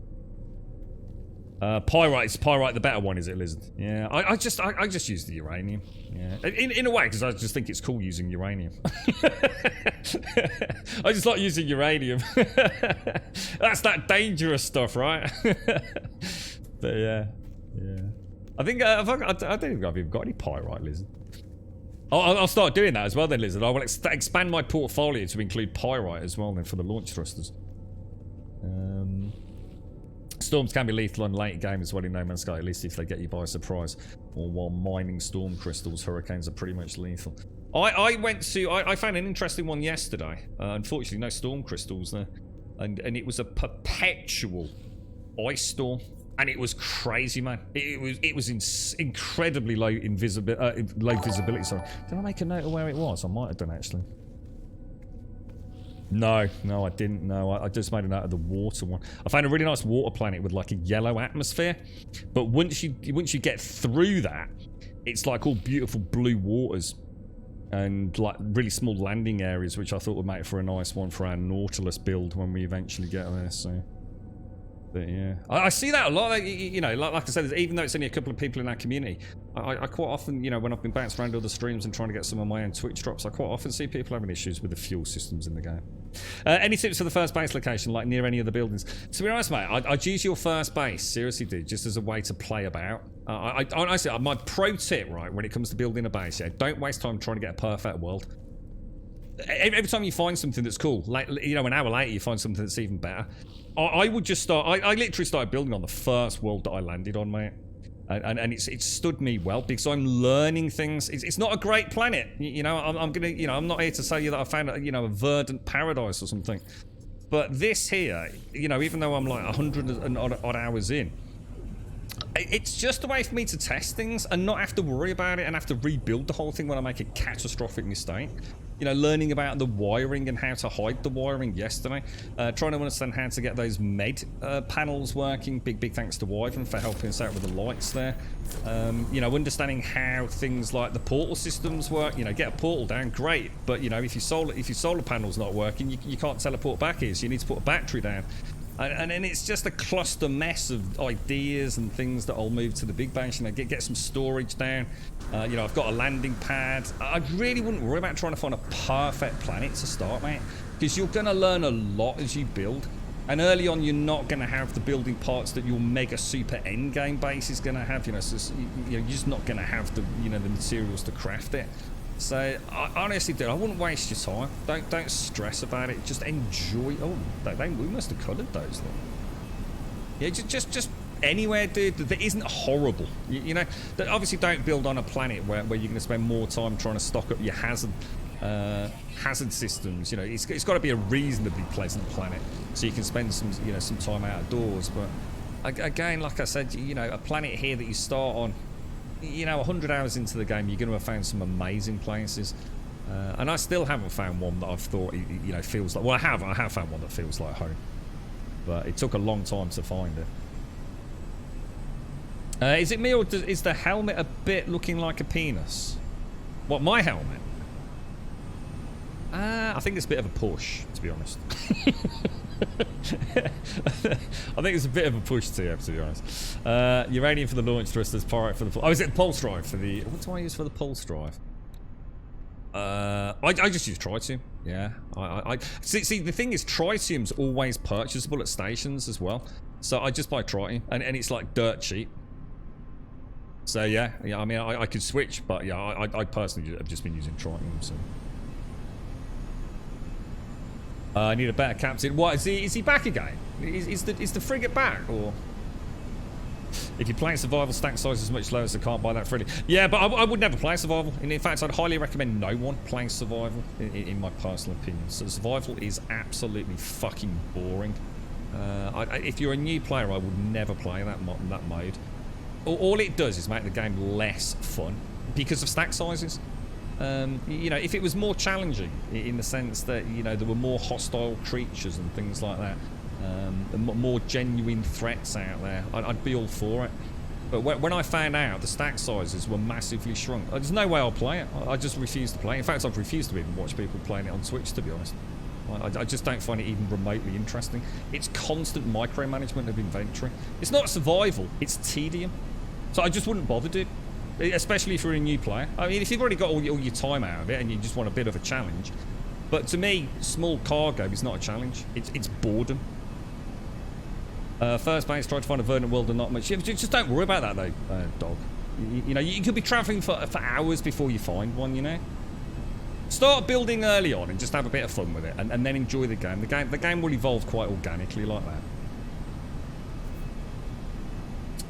Pyrite the better one, is it, Lizard? Yeah, I just use the uranium. Yeah, in a way, because I just think it's cool using uranium. I just like using uranium. That's that dangerous stuff, right? But yeah. I think I don't think I've even got any pyrite, Lizard. I'll start doing that as well then, Lizard. I will expand my portfolio to include pyrite as well then for the launch thrusters. Storms can be lethal on late game as well in No Man's Sky, at least if they get you by surprise. Or while mining storm crystals, hurricanes are pretty much lethal. I found an interesting one yesterday. Unfortunately, no storm crystals there. And it was a perpetual ice storm. And it was crazy, man. It was incredibly low visibility. Sorry. Did I make a note of where it was? I might have done, actually. No, I didn't. No, I just made a note of the water one. I found a really nice water planet with like a yellow atmosphere, but once you get through that, it's like all beautiful blue waters and like really small landing areas, which I thought would make for a nice one for our Nautilus build when we eventually get there. So, but yeah, I see that a lot. You know, like I said, even though it's only a couple of people in our community, I quite often, you know, when I've been bouncing around other streams and trying to get some of my own Twitch drops, I quite often see people having issues with the fuel systems in the game. Any tips for the first base location, like near any of the buildings? To be honest, mate, I'd use your first base, seriously, dude, just as a way to play about. Honestly, my pro tip, right, when it comes to building a base, yeah, don't waste time trying to get a perfect world. Every time you find something that's cool, like, you know, an hour later you find something that's even better. I would just start. I literally started building on the first world that I landed on, mate, and it's stood me well because I'm learning things. It's not a great planet, you know. I'm gonna, you know, I'm not here to tell you that I found, you know, a verdant paradise or something. But this here, you know, even though I'm like 100 and odd hours in, It's just a way for me to test things and not have to worry about it and have to rebuild the whole thing when I make a catastrophic mistake. You know, learning about the wiring and how to hide the wiring yesterday. Trying to understand how to get those med panels working. Big thanks to Wyvern for helping us out with the lights there. You know, understanding how things like the portal systems work. You know, get a portal down, great. But, you know, if your solar panel's not working, you can't teleport back here, so you need to put a battery down. And then it's just a cluster mess of ideas and things that I'll move to the big base. You know, get some storage down. You know, I've got a landing pad. I really wouldn't worry about trying to find a perfect planet to start, mate, because you're going to learn a lot as you build. And early on, you're not going to have the building parts that your mega super endgame base is going to have. You know, so you're just not going to have the the materials to craft it. So I honestly, dude, I wouldn't waste your time. Don't stress about it. Just enjoy. Oh, we must have coloured those then. Yeah, just anywhere, dude, that isn't horrible. You know, that obviously don't build on a planet where you're going to spend more time trying to stock up your hazard systems. You know, it's got to be a reasonably pleasant planet so you can spend some time outdoors. But again, like I said, you know, a planet here that you start on. You know, 100 hours into the game, you're going to have found some amazing places, and I still haven't found one that I've thought feels like. Well, I have found one that feels like home, but it took a long time to find it. Is it me, or is the helmet a bit looking like a penis? What, my helmet? I think it's a bit of a push, to be honest. I think it's a bit of a push to be honest. Uranium for the launch thrusters, pyrite for the... Oh, is it pulse drive for the... What do I use for the pulse drive? I just use tritium. Yeah. I see, the thing is, tritium's always purchasable at stations as well. So I just buy tritium, and it's like dirt cheap. So yeah, I mean, I could switch, but yeah, I personally have just been using tritium, so... I need a better captain. What is he back again? Is the frigate back, or if you're playing survival, stack size is much lower, so can't buy that freely. Yeah, but I would never play survival. And in fact, I'd highly recommend no one playing survival, in my personal opinion. So survival is absolutely fucking boring. If you're a new player, I would never play that mode. All it does is make the game less fun because of stack sizes. You know, if it was more challenging in the sense that, you know, there were more hostile creatures and things like that, and more genuine threats out there, I'd be all for it. But when I found out the stack sizes were massively shrunk, there's no way I'll play it. I just refuse to play it. In fact, I've refused to even watch people playing it on Twitch, to be honest. I just don't find it even remotely interesting. It's constant micromanagement of inventory. It's not survival, it's tedium. So I just wouldn't bother, dude. Especially if you're a new player. I mean, if you've already got all your time out of it and you just want a bit of a challenge. But to me, small cargo is not a challenge. It's boredom. First base, try to find a verdant world and not much. Just don't worry about that, though, dog. You know, you could be travelling for hours before you find one, you know? Start building early on and just have a bit of fun with it. And then enjoy the game. The game will evolve quite organically like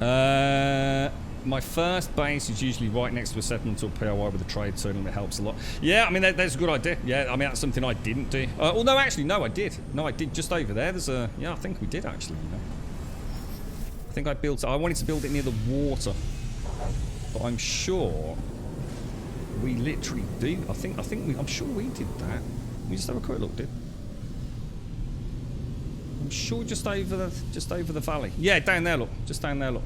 that. My first base is usually right next to a settlement or POI with a trade terminal. It helps a lot. Yeah, I mean, that's a good idea. Yeah, I mean, that's something I didn't do. Well, no, actually, no, I did. No, I did just over there. There's a... Yeah, I think we did, actually. You know? I think I wanted to build it near the water. But I'm sure we literally do. I'm sure we did that. We just have a quick look, dude. I'm sure just over the valley. Yeah, down there, look. Just down there, look.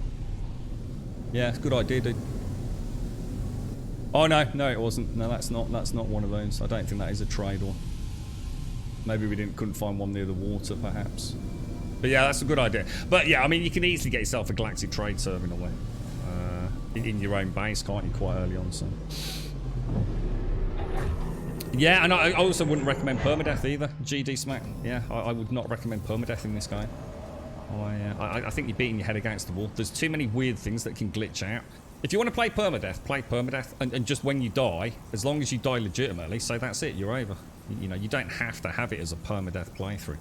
Yeah, it's a good idea, dude. Oh no, it wasn't. No, that's not one of those. I don't think that is a trade one. Maybe we couldn't find one near the water, perhaps. But yeah, that's a good idea. But yeah, I mean, you can easily get yourself a galactic trade terminal there, in your own base, can't you? Quite early on, so. Yeah, and I also wouldn't recommend permadeath either. GD smack. Yeah, I would not recommend permadeath in this game. I think you're beating your head against the wall. There's too many weird things that can glitch out. If you want to play permadeath, and just when you die, as long as you die legitimately, so that's it, you're over. You know, you don't have to have it as a permadeath playthrough.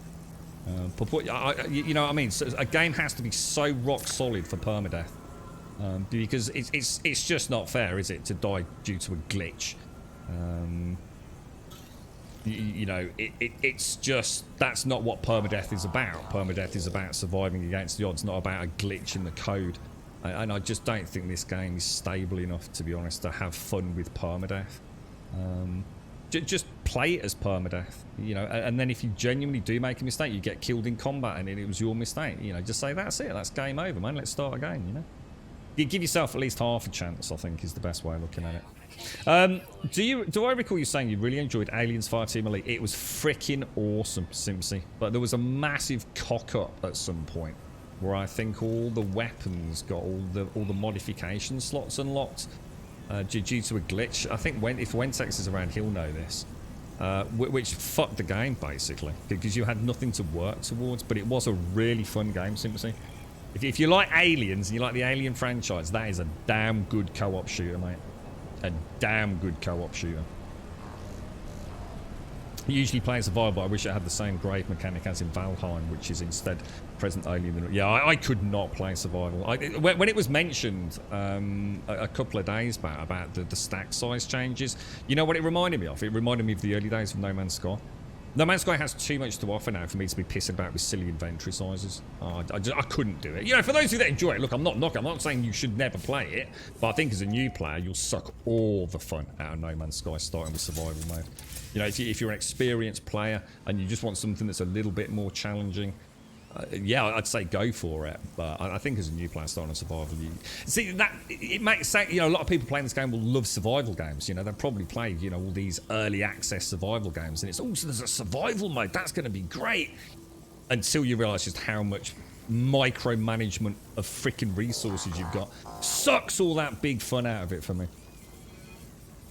You know what I mean? So a game has to be so rock solid for permadeath, because it's just not fair, is it, to die due to a glitch? You know, it's just, that's not what permadeath is about. Permadeath is about surviving against the odds, not about a glitch in the code. And I just don't think this game is stable enough, to be honest, to have fun with permadeath. Just play it as permadeath, you know, and then if you genuinely do make a mistake, you get killed in combat and it was your mistake, you know, just say that's it, that's game over, man, let's start again, you know. You give yourself at least half a chance, I think, is the best way of looking at it. Do I recall you saying you really enjoyed Aliens Fireteam Elite? It was freaking awesome, Simpsy, but there was a massive cock up at some point where I think all the weapons got all the modification slots unlocked. Due to a glitch. I think if Wentex is around, he'll know this. Which fucked the game, basically. Because you had nothing to work towards, but it was a really fun game, Simpsy. If you like Aliens, and you like the Alien franchise, that is a damn good co-op shooter, mate. A damn good co-op shooter. Usually playing survival, but I wish it had the same grave mechanic as in Valheim, which is instead present Alien. Yeah, I could not play survival. When it was mentioned a couple of days back about the stack size changes, you know what it reminded me of? It reminded me of the early days of No Man's Sky. No Man's Sky has too much to offer now for me to be pissing about with silly inventory sizes. I couldn't do it. You know, for those of you that enjoy it, look, I'm not saying you should never play it, but I think as a new player, you'll suck all the fun out of No Man's Sky starting with survival mode. You know, if you're an experienced player and you just want something that's a little bit more challenging, yeah, I'd say go for it. But I think as a new player starting on survival, it makes sense. You know, a lot of people playing this game will love survival games. You know, they've probably played, you know, all these early access survival games, and it's so there's a survival mode. That's going to be great. Until you realise just how much micromanagement of freaking resources you've got sucks all that big fun out of it for me.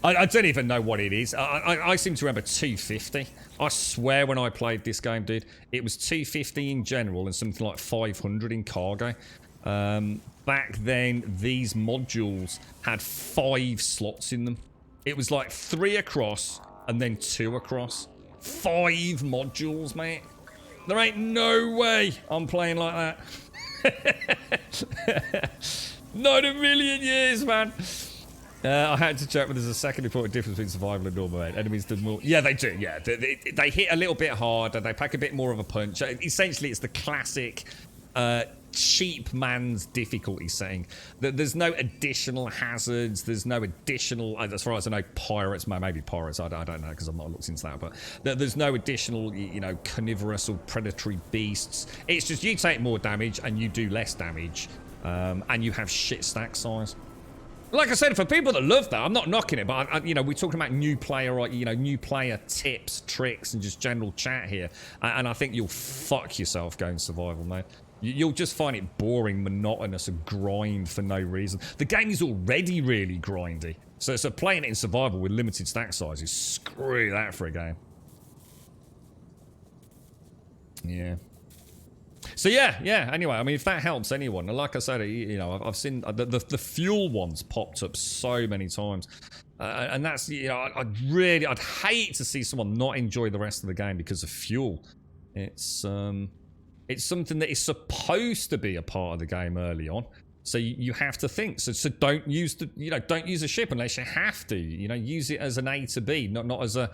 I don't even know what it is. I seem to remember 250. I swear when I played this game, dude, it was 250 in general and something like 500 in cargo. Back then, these modules had 5 slots in them. It was like 3 across and then 2 across. 5 modules, mate. There ain't no way I'm playing like that. Not a million years, man. I had to check, but there's a second important difference between survival and normal mode. Enemies do more. Yeah, they do. Yeah, they hit a little bit harder. They pack a bit more of a punch. Essentially, it's the classic cheap man's difficulty setting. There's no additional hazards. There's no additional, as far as I know, pirates. Maybe pirates. I don't know because I've not looked into that. But there's no additional, you know, carnivorous or predatory beasts. It's just you take more damage and you do less damage, and you have shit stack size. Like I said, for people that love that, I'm not knocking it, but you know, we're talking about new player, you know, new player tips, tricks, and just general chat here. And I think you'll fuck yourself going survival, mate. You'll just find it boring, monotonous, a grind for no reason. The game is already really grindy, so playing it in survival with limited stack sizes, screw that for a game. Yeah. So yeah. Anyway, I mean, if that helps anyone, like I said, you know, I've seen the fuel ones popped up so many times, and that's, you know, I'd hate to see someone not enjoy the rest of the game because of fuel. It's something that is supposed to be a part of the game early on, so you have to think. So don't use don't use a ship unless you have to. You know, use it as an A to B, not as a.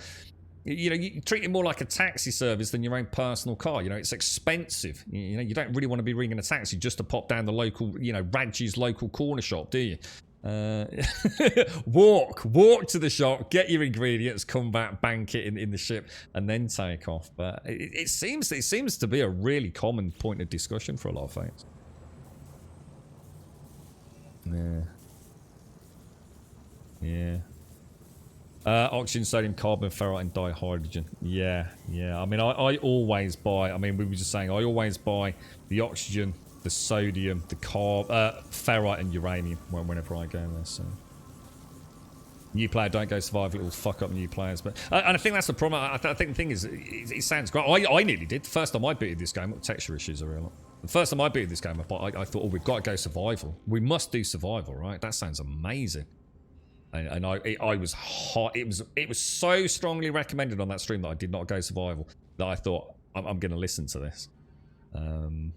You know, you treat it more like a taxi service than your own personal car. You know, it's expensive. You know, you don't really want to be ringing a taxi just to pop down the local, you know, Radji's local corner shop, do you? Walk to the shop, get your ingredients, come back, bank it in the ship, and then take off. But it seems to be a really common point of discussion for a lot of folks. Yeah. Oxygen, sodium, carbon, ferrite, and dihydrogen. Yeah. I mean, I always buy. I mean, we were just saying, I always buy the oxygen, the sodium, the ferrite, and uranium whenever I go there. So, new player don't go survival; it will fuck up new players. But and I think that's the problem. I think the thing is, it sounds great. I nearly did. The first time I booted this game, texture issues are real. The first time I booted this game, I thought, oh, we've got to go survival. We must do survival, right? That sounds amazing. And I was hot. It was so strongly recommended on that stream that I did not go survival that I thought I'm going to listen to this, and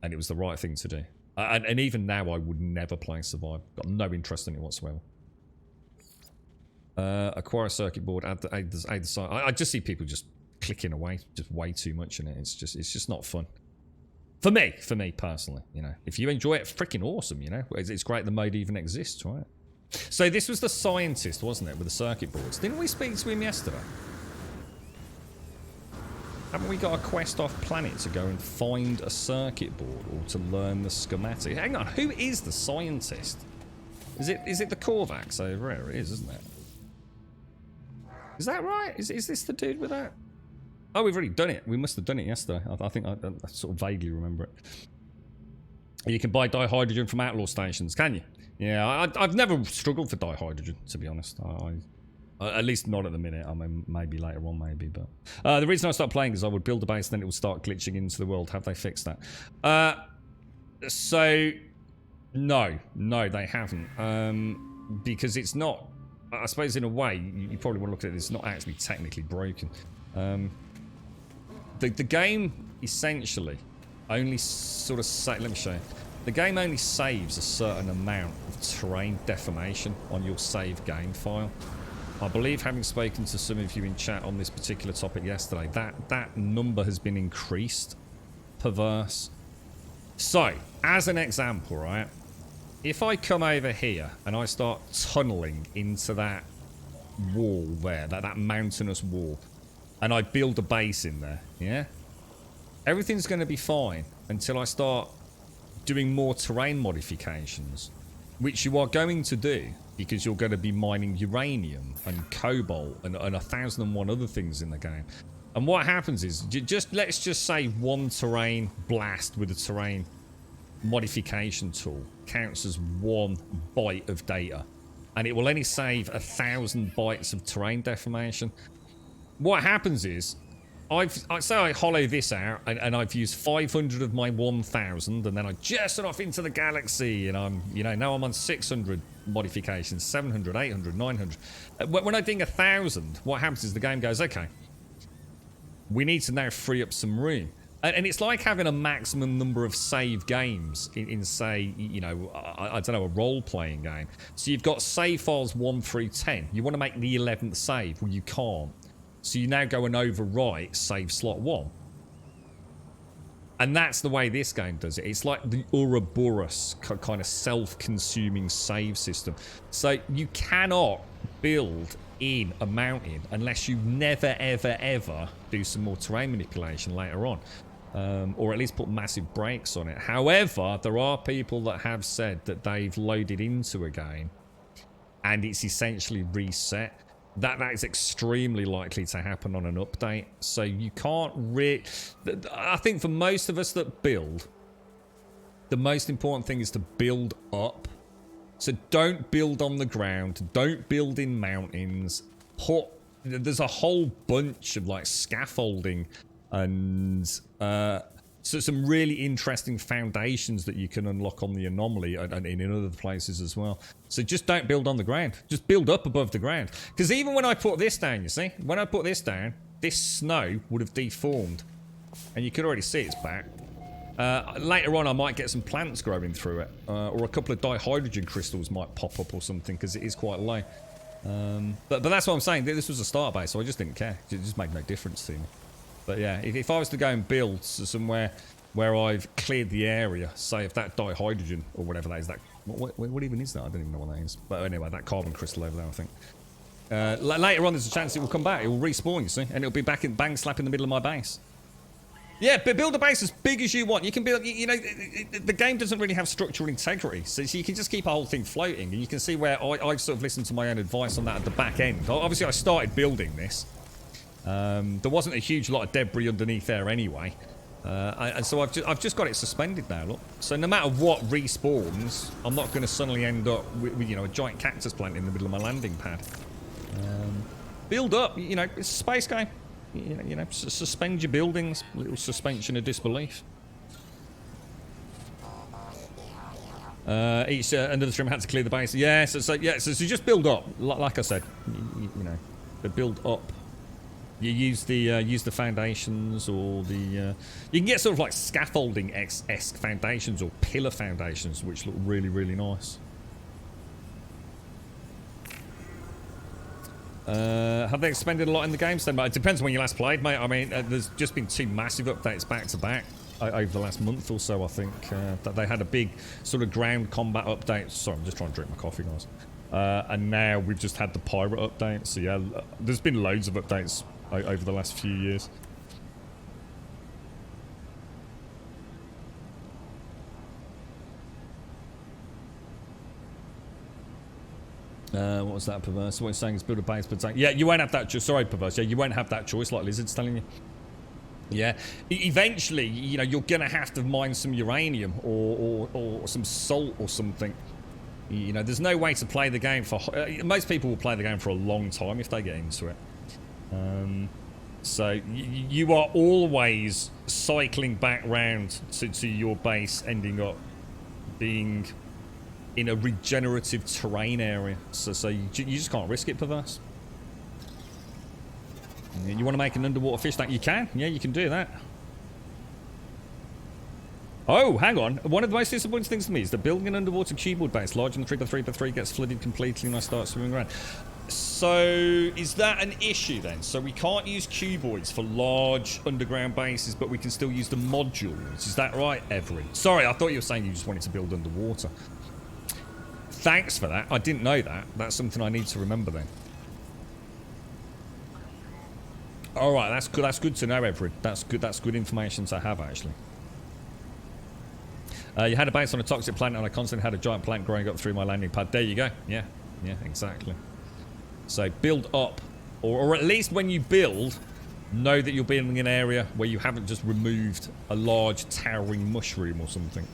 it was the right thing to do. And even now, I would never play survival. Got no interest in it whatsoever. Acquire a circuit board. Add the site. I just see people just clicking away, just way too much in it. It's just not fun. For me personally, you know. If you enjoy it, freaking awesome, you know. It's great the mode even exists, right? So this was the scientist, wasn't it, with the circuit boards? Didn't we speak to him yesterday? Haven't we got a quest off planet to go and find a circuit board or to learn the schematic? Hang on, who is the scientist? Is it the Korvax over here? It is, isn't it? Is that right? Is this the dude with that? Oh, we've already done it. We must have done it yesterday. I think I sort of vaguely remember it. You can buy dihydrogen from Outlaw stations, can you? Yeah, I've never struggled for dihydrogen, to be honest. At least not at the minute. I mean, maybe later on, maybe. But the reason I stopped playing is I would build a base, then it would start glitching into the world. Have they fixed that? So, no, they haven't. Because it's not. I suppose in a way, you probably want to look at it. It's not actually technically broken. The game essentially only sort of let me show you. The game only saves a certain amount of terrain deformation on your save game file. I believe, having spoken to some of you in chat on this particular topic yesterday, that number has been increased. Perverse. So, as an example, right? If I come over here and I start tunneling into that wall there, that mountainous wall, and I build a base in there, yeah? Everything's going to be fine until I start doing more terrain modifications, which you are going to do because you're going to be mining uranium and cobalt and 1,001 other things in the game. And what happens is, let's just say one terrain blast with a terrain modification tool counts as 1 byte of data, and it will only save 1,000 bytes of terrain deformation. What happens is, I say I hollow this out, and I've used 500 of my 1,000, and then I jet it off into the galaxy, and I'm, you know, now I'm on 600 modifications, 700, 800, 900. When I ding 1,000, what happens is the game goes, okay, we need to now free up some room. And it's like having a maximum number of save games in say, you know, I don't know, a role-playing game. So you've got save files 1 through 10. You want to make the 11th save. Well, you can't. So you now go and overwrite save slot 1. And that's the way this game does it. It's like the Ouroboros kind of self-consuming save system. So you cannot build in a mountain unless you never, ever, ever do some more terrain manipulation later on. Or at least put massive brakes on it. However, there are people that have said that they've loaded into a game and it's essentially reset. That is extremely likely to happen on an update. So you can't really... I think for most of us that build, the most important thing is to build up. So don't build on the ground. Don't build in mountains. There's a whole bunch of like scaffolding and so some really interesting foundations that you can unlock on the anomaly and in other places as well. So just don't build on the ground. Just build up above the ground. Because even when I put this down, you see, when I put this down, this snow would have deformed. And you could already see it's back. Later on, I might get some plants growing through it. Or a couple of dihydrogen crystals might pop up or something, because it is quite low. But that's what I'm saying. This was a start base, so I just didn't care. It just made no difference to me. But yeah, if I was to go and build somewhere where I've cleared the area, say if that dihydrogen or whatever that is, what even is that? I don't even know what that is. But anyway, that carbon crystal over there, I think. Later on, there's a chance it will come back. It will respawn, you see, and it'll be back in bang slap in the middle of my base. Yeah, but build a base as big as you want. You can build, you know, the game doesn't really have structural integrity, so you can just keep a whole thing floating, and you can see where I've sort of listened to my own advice on that at the back end. Obviously, I started building this. There wasn't a huge lot of debris underneath there anyway, and so I've just got it suspended now. Look, so no matter what respawns, I'm not going to suddenly end up with you know a giant cactus plant in the middle of my landing pad. Build up, you know, it's a space game. You know, suspend your buildings. A little suspension of disbelief. Each another stream had to clear the base. Yeah, so just build up. Like I said, you know, build up. You use the foundations or the you can get sort of like scaffolding-esque foundations or pillar foundations, which look really, really nice. Have they expanded a lot in the game? So it depends on when you last played, mate. I mean, there's just been 2 massive updates back to back. over the last month or so, I think, that they had a big sort of ground combat update. Sorry, I'm just trying to drink my coffee, guys. And now we've just had the pirate update. So yeah, there's been loads of updates over the last few years. What was that, Perverse? What he's saying is build a base, but yeah, you won't have that choice. Sorry, Perverse. Yeah, you won't have that choice like Lizard's telling you. Yeah, eventually, you know, you're gonna have to mine some uranium or some salt or something. You know, there's no way to play the game for... most people will play the game for a long time if they get into it. So you are always cycling back round to your base, ending up being in a regenerative terrain area. So you just can't risk it, Perverse. You want to make an underwater fish tank? You can. Yeah, you can do that. Oh, hang on. One of the most disappointing things to me is that building an underwater cuboid base larger than 3x3x3 gets flooded completely and I start swimming around. So, is that an issue then? So we can't use cuboids for large underground bases, but we can still use the modules. Is that right, Everett? Sorry, I thought you were saying you just wanted to build underwater. Thanks for that. I didn't know that. That's something I need to remember then. All right, that's good. That's good to know, Everett. That's good. That's good information to have, actually. You had a base on a toxic planet, and I constantly had a giant plant growing up through my landing pad. There you go. Yeah, exactly. So build up, or at least when you build, know that you're building an area where you haven't just removed a large towering mushroom or something.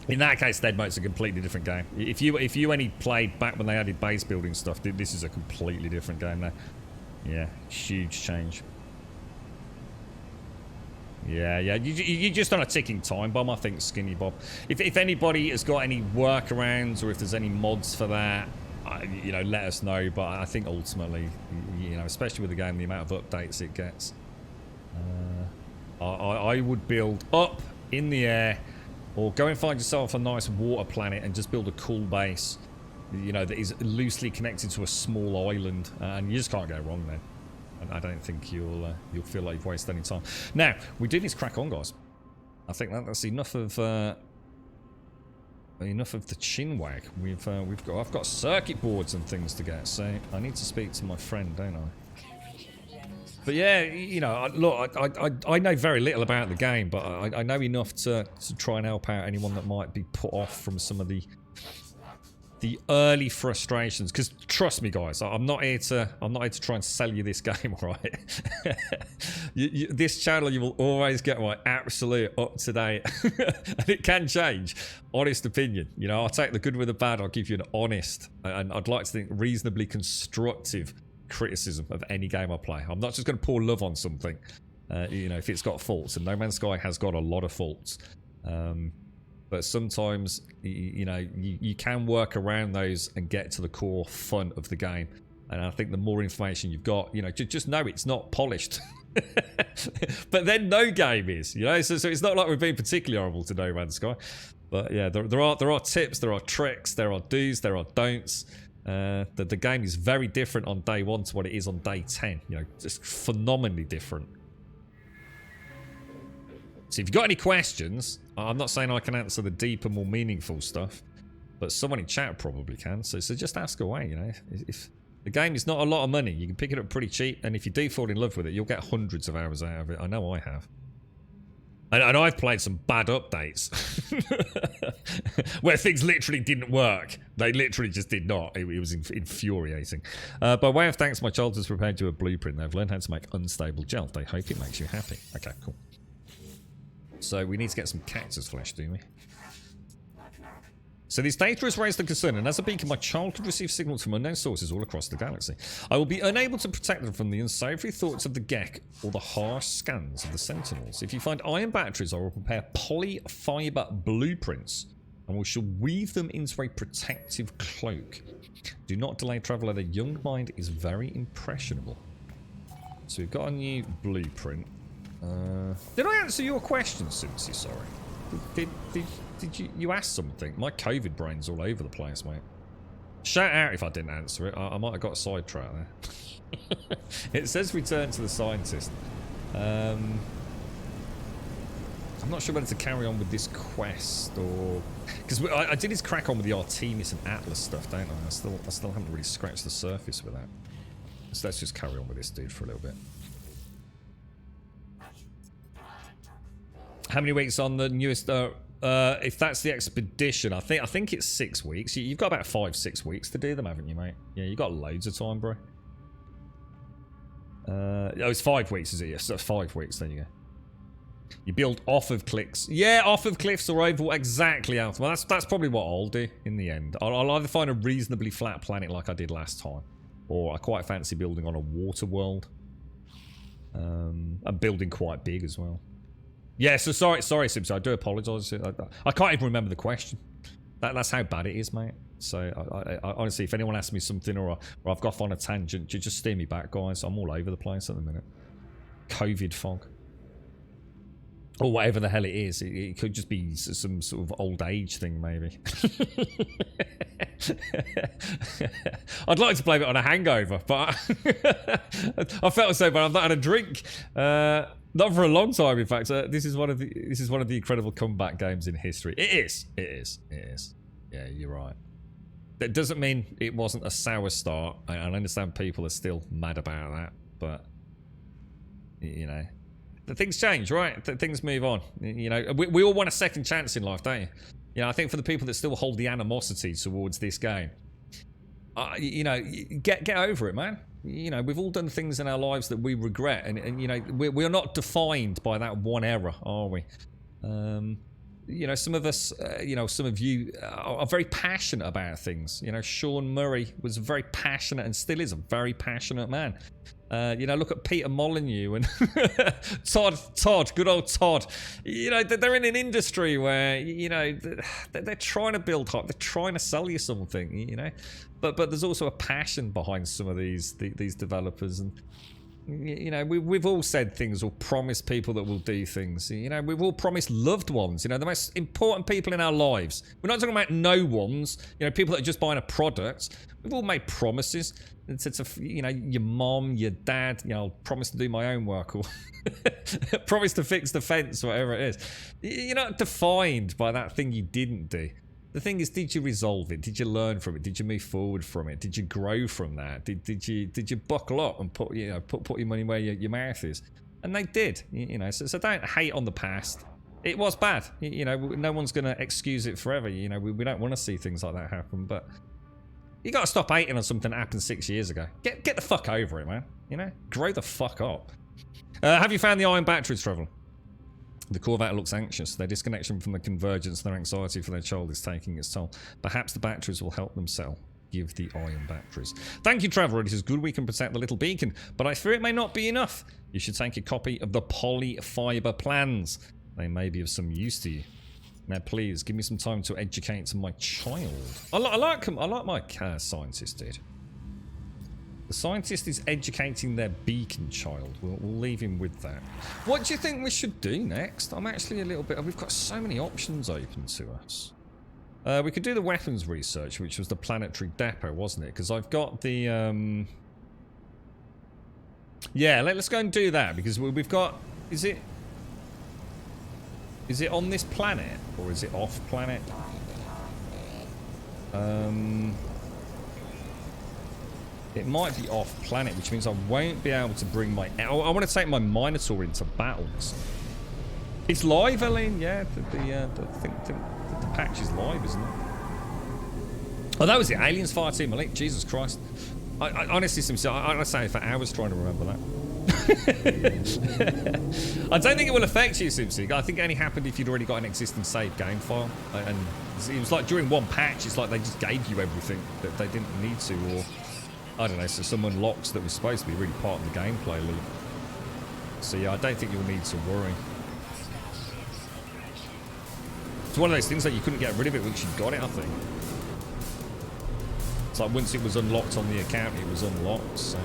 In that case, Dead Mote's a completely different game. If you only played back when they added base building stuff, this is a completely different game now. Yeah, huge change. Yeah, you're just on a ticking time bomb, I think, Skinny Bob. If anybody has got any workarounds or if there's any mods for that, you know, let us know. But I think ultimately, you know, especially with the game, the amount of updates it gets, I would build up in the air, or go and find yourself a nice water planet and just build a cool base, you know, that is loosely connected to a small island, and you just can't go wrong then. I don't think you'll feel like you've wasted any time. Now we do need to crack on, guys. I think that's enough of the chinwag. I've got circuit boards and things to get, so I need to speak to my friend, don't I? But yeah, you know, look, I know very little about the game, but I know enough to try and help out anyone that might be put off from some of the early frustrations. Because trust me, guys, I'm not here to try and sell you this game, right? This channel, you will always get my absolute up to date, and it can change. Honest opinion, you know, I'll take the good with the bad. I'll give you an honest, and I'd like to think reasonably constructive criticism of any game I play. I'm not just going to pour love on something, you know, if it's got faults, and No Man's Sky has got a lot of faults. But sometimes, you know, you can work around those and get to the core fun of the game. And I think the more information you've got, you know, just know it's not polished. But then no game is, you know. So it's not like we're being particularly horrible to No Man's Sky. But yeah, there are tips, there are tricks, there are do's, there are don'ts. The game is very different on day 1 to what it is on day 10. You know, just phenomenally different. So if you've got any questions, I'm not saying I can answer the deeper, more meaningful stuff, but someone in chat probably can. So just ask away, you know. If the game is not a lot of money, you can pick it up pretty cheap, and if you do fall in love with it, you'll get hundreds of hours out of it. I know I have. And I've played some bad updates where things literally didn't work. They literally just did not. It was infuriating. By way of thanks, my child has prepared you a blueprint. They've learned how to make unstable gel. They hope it makes you happy. Okay, cool. So we need to get some cactus flesh, do we? So this data has raised a concern, and as a beacon, my child could receive signals from unknown sources all across the galaxy. I will be unable to protect them from the unsavory thoughts of the Gek or the harsh scans of the Sentinels. If you find iron batteries, I will prepare polyfiber blueprints, and we shall weave them into a protective cloak. Do not delay, traveler. The young mind is very impressionable. So we've got a new blueprint. Did I answer your question, Cincy? Sorry. Did you ask something? My COVID brain's all over the place, mate. Shout out if I didn't answer it. I might have got sidetracked there. It says return to the scientist. I'm not sure whether to carry on with this quest or... Because I did his crack on with the Artemis and Atlas stuff, don't I? I still haven't really scratched the surface with that. So let's just carry on with this dude for a little bit. How many weeks on the newest... if that's the expedition, I think it's 6 weeks. You've got about 5-6 weeks to do them, haven't you, mate? Yeah, you've got loads of time, bro. Oh, it's 5 weeks, is it? Yes, so 5 weeks. There you go. You build off of cliffs. Yeah, off of cliffs or over. Exactly. Well, that's probably what I'll do in the end. I'll either find a reasonably flat planet like I did last time, or I quite fancy building on a water world. I'm building quite big as well. Yeah, so sorry, Sims. I do apologise. I can't even remember the question. That's how bad it is, mate. So, I honestly, if anyone asks me something or I've got off on a tangent, just steer me back, guys. I'm all over the place at the minute. COVID fog. Or whatever the hell it is. It could just be some sort of old age thing, maybe. I'd like to blame it on a hangover, but I felt so bad. I've not had a drink. Not for a long time, in fact. This is one of the incredible comeback games in history. It is. Yeah, you're right. That doesn't mean it wasn't a sour start. I understand people are still mad about that, but you know, the things change, right? Things move on. You know, we all want a second chance in life, don't you? You know, I think for the people that still hold the animosity towards this game, you know, get over it, man. You know, we've all done things in our lives that we regret, and you know, we're not defined by that one error, are we? You know, some of us, you know, some of you are very passionate about things. You know, Sean Murray was very passionate and still is a very passionate man. You know, look at Peter Molyneux and Todd, good old Todd. You know, they're in an industry where, you know, they're trying to build hype. They're trying to sell you something, you know. But there's also a passion behind some of these developers. And, you know, we've all said things or promised people that we'll do things. You know, we've all promised loved ones, you know, the most important people in our lives. We're not talking about no ones, you know, people that are just buying a product. We've all made promises. It's you know, your mom, your dad, you know, promise to do my own work or promise to fix the fence, whatever it is. You're not defined by that thing you didn't do. The thing is, did you resolve it? Did you learn from it? Did you move forward from it? Did you grow from that? Did you buckle up and put your money where your mouth is? And they did, you know. So don't hate on the past. It was bad, you know. No one's gonna excuse it forever. You know, we don't want to see things like that happen, but you gotta stop hating on something that happened 6 years ago. Get the fuck over it, man. You know, grow the fuck up. Have you found the iron batteries, Trevor? The Corvette looks anxious. Their disconnection from the convergence and their anxiety for their child is taking its toll. Perhaps the batteries will help them sell. Give the iron batteries. Thank you, Trevor. It is good we can protect the little beacon, but I fear it may not be enough. You should take a copy of the polyfiber plans. They may be of some use to you. Now, please, give me some time to educate my child. I like my scientist, dude. The scientist is educating their beacon child. We'll leave him with that. What do you think we should do next? I'm actually a little bit... We've got so many options open to us. We could do the weapons research, which was the planetary depot, wasn't it? Because I've got the... Yeah, let's go and do that, because we've got... Is it on this planet, or is it off planet? It might be off planet, which means I won't be able to bring my... I want to take my Minotaur into battles. It's live, Elaine. Yeah, the patch is live, isn't it? Oh, that was it. Aliens Fireteam Elite. Jesus Christ. I honestly, I say for hours trying to remember that. I don't think it will affect you, Simsig. I think it only happened if you'd already got an existing save game file. And it was like during one patch, it's like they just gave you everything that they didn't need to, or... I don't know, so some unlocks that was supposed to be really part of the gameplay loop. So yeah, I don't think you'll need to worry. It's one of those things that you couldn't get rid of it once you got it, I think. It's like once it was unlocked on the account, it was unlocked, so...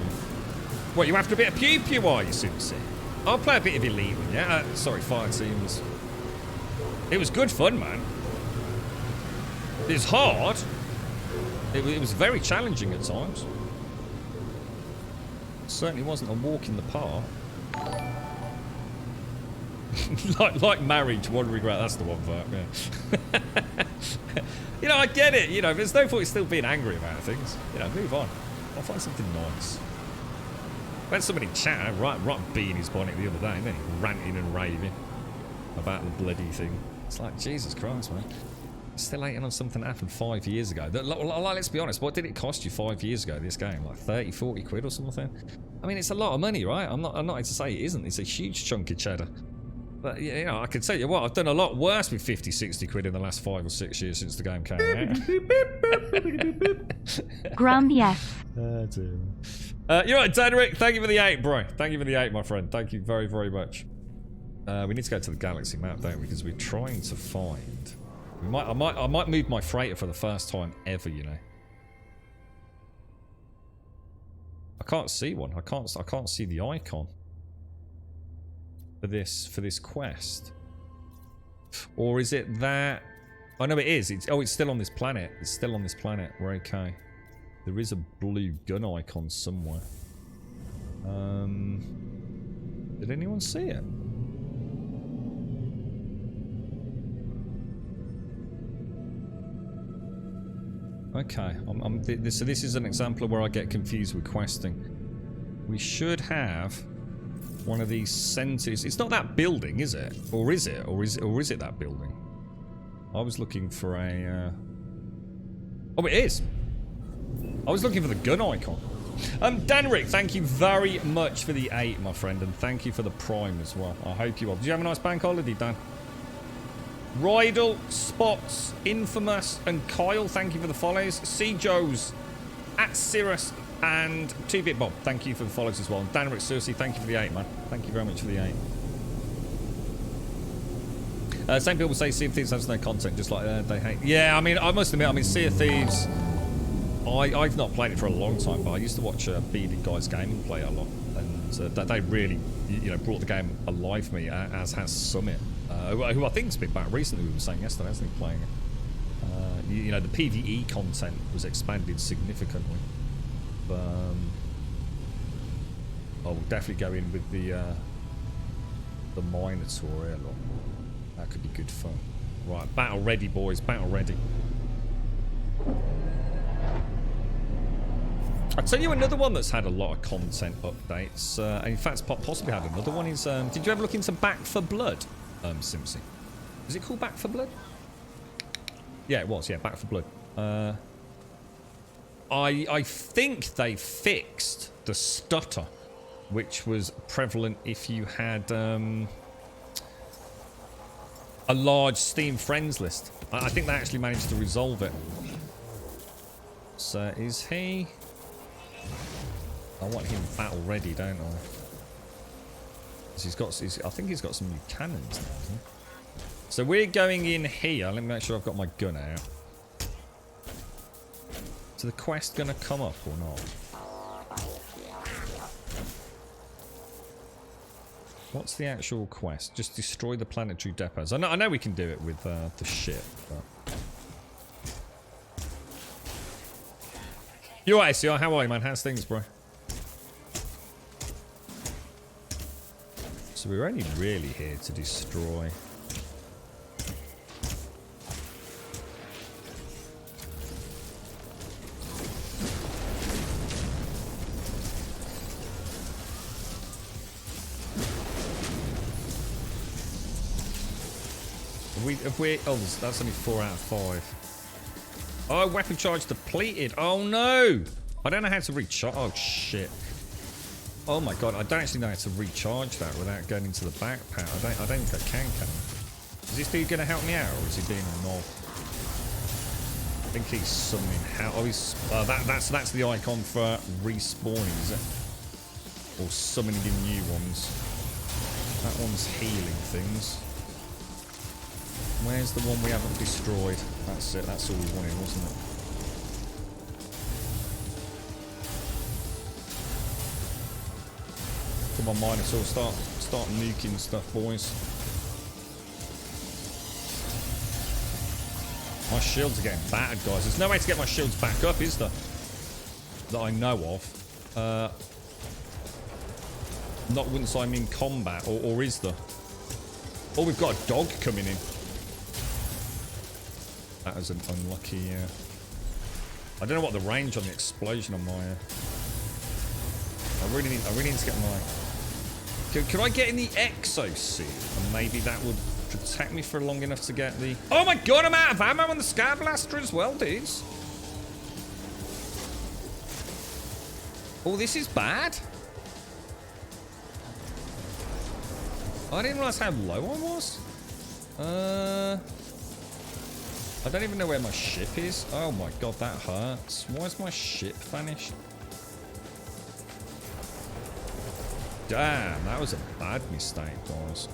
What, you after a bit of pew-pew, are you, Simpsy? I'll play a bit of Elite, yeah? Sorry, Fire Teams. It was good fun, man. It was hard. It was very challenging at times. Certainly wasn't a walk in the park. like marriage, one regret. That's the one part. Yeah. You know, I get it. You know, there's no point still being angry about things. You know, move on. I'll find something nice. I had somebody chat right bee in his bonnet the other day, and then he ranting and raving about the bloody thing. It's like, Jesus Christ, man. Still hating on something that happened 5 years ago. Let's be honest, what did it cost you 5 years ago, this game? Like 30, 40 quid or something? I mean, it's a lot of money, right? I'm not here to say it isn't. It's a huge chunk of cheddar. But, you know, I can tell you what, I've done a lot worse with 50, 60 quid in the last 5 or 6 years since the game came out. Grum, yes. Oh, dear. You're right, Dedrick. Thank you for the 8, bro. Thank you for the 8, my friend. Thank you very, very much. We need to go to the galaxy map, don't we? Because we're trying to find... I might move my freighter for the first time ever, you know. I can't see one. I can't see the icon for this quest. Or is it that? Oh no, it is. It's still on this planet. It's still on this planet. We're okay. There is a blue gun icon somewhere. Did anyone see it? Okay, so this is an example of where I get confused with questing. We should have one of these centers. It's not that building, is it? Or is it? Or is it that building? I was looking for a... Oh, it is! I was looking for the gun icon. Danrick, thank you very much for the 8, my friend, and thank you for the Prime as well. I hope you are. Did you have a nice bank holiday, Dan? Rydal, Spots, Infamous, and Kyle, thank you for the follows. C. Joes, at Cirrus, and 2-Bit Bob, thank you for the follows as well. And Danrick, seriously, thank you for the 8, man. Thank you very much for the 8. Same people say Sea of Thieves has no content, just like they hate. Yeah, I mean, I must admit, I mean, Sea of Thieves, I've not played it for a long time, but I used to watch Bearded Guys Gaming play a lot, and they really, you know, brought the game alive for me, as has Summit, who I think's been back recently. We were saying yesterday, hasn't he, playing it? You know, the PvE content was expanded significantly. But, we'll definitely go in with the Minotaur here, look. That could be good fun. Right, battle ready, boys, battle ready. I'll tell you another one that's had a lot of content updates. And in fact, possibly had another one is... did you ever look into Back for Blood, Simpsy? Is it called Back for Blood? Yeah, it was. Yeah, Back for Blood. I think they fixed the stutter, which was prevalent if you had a large Steam friends list. I think they actually managed to resolve it. So is he... I want him battle ready, don't I? I think he's got some new cannons now, hasn't he? So we're going in here. Let me make sure I've got my gun out. Is the quest going to come up or not? What's the actual quest? Just destroy the planetary depots. I know we can do it with the ship, but... You alright, CR? How are you, man? How's things, bro? So we're only really here to destroy... If we oh, that's only 4 out of 5. Oh, weapon charge depleted. Oh no! I don't know how to recharge. Oh shit! Oh my god! I don't actually know how to recharge that without going into the backpack. I don't think I can. Is this dude gonna help me out, or is he being a knob? I think he's summoning how. Oh, he's that's the icon for respawning, is it? Or summoning in new ones. That one's healing things. Where's the one we haven't destroyed? That's it. That's all we wanted, wasn't it? Come on, Minotaur. Start nuking stuff, boys. My shields are getting battered, guys. There's no way to get my shields back up, is there? That I know of. Not once I'm in combat, or is there? Oh, we've got a dog coming in. That was an unlucky... I don't know what the range on the explosion on my... I really need to get my... Could I get in the exosuit? And maybe that would protect me for long enough to get the... Oh my god, I'm out of ammo on the Scar Blaster as well, dudes. Oh, this is bad. I didn't realize how low I was. I don't even know where my ship is. Oh my god, that hurts. Why is my ship vanished? Damn, that was a bad mistake, boys.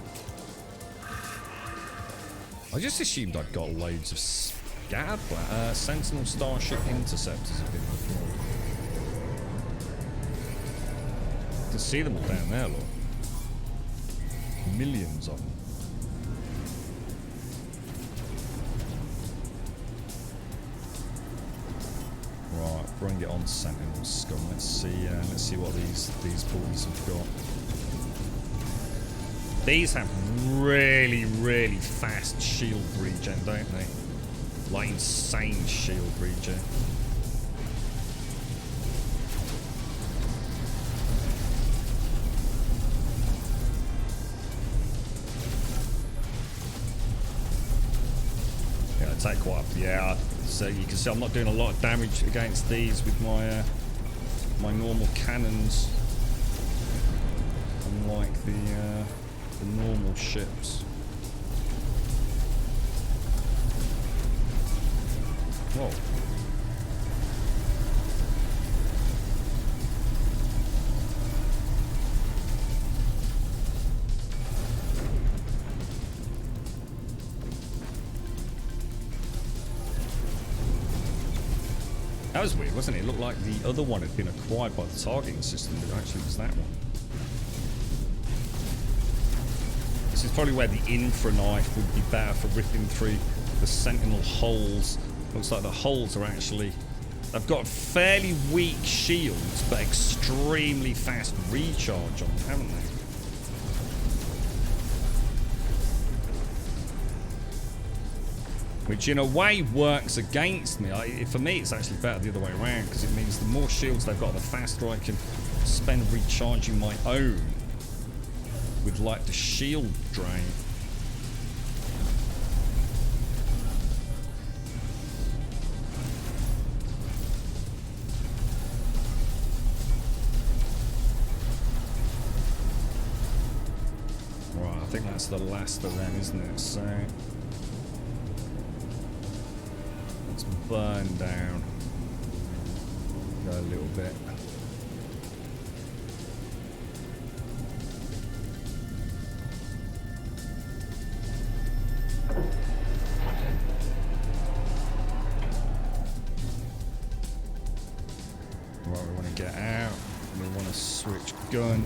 I just assumed I'd got loads of Sentinel Starship Interceptors have been deployed. You can see them all down there, look. Millions of them. Right, bring it on, Sentinel Scum. Let's see what these boys have got. These have really, really fast shield regen, don't they? Like insane shield regen. Yeah, take quite up. Yeah, so you can see I'm not doing a lot of damage against these with my my normal cannons, unlike the normal ships. Whoa. That was weird, wasn't it? It looked like the other one had been acquired by the targeting system, but actually it was that one. This is probably where the infra knife would be better for ripping through the Sentinel holes. Looks like the holes are actually... They've got fairly weak shields, but extremely fast recharge on them, haven't they? Which in a way works against me. For me, it's actually better the other way around, because it means the more shields they've got, the faster I can spend recharging my own with like the shield drain. Right, I think that's the last of them, isn't it? So let's burn down. Go a little bit. Right, we want to get out. We want to switch gun.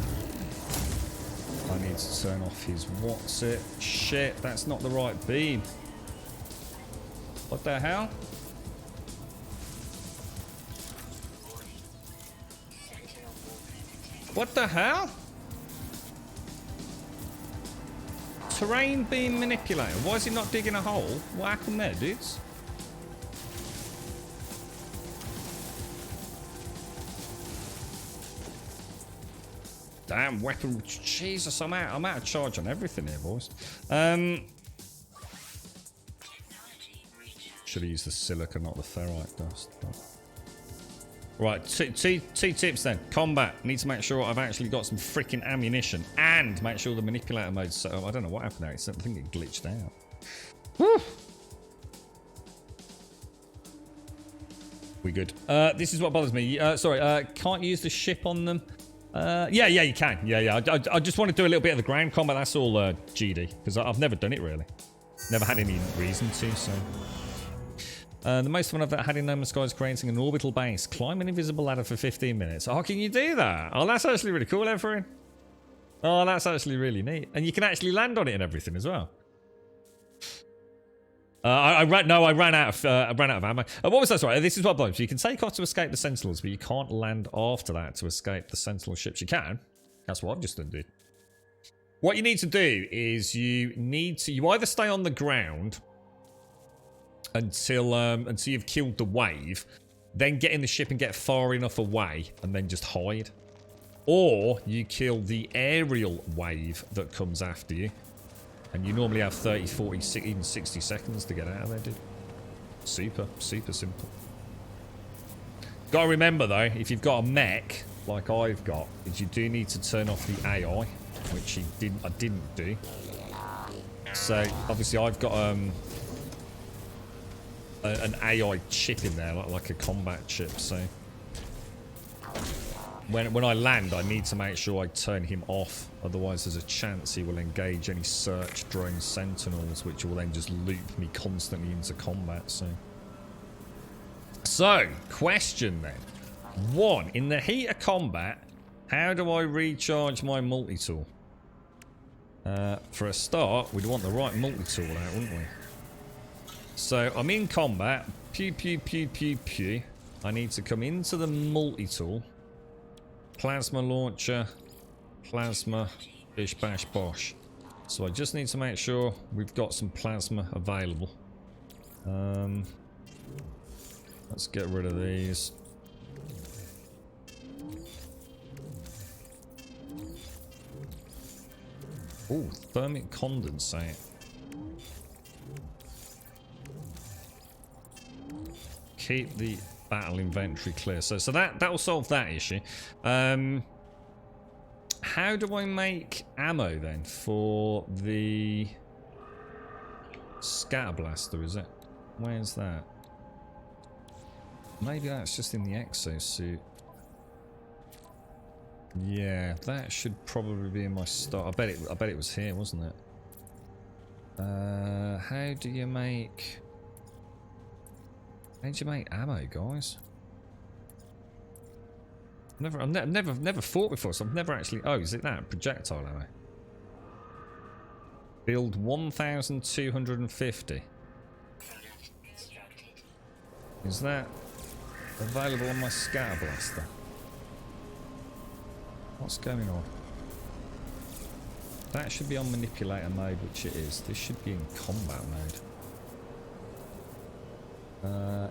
I need to turn off his what's it. Shit, that's not the right beam. What the hell? What the hell? Terrain beam manipulator. Why is it not digging a hole? What happened there, dudes? Damn weapon. Jesus, I'm out of charge on everything here, boys. Should have used the silica, not the ferrite dust. Right, two tips then. Combat. Need to make sure I've actually got some freaking ammunition and make sure the manipulator mode's set up. I don't know what happened there. I think it glitched out. Woo! We good. This is what bothers me. Sorry, can't use the ship on them. Yeah, you can. Yeah. I just want to do a little bit of the ground combat. That's all GD, because I've never done it really. Never had any reason to, so... the most fun I've had in No Man's Sky is creating an orbital base. Climb an invisible ladder for 15 minutes. Oh, can you do that? Oh, that's actually really cool, Everin. Oh, that's actually really neat. And you can actually land on it and everything as well. I ran out of ammo. What was that? Sorry, this is what blows. So you can take off to escape the Sentinels, but you can't land after that to escape the Sentinel ships. You can. That's what I've just done, dude. What you need to do is you either stay on the ground until you've killed the wave, then get in the ship and get far enough away and then just hide. Or you kill the aerial wave that comes after you. And you normally have 30, 40, even 60 seconds to get out of there, dude. Super, super simple. Gotta remember though, if you've got a mech, like I've got, is you do need to turn off the AI, which I didn't do. So, obviously I've got an AI chip in there, like a combat chip, so... When I land, I need to make sure I turn him off. Otherwise, there's a chance he will engage any search drone sentinels, which will then just loop me constantly into combat. So, question then. 1. In the heat of combat, how do I recharge my multi-tool? For a start, we'd want the right multi-tool out, wouldn't we? So, I'm in combat. Pew, pew, pew, pew, pew. I need to come into the multi-tool. Plasma launcher, plasma, bish bash bosh. So I just need to make sure we've got some plasma available. Let's get rid of these. Oh, thermic condensate. Keep the battle inventory clear. So that will solve that issue. How do I make ammo then for the scatter blaster? Is it? Where's that? Maybe that's just in the exosuit. Yeah, that should probably be in my stock. I bet it was here, wasn't it? How do you make ammo, guys? I've never fought before, so I've never actually... Oh, is it that? Projectile ammo. Build 1,250. Is that available on my scatter blaster? What's going on? That should be on manipulator mode, which it is. This should be in combat mode.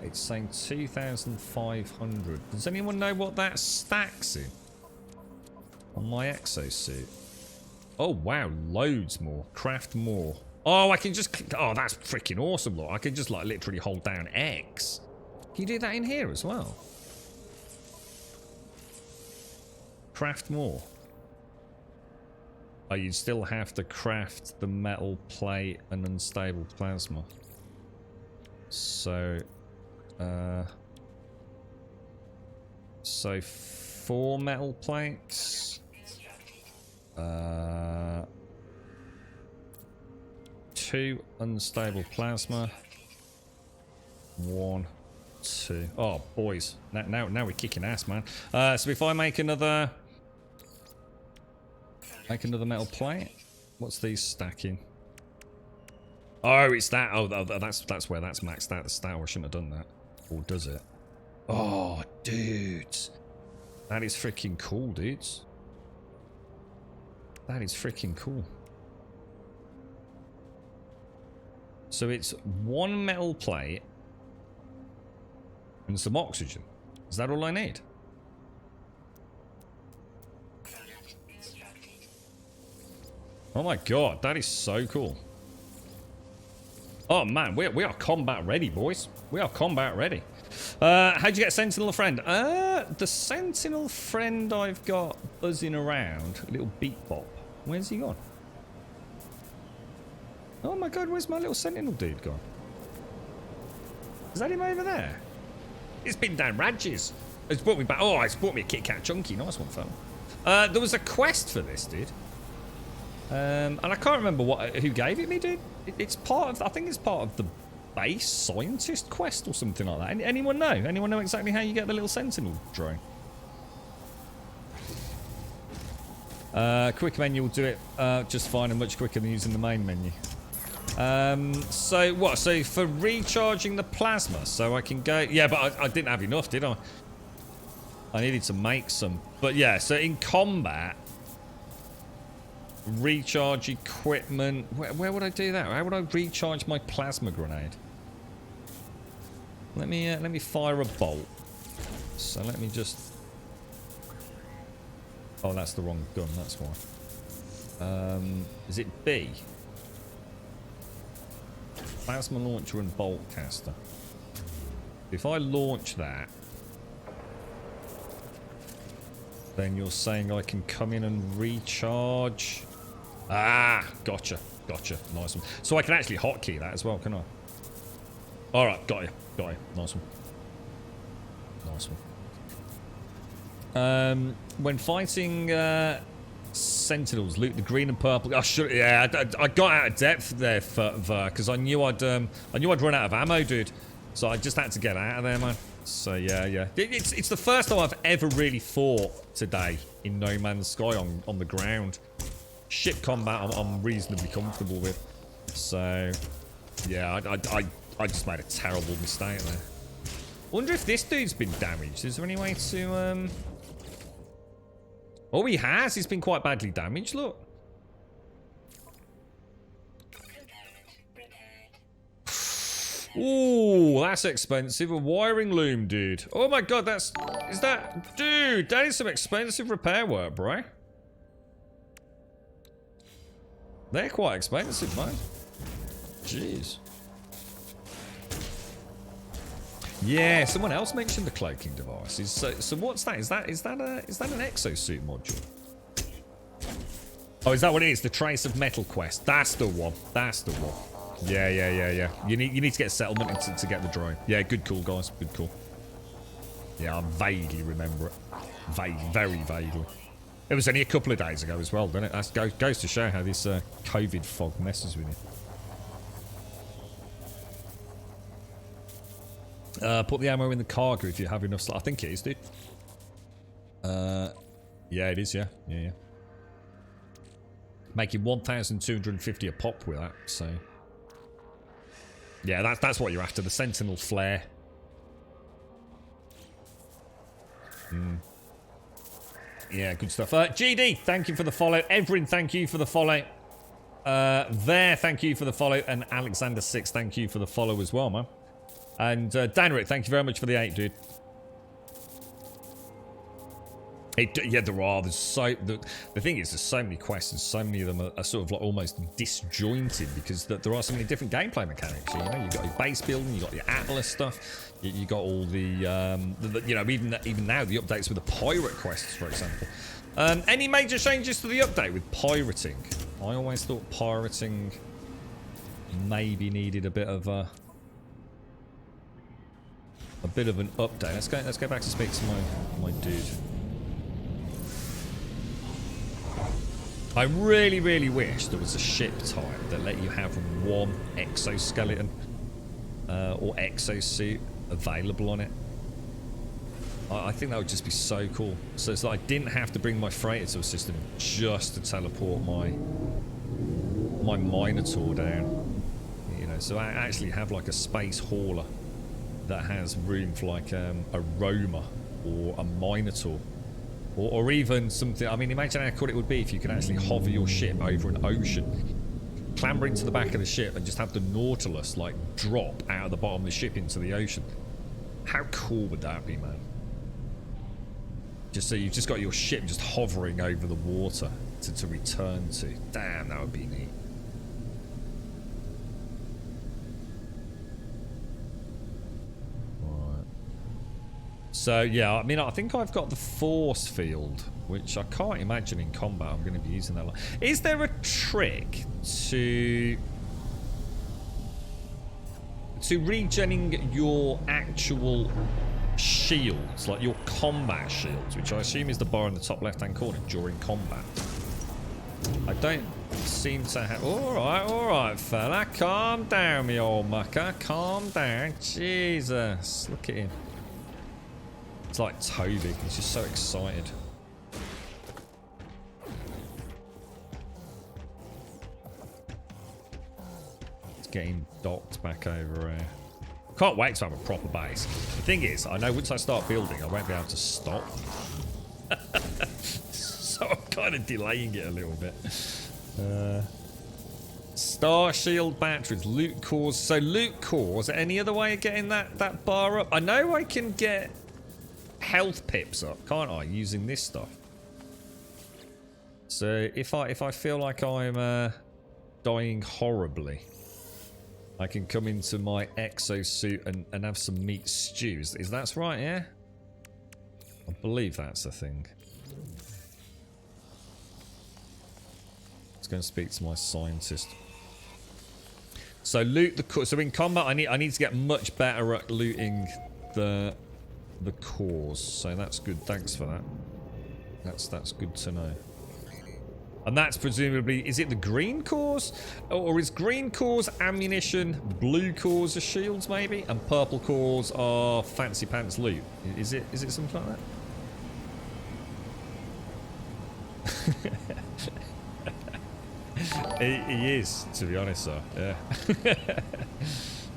It's saying 2,500. Does anyone know what that stacks in? On my exosuit. Oh wow, loads more. Craft more. Oh, I can just... Oh, that's freaking awesome, look. I can just like literally hold down X. Can you do that in here as well? Craft more. Oh, you'd still have to craft the metal plate and unstable plasma. So, 4 metal plates. 2 unstable plasma. 1, 2. Oh, boys! Now we're kicking ass, man. So if I make another metal plate, what's these stacking? Oh, it's that. Oh, that's where that's maxed out the stat. I shouldn't have done that. Or does it? Oh, dudes. That is freaking cool, dudes. That is freaking cool. So it's 1 metal plate and some oxygen. Is that all I need? Oh my god, that is so cool. Oh man, we are combat ready, boys. We are combat ready. How'd you get Sentinel friend? The Sentinel friend I've got buzzing around. A little beat bop. Where's he gone? Oh my god, where's my little Sentinel dude gone? Is that him over there? It's been down Radges. It's brought me back. Oh, it's brought me a Kit Kat Chunky. Nice one, fella. There was a quest for this, dude. And I can't remember who gave it me, dude. It's part of... I think it's part of the base scientist quest or something like that. Anyone know? Anyone know exactly how you get the little Sentinel drone? Quick menu will do it just fine and much quicker than using the main menu. So what? So for recharging the plasma, so I can go... Yeah, but I didn't have enough, did I? I needed to make some. But yeah, so in combat... recharge equipment. Where would I do that? How would I recharge my plasma grenade? Let me fire a bolt. So let me just... Oh, that's the wrong gun, that's why. Is it B? Plasma launcher and bolt caster. If I launch that, then you're saying I can come in and recharge. Ah, gotcha. Gotcha. Nice one. So I can actually hotkey that as well, can I? Alright, got you. Got you. Nice one. Nice one. When fighting Sentinels, loot the green and purple. Oh, sure, yeah, I got out of depth there because I knew I'd run out of ammo, dude. So I just had to get out of there, man. So yeah. It's the first time I've ever really fought today in No Man's Sky on the ground. Ship combat I'm reasonably comfortable with. So yeah, I just made a terrible mistake there. Wonder if this dude's been damaged. Is there any way to Oh, he has. He's been quite badly damaged. Look. Ooh, that's expensive. A wiring loom, dude. Oh my god, dude, that is some expensive repair work, bro. They're quite expensive, man. Jeez. Yeah, someone else mentioned the cloaking devices. So what's that? Is that an exosuit module? Oh, is that what it is? The Trace of Metal quest. That's the one. That's the one. Yeah. You need to get a settlement to get the drone. Yeah, good call, guys. Good call. Yeah, I vaguely remember it. Very vaguely. It was only a couple of days ago as well, doesn't it? That goes to show how this COVID fog messes with you. Put the ammo in the cargo if you have enough. I think it is, dude. Yeah, it is. Yeah. Making 1,250 a pop with that. So, yeah, that's what you're after. The Sentinel flare. Yeah, good stuff. GD, thank you for the follow. Evrin, thank you for the follow. Thank you for the follow. And Alexander6, thank you for the follow as well, man. And Danrick, thank you very much for the 8, dude. Yeah, there are. The thing is, there's so many quests, and so many of them are sort of like almost disjointed because there are so many different gameplay mechanics. You know, you got your base building, you got your Atlas stuff, you got all the you know, even now the updates with the pirate quests, for example. Any major changes to the update with pirating? I always thought pirating maybe needed a bit of an update. Let's go back to speak to my dude. I really, really wish there was a ship type that let you have one exoskeleton or exosuit available on it. I think that would just be so cool. So it's like I didn't have to bring my freighter to a system just to teleport my Minotaur down. You know, so I actually have like a space hauler that has room for like a Roma or a Minotaur. Or even something, I mean, imagine how cool it would be if you could actually hover your ship over an ocean, clamber into the back of the ship and just have the Nautilus, like, drop out of the bottom of the ship into the ocean. How cool would that be, man? Just so you've just got your ship just hovering over the water to return to. Damn, that would be neat. So, yeah, I mean, I think I've got the force field, which I can't imagine in combat I'm going to be using that a lot. Is there a trick to regenning your actual shields, like your combat shields, which I assume is the bar in the top left-hand corner during combat? I don't seem to have... All right, fella. Calm down, me old mucker. Calm down. Jesus. Look at him. It's like Toby, he's just so excited. It's getting docked back over here. Can't wait to have a proper base. The thing is, I know once I start building, I won't be able to stop. So I'm kind of delaying it a little bit. Star shield batteries, loot cores. So loot cores, any other way of getting that bar up? I know I can get health pips up, can't I, using this stuff? So if I feel like I'm dying horribly, I can come into my exosuit and have some meat stews. Is that right, yeah? I believe that's the thing. Let's go and speak to my scientist. So loot the core. So in combat, I need to get much better at looting the cores. So that's good. Thanks for that. That's good to know. And that's presumably, is it the green cores? Or is green cores ammunition, blue cores are shields maybe, and purple cores are fancy pants loot? Is it something like that? He is, to be honest, sir.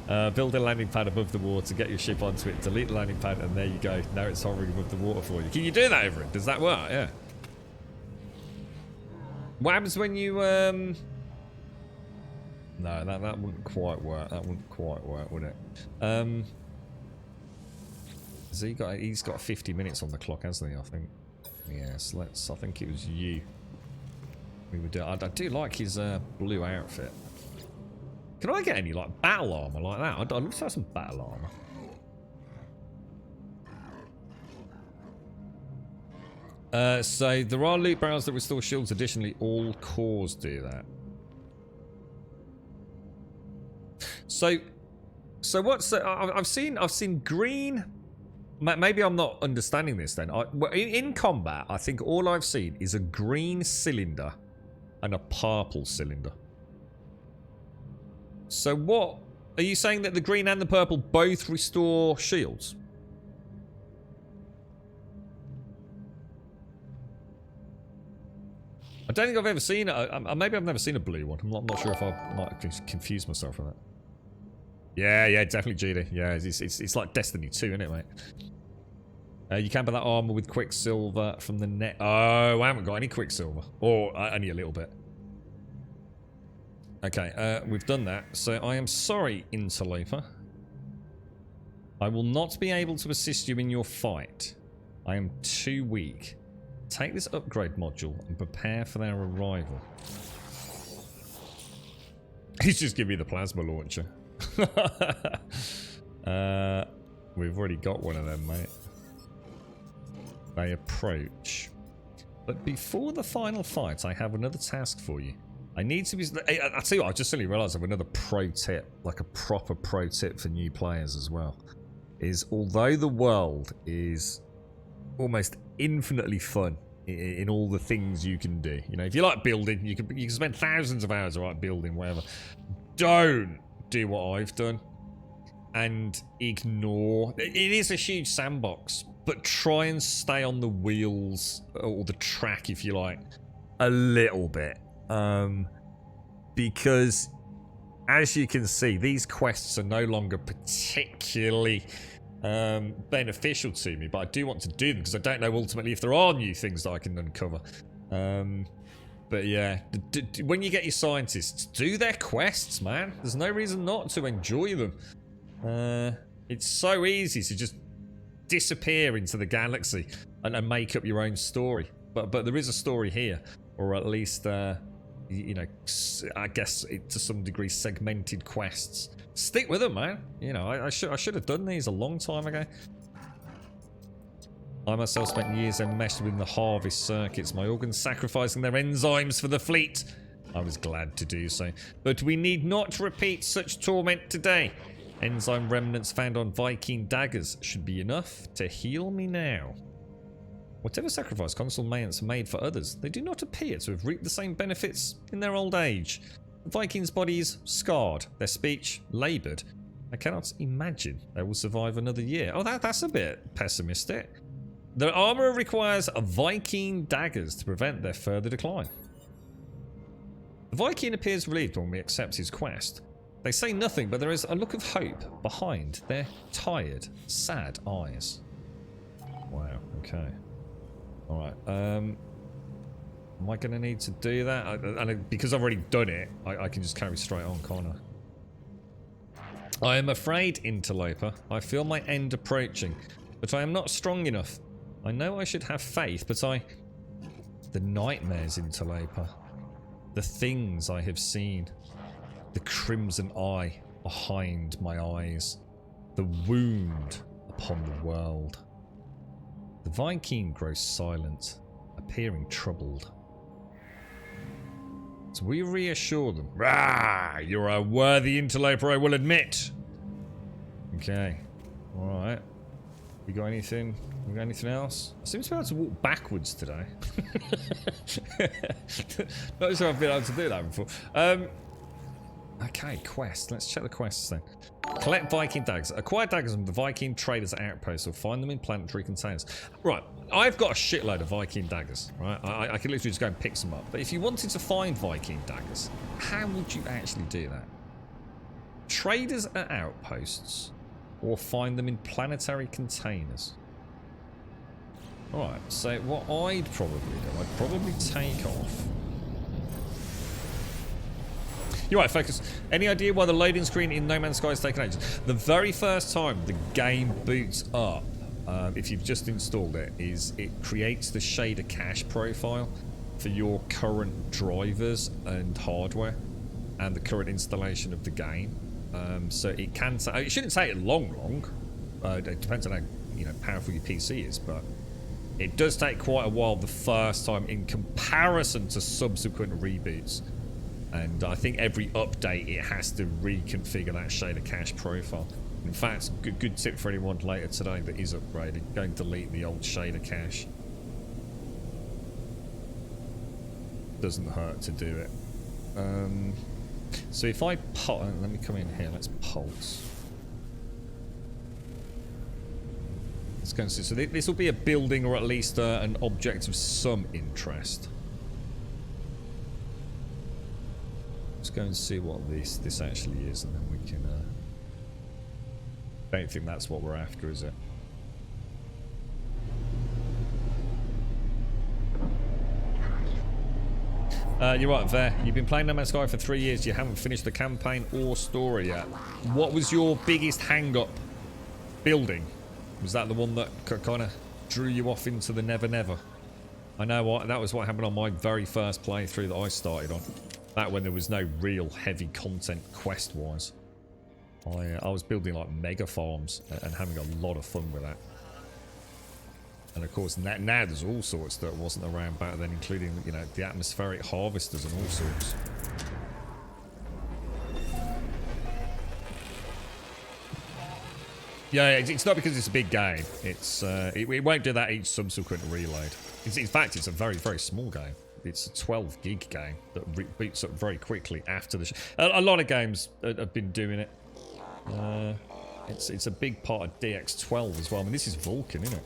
Yeah. Build a landing pad above the water, get your ship onto it, delete the landing pad, and there you go. Now it's hovering above the water for you. Can you do that over it? Does that work? Yeah. What happens when you No, that wouldn't quite work. That wouldn't quite work, would it? So he's got 50 minutes on the clock, hasn't he? I think. Yes. I think it was you. We would do. I do like his blue outfit. Can I get any like battle armor like that? I'd love to have some battle armor. So there are loot barrels that restore shields. Additionally, all cores do that. So what's I've seen green. Maybe I'm not understanding this then. In combat, I think all I've seen is a green cylinder and a purple cylinder. So what are you saying, that the green and the purple both restore shields? I don't think I've ever seen it. Maybe I've never seen a blue one. I'm not sure if I might confuse myself with that. Yeah, definitely GD. Yeah, it's like Destiny 2, isn't it, mate? You can buy that armor with Quicksilver from the net. Oh, I haven't got any Quicksilver. Or only a little bit. Okay, we've done that. So I am sorry, Interloper. I will not be able to assist you in your fight. I am too weak. Take this upgrade module and prepare for their arrival. He's just giving me the plasma launcher. We've already got one of them, mate. They approach. But before the final fight, I have another task for you. I need to be... I'll tell you what, I just suddenly realised I have another pro tip. Like a proper pro tip for new players as well. Is although the world is almost infinitely fun in all the things you can do. You know, if you like building, you can spend thousands of hours building, whatever. Don't do what I've done and ignore. It is a huge sandbox, but try and stay on the wheels or the track, if you like, a little bit. Because as you can see, these quests are no longer particularly beneficial to me, but I do want to do them because I don't know ultimately if there are new things that I can uncover. But yeah, when you get your scientists, do their quests, man. There's no reason not to enjoy them. It's so easy to just disappear into the galaxy and make up your own story. But there is a story here, or at least you know, I guess to some degree segmented quests. Stick with them, man. You know, I should have done these a long time ago. I myself spent years enmeshed within the harvest circuits, my organs sacrificing their enzymes for the fleet. I was glad to do so, but we need not repeat such torment today. Enzyme remnants found on Viking daggers should be enough to heal me now. Whatever sacrifice Consul Mayence made for others, they do not appear to have reaped the same benefits in their old age. The Vikings' bodies scarred, their speech laboured. I cannot imagine they will survive another year. Oh, that's a bit pessimistic. Their armour requires Viking daggers to prevent their further decline. The Viking appears relieved when we accept his quest. They say nothing, but there is a look of hope behind their tired, sad eyes. Wow, okay. Alright, Am I going to need to do that? Because I've already done it, I can just carry straight on, can't I? I am afraid, interloper. I feel my end approaching, but I am not strong enough. I know I should have faith, but the nightmares, interloper. The things I have seen. The crimson eye behind my eyes. The wound upon the world. The Viking grows silent, appearing troubled. So we reassure them. Rah! You're a worthy interloper, I will admit. Okay. Alright. We got anything? We got anything else? I seem to be able to walk backwards today. Not sure I've been able to do that before. Okay, quest. Let's check the quests then. Collect Viking daggers. Acquire daggers from the Viking traders' outposts or find them in planetary containers. Right, I've got a shitload of Viking daggers, right? I can literally just go and pick some up. But if you wanted to find Viking daggers, how would you actually do that? Traders at outposts or find them in planetary containers? Alright, so what I'd probably do, I'd probably take off. You're right, Focus. Any idea why the loading screen in No Man's Sky is taking ages? The very first time the game boots up, if you've just installed it, is it creates the shader cache profile for your current drivers and hardware and the current installation of the game. So it can. It shouldn't take it long. It depends on how powerful your PC is, but it does take quite a while the first time in comparison to subsequent reboots. And I think every update it has to reconfigure that shader cache profile. In fact, good tip for anyone later today that is upgraded: go and delete the old shader cache. Doesn't hurt to do it. So if I let me come in here. Let's pulse. Let's go and see. So this will be a building, or at least an object of some interest. Let's go and see what this actually is, and then we can. Don't think that's what we're after, is it? You're right there. You've been playing No Man's Sky for 3 years. You haven't finished the campaign or story yet. What was your biggest hang-up building? Was that the one that kind of drew you off into the never never? I know what that was. What happened on my very first playthrough that I started on. That when there was no real heavy content quest-wise. I was building like mega farms and having a lot of fun with that. And of course now there's all sorts that wasn't around back then, including the atmospheric harvesters and all sorts. Yeah, it's not because it's a big game. It's it won't do that each subsequent reload. In fact, it's a very, very small game. It's a 12 gig game that boots up very quickly after the a lot of games have been doing it. It's a big part of DX12 as well. I mean, this is Vulcan, isn't it?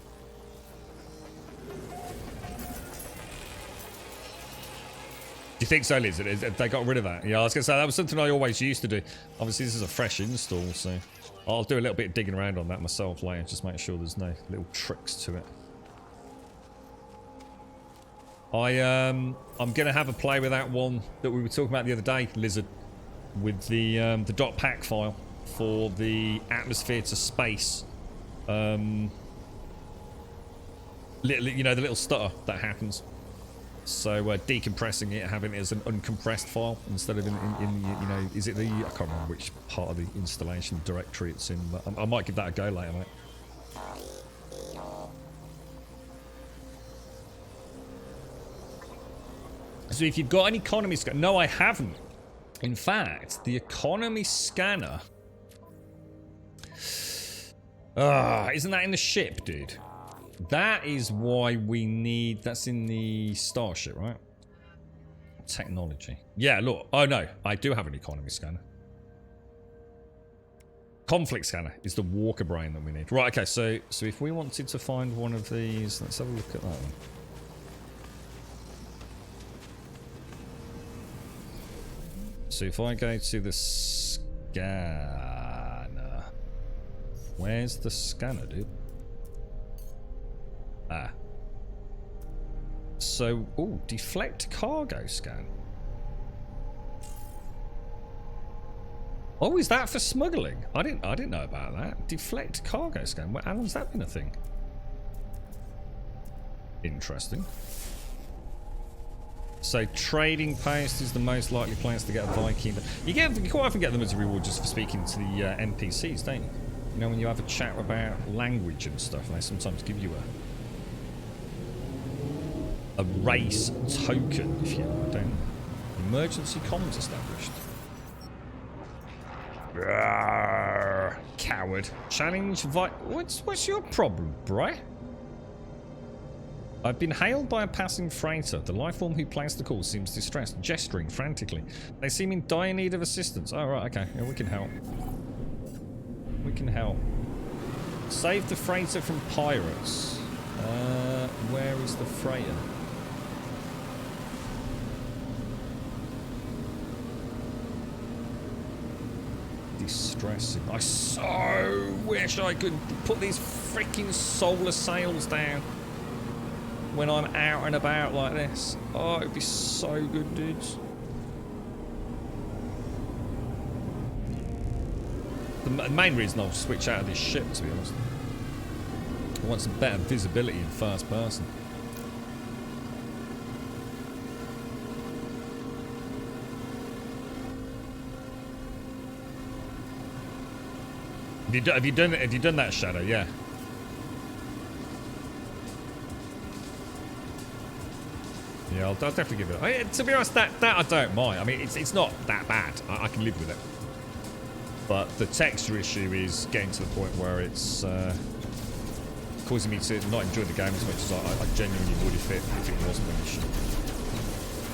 Do you think so, Liz? Have they got rid of that? Yeah, I was going to say, that was something I always used to do. Obviously, this is a fresh install, so I'll do a little bit of digging around on that myself later, just make sure there's no little tricks to it. I'm going to have a play with that one that we were talking about the other day, Lizard, with the .pack file for the atmosphere to space. The little stutter that happens. So decompressing it, having it as an uncompressed file instead of in is it the, I can't remember which part of the installation directory it's in, but I might give that a go later, mate. So if you've got an economy scanner, no, I haven't. In fact, the economy scanner, isn't that in the ship, dude? That is why we need... That's in the starship, right? Technology. Yeah, look. Oh, no. I do have an economy scanner. Conflict scanner is the Walker brain that we need. Right, okay. So if we wanted to find one of these... Let's have a look at that one. So if I go to the scanner... Where's the scanner, dude? So, oh, deflect cargo scan. Oh, is that for smuggling? I didn't know about that. Deflect cargo scan. How long's that been a thing? Interesting. So trading post is the most likely place to get a Viking. You quite often get them as a reward just for speaking to the NPCs, don't you? You know, when you have a chat about language and stuff, they sometimes give you a race token, if you like, don't you? Emergency comms established. Rawr, coward. Challenge what's your problem, bruh? I've been hailed by a passing freighter. The lifeform who placed the call seems distressed, gesturing frantically. They seem in dire need of assistance. Oh, right, okay. Yeah, we can help. We can help. Save the freighter from pirates. Where is the freighter? Distressing. I so wish I could put these freaking solar sails down when I'm out and about like this. Oh, it'd be so good, dudes. The main reason I'll switch out of this ship, to be honest. I want some better visibility in first person. Have you done that, Shadow? Yeah. Yeah, I'll definitely give it. To be honest, that I don't mind. I mean, it's not that bad. I can live with it. But the texture issue is getting to the point where it's causing me to not enjoy the game as much as I genuinely would if it wasn't an issue.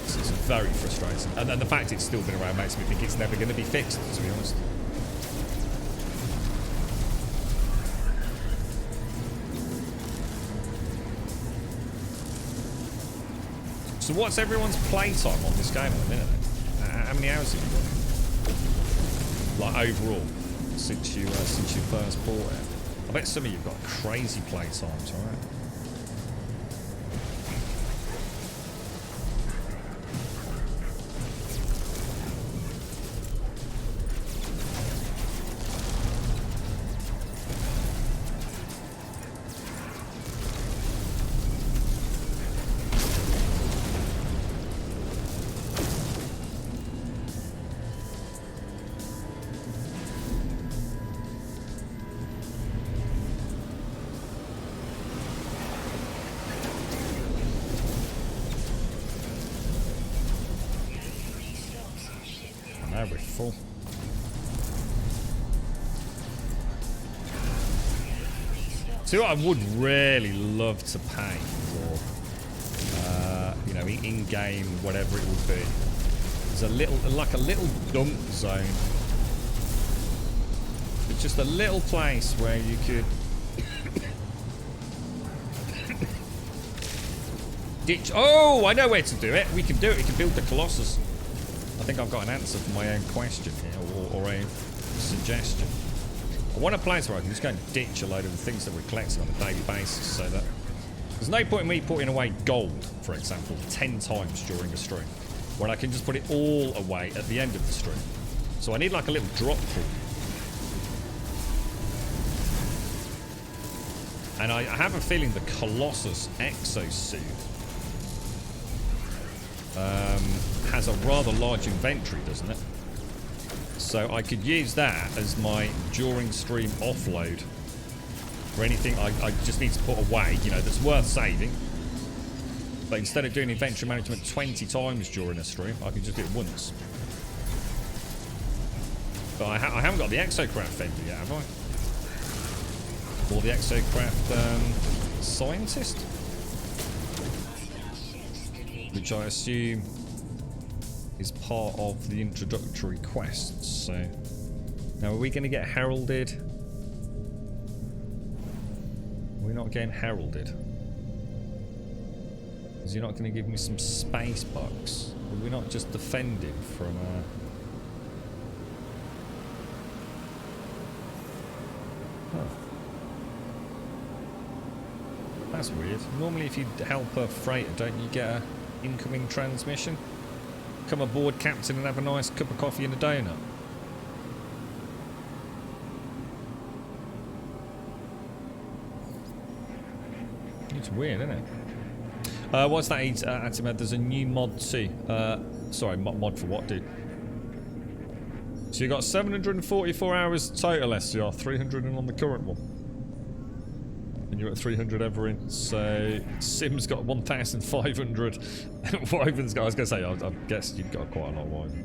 It's very frustrating. And the fact it's still been around makes me think it's never going to be fixed, to be honest. So what's everyone's playtime on this game at the minute then? How many hours have you got? Like overall, since you first bought it? I bet some of you've got crazy playtimes, right? Now we're full. So I would really love to pay for, you know, in-game whatever it would be. There's like a little dump zone. It's just a little place where you could ditch. Oh, I know where to do it. We can do it. We can build the Colossus. I think I've got an answer for my own question here, or a suggestion. I want a place where I can just go and ditch a load of the things that we're collecting on a daily basis, so that there's no point in me putting away gold, for example, 10 times during a stream, when I can just put it all away at the end of the stream. So I need like a little drop pool. And I have a feeling the Colossus exosuit has a rather large inventory, doesn't it? So I could use that as my during stream offload for anything I just need to put away, you know, that's worth saving. But instead of doing inventory management 20 times during a stream, I can just do it once. But I haven't got the exocraft fender yet, have I? Or the exocraft scientist? Which I assume is part of the introductory quests. So now, are we going to get heralded? We're not getting heralded. Is he not going to give me some space bucks? Are we not just defending from That's weird. Normally if you help a freighter, don't you get a incoming transmission? Come aboard, Captain, and have a nice cup of coffee and a donut. It's weird, isn't it? What's that, Atimed? There's a new mod too. Sorry, mod for what, dude? So you got 744 hours total SCR, 300 in on the current one. And you're at 300 ever in. So Sim's got 1,500. Wyvern's got, I was going to say, I guess you've got quite a lot of Wyvern.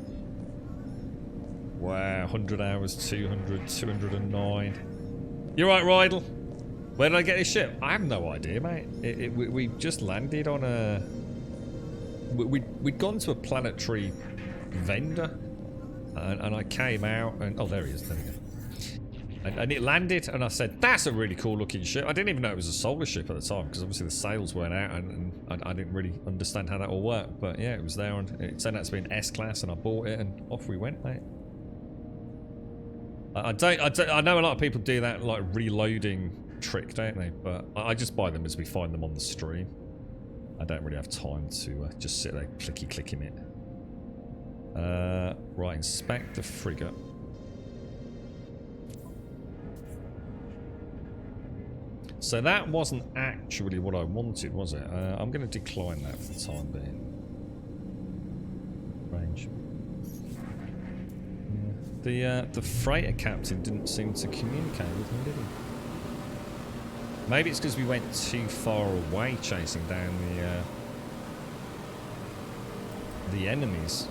Wow, 100 hours, 200, 209. You're right, Rydell. Where did I get this ship? I have no idea, mate. We just landed on a... We'd gone to a planetary vendor. And I came out and... Oh, there he is. There we go. And it landed and I said, that's a really cool looking ship. I didn't even know it was a solar ship at the time because obviously the sails weren't out and I didn't really understand how that all worked. But yeah, it was there and it turned out to be an S-class and I bought it and off we went, mate. I know a lot of people do that like reloading trick, don't they? But I just buy them as we find them on the stream. I don't really have time to just sit there clicking it. Right, inspect the frigate. So that wasn't actually what I wanted, was it? I'm going to decline that for the time being. Range. Yeah. The freighter captain didn't seem to communicate with me, did he? Maybe it's because we went too far away chasing down the enemies.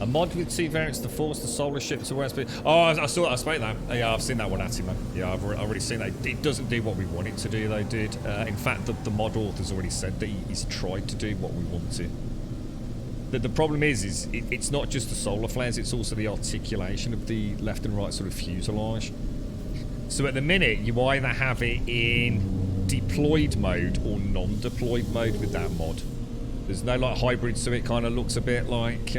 A mod with 2 variants to force the solar ship to where it's been. Oh, I saw that. I spoke that. Yeah, I've seen that one, Atimo. Yeah, I've already seen that. It doesn't do what we want it to do, though, dude. In fact, the mod author's already said that he's tried to do what we wanted. The problem is it's not just the solar flares, it's also the articulation of the left and right sort of fuselage. So at the minute, you either have it in deployed mode or non-deployed mode with that mod. There's no like hybrid, so it kind of looks a bit like,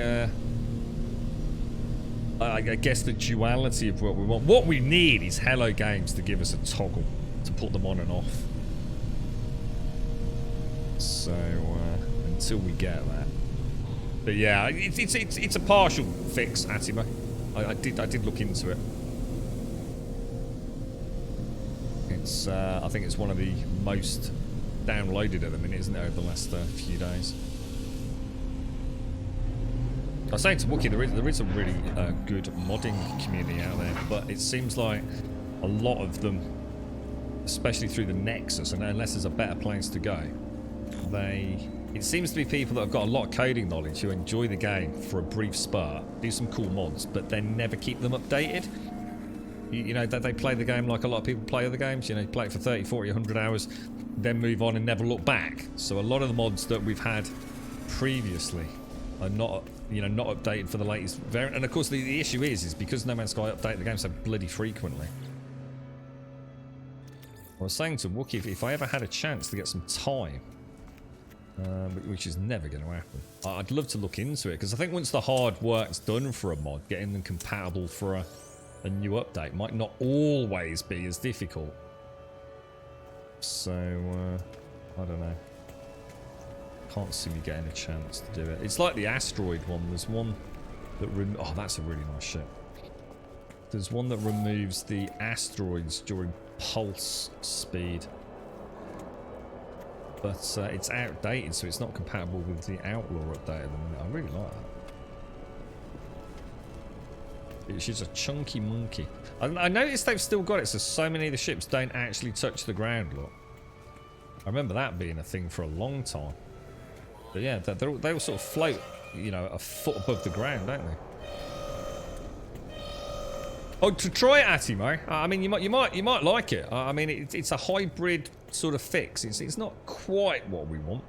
I guess the duality of what we want. What we need is Hello Games to give us a toggle to put them on and off. So, until we get that. But yeah, it's a partial fix, Atimo. I did look into it. It's I think it's one of the most downloaded at the minute, isn't it, over the last few days. I was saying to Wookie, there is a really good modding community out there, but it seems like a lot of them, especially through the Nexus, and unless there's a better place to go, it seems to be people that have got a lot of coding knowledge who enjoy the game for a brief spurt, do some cool mods, but then never keep them updated. You know, they play the game like a lot of people play other games. You know, you play it for 30, 40, 100 hours, then move on and never look back. So a lot of the mods that we've had previously are not, you know, not updated for the latest variant. And of course, the issue is because No Man's Sky update the game so bloody frequently. I was saying to Wookie, if I ever had a chance to get some time, which is never going to happen, I'd love to look into it, because I think once the hard work's done for a mod, getting them compatible for a new update might not always be as difficult. So, I don't know. Can't see me getting a chance to do it. It's like the asteroid one. There's one that oh, that's a really nice ship. There's one that removes the asteroids during pulse speed. But it's outdated, so it's not compatible with the Outlaw update at the minute. I really like that. She's a chunky monkey. I noticed they've still got it, so many of the ships don't actually touch the ground, look. I remember that being a thing for a long time. But yeah, they all sort of float, you know, a foot above the ground, don't they? Oh, to try it, Atimo. I mean, you might like it. I mean, it's a hybrid sort of fix. It's not quite what we want,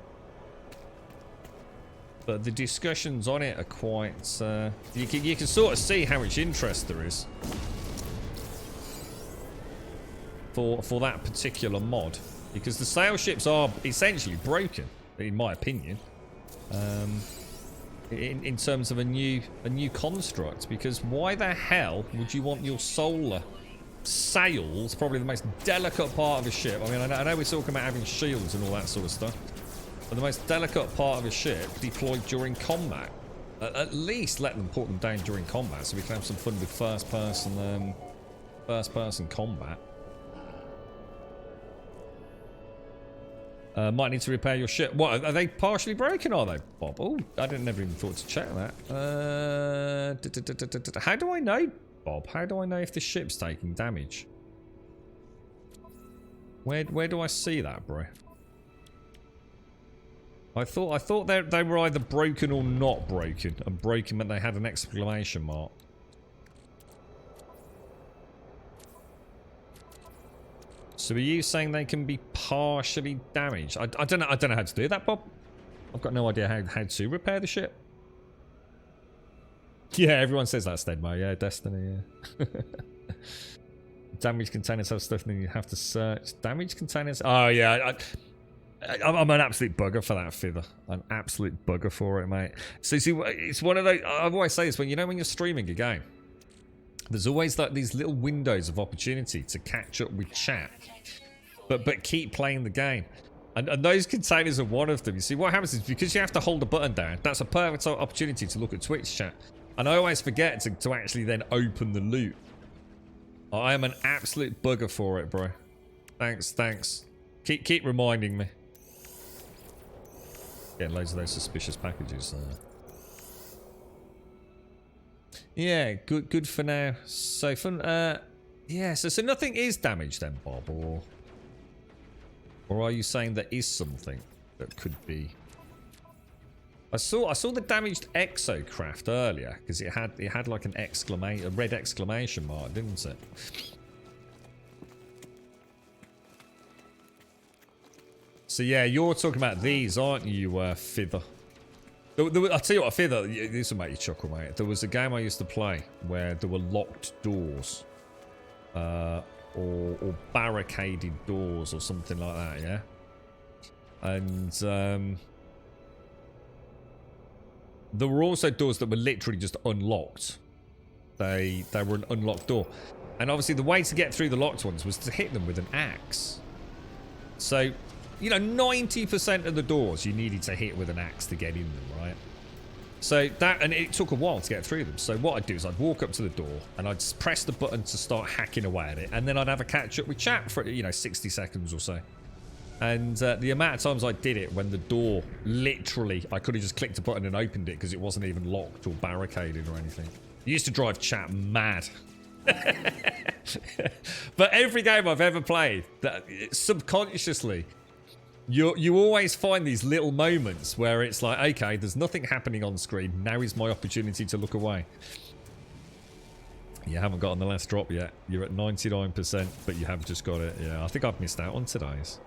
but the discussions on it are quite. You can sort of see how much interest there is for that particular mod, because the sail ships are essentially broken, in my opinion. In terms of a new construct, because why the hell would you want your solar sails, probably the most delicate part of a ship. I mean, I know we're talking about having shields and all that sort of stuff, but the most delicate part of a ship deployed during combat. At least let them put them down during combat so we can have some fun with first person combat. Might need to repair your ship. What, are they partially broken, are they, Bob? Oh, I never even thought to check that. How do I know, Bob? How do I know if the ship's taking damage? Where do I see that, bro? I thought they were either broken or not broken, and broken meant they had an exclamation mark. So are you saying they can be partially damaged? I don't know how to do that, Bob. I've got no idea how to repair the ship. Yeah, everyone says that, Stedmo. Yeah, Destiny, yeah. Damage containers have stuff and you have to search. Damage containers? Oh, yeah. I'm an absolute bugger for that, Fither. An absolute bugger for it, mate. So, see, it's one of those... I've always say this, when you're streaming a game, there's always like these little windows of opportunity to catch up with chat, but keep playing the game. And those containers are one of them. You see, what happens is because you have to hold the button down, that's a perfect opportunity to look at Twitch chat. And I always forget to actually then open the loot. I am an absolute bugger for it, bro. Thanks. Keep reminding me. Getting loads of those suspicious packages there. Yeah, good for now. So fun. Yeah. So nothing is damaged then, Bob, or are you saying there is something that could be? I saw the damaged exocraft earlier because it had like a red exclamation mark, didn't it? So yeah, you're talking about these, aren't you, Fither? I'll tell you what, Fither, this will make you chuckle, mate. There was a game I used to play where there were locked doors. Or barricaded doors or something like that, yeah? And there were also doors that were literally just unlocked. They were an unlocked door. And obviously the way to get through the locked ones was to hit them with an axe. So, you know, 90% of the doors you needed to hit with an axe to get in them, right? So that, and it took a while to get through them. So what I'd do is I'd walk up to the door and I'd just press the button to start hacking away at it. And then I'd have a catch up with chat for, 60 seconds or so. And the amount of times I did it when the door, literally, I could have just clicked a button and opened it because it wasn't even locked or barricaded or anything. It used to drive chat mad. But every game I've ever played, subconsciously, you always find these little moments where it's like, okay, there's nothing happening on screen. Now is my opportunity to look away. You haven't gotten the last drop yet. You're at 99%, but you have just got it. Yeah, I think I've missed out on today's.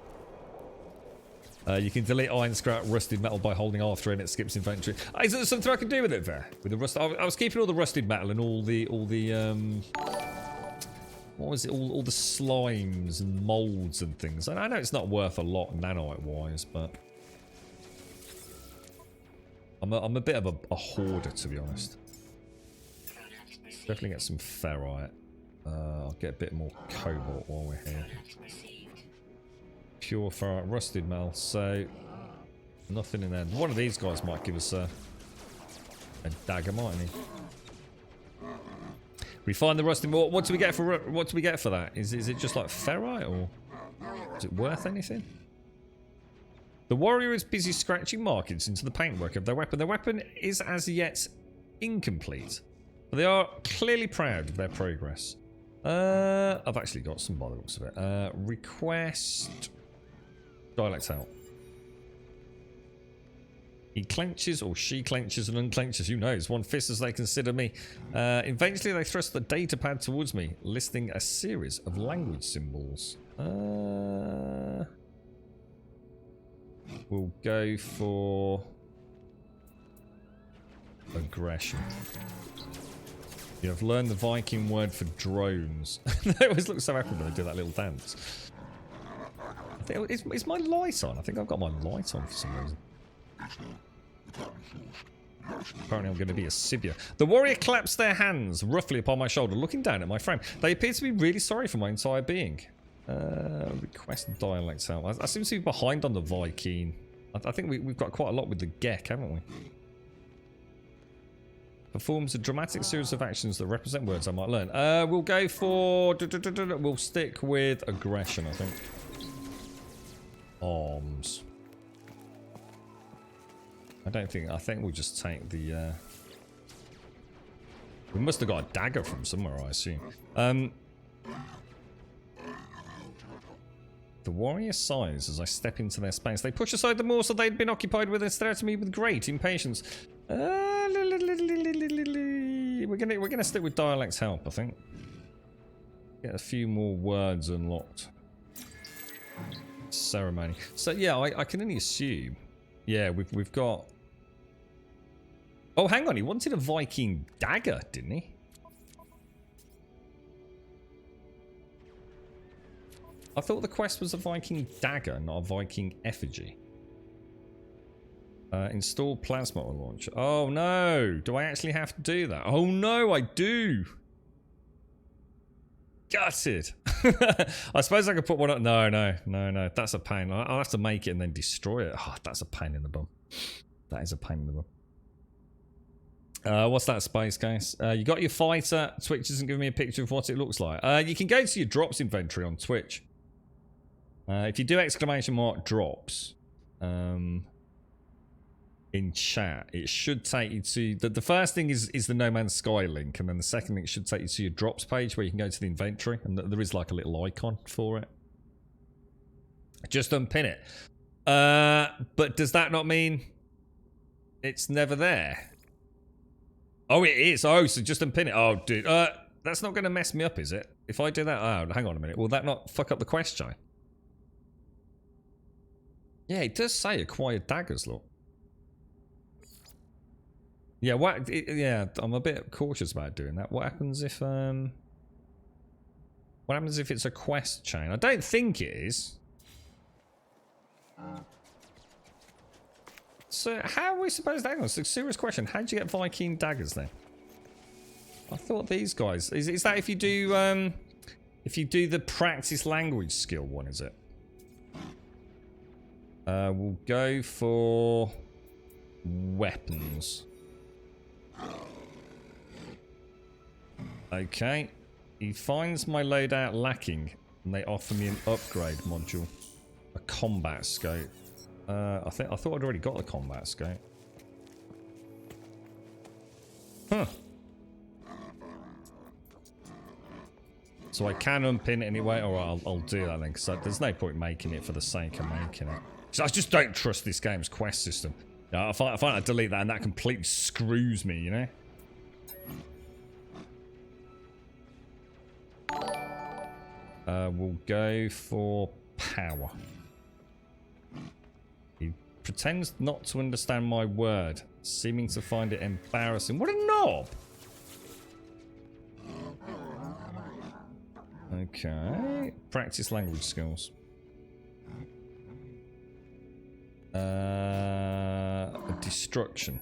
You can delete iron scrap rusted metal by holding R3 and it skips inventory. Is there something I can do with it there? With the rust? I was keeping all the rusted metal and all the what was it? All the slimes and molds and things. And I know it's not worth a lot nanite wise, but I'm a bit of a hoarder, to be honest. Definitely get some ferrite. I'll get a bit more cobalt while we're here. Pure ferrite, rusted metal. So nothing in there. One of these guys might give us a dagger, mightn't he? We find the rusted. What do we get for that? Is it just like ferrite, or is it worth anything? The warrior is busy scratching markings into the paintwork of their weapon. Their weapon is as yet incomplete, but they are clearly proud of their progress. I've actually got some by the looks of it. Request dialect out. He clenches, or she clenches and unclenches, who knows. One fist as they consider me. Eventually they thrust the data pad towards me, listing a series of language symbols. We'll go for aggression. You have learned the Viking word for drones. They always look so happy when they do that little dance. I think, is my light on? I think I've got my light on for some reason. Apparently I'm going to be a Sibia. The warrior claps their hands roughly upon my shoulder, looking down at my frame. They appear to be really sorry for my entire being. Request dialect help. I seem to be behind on the Viking. I think we've got quite a lot with the Gek, haven't we? Performs a dramatic series of actions that represent words I might learn. We'll go for... We'll stick with aggression, I think. Arms. I think we'll just take the... We must have got a dagger from somewhere, I assume. The warrior sighs as I step into their space. They push aside the morsel they'd been occupied with and stare at me with great impatience. We're gonna stick with dialects help, I think. Get a few more words unlocked. Ceremony. So yeah, I can only assume. Yeah, we've got. Oh, hang on. He wanted a Viking dagger, didn't he? I thought the quest was a Viking dagger, not a Viking effigy. Install plasma launcher. Oh no! Do I actually have to do that? Oh no, I do! Gutted! I suppose I could put one up. No. That's a pain. I'll have to make it and then destroy it. Oh, that's a pain in the bum. That is a pain in the bum. What's that, Space Case? You got your fighter. Twitch isn't giving me a picture of what it looks like. You can go to your drops inventory on Twitch. If you do exclamation mark drops in chat, it should take you to the first thing is the No Man's Sky link, and then the second link should take you to your drops page where you can go to the inventory, and there is like a little icon for it. Just unpin it. But does that not mean it's never there? Oh, it is. Oh, so just unpin it. Oh, dude. That's not going to mess me up, is it? If I do that, oh, hang on a minute. Will that not fuck up the quest chain? Yeah, it does say acquire daggers, look. Yeah, yeah, I'm a bit cautious about doing that. What happens if it's a quest chain? I don't think it is. So how are we supposed to hang on? It's a serious question. How did you get Viking daggers then? I thought these guys is that if you do the practice language skill one, is it? We'll go for weapons. Okay. He finds my loadout lacking, and they offer me an upgrade module, a combat scope. I thought I'd already got the combat scope. Huh. So I can unpin it anyway. Alright, I'll do that then, because there's no point making it for the sake of making it. So I just don't trust this game's quest system. I find I delete that and that completely screws me, you know? We'll go for power. He pretends not to understand my word, seeming to find it embarrassing. What a knob! Okay. Practice language skills. Destruction.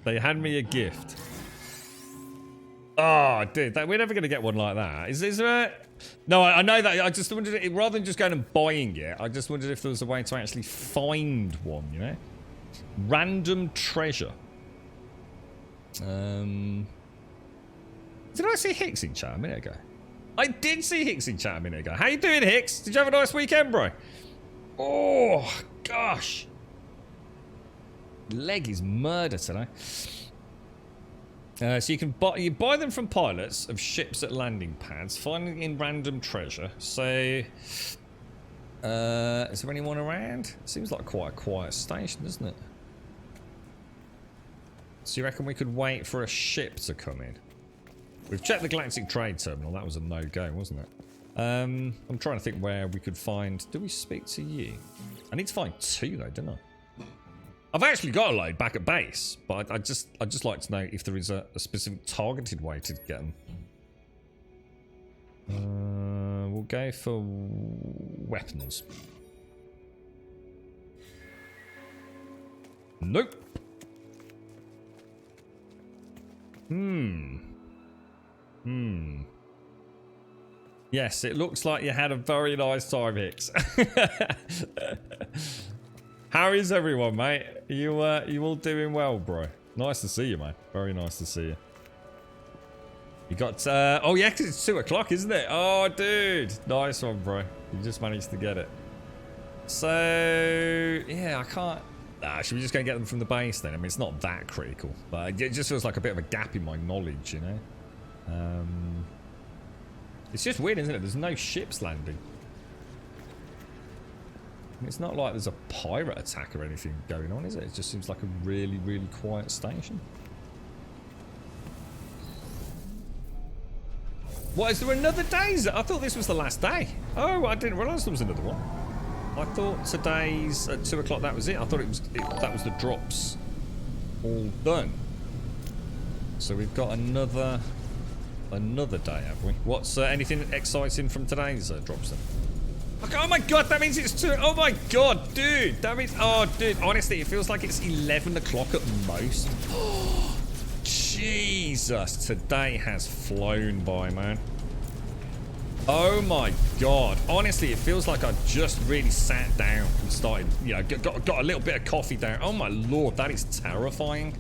They hand me a gift. Oh, dude, we're never going to get one like that. Is there? No, I know that. I just wondered, rather than just going and buying it, I just wondered if there was a way to actually find one, you know? Random treasure. Did I see Hicks in chat a minute ago? I did see Hicks in chat a minute ago. How you doing, Hicks? Did you have a nice weekend, bro? Oh, gosh. Leg is murder today. So you can buy them from pilots of ships at landing pads, finding in random treasure. So, is there anyone around? Seems like quite a quiet station, doesn't it? So you reckon we could wait for a ship to come in? We've checked the Galactic Trade Terminal. That was a no-go, wasn't it? I'm trying to think where we could find... Do we speak to you? I need to find two, though, don't I? I've actually got a load back at base, but I'd just like to know if there is a specific targeted way to get them. We'll go for weapons. Nope. Hmm. Yes, it looks like you had a very nice time, Hicks. How is everyone, mate? You all doing well, bro? Nice to see you, man. Very nice to see you. You got, oh yeah, 'cause it's 2 o'clock, isn't it? Oh, dude. Nice one, bro. You just managed to get it. So, yeah, I can't... should we just go and get them from the base then? I mean, it's not that critical, but it just feels like a bit of a gap in my knowledge, you know? It's just weird, isn't it? There's no ships landing. I mean, it's not like there's a pirate attack or anything going on, is it? It just seems like a really, really quiet station. What, is there another day? I thought this was the last day. Oh, I didn't realise there was another one. I thought today's at 2 o'clock, that was it. I thought that was the drops all done. So we've got another day, have we? What's anything exciting from today's drops then? Okay, oh my god, that means it's 2. Oh my god, dude. That means, oh dude, honestly, it feels like it's 11 o'clock at most. Jesus, today has flown by, man. Oh my god. Honestly, it feels like I just really sat down and started, you know, got a little bit of coffee down. Oh my lord, that is terrifying.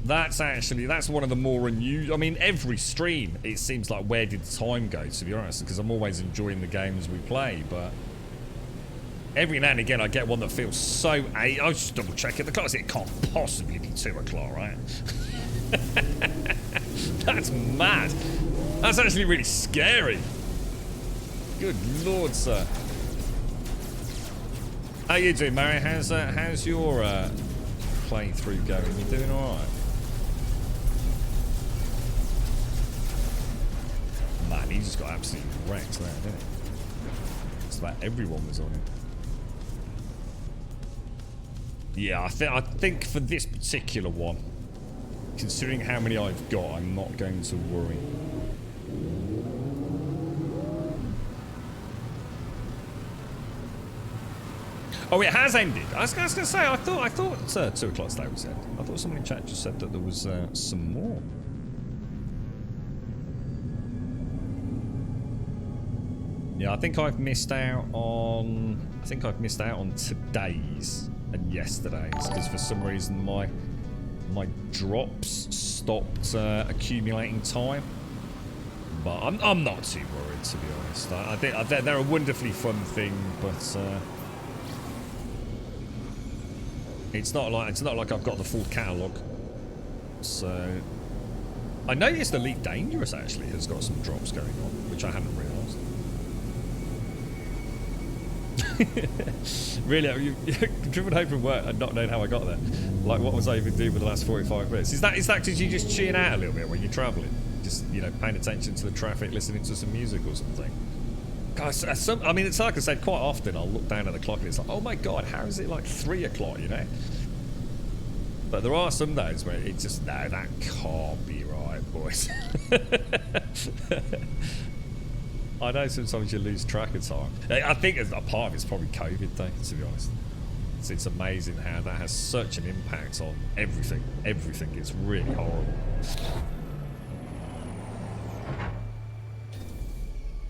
That's one of the more unusual. I mean, every stream, it seems like where did time go, to be honest, because I'm always enjoying the games we play, but every now and again I get one that feels so... I'll just double check it. The clock says it can't possibly be 2 o'clock, right? That's mad. That's actually really scary. Good lord, sir. How you doing, Mary? How's your playthrough going? You doing all right? Man, he just got absolutely wrecked there, didn't he? Just about everyone was on him. Yeah, I think for this particular one, considering how many I've got, I'm not going to worry. Oh, it has ended. I was going to say, I thought 2 o'clock today was end. I thought someone in chat just said that there was some more. Yeah, I think I've missed out on today's and yesterday's because for some reason my drops stopped accumulating time. But I'm not too worried, to be honest. I think they're a wonderfully fun thing, but it's not like I've got the full catalogue. So I noticed Elite Dangerous actually has got some drops going on, which I hadn't realised. Really, you've driven home from work and not known how I got there. Like, what was I even doing for the last 45 minutes? Is that because you just tune out a little bit when you're travelling? Just, you know, paying attention to the traffic, listening to some music or something? Guys, I mean, it's like I said, quite often I'll look down at the clock and it's like, oh my god, how is it like 3 o'clock, you know? But there are some days where it's just, no, that can't be right, boys. I know sometimes you lose track of time. I think a part of it's probably COVID, though, to be honest. So it's amazing how that has such an impact on everything. Everything is really horrible.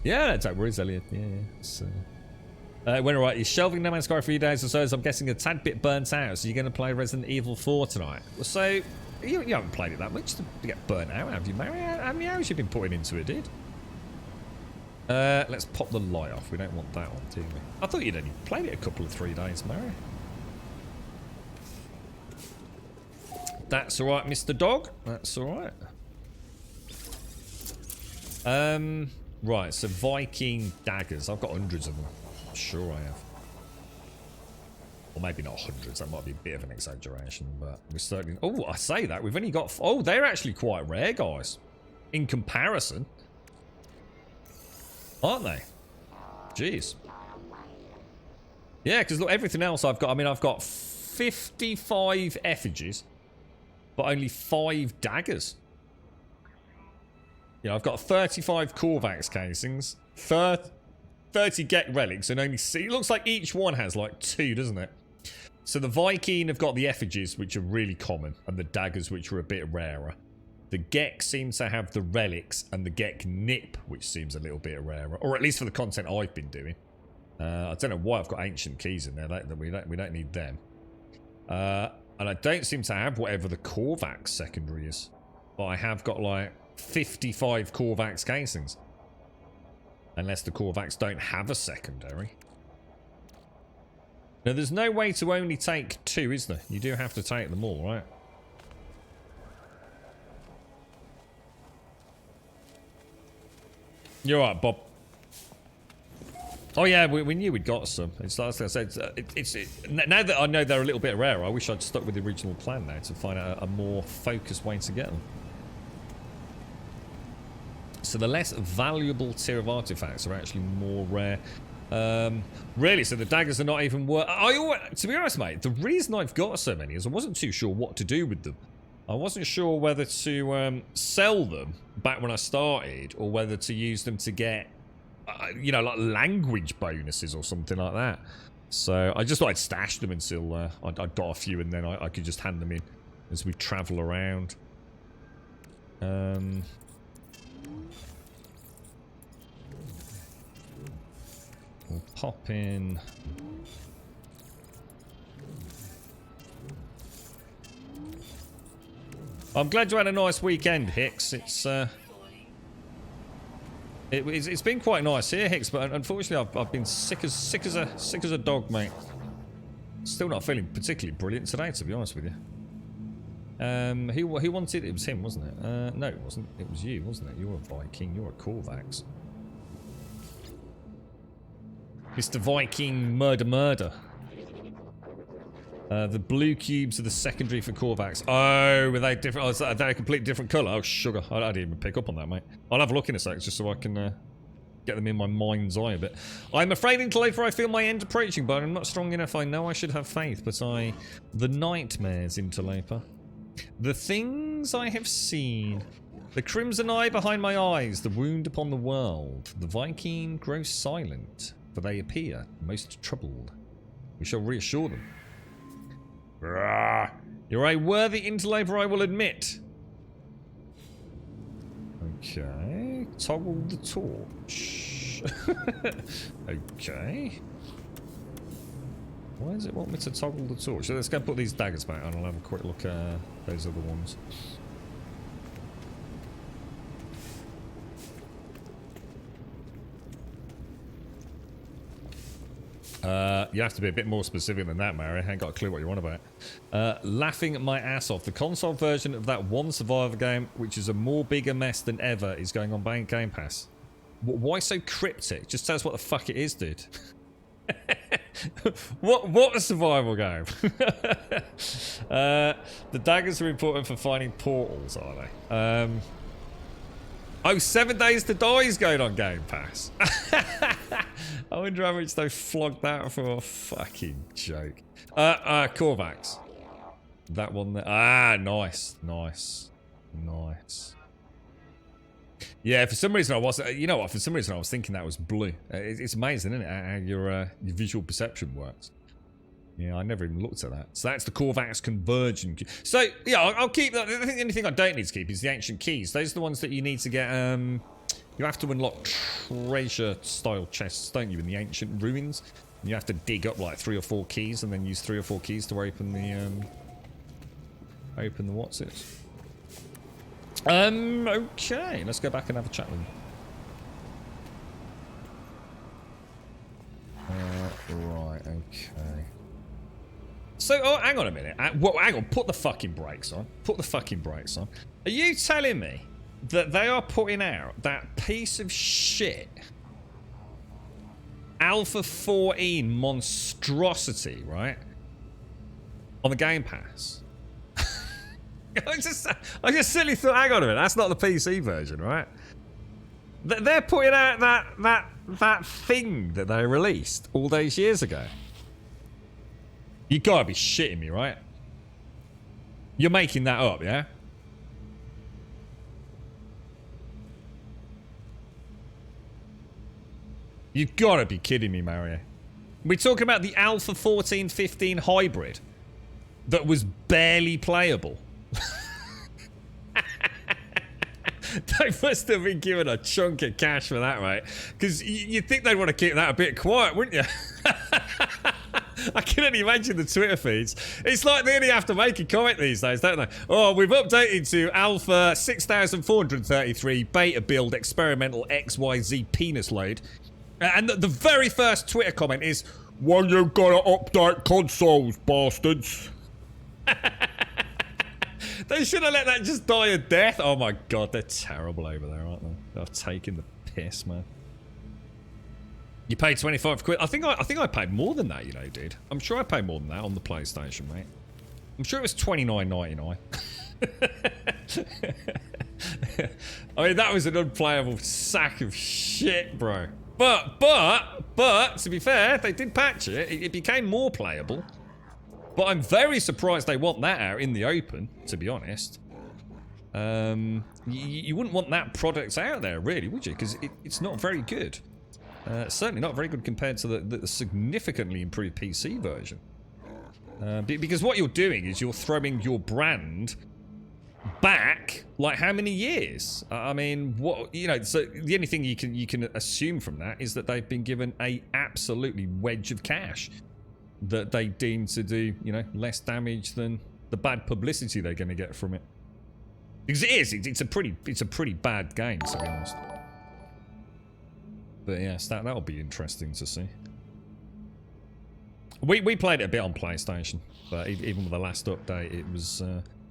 Yeah, don't worry, Elliot. Yeah. When alright, you're shelving No Man's Sky for a few days or so, as I'm guessing a tad bit burnt out, so you're going to play Resident Evil 4 tonight. So, you haven't played it that much to get burnt out, have you, Mary? How many hours have you been putting into it, dude? Let's pop the light off. We don't want that on, do we? I thought you'd only played it a couple of 3 days, Mary. That's alright, Mr. Dog. That's alright. Right, so Viking daggers. I've got hundreds of them. Sure I have. Or maybe not hundreds. That might be a bit of an exaggeration, but we're certainly... Oh, I say that. We've only got... Oh, they're actually quite rare, guys. In comparison. Aren't they? Jeez. Yeah, because look, everything else I've got... I mean, I've got 55 effigies, but only 5 daggers. Yeah, I've got 35 Corvax casings, 30 Gek relics and only see. It looks like each one has like 2, doesn't it? So the Viking have got the effigies, which are really common, and the daggers, which are a bit rarer. The Gek seems to have the relics, and the Gek nip, which seems a little bit rarer, or at least for the content I've been doing. I don't know why I've got ancient keys in there. We don't need them. And I don't seem to have whatever the Korvax secondary is, but I have got like 55 Korvax casings, unless the Korvax don't have a secondary. Now, there's no way to only take 2, is there? You do have to take them all, right? You're right, Bob. Oh yeah, we knew we'd got some. It's like I said, now that I know they're a little bit rare, I wish I'd stuck with the original plan now to find out a more focused way to get them. So the less valuable tier of artifacts are actually more rare. Really, so the daggers are not even worth. To be honest, mate, the reason I've got so many is I wasn't too sure what to do with them. I wasn't sure whether to sell them back when I started, or whether to use them to get, you know, like language bonuses or something like that. So I just thought I'd stash them until I got a few, and then I could just hand them in as we travel around. We'll pop in. I'm glad you had a nice weekend, Hicks. It's been quite nice here, Hicks, but unfortunately I've been sick as a dog, mate. Still not feeling particularly brilliant today, to be honest with you. Who wanted it? It was him, wasn't it? No, it wasn't. It was you, wasn't it? You were a Viking. You were a Korvax. Mr. Viking Murder. The blue cubes are the secondary for Korvax. Oh, were they different? Oh, are they a completely different colour? Oh, sugar. I didn't even pick up on that, mate. I'll have a look in a sec, just so I can get them in my mind's eye a bit. I'm afraid in Talofa I feel my end approaching, but I'm not strong enough. I know I should have faith, but the nightmares in Talofa. The things I have seen. The crimson eye behind my eyes, the wound upon the world. The Viking grows silent, for they appear most troubled. We shall reassure them. You're a worthy interloper, I will admit. Okay. Toggle the torch. Okay. Why does it want me to toggle the torch? So let's go put these daggers back and I'll have a quick look at those other ones. You have to be a bit more specific than that, Mary. I ain't got a clue what you're on about. Laughing my ass off. The console version of that one Survivor game, which is a more bigger mess than ever, is going on Game Pass. Why so cryptic? Just tell us what the fuck it is, dude. What a survival game? The daggers are important for finding portals, are they? Oh, 7 Days to Die is going on Game Pass. I wonder how much they flogged that for a fucking joke. Korvax. That one there. Ah, nice. Yeah, for some reason I was, you know what, for some reason I was thinking that was blue. It's amazing, isn't it, how your visual perception works. Yeah, I never even looked at that. So that's the Korvax conversion. So, yeah, I'll keep that. I think the only thing I don't need to keep is the ancient keys. Those are the ones that you need to get, you have to unlock treasure-style chests, don't you, in the ancient ruins? And you have to dig up, like, 3 or 4 keys and then use 3 or 4 keys to open the what's-it? Okay, let's go back and have a chat with him. Right, okay. So, oh, hang on a minute. Well, hang on, put the fucking brakes on. Put the fucking brakes on. Are you telling me that they are putting out that piece of shit Alpha 14 monstrosity, right? On the Game Pass? I just silly thought, hang on a minute, that's not the PC version, right? They're putting out that thing that they released all those years ago. You gotta be shitting me, right? You're making that up, yeah? You've got to be kidding me, Mario. We're talking about the Alpha 14-15 hybrid that was barely playable. They must have been given a chunk of cash for that, right? Because you'd think they'd want to keep that a bit quiet, wouldn't you? I can only imagine the Twitter feeds. It's like they only have to make a comment these days, don't they? Oh, we've updated to Alpha 6433 beta build experimental XYZ penis load. And the very first Twitter comment is, "Why you gotta update consoles, bastards?" They should have let that just die a death. Oh my god, they're terrible over there, aren't they? They're taking the piss, man. You paid 25 quid. I think I paid more than that, you know, dude. I'm sure I paid more than that on the PlayStation, mate. I'm sure it was $29.99. I mean, that was an unplayable sack of shit, bro. But to be fair, they did patch it. It became more playable. But I'm very surprised they want that out in the open, to be honest. You wouldn't want that product out there, really, would you? Because it's not very good. Certainly not very good compared to the significantly improved PC version. Because what you're doing is you're throwing your brand back, like, how many years? I mean, what, you know, so the only thing you can assume from that is that they've been given a absolutely wedge of cash that they deem to do, you know, less damage than the bad publicity they're going to get from it. Because it's a pretty bad game, to be honest. But yes, that'll be interesting to see. We played it a bit on PlayStation, but even with the last update, it was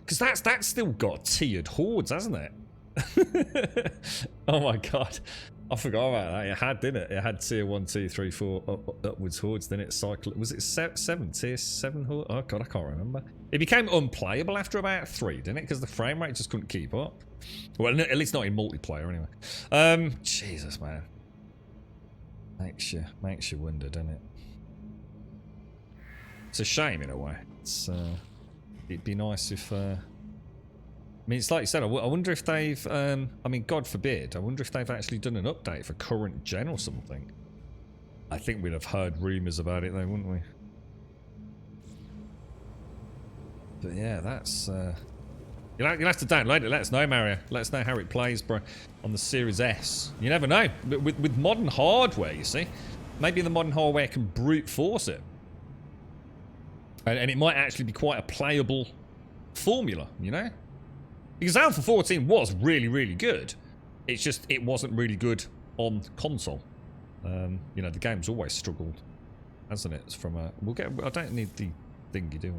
because that's still got tiered hordes, hasn't it? Oh my god. I forgot about that. It had, didn't it? It had tier 1, 2, 3, 4 upwards hordes. Then it cycled. Was it 7? Tier 7 horde? Oh god, I can't remember. It became unplayable after about 3, didn't it? Because the frame rate just couldn't keep up. Well, at least not in multiplayer, anyway. Jesus, man. Makes you wonder, doesn't it? It's a shame in a way. It'd be nice if. I mean, it's like you said, I wonder if they've, I mean, God forbid, I wonder if they've actually done an update for current gen or something. I think we'd have heard rumours about it though, wouldn't we? But yeah, that's, you'll have to download it, let us know, Mario. Let us know how it plays, bro, on the Series S. You never know. With modern hardware, you see, maybe the modern hardware can brute force it. And it might actually be quite a playable formula, you know? Because Alpha 14 was really, really good. It's just, it wasn't really good on console. You know, the game's always struggled, hasn't it? It's from a... I don't need the thingy, do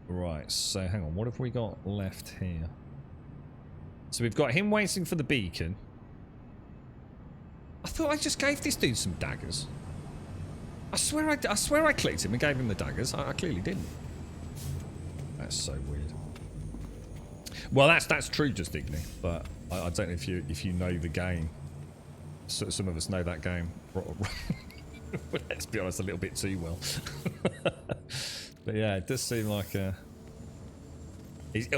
I? Right, so hang on. What have we got left here? So we've got him waiting for the beacon. I thought I just gave this dude some daggers. I swear I clicked him and gave him the daggers. I clearly didn't. That's so weird. Well, that's true, just Igni, but I don't know if you know the game. So, some of us know that game. Let's be honest, a little bit too well. But yeah, it does seem like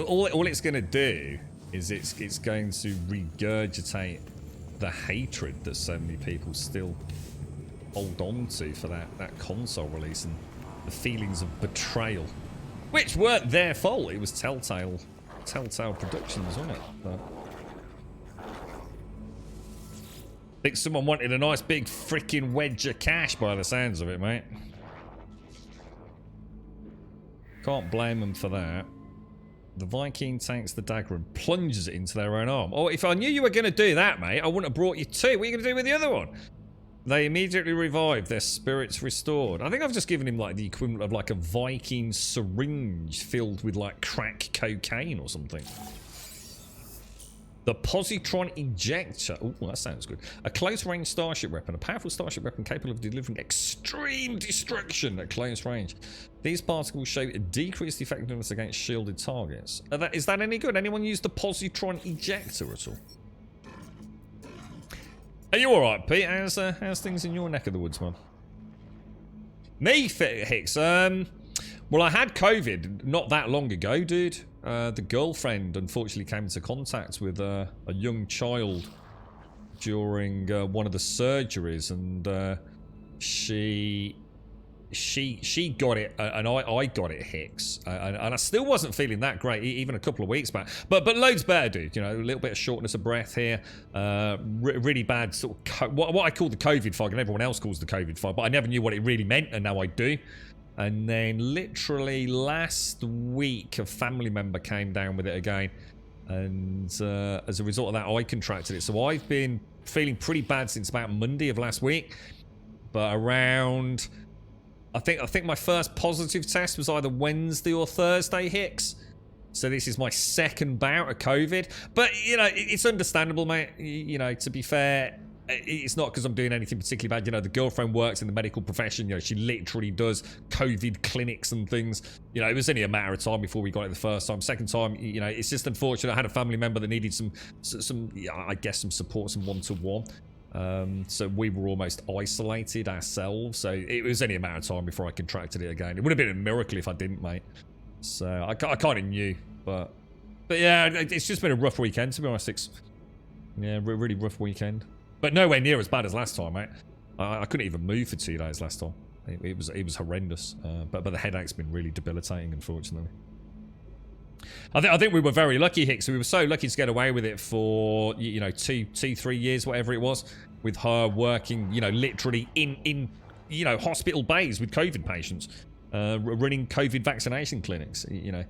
all it's going to do is it's going to regurgitate the hatred that so many people still hold on to for that console release and the feelings of betrayal. Which weren't their fault. It was Telltale Productions, wasn't it? But I think someone wanted a nice big freaking wedge of cash by the sounds of it, mate. Can't blame them for that. The Viking takes the dagger and plunges it into their own arm. Oh, if I knew you were going to do that, mate, I wouldn't have brought you two. What are you going to do with the other one? They immediately revive, their spirits restored. I think I've just given him like the equivalent of like a Viking syringe filled with like crack cocaine or something. The positron ejector. Oh, that sounds good. A close-range starship weapon. A powerful starship weapon capable of delivering extreme destruction at close range. These particles show a decreased effectiveness against shielded targets. Is that any good? Anyone use the positron ejector at all? Are you alright, Pete? How's things in your neck of the woods, man? Me, Hicks? Well, I had COVID not that long ago, dude. The girlfriend unfortunately came into contact with a young child during one of the surgeries, and she got it, and I got it, Hicks, and I still wasn't feeling that great even a couple of weeks back, but loads better, dude. You know, a little bit of shortness of breath here, really bad sort of what I call the COVID fog, and everyone else calls the COVID fog, but I never knew what it really meant, and now I do. And then literally last week, a family member came down with it again, and as a result of that, I contracted it. So I've been feeling pretty bad since about Monday of last week, but around, I think my first positive test was either Wednesday or Thursday, Hicks. So this is my second bout of COVID. But, you know, it's understandable, mate. You know, to be fair, it's not because I'm doing anything particularly bad. You know, the girlfriend works in the medical profession. You know, she literally does COVID clinics and things. You know, it was only a matter of time before we got it the first time. Second time, you know, it's just unfortunate. I had a family member that needed some yeah, I guess some support, some one-to-one. So we were almost isolated ourselves. So it was only a matter of time before I contracted it again. It would have been a miracle if I didn't, mate. So I kind of knew, but yeah, it's just been a rough weekend, to be honest. Yeah, really rough weekend. But nowhere near as bad as last time, mate. I couldn't even move for 2 days last time. It was horrendous. But the headache's been really debilitating, unfortunately. I think we were very lucky, Hicks. We were so lucky to get away with it for, you know, 3 years, whatever it was, with her working, you know, literally in you know, hospital bays with COVID patients, running COVID vaccination clinics. You know,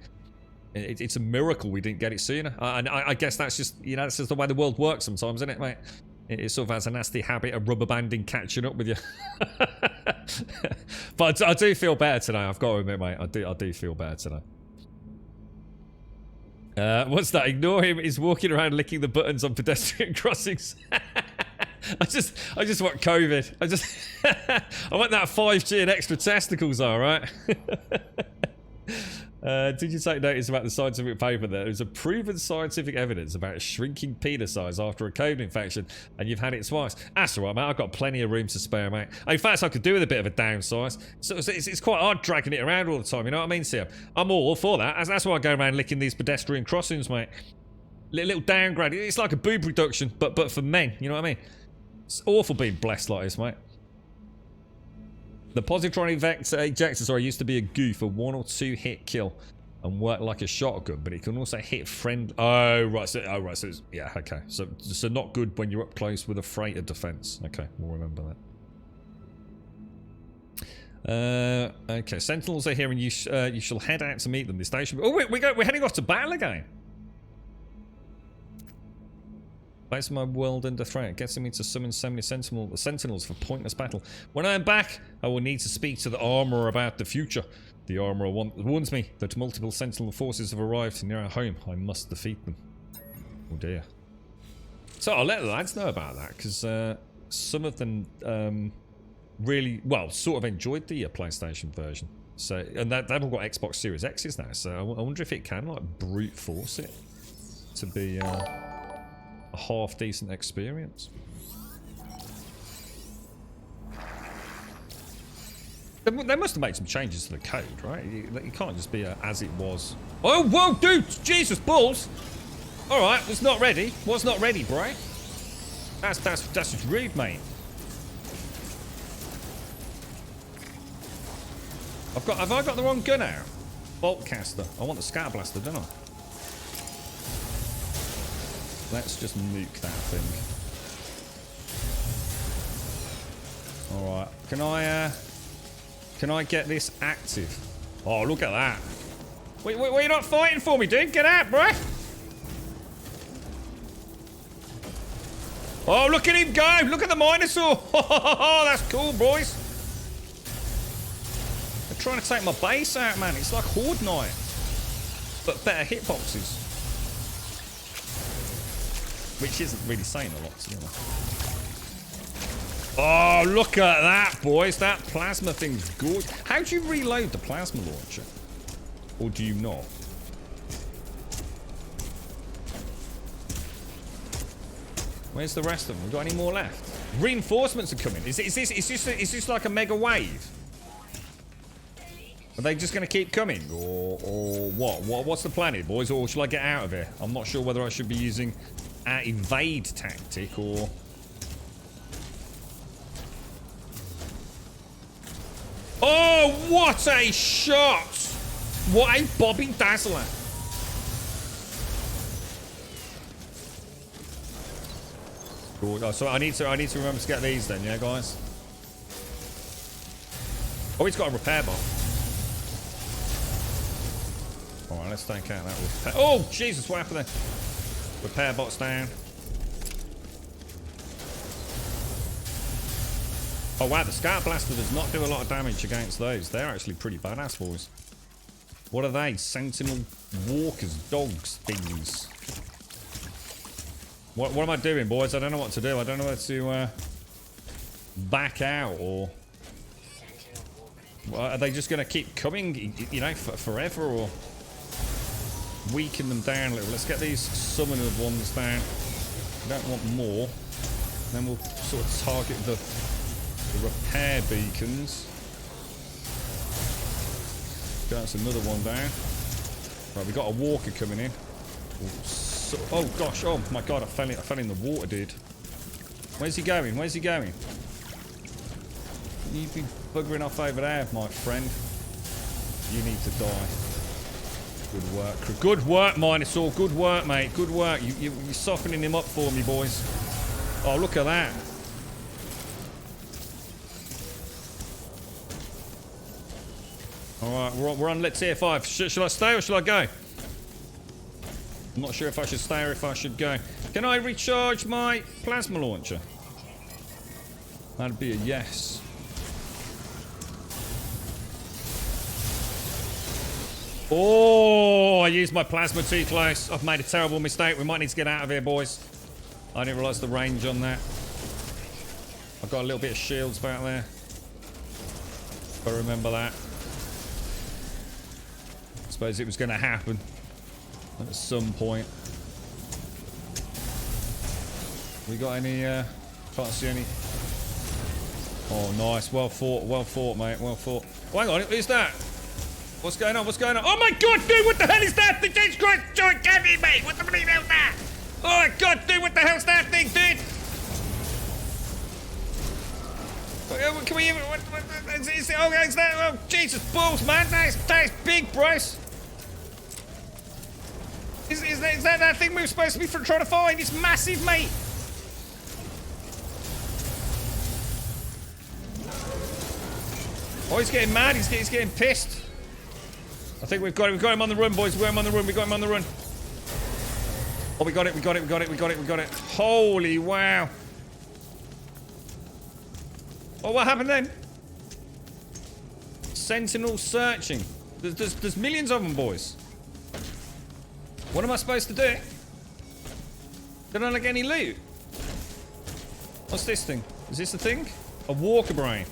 it's a miracle we didn't get it sooner. And I guess that's just, you know, that's just the way the world works sometimes, isn't it, mate? It sort of has a nasty habit of rubber banding catching up with you. But I do feel better today. I've got to admit, mate. I do feel better today. What's that? Ignore him. He's walking around licking the buttons on pedestrian crossings. I just want COVID. I want that 5G and extra testicles, all right? Did you take notice about the scientific paper there? There's a proven scientific evidence about shrinking penis size after a COVID infection, and you've had it twice. That's all right, mate. I've got plenty of room to spare, mate. In fact, I could do with a bit of a downsize. So it's quite hard dragging it around all the time, you know what I mean, Sam? I'm all for that. That's why I go around licking these pedestrian crossings, mate. Little downgrade. It's like a boob reduction, but for men, you know what I mean? It's awful being blessed like this, mate. The positron ejector used to be a goof, a 1 or 2 hit kill, and work like a shotgun, but it can also hit friend. Oh right, so it's, yeah, okay. So not good when you're up close with a freighter defense. Okay, we'll remember that. Okay, Sentinels are here, and you shall head out to meet them. The station. Oh, we're heading off to battle again. Place my world under threat, getting me to summon so many sentinels for pointless battle. When I am back, I will need to speak to the armorer about the future. The armorer warns me that multiple sentinel forces have arrived near our home. I must defeat them. Oh dear. So I'll let the lads know about that, because some of them really, well, sort of enjoyed the PlayStation version. So, and they've all got Xbox Series X's now, so I wonder if it can like brute force it to be a half decent experience. They must have made some changes to the code, right? You can't just be as it was. Oh, whoa, dude! Jesus balls! All right, was not ready. Was not ready, bro. That's just rude, mate. Have I got the wrong gun out? Bolt caster. I want the scatter blaster, don't I? Let's just nuke that thing. All right. Can I get this active? Oh, look at that. Wait, you're not fighting for me, dude? Get out, bro. Oh, look at him go. Look at the Minosaur. Oh, that's cool, boys. They're trying to take my base out, man. It's like Horde Night, but better hitboxes. Which isn't really saying a lot, to be honest. Oh, look at that, boys. That plasma thing's good. How do you reload the plasma launcher? Or do you not? Where's the rest of them? We got any more left? Reinforcements are coming. Is this like a mega wave? Are they just going to keep coming? Or what? What's the plan here, boys? Or should I get out of here? I'm not sure whether I should be using our evade tactic or Oh, what a shot! What a Bobby Dazzler. Cool. Oh, so I need to remember to get these then, yeah, guys? Oh, he's got a repair bot. Alright, let's take out that repair. Oh, Jesus, what happened there? Repair bot's down. Oh, wow, the Scout Blaster does not do a lot of damage against those. They're actually pretty badass, boys. What are they? Sentinel walkers, dogs, things. What am I doing, boys? I don't know what to do. I don't know whether to back out or... Are they just going to keep coming, you know, forever, or weaken them down a little? Let's get these summoner ones down. We don't want more. Then we'll sort of target the repair beacons. That's another one down. Right, we got a walker coming in. Oh gosh! Oh my God! I fell in the water, dude. Where's he going? Where's he going? You be buggering off over there, my friend. You need to die. Good work. Good work, Minotaur. Good work, mate. Good work. You're softening him up for me, boys. Oh, look at that. Alright, we're on Lit Tier 5. Should I stay or should I go? I'm not sure if I should stay or if I should go. Can I recharge my plasma launcher? That'd be a yes. Oh, I used my plasma too close. I've made a terrible mistake. We might need to get out of here, boys. I didn't realise the range on that. I've got a little bit of shields back there. If I remember that. I suppose it was going to happen at some point. We got any, can't see any. Oh, nice. Well fought, mate. Well fought. Oh, hang on, who's that? What's going on? What's going on? Oh my God, dude, what the hell is that? The Jesus Christ, Joy, get me, mate. What the bloody hell's that? Oh my God, dude, what the hell's that thing, dude? Can we even, what is it? Oh, is that, oh, Jesus balls, man. That is big, Bryce. Is that thing we were supposed to be trying to find? It's massive, mate. Oh, he's getting mad. He's getting pissed. I think we've got him on the run, boys. We got him on the run. Oh, we got it. Holy wow. Oh, what happened then? Sentinel searching. There's millions of them, boys. What am I supposed to do? Did I not get any loot? What's this thing? Is this the thing? A walker brain.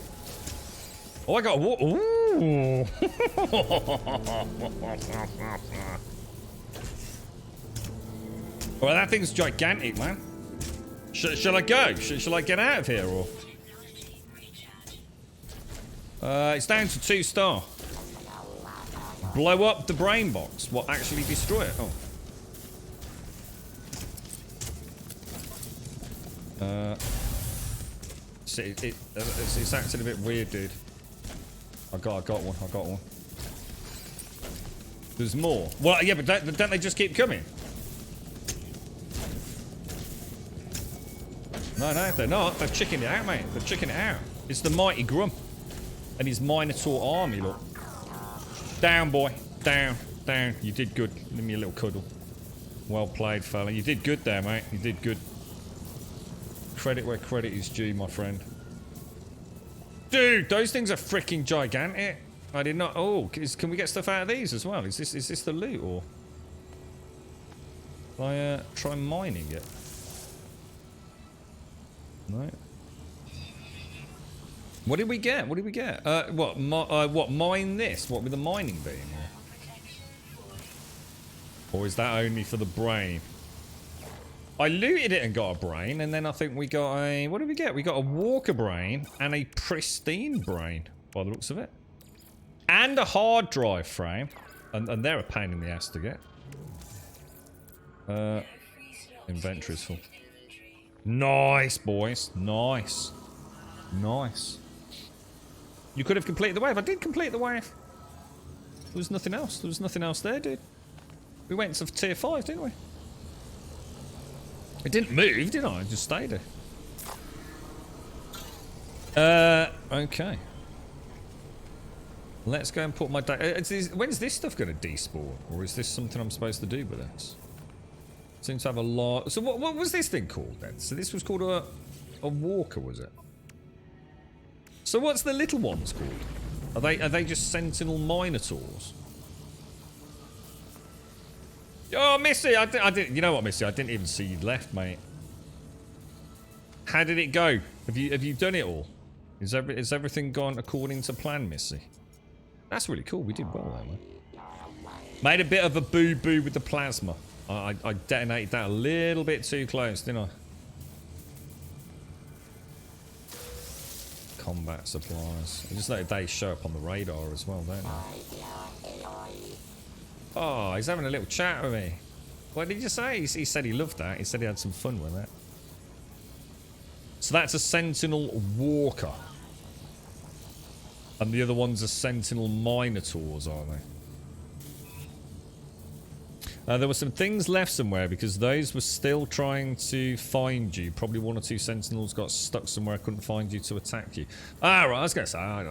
Oh, I got a walk. Ooh. Well, that thing's gigantic, man. Shall I go? Shall I get out of here, or? It's down to 2-star. Blow up the brain box. What, actually destroy it? Oh. See, it's acting a bit weird, dude. I got one. There's more. Well, yeah, but don't they just keep coming? No, they're not. They've chickened it out, mate. They've chickened it out. It's the mighty Grump and his Minotaur army, look. Down, boy. Down. You did good. Give me a little cuddle. Well played, fella. You did good there, mate. You did good. Credit where credit is due, my friend. Dude, those things are freaking gigantic. I did not... Oh, can we get stuff out of these as well? Is this the loot, or... I try mining it? No. What did we get? What, mine this? What with the mining beam? Or is that only for the brain? I looted it and got a brain, and then I think we got a... What did we get? We got a walker brain and a pristine brain, by the looks of it. And a hard drive frame. And they're a pain in the ass to get. Inventory's full. Nice, boys. Nice. You could have completed the wave. I did complete the wave. There was nothing else. There was nothing else there, dude. We went to tier 5, didn't we? It didn't move, did I? It just stayed there. Okay. Let's go and put my... When's this stuff going to despawn? Or is this something I'm supposed to do with this? Seems to have a lot... So what was this thing called then? So this was called a walker, was it? So what's the little ones called? Are they just sentinel minotaurs? Oh, Missy! I didn't... You know what, Missy? I didn't even see you left, mate. How did it go? Have you done it all? Is everything gone according to plan, Missy? That's really cool. We did well there, man. Made a bit of a boo-boo with the plasma. I detonated that a little bit too close, didn't I? Combat supplies. I just noted they show up on the radar as well, don't they? Oh, he's having a little chat with me. What did you say? He said he loved that. He said he had some fun with it. So that's a sentinel walker. And the other ones are sentinel minotaurs, are they? There were some things left somewhere because those were still trying to find you. Probably one or two sentinels got stuck somewhere, couldn't find you to attack you. Ah, right, I was going to say,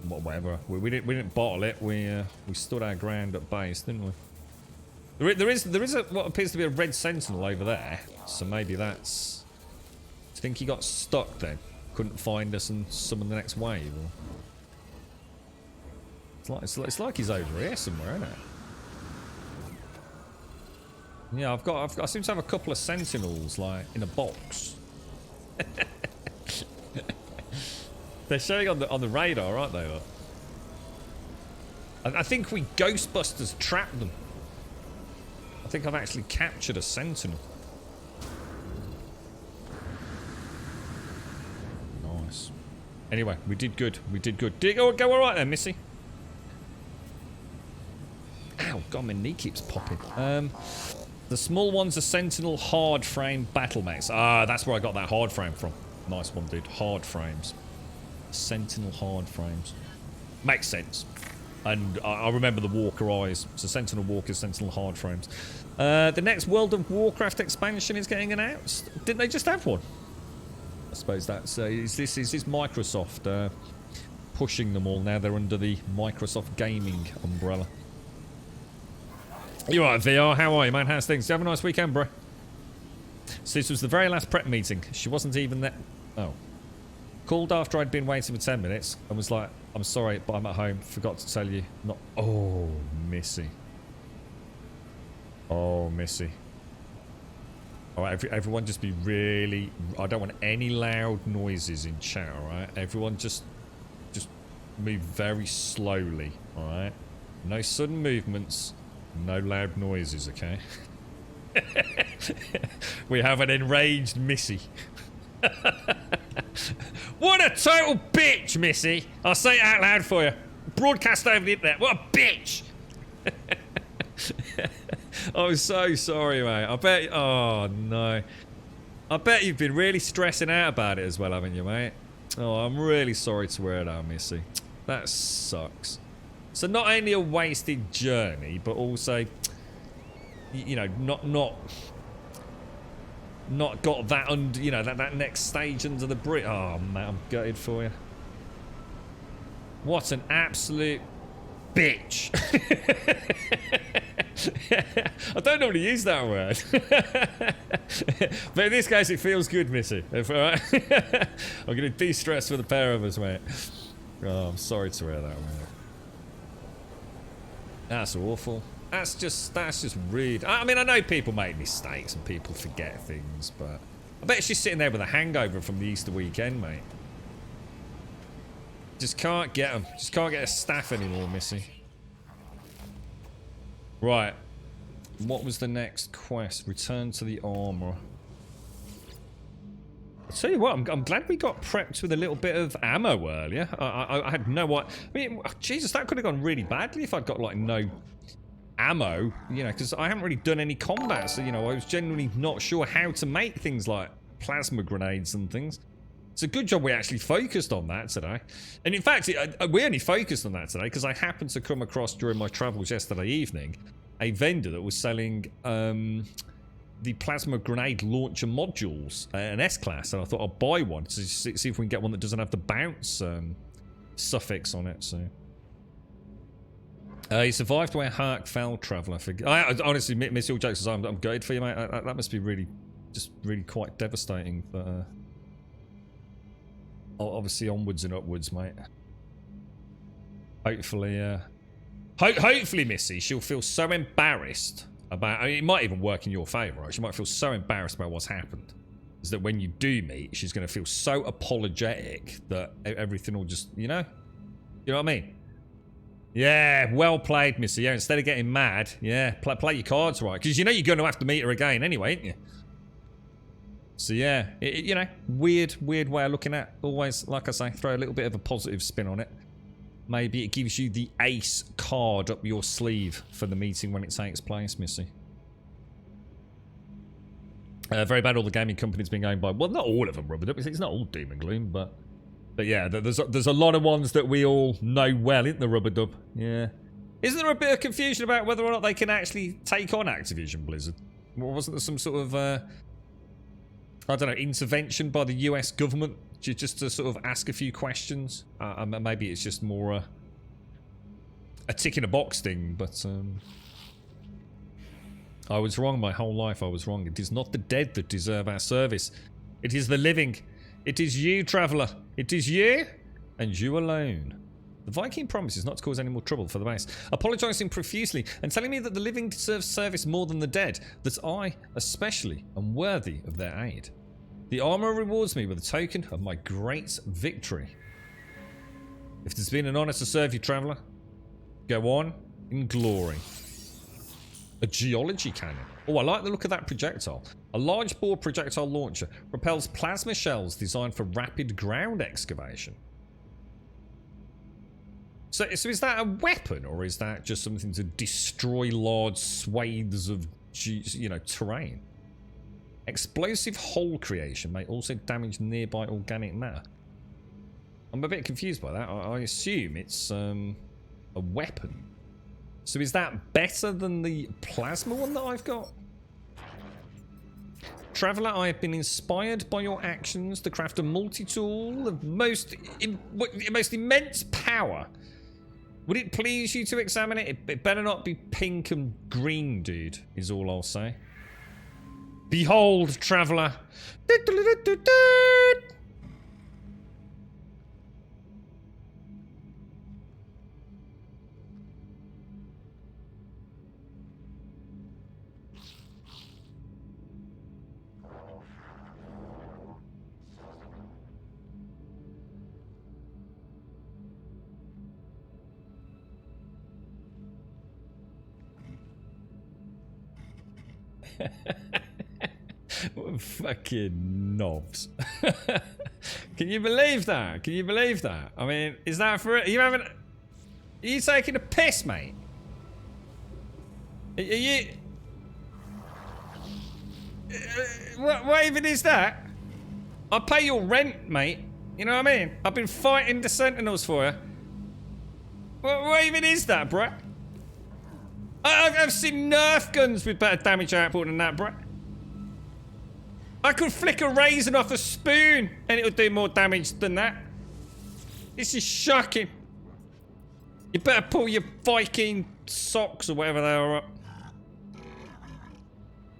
whatever. We didn't bottle it. We stood our ground at base, didn't we? There is what appears to be a red sentinel over there. So maybe that's... Do you think he got stuck then? Couldn't find us and summon the next wave? Or... It's like he's over here somewhere, isn't it? Yeah, I seem to have a couple of sentinels, like, in a box. They're showing on the radar, aren't they? I think we Ghostbusters trapped them. I think I've actually captured a sentinel. Nice. Anyway, we did good. We did good. Did it go all right then, Missy? Ow, God, my knee keeps popping. The small ones are Sentinel hard frame battle mechs. Ah, that's where I got that hard frame from. Nice one, dude. Hard frames. Sentinel hard frames. Makes sense. And I remember the Walker eyes. So Sentinel Walkers, Sentinel hard frames. The next World of Warcraft expansion is getting announced. Didn't they just have one? I suppose that's... is this Microsoft pushing them all now? They're under the Microsoft gaming umbrella. You alright, VR? How are you, man? How's things? Did you have a nice weekend, bro? So this was the very last prep meeting. She wasn't even there. Oh. Called after I'd been waiting for 10 minutes and was like, I'm sorry, but I'm at home. Forgot to tell you. Not. Oh, Missy. Oh, Missy. Alright, everyone just be really... I don't want any loud noises in chat, alright? Everyone just move very slowly, alright? No sudden movements. No loud noises, okay? We have an enraged Missy. What a total bitch, Missy! I'll say it out loud for you. Broadcast over the internet. What a bitch! I'm so sorry, mate. I bet... Oh, no. I bet you've been really stressing out about it as well, haven't you, mate? Oh, I'm really sorry to hear that, Missy. That sucks. So not only a wasted journey, but also, you know, not got that under, you know, that next stage under the bridge. Oh man, I'm gutted for you. What an absolute bitch! I don't normally use that word, but in this case, it feels good, Missy. If, I'm going to de-stress for the pair of us, mate. Oh, I'm sorry to hear that, mate. That's awful. That's just rude. I mean, I know people make mistakes and people forget things, but I bet she's sitting there with a hangover from the Easter weekend, mate. Just can't get them. Just can't get a staff anymore, Missy. Right. What was the next quest? Return to the armor. I'll tell you what, I'm glad we got prepped with a little bit of ammo earlier. I had no... I mean, Jesus, that could have gone really badly if I'd got, like, no ammo, you know, because I haven't really done any combat, so, you know, I was genuinely not sure how to make things like plasma grenades and things. It's a good job we actually focused on that today. And in fact, we only focused on that today because I happened to come across during my travels yesterday evening a vendor that was selling the plasma grenade launcher modules, an S-Class, and I thought I'll buy one to see if we can get one that doesn't have the bounce suffix on it. So he survived where Hark fell, Traveller. I honestly, miss all jokes. I'm gutted for you, mate. That must be really quite devastating. But obviously, onwards and upwards, mate. Hopefully, hopefully, Missy, she'll feel so embarrassed about. I mean, it might even work in your favour, right? She might feel so embarrassed about what's happened. Is that when you do meet, she's going to feel so apologetic that everything will just, you know what I mean? Yeah, well played, Missy. Yeah, instead of getting mad, yeah, play your cards right. Because you know you're going to have to meet her again anyway, ain't you? So yeah, you know, weird way of looking at. Always, like I say, throw a little bit of a positive spin on it. Maybe it gives you the ace card up your sleeve for the meeting when it takes place, Missy. Very bad all the gaming companies been going by. Well, not all of them, Robert. It's not all doom and gloom, but yeah, there's a lot of ones that we all know well, isn't there, Rubber Dub? Yeah. Isn't there a bit of confusion about whether or not they can actually take on Activision Blizzard? Wasn't there some sort of, I don't know, intervention by the US government just to sort of ask a few questions? Maybe it's just more a tick in a box thing, but I was wrong my whole life. I was wrong. It is not the dead that deserve our service. It is the living. It is you, Traveller. It is you, and you alone. The Viking promises not to cause any more trouble for the base, apologising profusely and telling me that the living deserve service more than the dead, that I, especially, am worthy of their aid. The armour rewards me with a token of my great victory. If it's been an honour to serve you, Traveller, go on in glory. A geology cannon. Oh, I like the look of that projectile. A large bore projectile launcher propels plasma shells designed for rapid ground excavation. So is that a weapon, or is that just something to destroy large swathes of, terrain? Explosive hole creation may also damage nearby organic matter. I'm a bit confused by that. I assume it's a weapon. So is that better than the plasma one that I've got? Traveller, I have been inspired by your actions to craft a multi-tool of most immense power. Would it please you to examine it? It better not be pink and green, dude, is all I'll say. Behold, Traveller. Fucking knobs. Can you believe that? Can you believe that? I mean, is that for it? Are you taking a piss, mate? Are you... What even is that? I pay your rent, mate. You know what I mean? I've been fighting the Sentinels for you. What even is that, bruh? I've seen Nerf guns with better damage output than that, bruh. I could flick a raisin off a spoon and it would do more damage than that. This is shocking. You better pull your Viking socks or whatever they are up.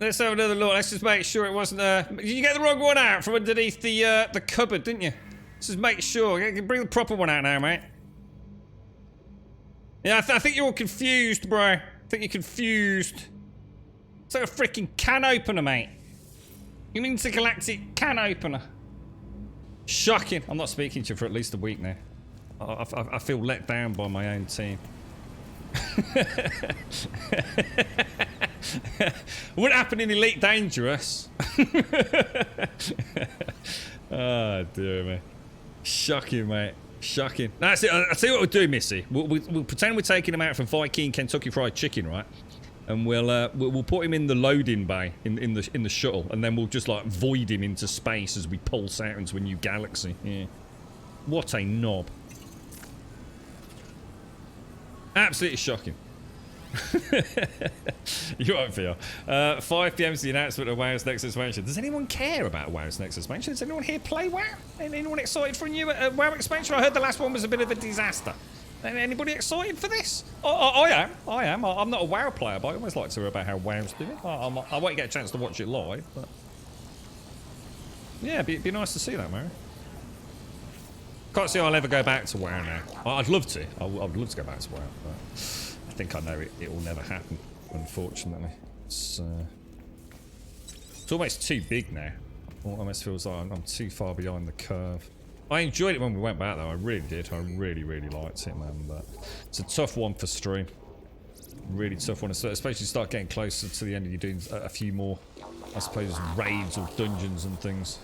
Let's have another look. Let's just make sure it wasn't you get the wrong one out from underneath the cupboard, didn't you? Let's just make sure. You can bring the proper one out now, mate. Yeah, I think you're all confused, bro. I think you're confused. It's like a freaking can opener, mate. An intergalactic can opener. Shocking. I'm not speaking to you for at least a week now. I feel let down by my own team. Wouldn't happen in Elite Dangerous. Oh, dear me. Shocking, mate. Shocking. That's it. I'll tell you what we'll do, Missy. We'll pretend we're taking them out for Viking Kentucky Fried Chicken, right? And we'll put him in the loading bay in the shuttle, and then we'll just like void him into space as we pulse out into a new galaxy. Yeah. What a knob. Absolutely shocking. You won't feel. 5 PM is the announcement of WoW's next expansion. Does anyone care about WoW's next expansion? Does anyone here play WoW? Anyone excited for a new WoW expansion? I heard the last one was a bit of a disaster. Anybody excited for this? I am. I'm not a WoW player, but I always like to hear about how WoW's doing. I won't get a chance to watch it live, but yeah, it'd be nice to see that, Mary. Can't see I'll ever go back to WoW now. I'd love to. I'd love to go back to WoW, but I think I know it will never happen, unfortunately. It's almost too big now. It almost feels like I'm too far behind the curve. I enjoyed it when we went back, though. I really did. I really, really liked it, man. But it's a tough one for stream. Really tough one, especially start getting closer to the end and you're doing a few more, I suppose, raids or dungeons and things.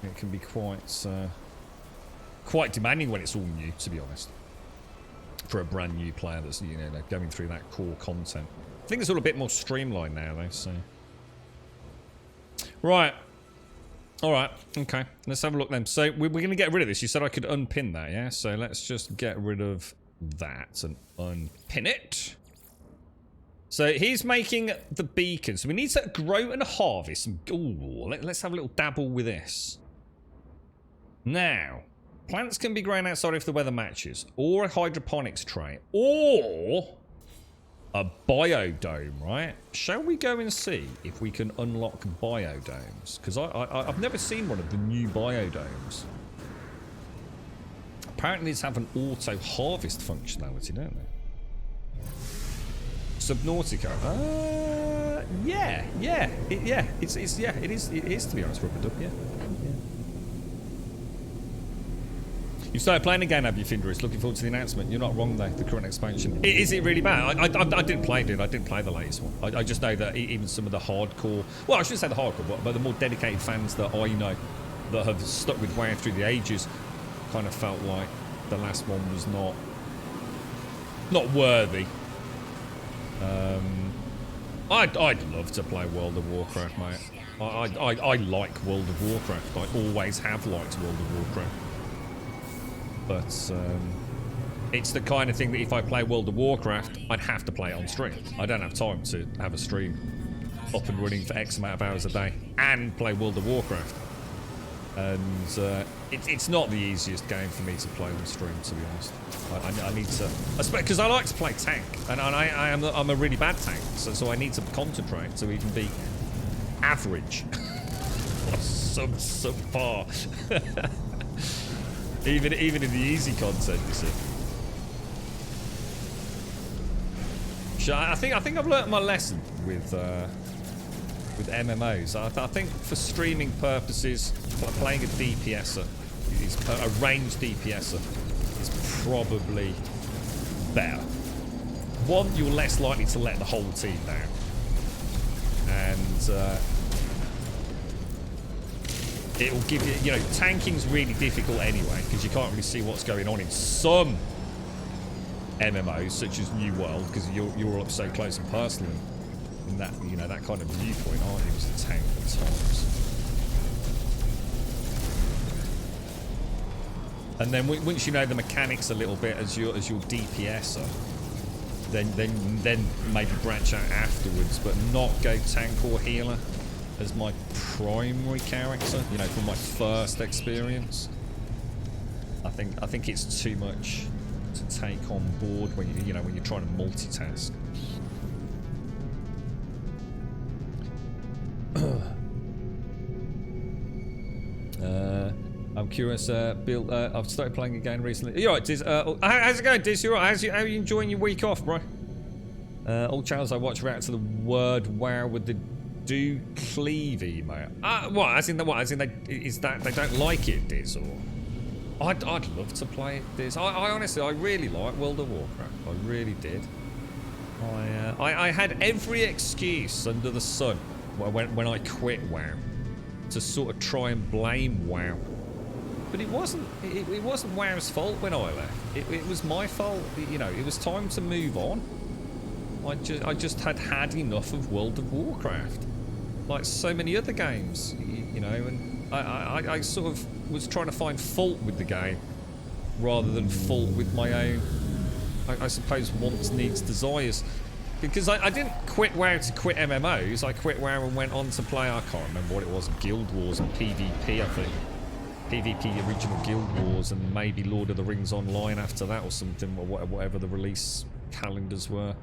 It can be quite demanding when it's all new, to be honest. For a brand new player that's, you know, going through that core content. I think it's all a bit more streamlined now, though, so. Right. Alright, okay. Let's have a look then. So, we're going to get rid of this. You said I could unpin that, yeah? So, let's just get rid of that and unpin it. So, he's making the beacon. So, we need to grow and harvest. Ooh, let's have a little dabble with this. Now, plants can be grown outside if the weather matches, or a hydroponics tray, or a biodome, right? Shall we go and see if we can unlock biodomes? Because I've never seen one of the new biodomes. Apparently, these have an auto harvest functionality, don't they? Subnautica. It is to be honest, Rubber Duck, yeah. You started playing again, have you, Finderis? Looking forward to the announcement. You're not wrong, though. The current expansion. Is it really bad? I didn't play it, dude. I didn't play the latest one. I just know that even some of the hardcore... Well, I shouldn't say the hardcore, but the more dedicated fans that I know that have stuck with WoW through the ages kind of felt like the last one was not worthy. I'd love to play World of Warcraft, mate. I like World of Warcraft. I always have liked World of Warcraft. But it's the kind of thing that if I play World of Warcraft, I'd have to play it on stream. I don't have time to have a stream up and running for X amount of hours a day and play World of Warcraft. And it's not the easiest game for me to play on stream, to be honest. I need to... Because I like to play tank, and I'm a really bad tank, so I need to concentrate to even be average. Subpar. Even in the easy content, you see. I think I've learnt my lesson with MMOs. I think for streaming purposes, playing a DPSer, a ranged DPSer, is probably better. One, you're less likely to let the whole team down, and it will give you, you know, tanking's really difficult anyway, because you can't really see what's going on in some MMOs, such as New World, because you're all up so close and personal in that, you know, that kind of viewpoint, aren't you, as a tank at times. And then once you know the mechanics a little bit as your DPSer, then maybe branch out afterwards, but not go tank or healer as my primary character, you know, from my first experience. I think it's too much to take on board when you know when you're trying to multitask. I'm curious, Bill. I've started playing again recently. You alright, Diz? How's it going, Diz? You alright? How are you enjoying your week off, bro? All channels I watch react to the word "wow" with the "do cleave" email. What? As in is that they don't like it, Diz? Or I'd love to play it, Diz. I honestly, I really like World of Warcraft. I really did. I had every excuse under the sun when I quit WoW to sort of try and blame WoW. But it wasn't WoW's fault when I left. It was my fault. You know, it was time to move on. I just had enough of World of Warcraft, like so many other games, you know. And I sort of was trying to find fault with the game rather than fault with my own, I suppose, wants, needs, desires. Because I didn't quit WoW to quit MMOs. I quit WoW and went on to play, I can't remember what it was, Guild Wars and PvP, I think. PvP original Guild Wars, and maybe Lord of the Rings Online after that or something, or whatever the release calendars were.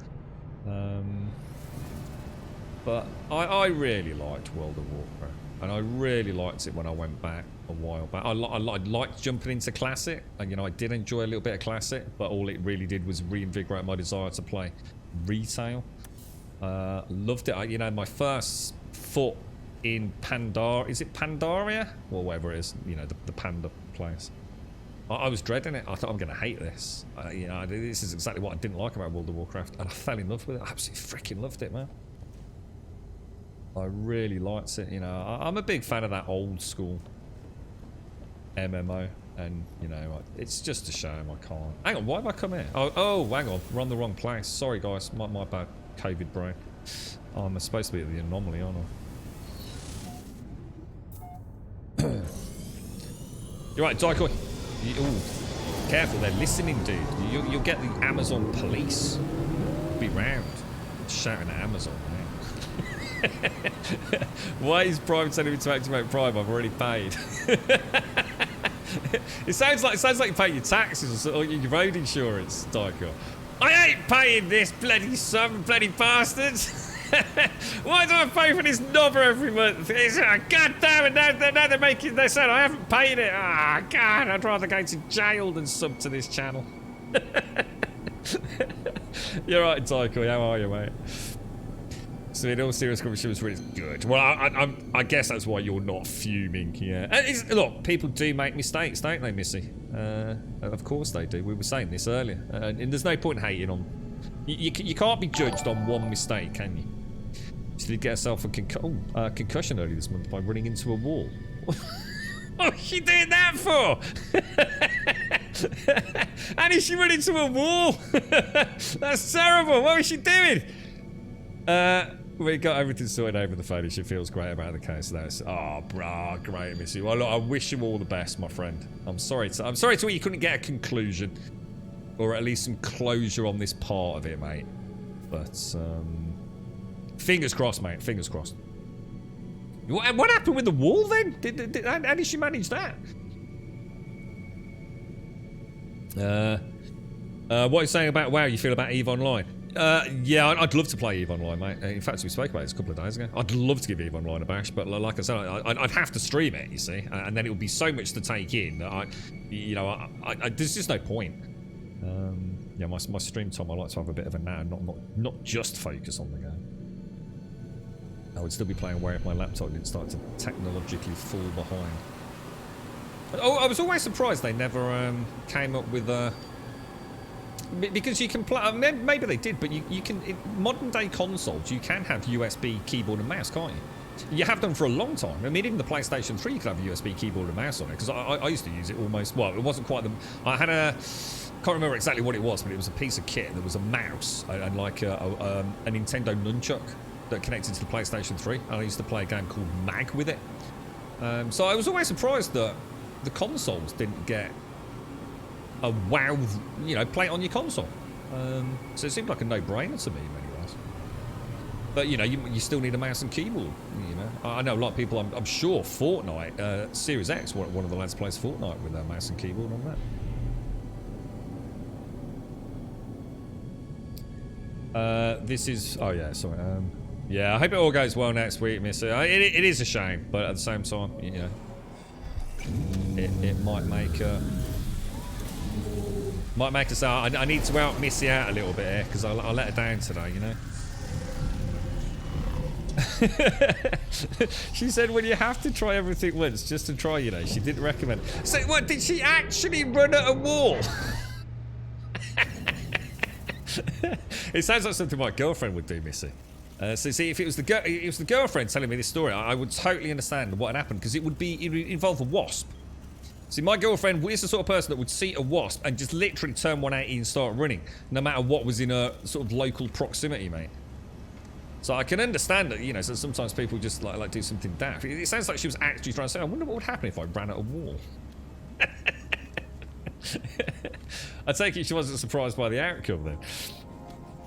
But I really liked World of Warcraft, and I really liked it when I went back a while back. I liked jumping into Classic, and you know, I did enjoy a little bit of Classic, but all it really did was reinvigorate my desire to play retail. Loved it. You know, my first foot in is it Pandaria? Well, whatever it is, you know, the panda place. I was dreading it. I thought, I'm going to hate this. You know, this is exactly what I didn't like about World of Warcraft, and I fell in love with it. I absolutely freaking loved it, man. I really liked it. You know, I'm a big fan of that old school MMO, and you know, it's just a shame I can't. Hang on, why have I come here? Oh, hang on, we're on the wrong place. Sorry, guys, my bad. COVID brain. Oh, I'm supposed to be at the anomaly, aren't I? You're right, Daikoi. Ooh, careful, they're listening, dude. You'll get the Amazon police. Be round, shouting at Amazon, man. Why is Prime telling me to activate Prime? I've already paid. It sounds like you pay your taxes or your road insurance, Daikoi. I ain't paying this bloody sum, bloody bastards. Why do I pay for this knobber every month? God damn it, now they're saying I haven't paid it. Ah, God, I'd rather go to jail than sub to this channel. You're right, Daikoi, how are you, mate? So in all seriousness, she was really good. Well, I guess that's why you're not fuming, yeah. And look, people do make mistakes, don't they, Missy? Of course they do. We were saying this earlier. And there's no point hating on... You can't be judged on one mistake, can you? She did get herself a concussion earlier this month by running into a wall. What was she doing that for? How did she run into a wall? That's terrible. What was she doing? We got everything sorted over the phone. She feels great about the case. That's great, Missy. Well, look, I wish you all the best, my friend. I'm sorry to hear you couldn't get a conclusion, or at least some closure on this part of it, mate. But fingers crossed, mate. Fingers crossed. What happened with the wall then? How did she manage that? What are you saying about WoW? You feel about EVE Online? Yeah, I'd love to play EVE Online, mate. In fact, we spoke about this a couple of days ago. I'd love to give EVE Online a bash, but like I said, I'd have to stream it, you see, and then it would be so much to take in that there's just no point. Yeah, my stream time, I like to have a bit of a nap, not just focus on the game. I would still be playing WoW if my laptop didn't start to technologically fall behind. Oh, I was always surprised they never came up with a... Because you can play, maybe they did, but you can, in modern day consoles, you can have USB keyboard and mouse, can't you? You have them for a long time. I mean, even the PlayStation 3 could have a USB keyboard and mouse on it, because I used to use it almost, well, it wasn't quite I had can't remember exactly what it was, but it was a piece of kit. There was a mouse and like a Nintendo nunchuck that connected to the PlayStation 3, and I used to play a game called Mag with it. So I was always surprised that the consoles didn't get a WoW, play it on your console. So it seemed like a no-brainer to me in many ways. But, you still need a mouse and keyboard, I know a lot of people, I'm sure Fortnite, Series X, one of the lads plays Fortnite with a mouse and keyboard on that. This is... Oh, yeah, sorry. Yeah, I hope it all goes well next week, Missy. It is a shame, but at the same time, it might make... Might make us out. I need to out Missy out a little bit here because I let her down today, She said, "Well, you have to try everything once just to try, She didn't recommend. So, what did she actually run at a wall? It sounds like something my girlfriend would do, Missy. So see, if it was the girlfriend telling me this story, I would totally understand what had happened because it would involve a wasp. See, my girlfriend is the sort of person that would see a wasp and just literally turn 180 and start running, no matter what was in her sort of local proximity, mate. So I can understand that, you know, so sometimes people just like do something daft. It sounds like she was actually trying to say, I wonder what would happen if I ran at a wall. I take it she wasn't surprised by the outcome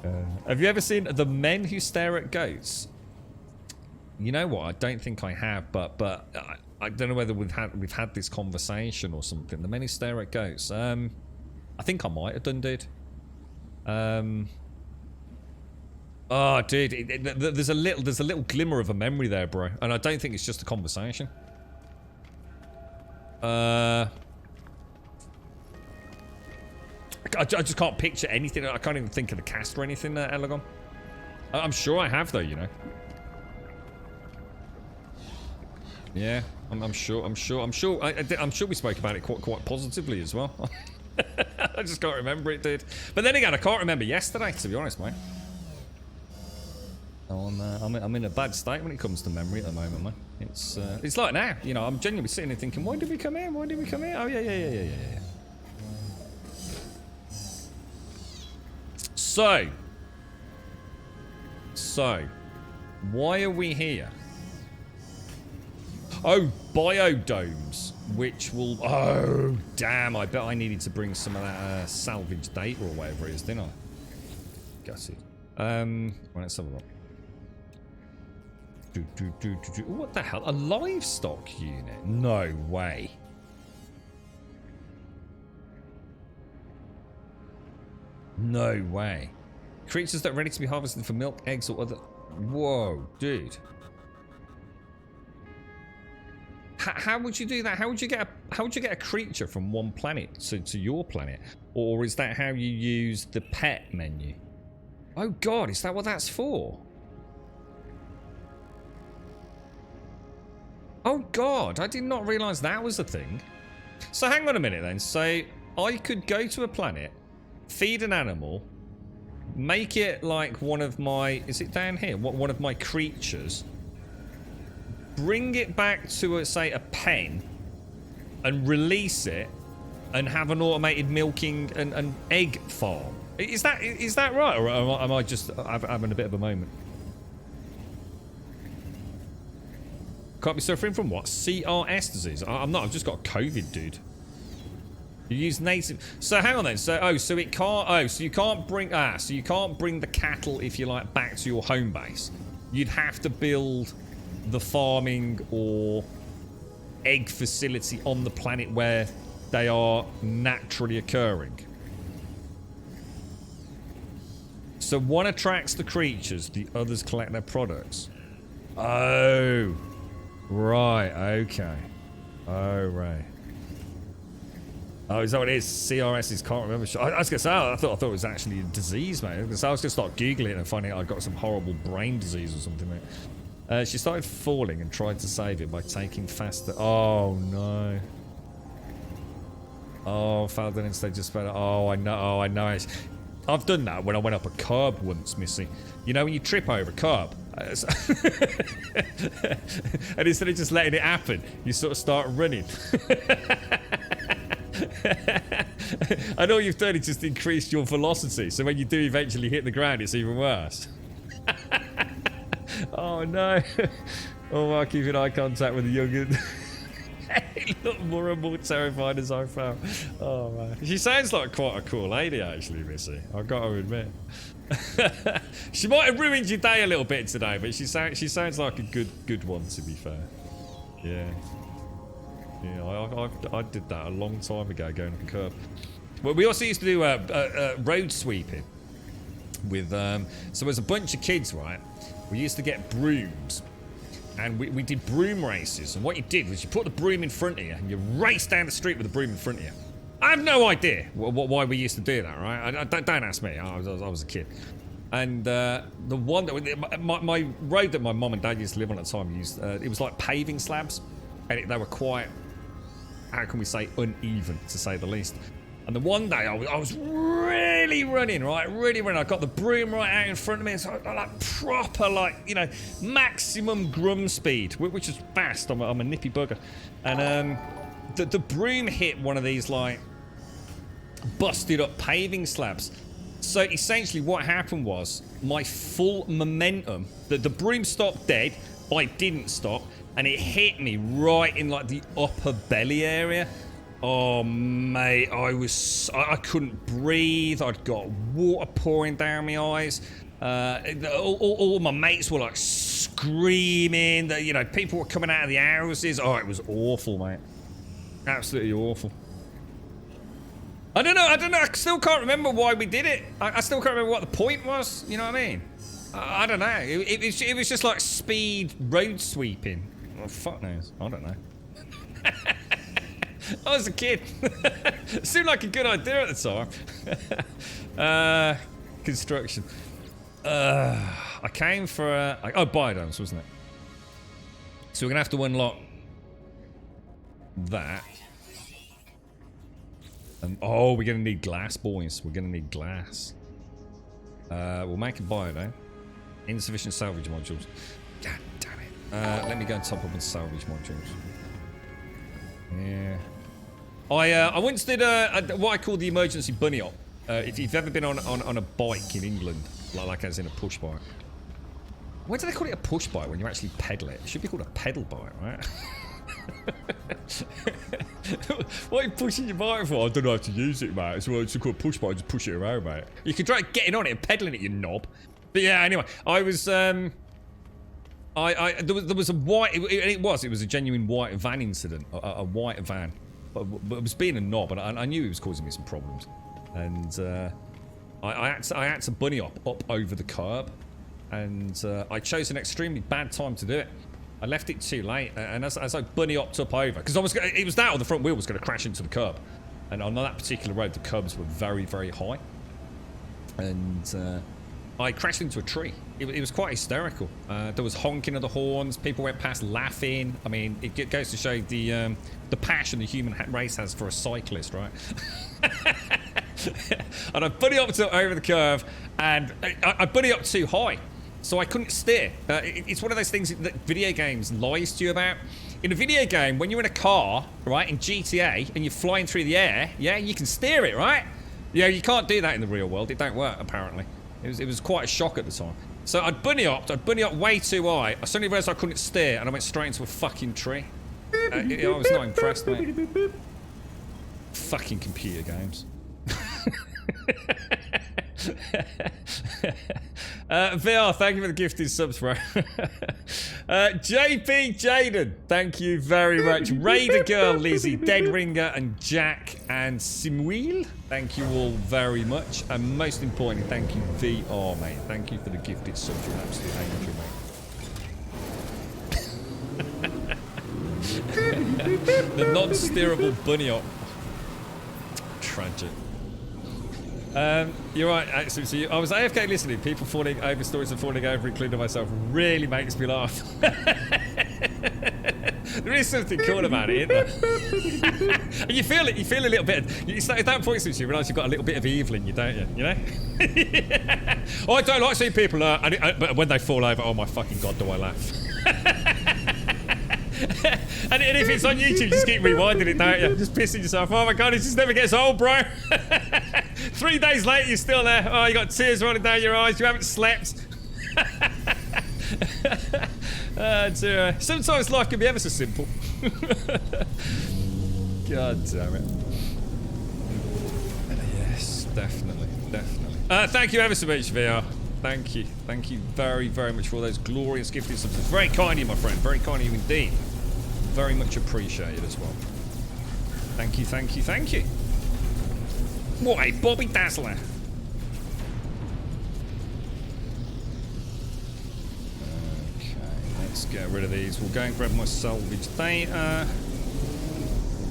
then. Have you ever seen The Men Who Stare at Goats? You know what? I don't think I have, but I don't know whether we've had this conversation or something. The Men Who Stare at Goats. I think I might have done, dude. Oh, dude, there's a little glimmer of a memory there, bro, and I don't think it's just a conversation. I just can't picture anything. I can't even think of the cast or anything, Elagon. I'm sure I have, though, you know. Yeah, I'm sure we spoke about it quite positively as well. I just can't remember it, dude. But then again, I can't remember yesterday, to be honest, mate. I'm in a bad state when it comes to memory at the moment, man. It's like now, you know, I'm genuinely sitting here thinking, why did we come here? Why did we come here? Oh, yeah. So, why are we here? Oh, biodomes, which will... Oh, damn, I bet I needed to bring some of that salvage data or whatever it is, didn't I? Got it. Well, let's have a look. What the hell? A livestock unit? No way. No way. Creatures that are ready to be harvested for milk, eggs, or other... Whoa, dude. How would you do that? How would you get a creature from one planet to your planet? Or is that how you use the pet menu? Oh god, is that what that's for? Oh god, I did not realise that was a thing. So hang on a minute then. So I could go to a planet, feed an animal, make it like one of my... Is it down here? One of my creatures. Bring it back to, say, a pen and release it and have an automated milking and egg farm. Is that right? Or am I just having a bit of a moment? Can't be suffering from what? CRS disease? I'm not. I've just got COVID, dude. You use native... So hang on then. So it can't... Oh, so you can't bring... so you can't bring the cattle, if you like, back to your home base. You'd have to build the farming or egg facility on the planet where they are naturally occurring. So one attracts the creatures, the others collect their products. Oh, right, okay. Oh, right. Oh, is that what it is? CRS is can't remember. I was gonna say, I thought it was actually a disease, mate. I was gonna start googling it and finding out I got some horrible brain disease or something, mate. She started falling and tried to save it by taking faster. Oh no. Oh, fell down instead. Just fell. Oh, I know. Oh, I know. I've done that when I went up a curb once, Missy. You know when you trip over a curb, and instead of just letting it happen, you sort of start running. And all you've done is just increased your velocity. So when you do eventually hit the ground, it's even worse. Oh no. Oh, I'm keeping eye contact with the young'un. He looked more and more terrified as I felt. Oh man. She sounds like quite a cool lady actually, Missy. I've got to admit. She might have ruined your day a little bit today, but she sounds like a good one, to be fair. Yeah. Yeah, I did that a long time ago, going up a curb. Well, we also used to do road sweeping with so as a bunch of kids, right? We used to get brooms, and we did broom races. And what you did was you put the broom in front of you, and you race down the street with the broom in front of you. I have no idea why we used to do that, right? Don't ask me. I was a kid. And the one that my road that my mum and dad used to live on at the time used it was like paving slabs, and they were quite, how can we say, uneven, to say the least. And the one day I was really running, right? Really running. I got the broom right out in front of me. So I like proper, like, you know, maximum grum speed, which is fast. I'm a nippy bugger. And the broom hit one of these, like, busted up paving slabs. So essentially what happened was my full momentum, the broom stopped dead, I didn't stop, and it hit me right in like the upper belly area. Oh mate, I couldn't breathe. I'd got water pouring down my eyes. All my mates were like screaming. That, you know, people were coming out of the houses. Oh, it was awful, mate. Absolutely awful. I don't know. I still can't remember why we did it. I still can't remember what the point was. You know what I mean? I don't know. It was just like speed road sweeping. Oh, fuck knows. I don't know. I was a kid. It seemed like a good idea at the time. Construction. I came for biodomes, wasn't it? So we're gonna have to unlock that. And oh, we're gonna need glass, boys. We're gonna need glass. We'll make a biodome. Insufficient salvage modules. God damn it. Let me go and top up on salvage modules. Yeah. I once did what I call the emergency bunny hop. If you've ever been on a bike in England, like as in a push bike. Why do they call it a push bike when you actually pedal it? It should be called a pedal bike, right? What are you pushing your bike for? I don't know how to use it, mate. It's called a push bike. Just push it around, mate. You can try getting on it and pedaling it, you knob. But yeah, anyway, I was there was a white. It was a genuine white van incident. A white van, but it was being a knob, and I knew it was causing me some problems. And I had to bunny up over the curb, and I chose an extremely bad time to do it. I left it too late, and as I bunny hopped up over, because it was that or the front wheel was going to crash into the curb, and on that particular road the curbs were very, very high, and I crashed into a tree. It was quite hysterical. There was honking of the horns. People went past laughing. I mean, it goes to show the passion the human race has for a cyclist, right? And I bunny hopped over the curve, and I bunny hopped too high. So I couldn't steer. It's one of those things that video games lies to you about. In a video game, when you're in a car, right, in GTA, and you're flying through the air, yeah, you can steer it, right? Yeah, you can't do that in the real world. It don't work, apparently. It was quite a shock at the time. So I'd bunny hopped way too high. I suddenly realised I couldn't steer, and I went straight into a fucking tree. I was not impressed, mate. Fucking computer games. VR, thank you for the gifted subs, bro. JP Jaden, thank you very much. Raider Girl, Lizzie, Dead Ringer, and Jack and Simuil, thank you all very much. And most importantly, thank you VR, mate. Thank you for the gifted subs. You're an absolute angel, mate. The non-steerable bunny hop. Tragic. You're right, actually. So I was AFK listening. People falling over, stories of falling over, including myself, really makes me laugh. There is something cool about it, isn't there? And you feel it. You feel a little bit. At that point, since you realise you've got a little bit of evil in you, don't you? You know? Oh, I don't like seeing people, but when they fall over, oh my fucking god, do I laugh? And if it's on YouTube, just keep rewinding it, don't you? Just pissing yourself. Oh my god, it just never gets old, bro. 3 days later, you're still there. Oh, you got tears rolling down your eyes. You haven't slept. Sometimes life can be ever so simple. God damn it. Yes, definitely. Thank you ever so much, VR. Thank you very, very much for all those glorious gifted subs. Very kind of you, my friend. Very kind of you indeed. Very much appreciated as well. Thank you. What a Bobby Dazzler. Okay, let's get rid of these. We'll go and grab my salvage data.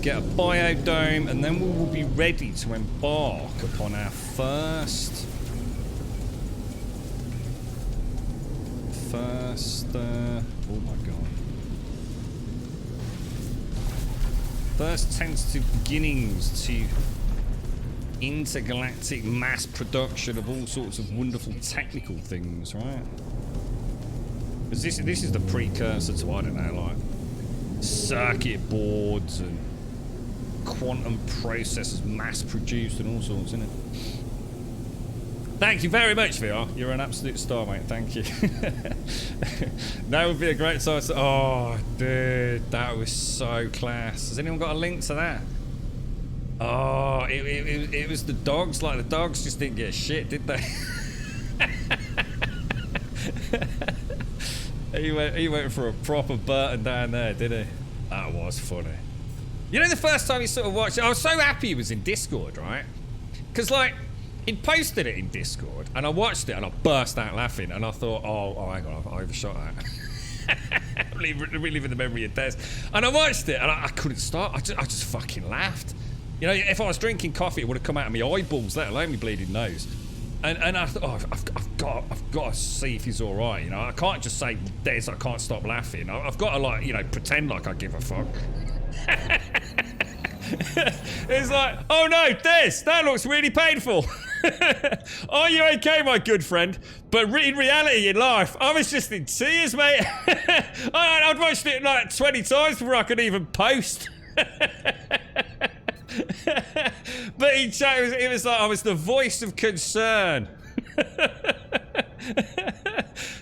Get a biodome, and then we will be ready to embark upon our first... oh my god. First tentative beginnings to intergalactic mass production of all sorts of wonderful technical things, right? Because this is the precursor to, I don't know, like circuit boards and quantum processors mass produced and all sorts, isn't it? Thank you very much, VR. You're an absolute star, mate. Thank you. That would be a great size. Oh, dude, that was so class. Has anyone got a link to that? Oh, it was the dogs. Like, the dogs just didn't get shit, did they? He went for a proper burton down there, did he? That was funny. You know, the first time he sort of watched it, I was so happy he was in Discord, right? Because, like, he'd posted it in Discord, and I watched it, and I burst out laughing, and I thought, oh hang on, I overshot that. Reliving the memory of Des. And I watched it, and I couldn't stop. I just fucking laughed. You know, if I was drinking coffee, it would have come out of my eyeballs, let alone my bleeding nose. And I thought, oh, I've got to see if he's all right. You know, I can't just say, Des, I can't stop laughing. I've got to, like, you know, pretend like I give a fuck. It's like, oh no, Des, that looks really painful. Are you okay, my good friend? But in reality, in life, I was just in tears, mate. I'd watched it like 20 times before I could even post. But it was like I was the voice of concern.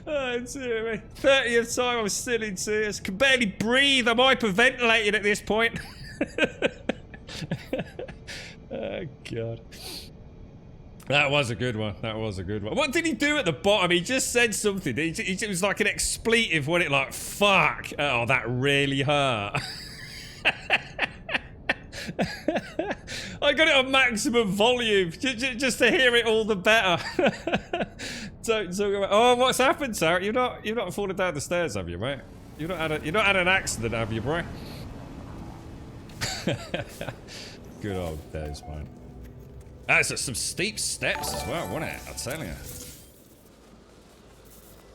Oh, dear me. 30th time I'm still in tears. Can barely breathe. I'm hyperventilating at this point. Oh, God. That was a good one. That was a good one. What did he do at the bottom? He just said something. It was like an expletive, wasn't it? Like, fuck. Oh, that really hurt. I got it on maximum volume just to hear it all the better. Oh, what's happened, Sarah? You've not fallen down the stairs, have you, mate? You've not had an accident, have you, bro? Good old days, man. That's some steep steps as well, wasn't it? I tell you.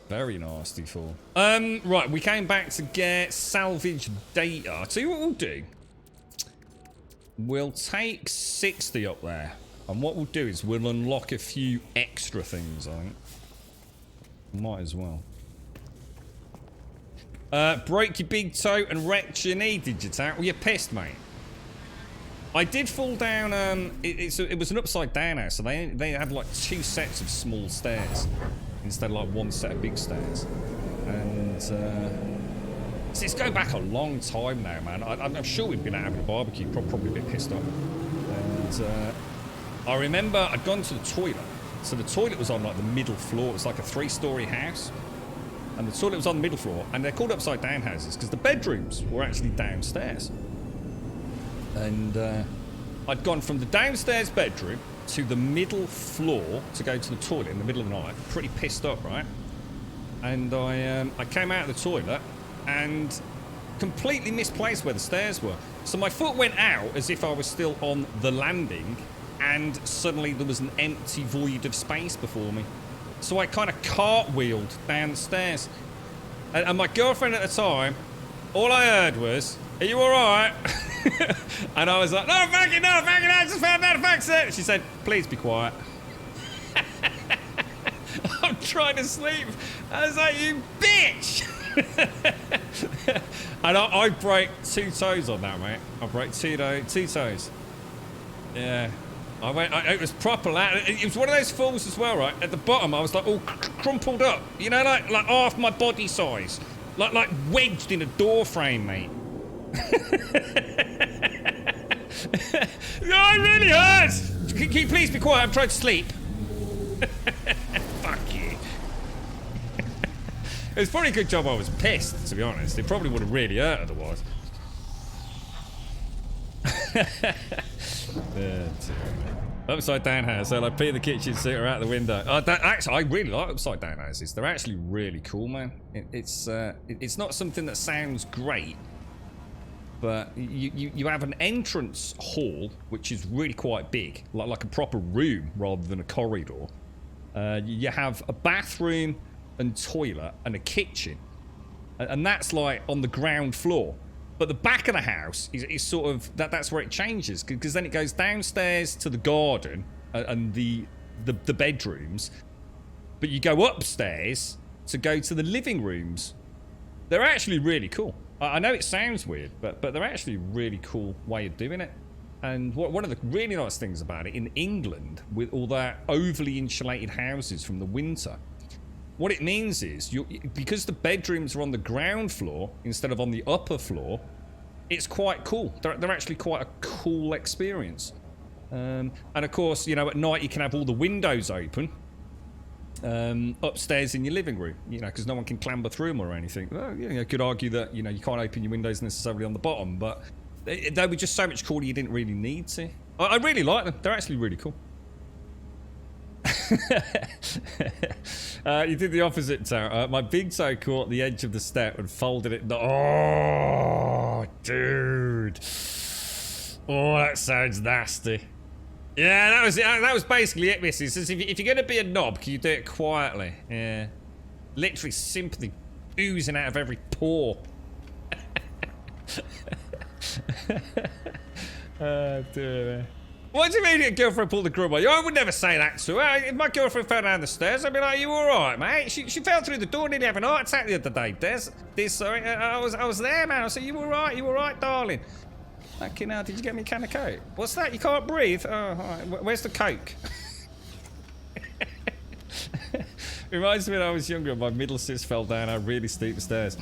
Very nasty fall. Right, we came back to get salvage data. I'll tell you what we'll do. We'll take 60 up there. And what we'll do is we'll unlock a few extra things, I think. Might as well. Broke your big toe and wrecked your knee, did you, Tal? Well, you're pissed, mate. I did fall down, it was an upside down house, so they had like 2 sets of small stairs instead of like 1 set of big stairs. And, so it's going back a long time now, man. I'm sure we've been out having a barbecue, probably a bit pissed off. And, I remember I'd gone to the toilet. So the toilet was on like the middle floor. It was like a 3-story house. And the toilet was on the middle floor, and they're called upside down houses because the bedrooms were actually downstairs. And I'd gone from the downstairs bedroom to the middle floor to go to the toilet in the middle of the night. Pretty pissed off, right? And I came out of the toilet and completely misplaced where the stairs were. So my foot went out as if I was still on the landing, and suddenly there was an empty void of space before me. So I kind of cartwheeled down the stairs. And my girlfriend at the time, all I heard was, "Are you alright?" And I was like, "No, thank you, I just found out a fact." She said, "Please be quiet." I'm trying to sleep. I was like, "You bitch!" And I broke 2 toes on that, mate. I broke 2 toes. Yeah. It was proper loud. It was one of those falls as well, right? At the bottom, I was like all crumpled up. You know, like half my body size. Like wedged in a door frame, mate. No, it really hurts! Can you please be quiet? I'm trying to sleep. Fuck you. It was probably a good job I was pissed, to be honest. It probably would have really hurt otherwise. Upside down house. So like pee in the kitchen, sit her out the window. Actually, I really like upside down houses. They're actually really cool, man. It's not something that sounds great, but you have an entrance hall which is really quite big, like a proper room rather than a corridor. You have a bathroom and toilet and a kitchen, and that's like on the ground floor. But the back of the house is sort of that's where it changes, because then it goes downstairs to the garden and the bedrooms, but you go upstairs to go to the living rooms. They're actually really cool. I know it sounds weird, but they're actually a really cool way of doing it. And one of the really nice things about it, in England, with all that overly insulated houses from the winter, what it means is, because the bedrooms are on the ground floor instead of on the upper floor, it's quite cool. They're actually quite a cool experience. And of course, you know, at night you can have all the windows open upstairs in your living room, you know, because no one can clamber through them or anything. Well, you know, could argue that, you know, you can't open your windows necessarily on the bottom, but they were just so much cooler you didn't really need to. I really like them. They're actually really cool. You did the opposite, Tao. My big toe caught the edge of the step and folded it. Oh, dude. Oh, that sounds nasty. Yeah, that was basically it, missus. If you're going to be a knob, can you do it quietly? Yeah. Literally sympathy oozing out of every pore. Oh, dear. What do you mean your girlfriend pulled the grub on you? I would never say that to her. If my girlfriend fell down the stairs, I'd be like, you alright, mate? She fell through the door, nearly having a heart attack the other day, Des. Sorry, I was there, man. I said, you alright, darling? Fucking hell, did you get me a can of Coke? What's that? You can't breathe? Oh, alright. Where's the Coke? Reminds me when I was younger, my middle sis fell down our really steep stairs.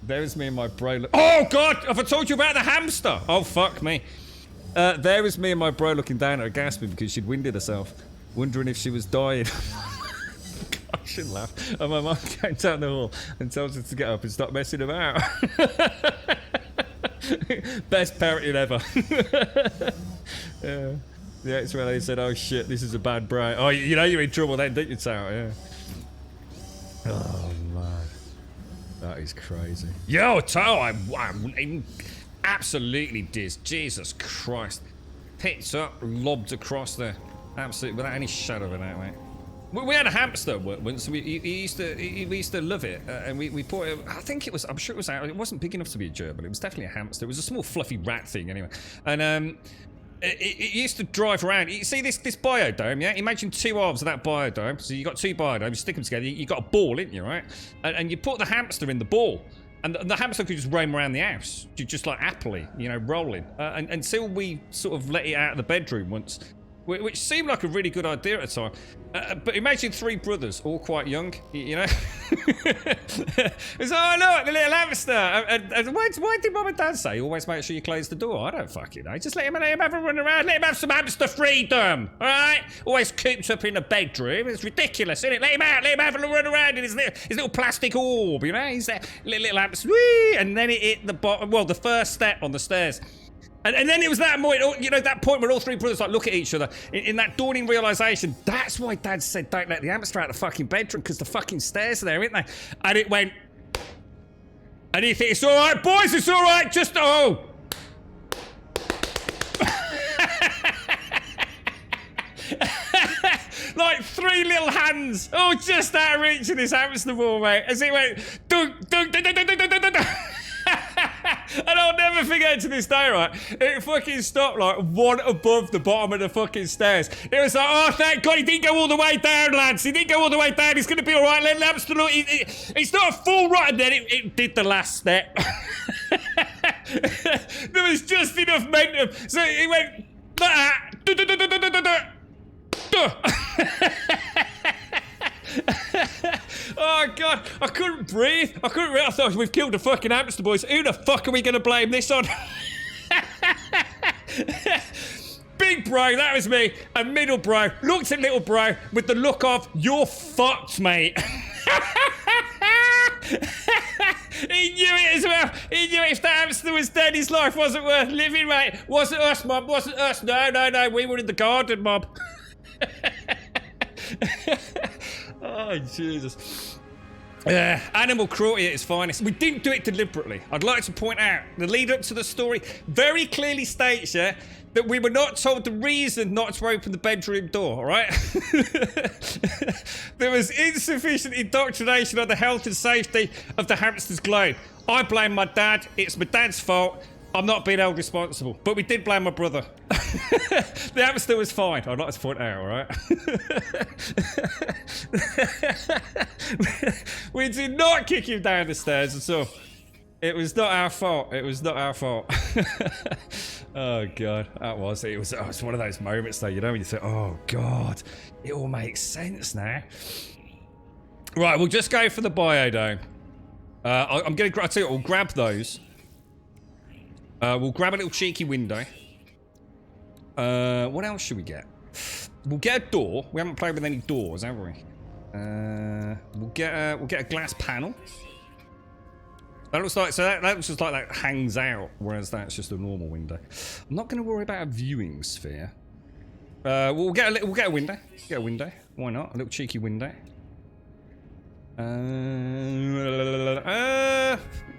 There was me and my bro. Oh, God! Have I told you about the hamster? Oh, fuck me. There was me and my bro looking down at her gasping because she'd winded herself, wondering if she was dying. I shouldn't laugh. And my mum came down the hall and tells us to get up and stop messing about. Best parenting ever. Yeah. That's when they said, oh shit, this is a bad brain. Oh, you know you're in trouble then, don't you, Tao? Yeah. Oh, man. That is crazy. Yo, Tao, I'm absolutely dizzy. Jesus Christ. Picked up, lobbed across there. Absolutely, without any shadow of a doubt, mate. We had a hamster once. We used to love it, and we put it. I think it was. I'm sure it was out. It wasn't big enough to be a gerbil. It was definitely a hamster. It was a small fluffy rat thing, anyway. And it used to drive around. You see this biodome, yeah? Imagine two halves of that biodome. So you got two biodomes. You stick them together. You got a ball, didn't you, right? And you put the hamster in the ball. And the hamster could just roam around the house, just like happily, you know, rolling. Until we sort of let it out of the bedroom once, which seemed like a really good idea at the time. But imagine three brothers, all quite young, you know? It's oh look, the little hamster. And why did Mum and Dad say always make sure you close the door? I don't fucking know. Just let him have a run around. Let him have some hamster freedom, all right? Always cooped up in the bedroom. It's ridiculous, isn't it? Let him out. Let him have a run around in his little plastic orb, you know? He's that little hamster. Whee! And then it hit the bottom. Well, the first step on the stairs. And then it was that point, you know, that point where all three brothers like look at each other in that dawning realization. That's why Dad said don't let the hamster out of the fucking bedroom because the fucking stairs are there, aren't they? And it went. And he thinks, it's all right, boys, it's all right. Just oh. Like three little hands, oh, just out of reach of this hamster ball, mate. As it went, dunk, dunk, dunk, dunk, dunk, dunk, dunk, dunk. And I'll never forget to this day, right? It fucking stopped like one above the bottom of the fucking stairs. It was like, oh, thank God he didn't go all the way down, lads. He didn't go all the way down. He's going to be all right. Let hamster look. It's not a full right. And then it did the last step. There was just enough momentum. So he went like that. Oh God, I couldn't breathe. I thought we've killed the fucking hamster, boys. Who the fuck are we gonna blame this on? Big bro, that was me. And middle bro looked at little bro with the look of you're fucked, mate. He knew it as well. He knew if the hamster was dead, his life wasn't worth living, mate. Wasn't us, Mum. Wasn't us. No. We were in the garden, Mum. Oh, Jesus. Animal cruelty at its finest. We didn't do it deliberately. I'd like to point out the lead up to the story very clearly states, yeah, that we were not told the reason not to open the bedroom door, all right? There was insufficient indoctrination on the health and safety of the hamster's globe. I blame my dad. It's my dad's fault. I'm not being held responsible. But we did blame my brother. The hamster was fine. I'd like to point out, all right? We did not kick him down the stairs at all. It was not our fault. It was not our fault. Oh god, it was one of those moments though, you know, when you think, oh god, it all makes sense now. Right, we'll just go for the biodome. I'm gonna I'll tell you what, we'll grab those. We'll grab a little cheeky window. What else should we get? We'll get a door. We haven't played with any doors, have we? We'll get a glass panel. That looks like that looks just like that hangs out, whereas that's just a normal window. I'm not going to worry about a viewing sphere. We'll get a window. Get a window. Why not? A little cheeky window.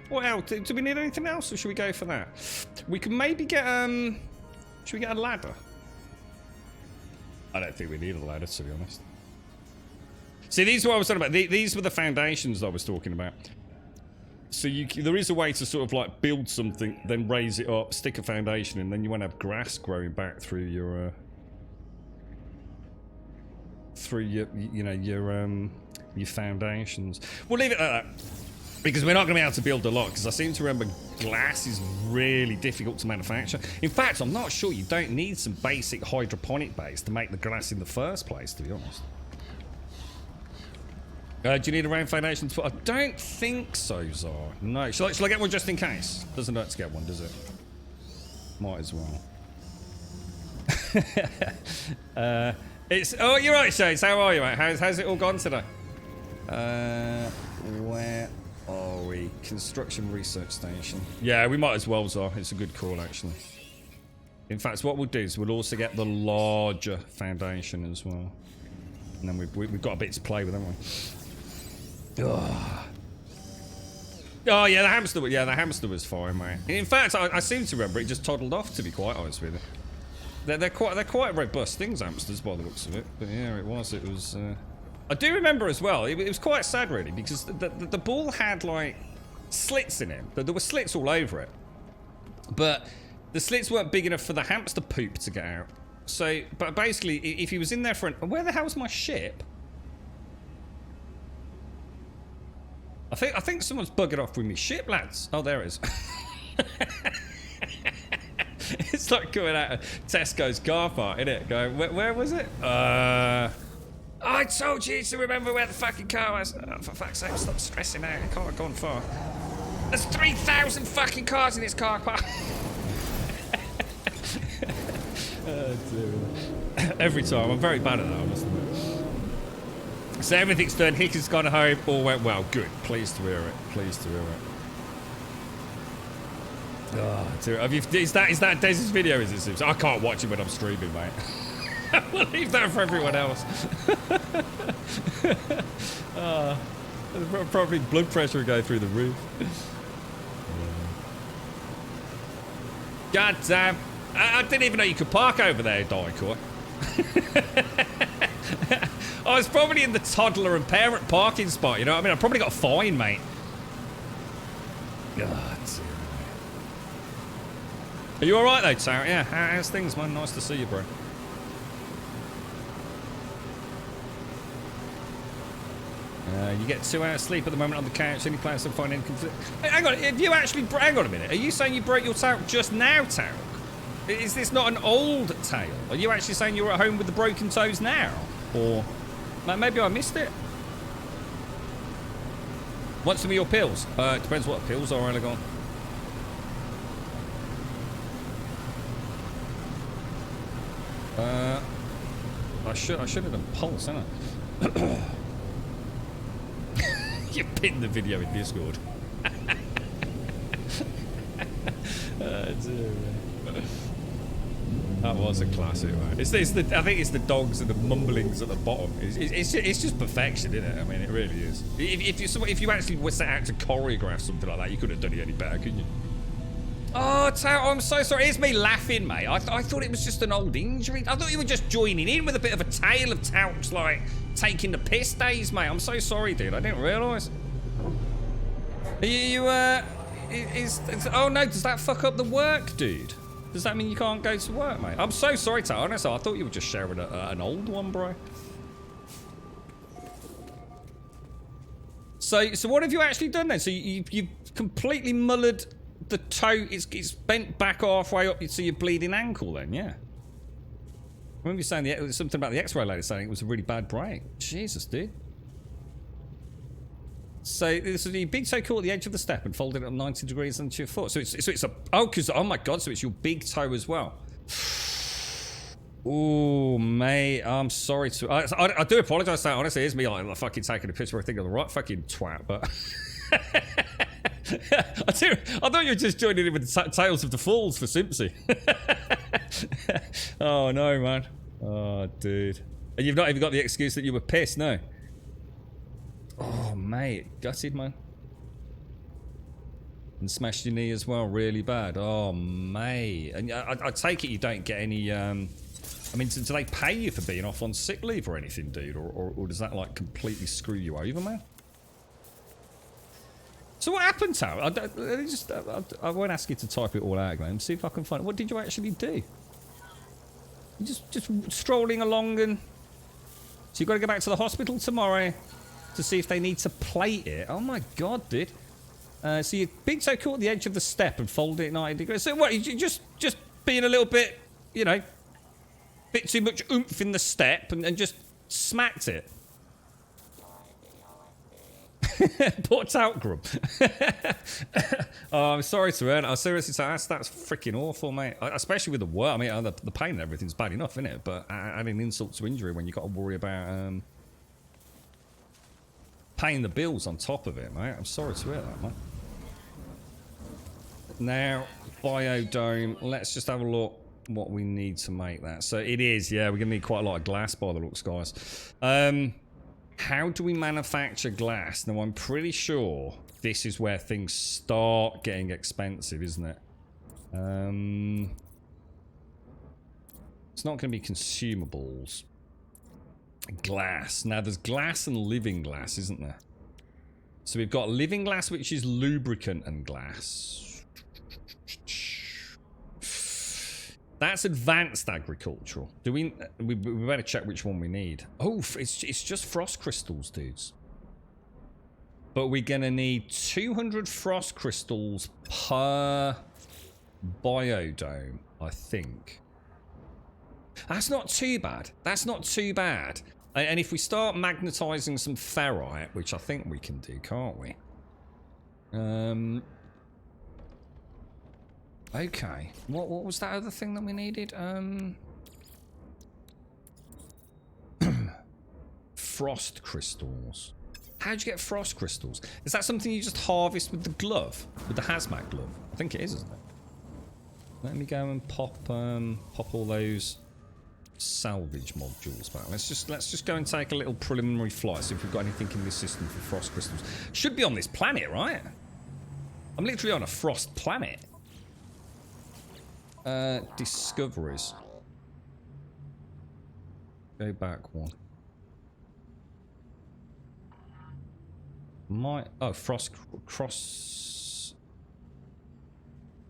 What else? Do we need anything else, or should we go for that? We can maybe get should we get a ladder? I don't think we need a ladder, to be honest. See, these are what I was talking about. These were the foundations I was talking about. So there is a way to sort of like build something, then raise it up, stick a foundation, and then you won't have grass growing back through your your foundations. We'll leave it at that, because we're not going to be able to build a lot, because I seem to remember glass is really difficult to manufacture. In fact, I'm not sure you don't need some basic hydroponic base to make the glass in the first place, to be honest. Do you need a round foundation? I don't think so, Zar. No. Shall I get one just in case? Doesn't hurt to get one, does it? Might as well. Oh, you're right, Shades. How are you, mate? How's it all gone today? Where are we? Construction research station. Yeah, we might as well, Zar. It's a good call, actually. In fact, what we'll do is we'll also get the larger foundation as well. And then we've got a bit to play with, haven't we? Oh yeah, the hamster. Yeah, the hamster was fine, mate. In fact, I seem to remember it just toddled off. To be quite honest with you, they're quite robust things, hamsters, by the looks of it. But yeah, it was. I do remember as well. It was quite sad, really, because the ball had like slits in it. There were slits all over it, but the slits weren't big enough for the hamster poop to get out. So, but basically, if he was in there for where the hell's my ship? I think someone's buggered off with me ship, lads. Oh, there it is. It's like coming out of Tesco's car park, isn't it? Going, where was it? I told you to remember where the fucking car was. Oh, for fuck's sake, stop stressing out. It can't have gone far. There's 3,000 fucking cars in this car park. Oh, dear. Every time. I'm very bad at that, honestly. So everything's done. Hicker's gone home. All went well. Good. Pleased to hear it. Pleased to hear it. Oh, dear. Is that Dez's video? Is it? Sims? I can't watch it when I'm streaming, mate. We'll leave that for everyone else. Probably blood pressure will go through the roof. God damn. I didn't even know you could park over there, Dicor. I was probably in the toddler and parent parking spot, you know what I mean? I probably got a fine, mate. God, dear. Are you alright though, Tara? Yeah, how's things, man? Nice to see you, bro. You get 2 hours sleep at the moment on the couch. Any plans to find any conflict? Hey, hang on, have you actually... Hang on a minute. Are you saying you broke your tail just now, Tarek? Is this not an old tale? Are you actually saying you're at home with the broken toes now? Or... maybe I missed it. Want some of your pills? It depends what pills are, Elegon. I should have done pulse, hadn't I? You pinned the video in Discord. Dear. That was a classic, right? I think it's the dogs and the mumblings at the bottom. It's just perfection, isn't it? I mean, it really is. If you actually were set out to choreograph something like that, you couldn't have done it any better, could you? Oh, I'm so sorry. It's me laughing, mate. I thought it was just an old injury. I thought you were just joining in with a bit of a tale of Tauk's, like, taking the piss days, mate. I'm so sorry, dude. I didn't realise. Oh, no. Does that fuck up the work, dude? Does that mean you can't go to work, mate? I'm so sorry, Tauk. Honestly, I thought you were just sharing an old one, bro. So what have you actually done then? So you've completely mullered the toe, it's bent back halfway up to your bleeding ankle then, yeah. I remember you saying something about the x-ray lady saying it was a really bad break. Jesus, dude. So this is your big toe caught at the edge of the step and folded it up 90 degrees onto your foot. So it's a, oh my God, so it's your big toe as well. Oh, mate, I'm sorry to, I do apologise, that honestly is me like fucking taking a picture I think of the right fucking twat, but I thought you were just joining in with the Tales of the Falls for Simpsy. Oh no, man. Oh, dude. And you've not even got the excuse that you were pissed, no? Oh, mate. Gutted, man. And smashed your knee as well, really bad. Oh, mate. And I take it you don't get any, I mean, do they pay you for being off on sick leave or anything, dude? Or does that, like, completely screw you over, man? So what happened, Tao? I won't ask you to type it all out, Glenn. See if I can find it. What did you actually do? You just strolling along and... So you've got to go back to the hospital tomorrow to see if they need to plate it. Oh my God, dude. So your big toe caught the edge of the step and folded it 90 degrees. So what, you just being a little bit, you know, bit too much oomph in the step and just smacked it. Put out, Grub. Oh, I'm sorry to hear. I seriously say that's freaking awful, mate. Especially with the work. I mean, the pain and everything's bad enough, isn't it? But adding insult to injury when you got to worry about paying the bills on top of it, mate. I'm sorry to hear that, man. Now, biodome. Let's just have a look what we need to make that. So it is, yeah. We're gonna need quite a lot of glass by the looks, guys. How do we manufacture glass? Now, I'm pretty sure this is where things start getting expensive, isn't it? It's not going to be consumables. Glass. Now, there's glass and living glass, isn't there? So we've got living glass, which is lubricant and glass. That's advanced agricultural. Do we better check which one we need. Oh, it's just frost crystals, dudes. But we're going to need 200 frost crystals per biodome, I think. That's not too bad. That's not too bad. And if we start magnetizing some ferrite, which I think we can do, can't we? Okay. What was that other thing that we needed? Frost crystals. How'd you get frost crystals? Is that something you just harvest with the glove? With the hazmat glove? I think it is, isn't it? Let me go and pop all those salvage modules back. Let's just go and take a little preliminary flight, see if we've got anything in this system for frost crystals. Should be on this planet, right? I'm literally on a frost planet. Discoveries. Go back one. Frost cross.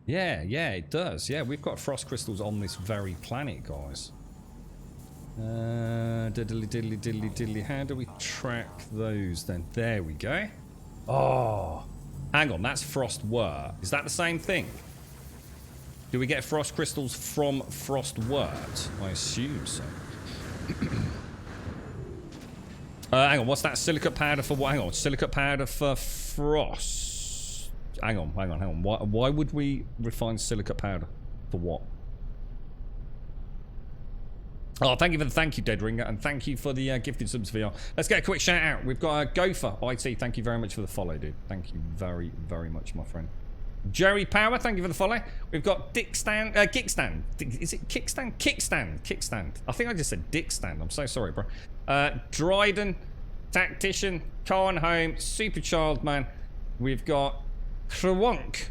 Yeah, it does. Yeah, we've got frost crystals on this very planet, guys. Diddly. How do we track those then? There we go. Oh, hang on, that's frost wort. Is that the same thing? Do we get frost crystals from frost wort? I assume so. Hang on, what's that? Silicate powder for what? Hang on, silicate powder for frost. Hang on. Why would we refine silicate powder? For what? Oh, thank you for the thank you, Dead Ringer, and thank you for the gifted subs VR. Let's get a quick shout out. We've got Gopher IT. Thank you very much for the follow, dude. Thank you very, very much, my friend. Jerry Power, thank you for the follow. We've got Kickstand. Is it Kickstand? Kickstand. I think I just said Dickstand. I'm so sorry, bro. Dryden, Tactician, Khan Home, Super Child Man. We've got Krewonk,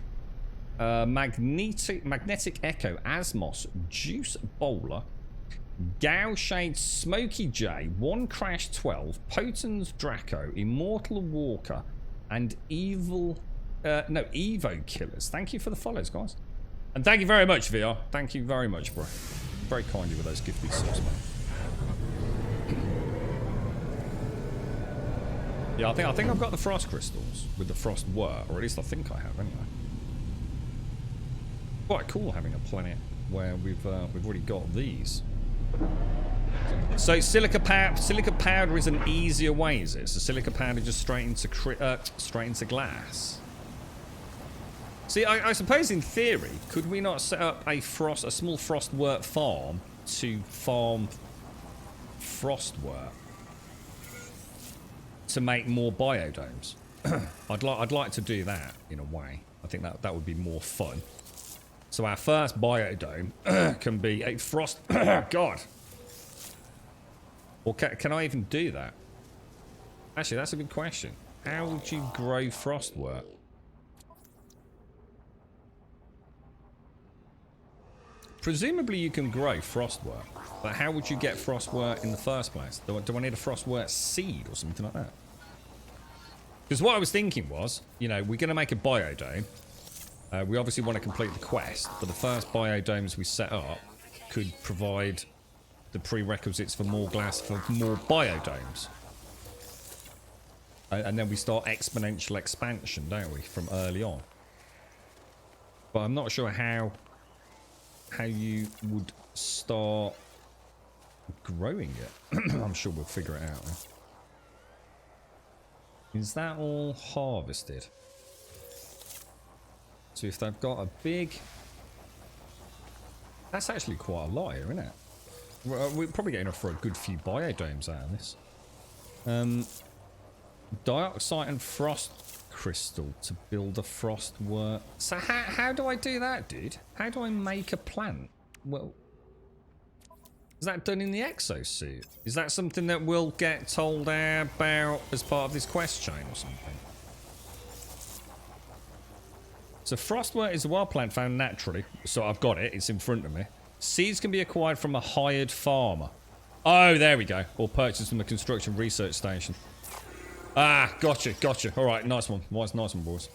Magnetic Echo, Asmos, Juice Bowler, Gao Shade, Smokey J, One Crash 12, Potens Draco, Immortal Walker, and Evo Killers. Thank you for the follows, guys. And thank you very much, VR. Thank you very much, bro. Very kind of you with those gifted subs, man. Yeah, I think I've got the frost crystals with the frost wort, or at least I think I have, anyway. Quite cool having a planet where we've already got these. So silica powder is an easier way, is it? So silica powder just straight into glass. See, I suppose in theory, could we not set up a small frostwort farm to farm frostwort to make more biodomes? I'd like to do that in a way. I think that would be more fun. So our first biodome can be a frost. God. Or can I even do that? Actually, that's a good question. How would you grow frostwort? Presumably you can grow frostwort, but how would you get frostwort in the first place? Do I need a frostwort seed or something like that? Because what I was thinking was, you know, we're going to make a biodome. We obviously want to complete the quest, but the first biodomes we set up could provide the prerequisites for more glass for more biodomes. And then we start exponential expansion, don't we, from early on. But I'm not sure how you would start growing it. I'm sure we'll figure it out. Is that all harvested? So if they've got a big... That's actually quite a lot here, isn't it? We're probably getting enough for a good few biodomes out of this. Dioxide and frost crystal to build a frostwort. So how do I do that, dude? How do I make a plant? Well, is that done in the exosuit? Is that something that we'll get told about as part of this quest chain or something? So frostwort is a wild plant found naturally. So I've got it. It's in front of me. Seeds can be acquired from a hired farmer. Oh, there we go. Or purchased from a construction research station. Ah, gotcha. All right, nice one. Nice one, boys.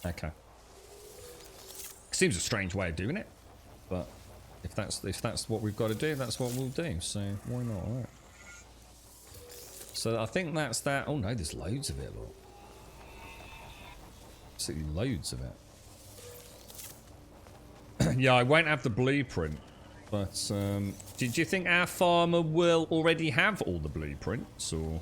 Okay. Seems a strange way of doing it, but if that's what we've got to do, that's what we'll do. So why not? All right. So I think that's that. Oh no, there's loads of it. Look. Absolutely loads of it. Yeah, I won't have the blueprint, but did you think our farmer will already have all the blueprints, or?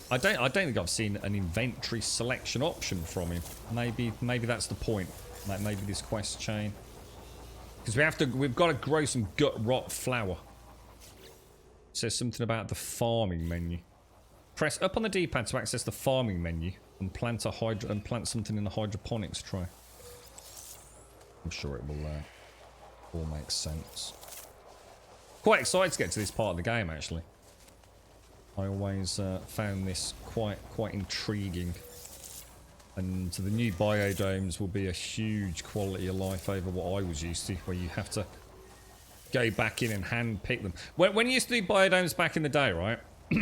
I don't think I've seen an inventory selection option from him. Maybe that's the point. Like maybe this quest chain, because we've got to grow some gut rot flour. It says something about the farming menu. Press up on the D-pad to access the farming menu and plant something in the hydroponics tray. I'm sure it will all make sense. Quite excited to get to this part of the game, actually. I always found this quite intriguing, and the new biodomes will be a huge quality of life over what I was used to, where you have to go back in and hand pick them. When you used to do biodomes back in the day, right,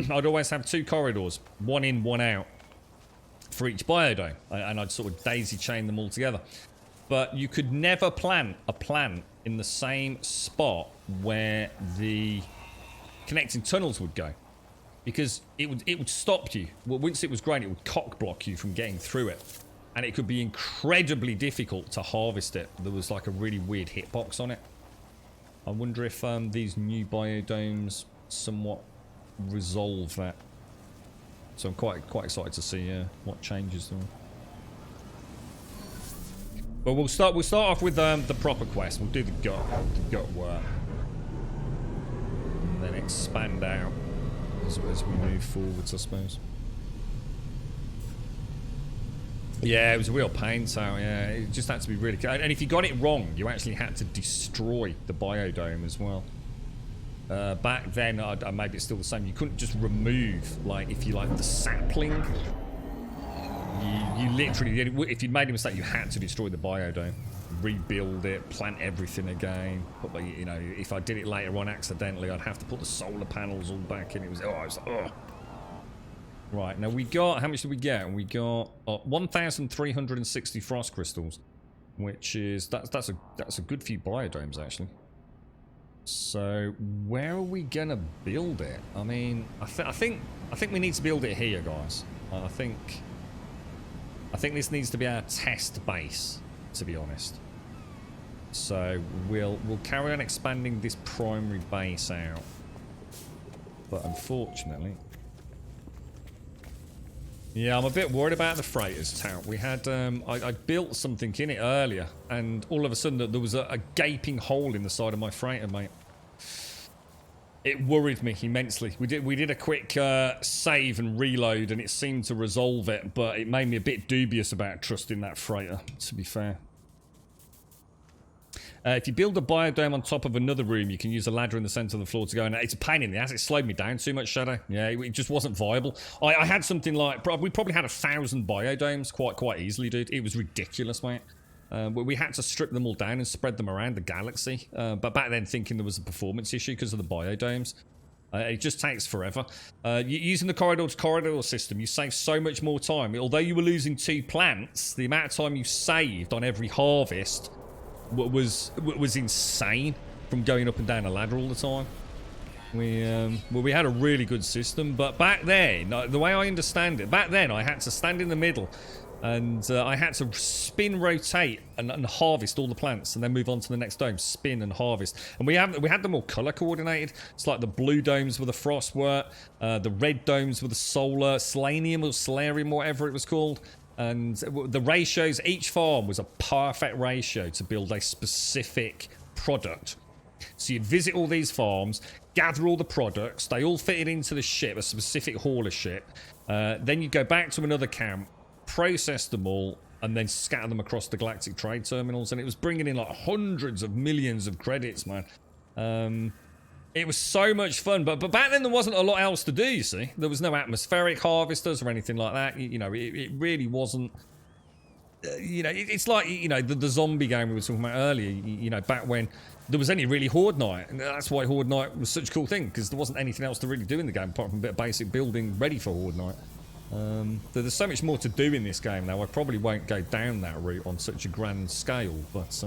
I'd always have 2 corridors, one in, one out, for each biodome, and I'd sort of daisy chain them all together. But you could never plant a plant in the same spot where the connecting tunnels would go, because it would stop you. Well, once it was grown, it would cock block you from getting through it, and it could be incredibly difficult to harvest it. There was like a really weird hitbox on it. I wonder if these new biodomes somewhat resolve that. So I'm quite excited to see what changes there are. But we'll start off with the proper quest. We'll do the gut work, and then expand out as we move forwards, I suppose. Yeah, it was a real pain. So yeah, it just had to be really. And if you got it wrong, you actually had to destroy the biodome as well. Back then, maybe it's still the same. You couldn't just remove, like, if you like the sapling. You literally, if you made a mistake, you had to destroy the biodome, rebuild it, plant everything again. But you know, if I did it later on accidentally, I'd have to put the solar panels all back in. It was Right, now we got, how much did we get? We got 1,360 frost crystals, which is that's a good few biodomes actually. So where are we gonna build it? I mean, I think we need to build it here, guys. I think this needs to be our test base, to be honest. So we'll carry on expanding this primary base out. But unfortunately... Yeah, I'm a bit worried about the freighters, Tout. We had, I built something in it earlier, and all of a sudden there was a gaping hole in the side of my freighter, mate. It worried me immensely. We did a quick save and reload, and it seemed to resolve it, but it made me a bit dubious about trusting that freighter, to be fair. If you build a biodome on top of another room, you can use a ladder in the center of the floor to go in. It's a pain in the ass. It slowed me down too much, Shadow. Yeah, it just wasn't viable. I had something like... We probably had 1,000 biodomes quite easily, dude. It was ridiculous, mate. We had to strip them all down and spread them around the galaxy. But back then, thinking there was a performance issue because of the biodomes. It just takes forever. Using the corridor-to-corridor system, you save so much more time. Although you were losing 2 plants, the amount of time you saved on every harvest... was insane from going up and down a ladder all the time. We had a really good system, but back then, the way I understand it, back then I had to stand in the middle and I had to spin, rotate and harvest all the plants and then move on to the next dome, spin and harvest. And we had them all color coordinated. It's like the blue domes were the frostwork, the red domes were the solar, selenium or solarium, whatever it was called. And the ratios, each farm was a perfect ratio to build a specific product. So you'd visit all these farms, gather all the products, they all fitted into the ship, a specific hauler ship. Then you'd go back to another camp, process them all, and then scatter them across the galactic trade terminals. And it was bringing in like hundreds of millions of credits, man. It was so much fun, but back then there wasn't a lot else to do, you see. There was no atmospheric harvesters or anything like that. You know, it really wasn't... you know, it's like, you know, the zombie game we were talking about earlier, you know, back when there was only really Horde Night. And that's why Horde Night was such a cool thing, because there wasn't anything else to really do in the game apart from a bit of basic building ready for Horde Night. There's so much more to do in this game now. I probably won't go down that route on such a grand scale, but...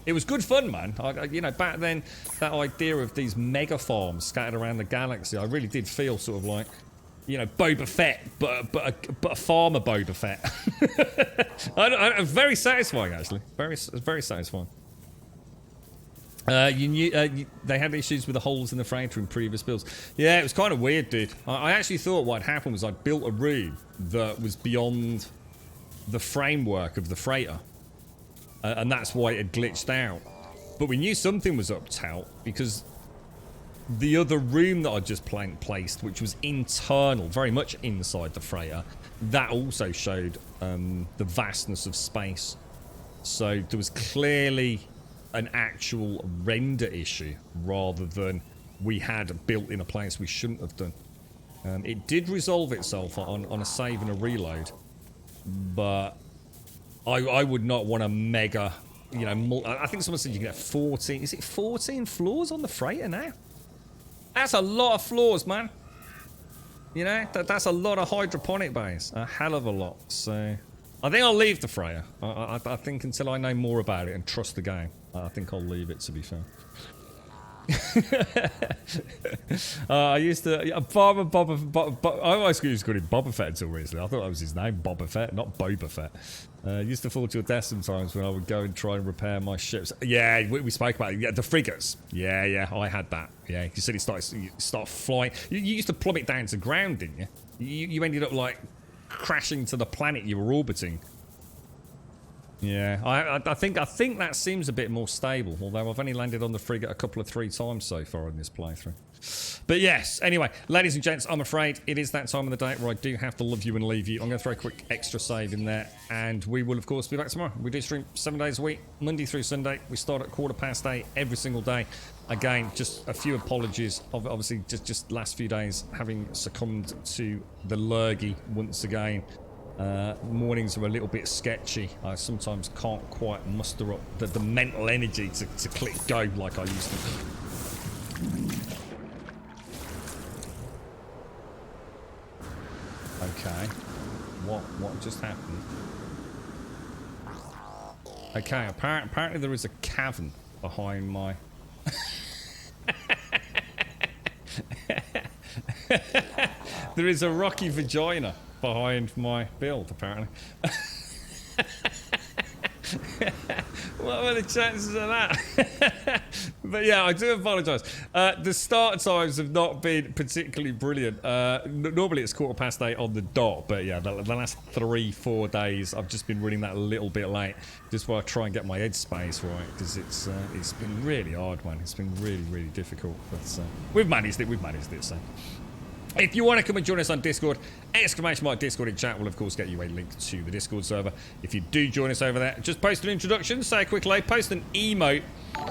it was good fun, man. You know, back then, that idea of these mega farms scattered around the galaxy, I really did feel sort of like, you know, Boba Fett, but a farmer Boba Fett. Very satisfying, actually. Very satisfying. They had issues with the holes in the freighter in previous builds. Yeah, it was kind of weird, dude. I actually thought what happened was I built a room that was beyond the framework of the freighter. And that's why it had glitched out. But we knew something was up, Tout, because the other room that I just placed, which was internal, very much inside the freighter, that also showed the vastness of space. So there was clearly an actual render issue rather than we had built in a place we shouldn't have done. It did resolve itself on a save and a reload, but I would not want a mega, you know, I think someone said you can get 14, is it 14 floors on the freighter now? That's a lot of floors, man. You know, that's a lot of hydroponic bays, a hell of a lot. So I think I'll leave the freighter. I think until I know more about it and trust the game, I think I'll leave it, to be fair. I used to I always used to call him Boba Fett until recently. I thought that was his name, Boba Fett, not Boba Fett. Used to fall to a death sometimes when I would go and try and repair my ships. Yeah, we spoke about it. Yeah, the frigates. Yeah, I had that. Yeah, you said you start flying. You used to plummet down to ground, didn't you? You ended up like crashing to the planet you were orbiting. Yeah, I think that seems a bit more stable, although I've only landed on the frigate a couple of 3 times so far in this playthrough. But yes, anyway, ladies and gents, I'm afraid it is that time of the day where I do have to love you and leave you. I'm going to throw a quick extra save in there, and we will, of course, be back tomorrow. We do stream 7 days a week, Monday through Sunday. We start at 8:15 every single day. Again, just a few apologies. Obviously, just last few days having succumbed to the lurgy once again. Mornings are a little bit sketchy. I sometimes can't quite muster up the mental energy to click go like I used to. Okay, what just happened? Okay, apparently there is a cavern behind my... There is a rocky vagina behind my build, apparently. What were the chances of that? But yeah, I do apologise. The start times have not been particularly brilliant. Normally it's 8:15 on the dot, but yeah, the last 3-4 days I've just been running that a little bit late, just while I try and get my headspace right, because it's been really hard, man. It's been really difficult, but we've managed it. So. If you want to come and join us on Discord, !Discord in chat will of course get you a link to the Discord server. If you do join us over there, just post an introduction, say a quick hello, post an emote,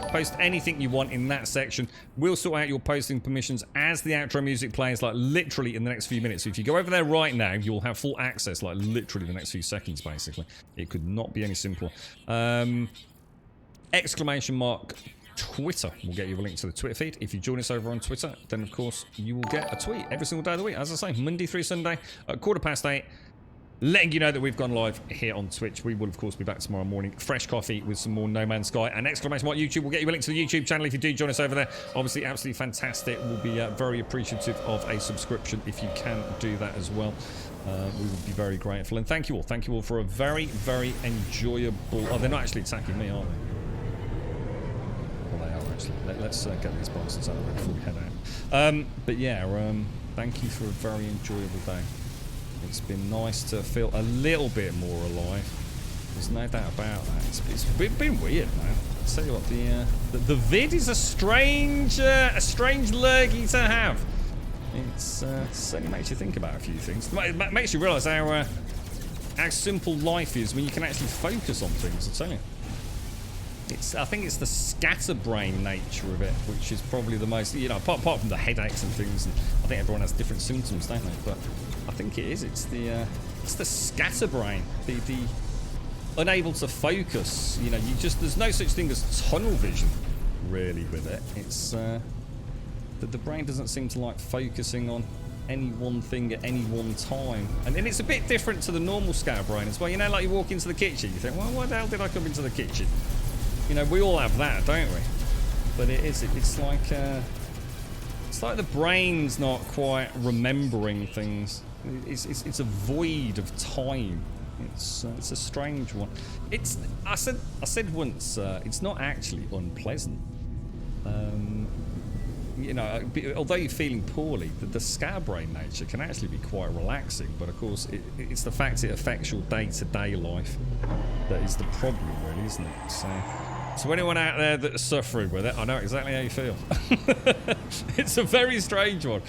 post anything you want in that section. We'll sort out your posting permissions as the outro music plays, like literally in the next few minutes. So if you go over there right now, you'll have full access, like literally the next few seconds basically. It could not be any simpler. Twitter will get you a link to the Twitter feed. If you join us over on Twitter, then of course you will get a tweet every single day of the week. As I say, Monday through Sunday at 8:15, letting you know that we've gone live here on Twitch. We will of course be back tomorrow morning, fresh coffee with some more No Man's Sky. And YouTube will get you a link to the YouTube channel if you do join us over there. Obviously, absolutely fantastic. We'll be very appreciative of a subscription if you can do that as well. We would be very grateful. And thank you all for a very enjoyable. Oh, they're not actually attacking me, are they? Let's get these bastards out of the way before we head out. But yeah, thank you for a very enjoyable day. It's been nice to feel a little bit more alive. There's no doubt about that. It's been weird, man. I'll tell you what, the vid is a strange lurgy to have. It's certainly makes you think about a few things. It makes you realise how simple life is when you can actually focus on things. I tell you. I think it's the scatterbrain nature of it, which is probably the most, apart from the headaches and things, and I think everyone has different symptoms, don't they? But I think it is. It's the scatterbrain, the unable to focus. There's no such thing as tunnel vision, really, with it. It's that the brain doesn't seem to like focusing on any one thing at any one time, and then it's a bit different to the normal scatterbrain as well. Like you walk into the kitchen, you think, well, why the hell did I come into the kitchen? We all have that, don't we? But it's like the brain's not quite remembering things. It's a void of time. It's a strange one. I said once, it's not actually unpleasant. Although you're feeling poorly, the scatterbrain nature can actually be quite relaxing. But of course, it's the fact it affects your day-to-day life that is the problem, really, isn't it? So anyone out there that's suffering with it, I know exactly how you feel. It's a very strange one,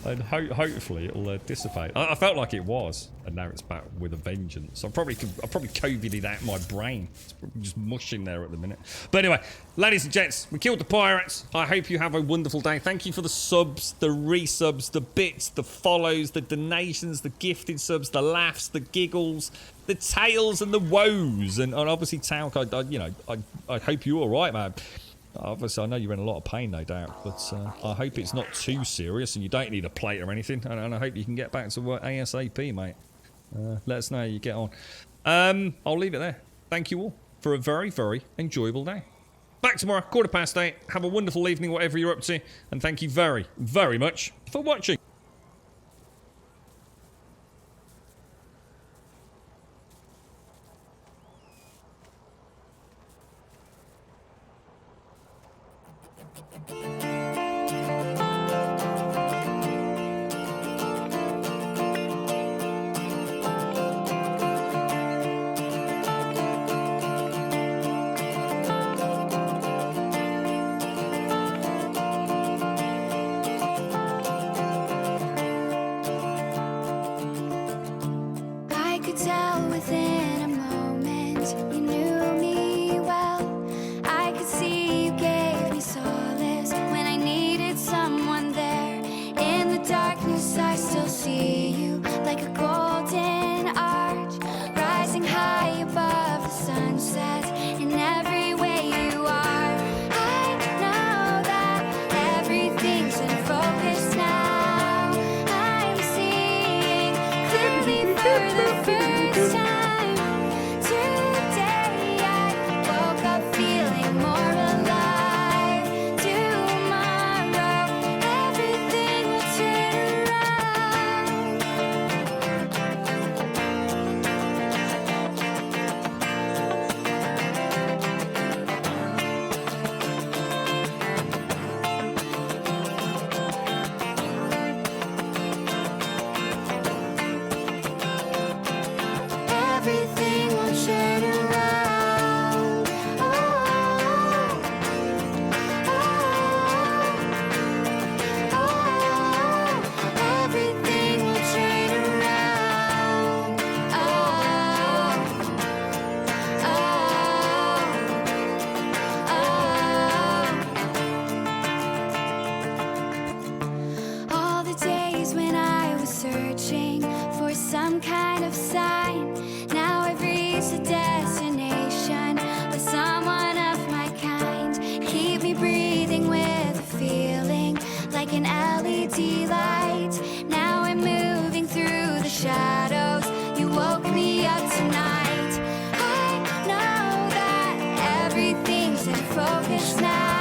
and hopefully it'll dissipate. I felt like it was, and now it's back with a vengeance. I probably COVID'd out my brain. It's just mushing there at the minute. But anyway, ladies and gents, we killed the pirates. I hope you have a wonderful day. Thank you for the subs, the resubs, the bits, the follows, the donations, the gifted subs, the laughs, the giggles, the tales and the woes, and obviously Talc, I hope you're all right, man. Obviously, I know you're in a lot of pain, no doubt, but I hope it's not too serious and you don't need a plate or anything, and I hope you can get back to work ASAP, mate. Let us know how you get on. I'll leave it there. Thank you all for a very enjoyable day. Back tomorrow, 8:15. Have a wonderful evening, whatever you're up to, and thank you very much for watching. focus now.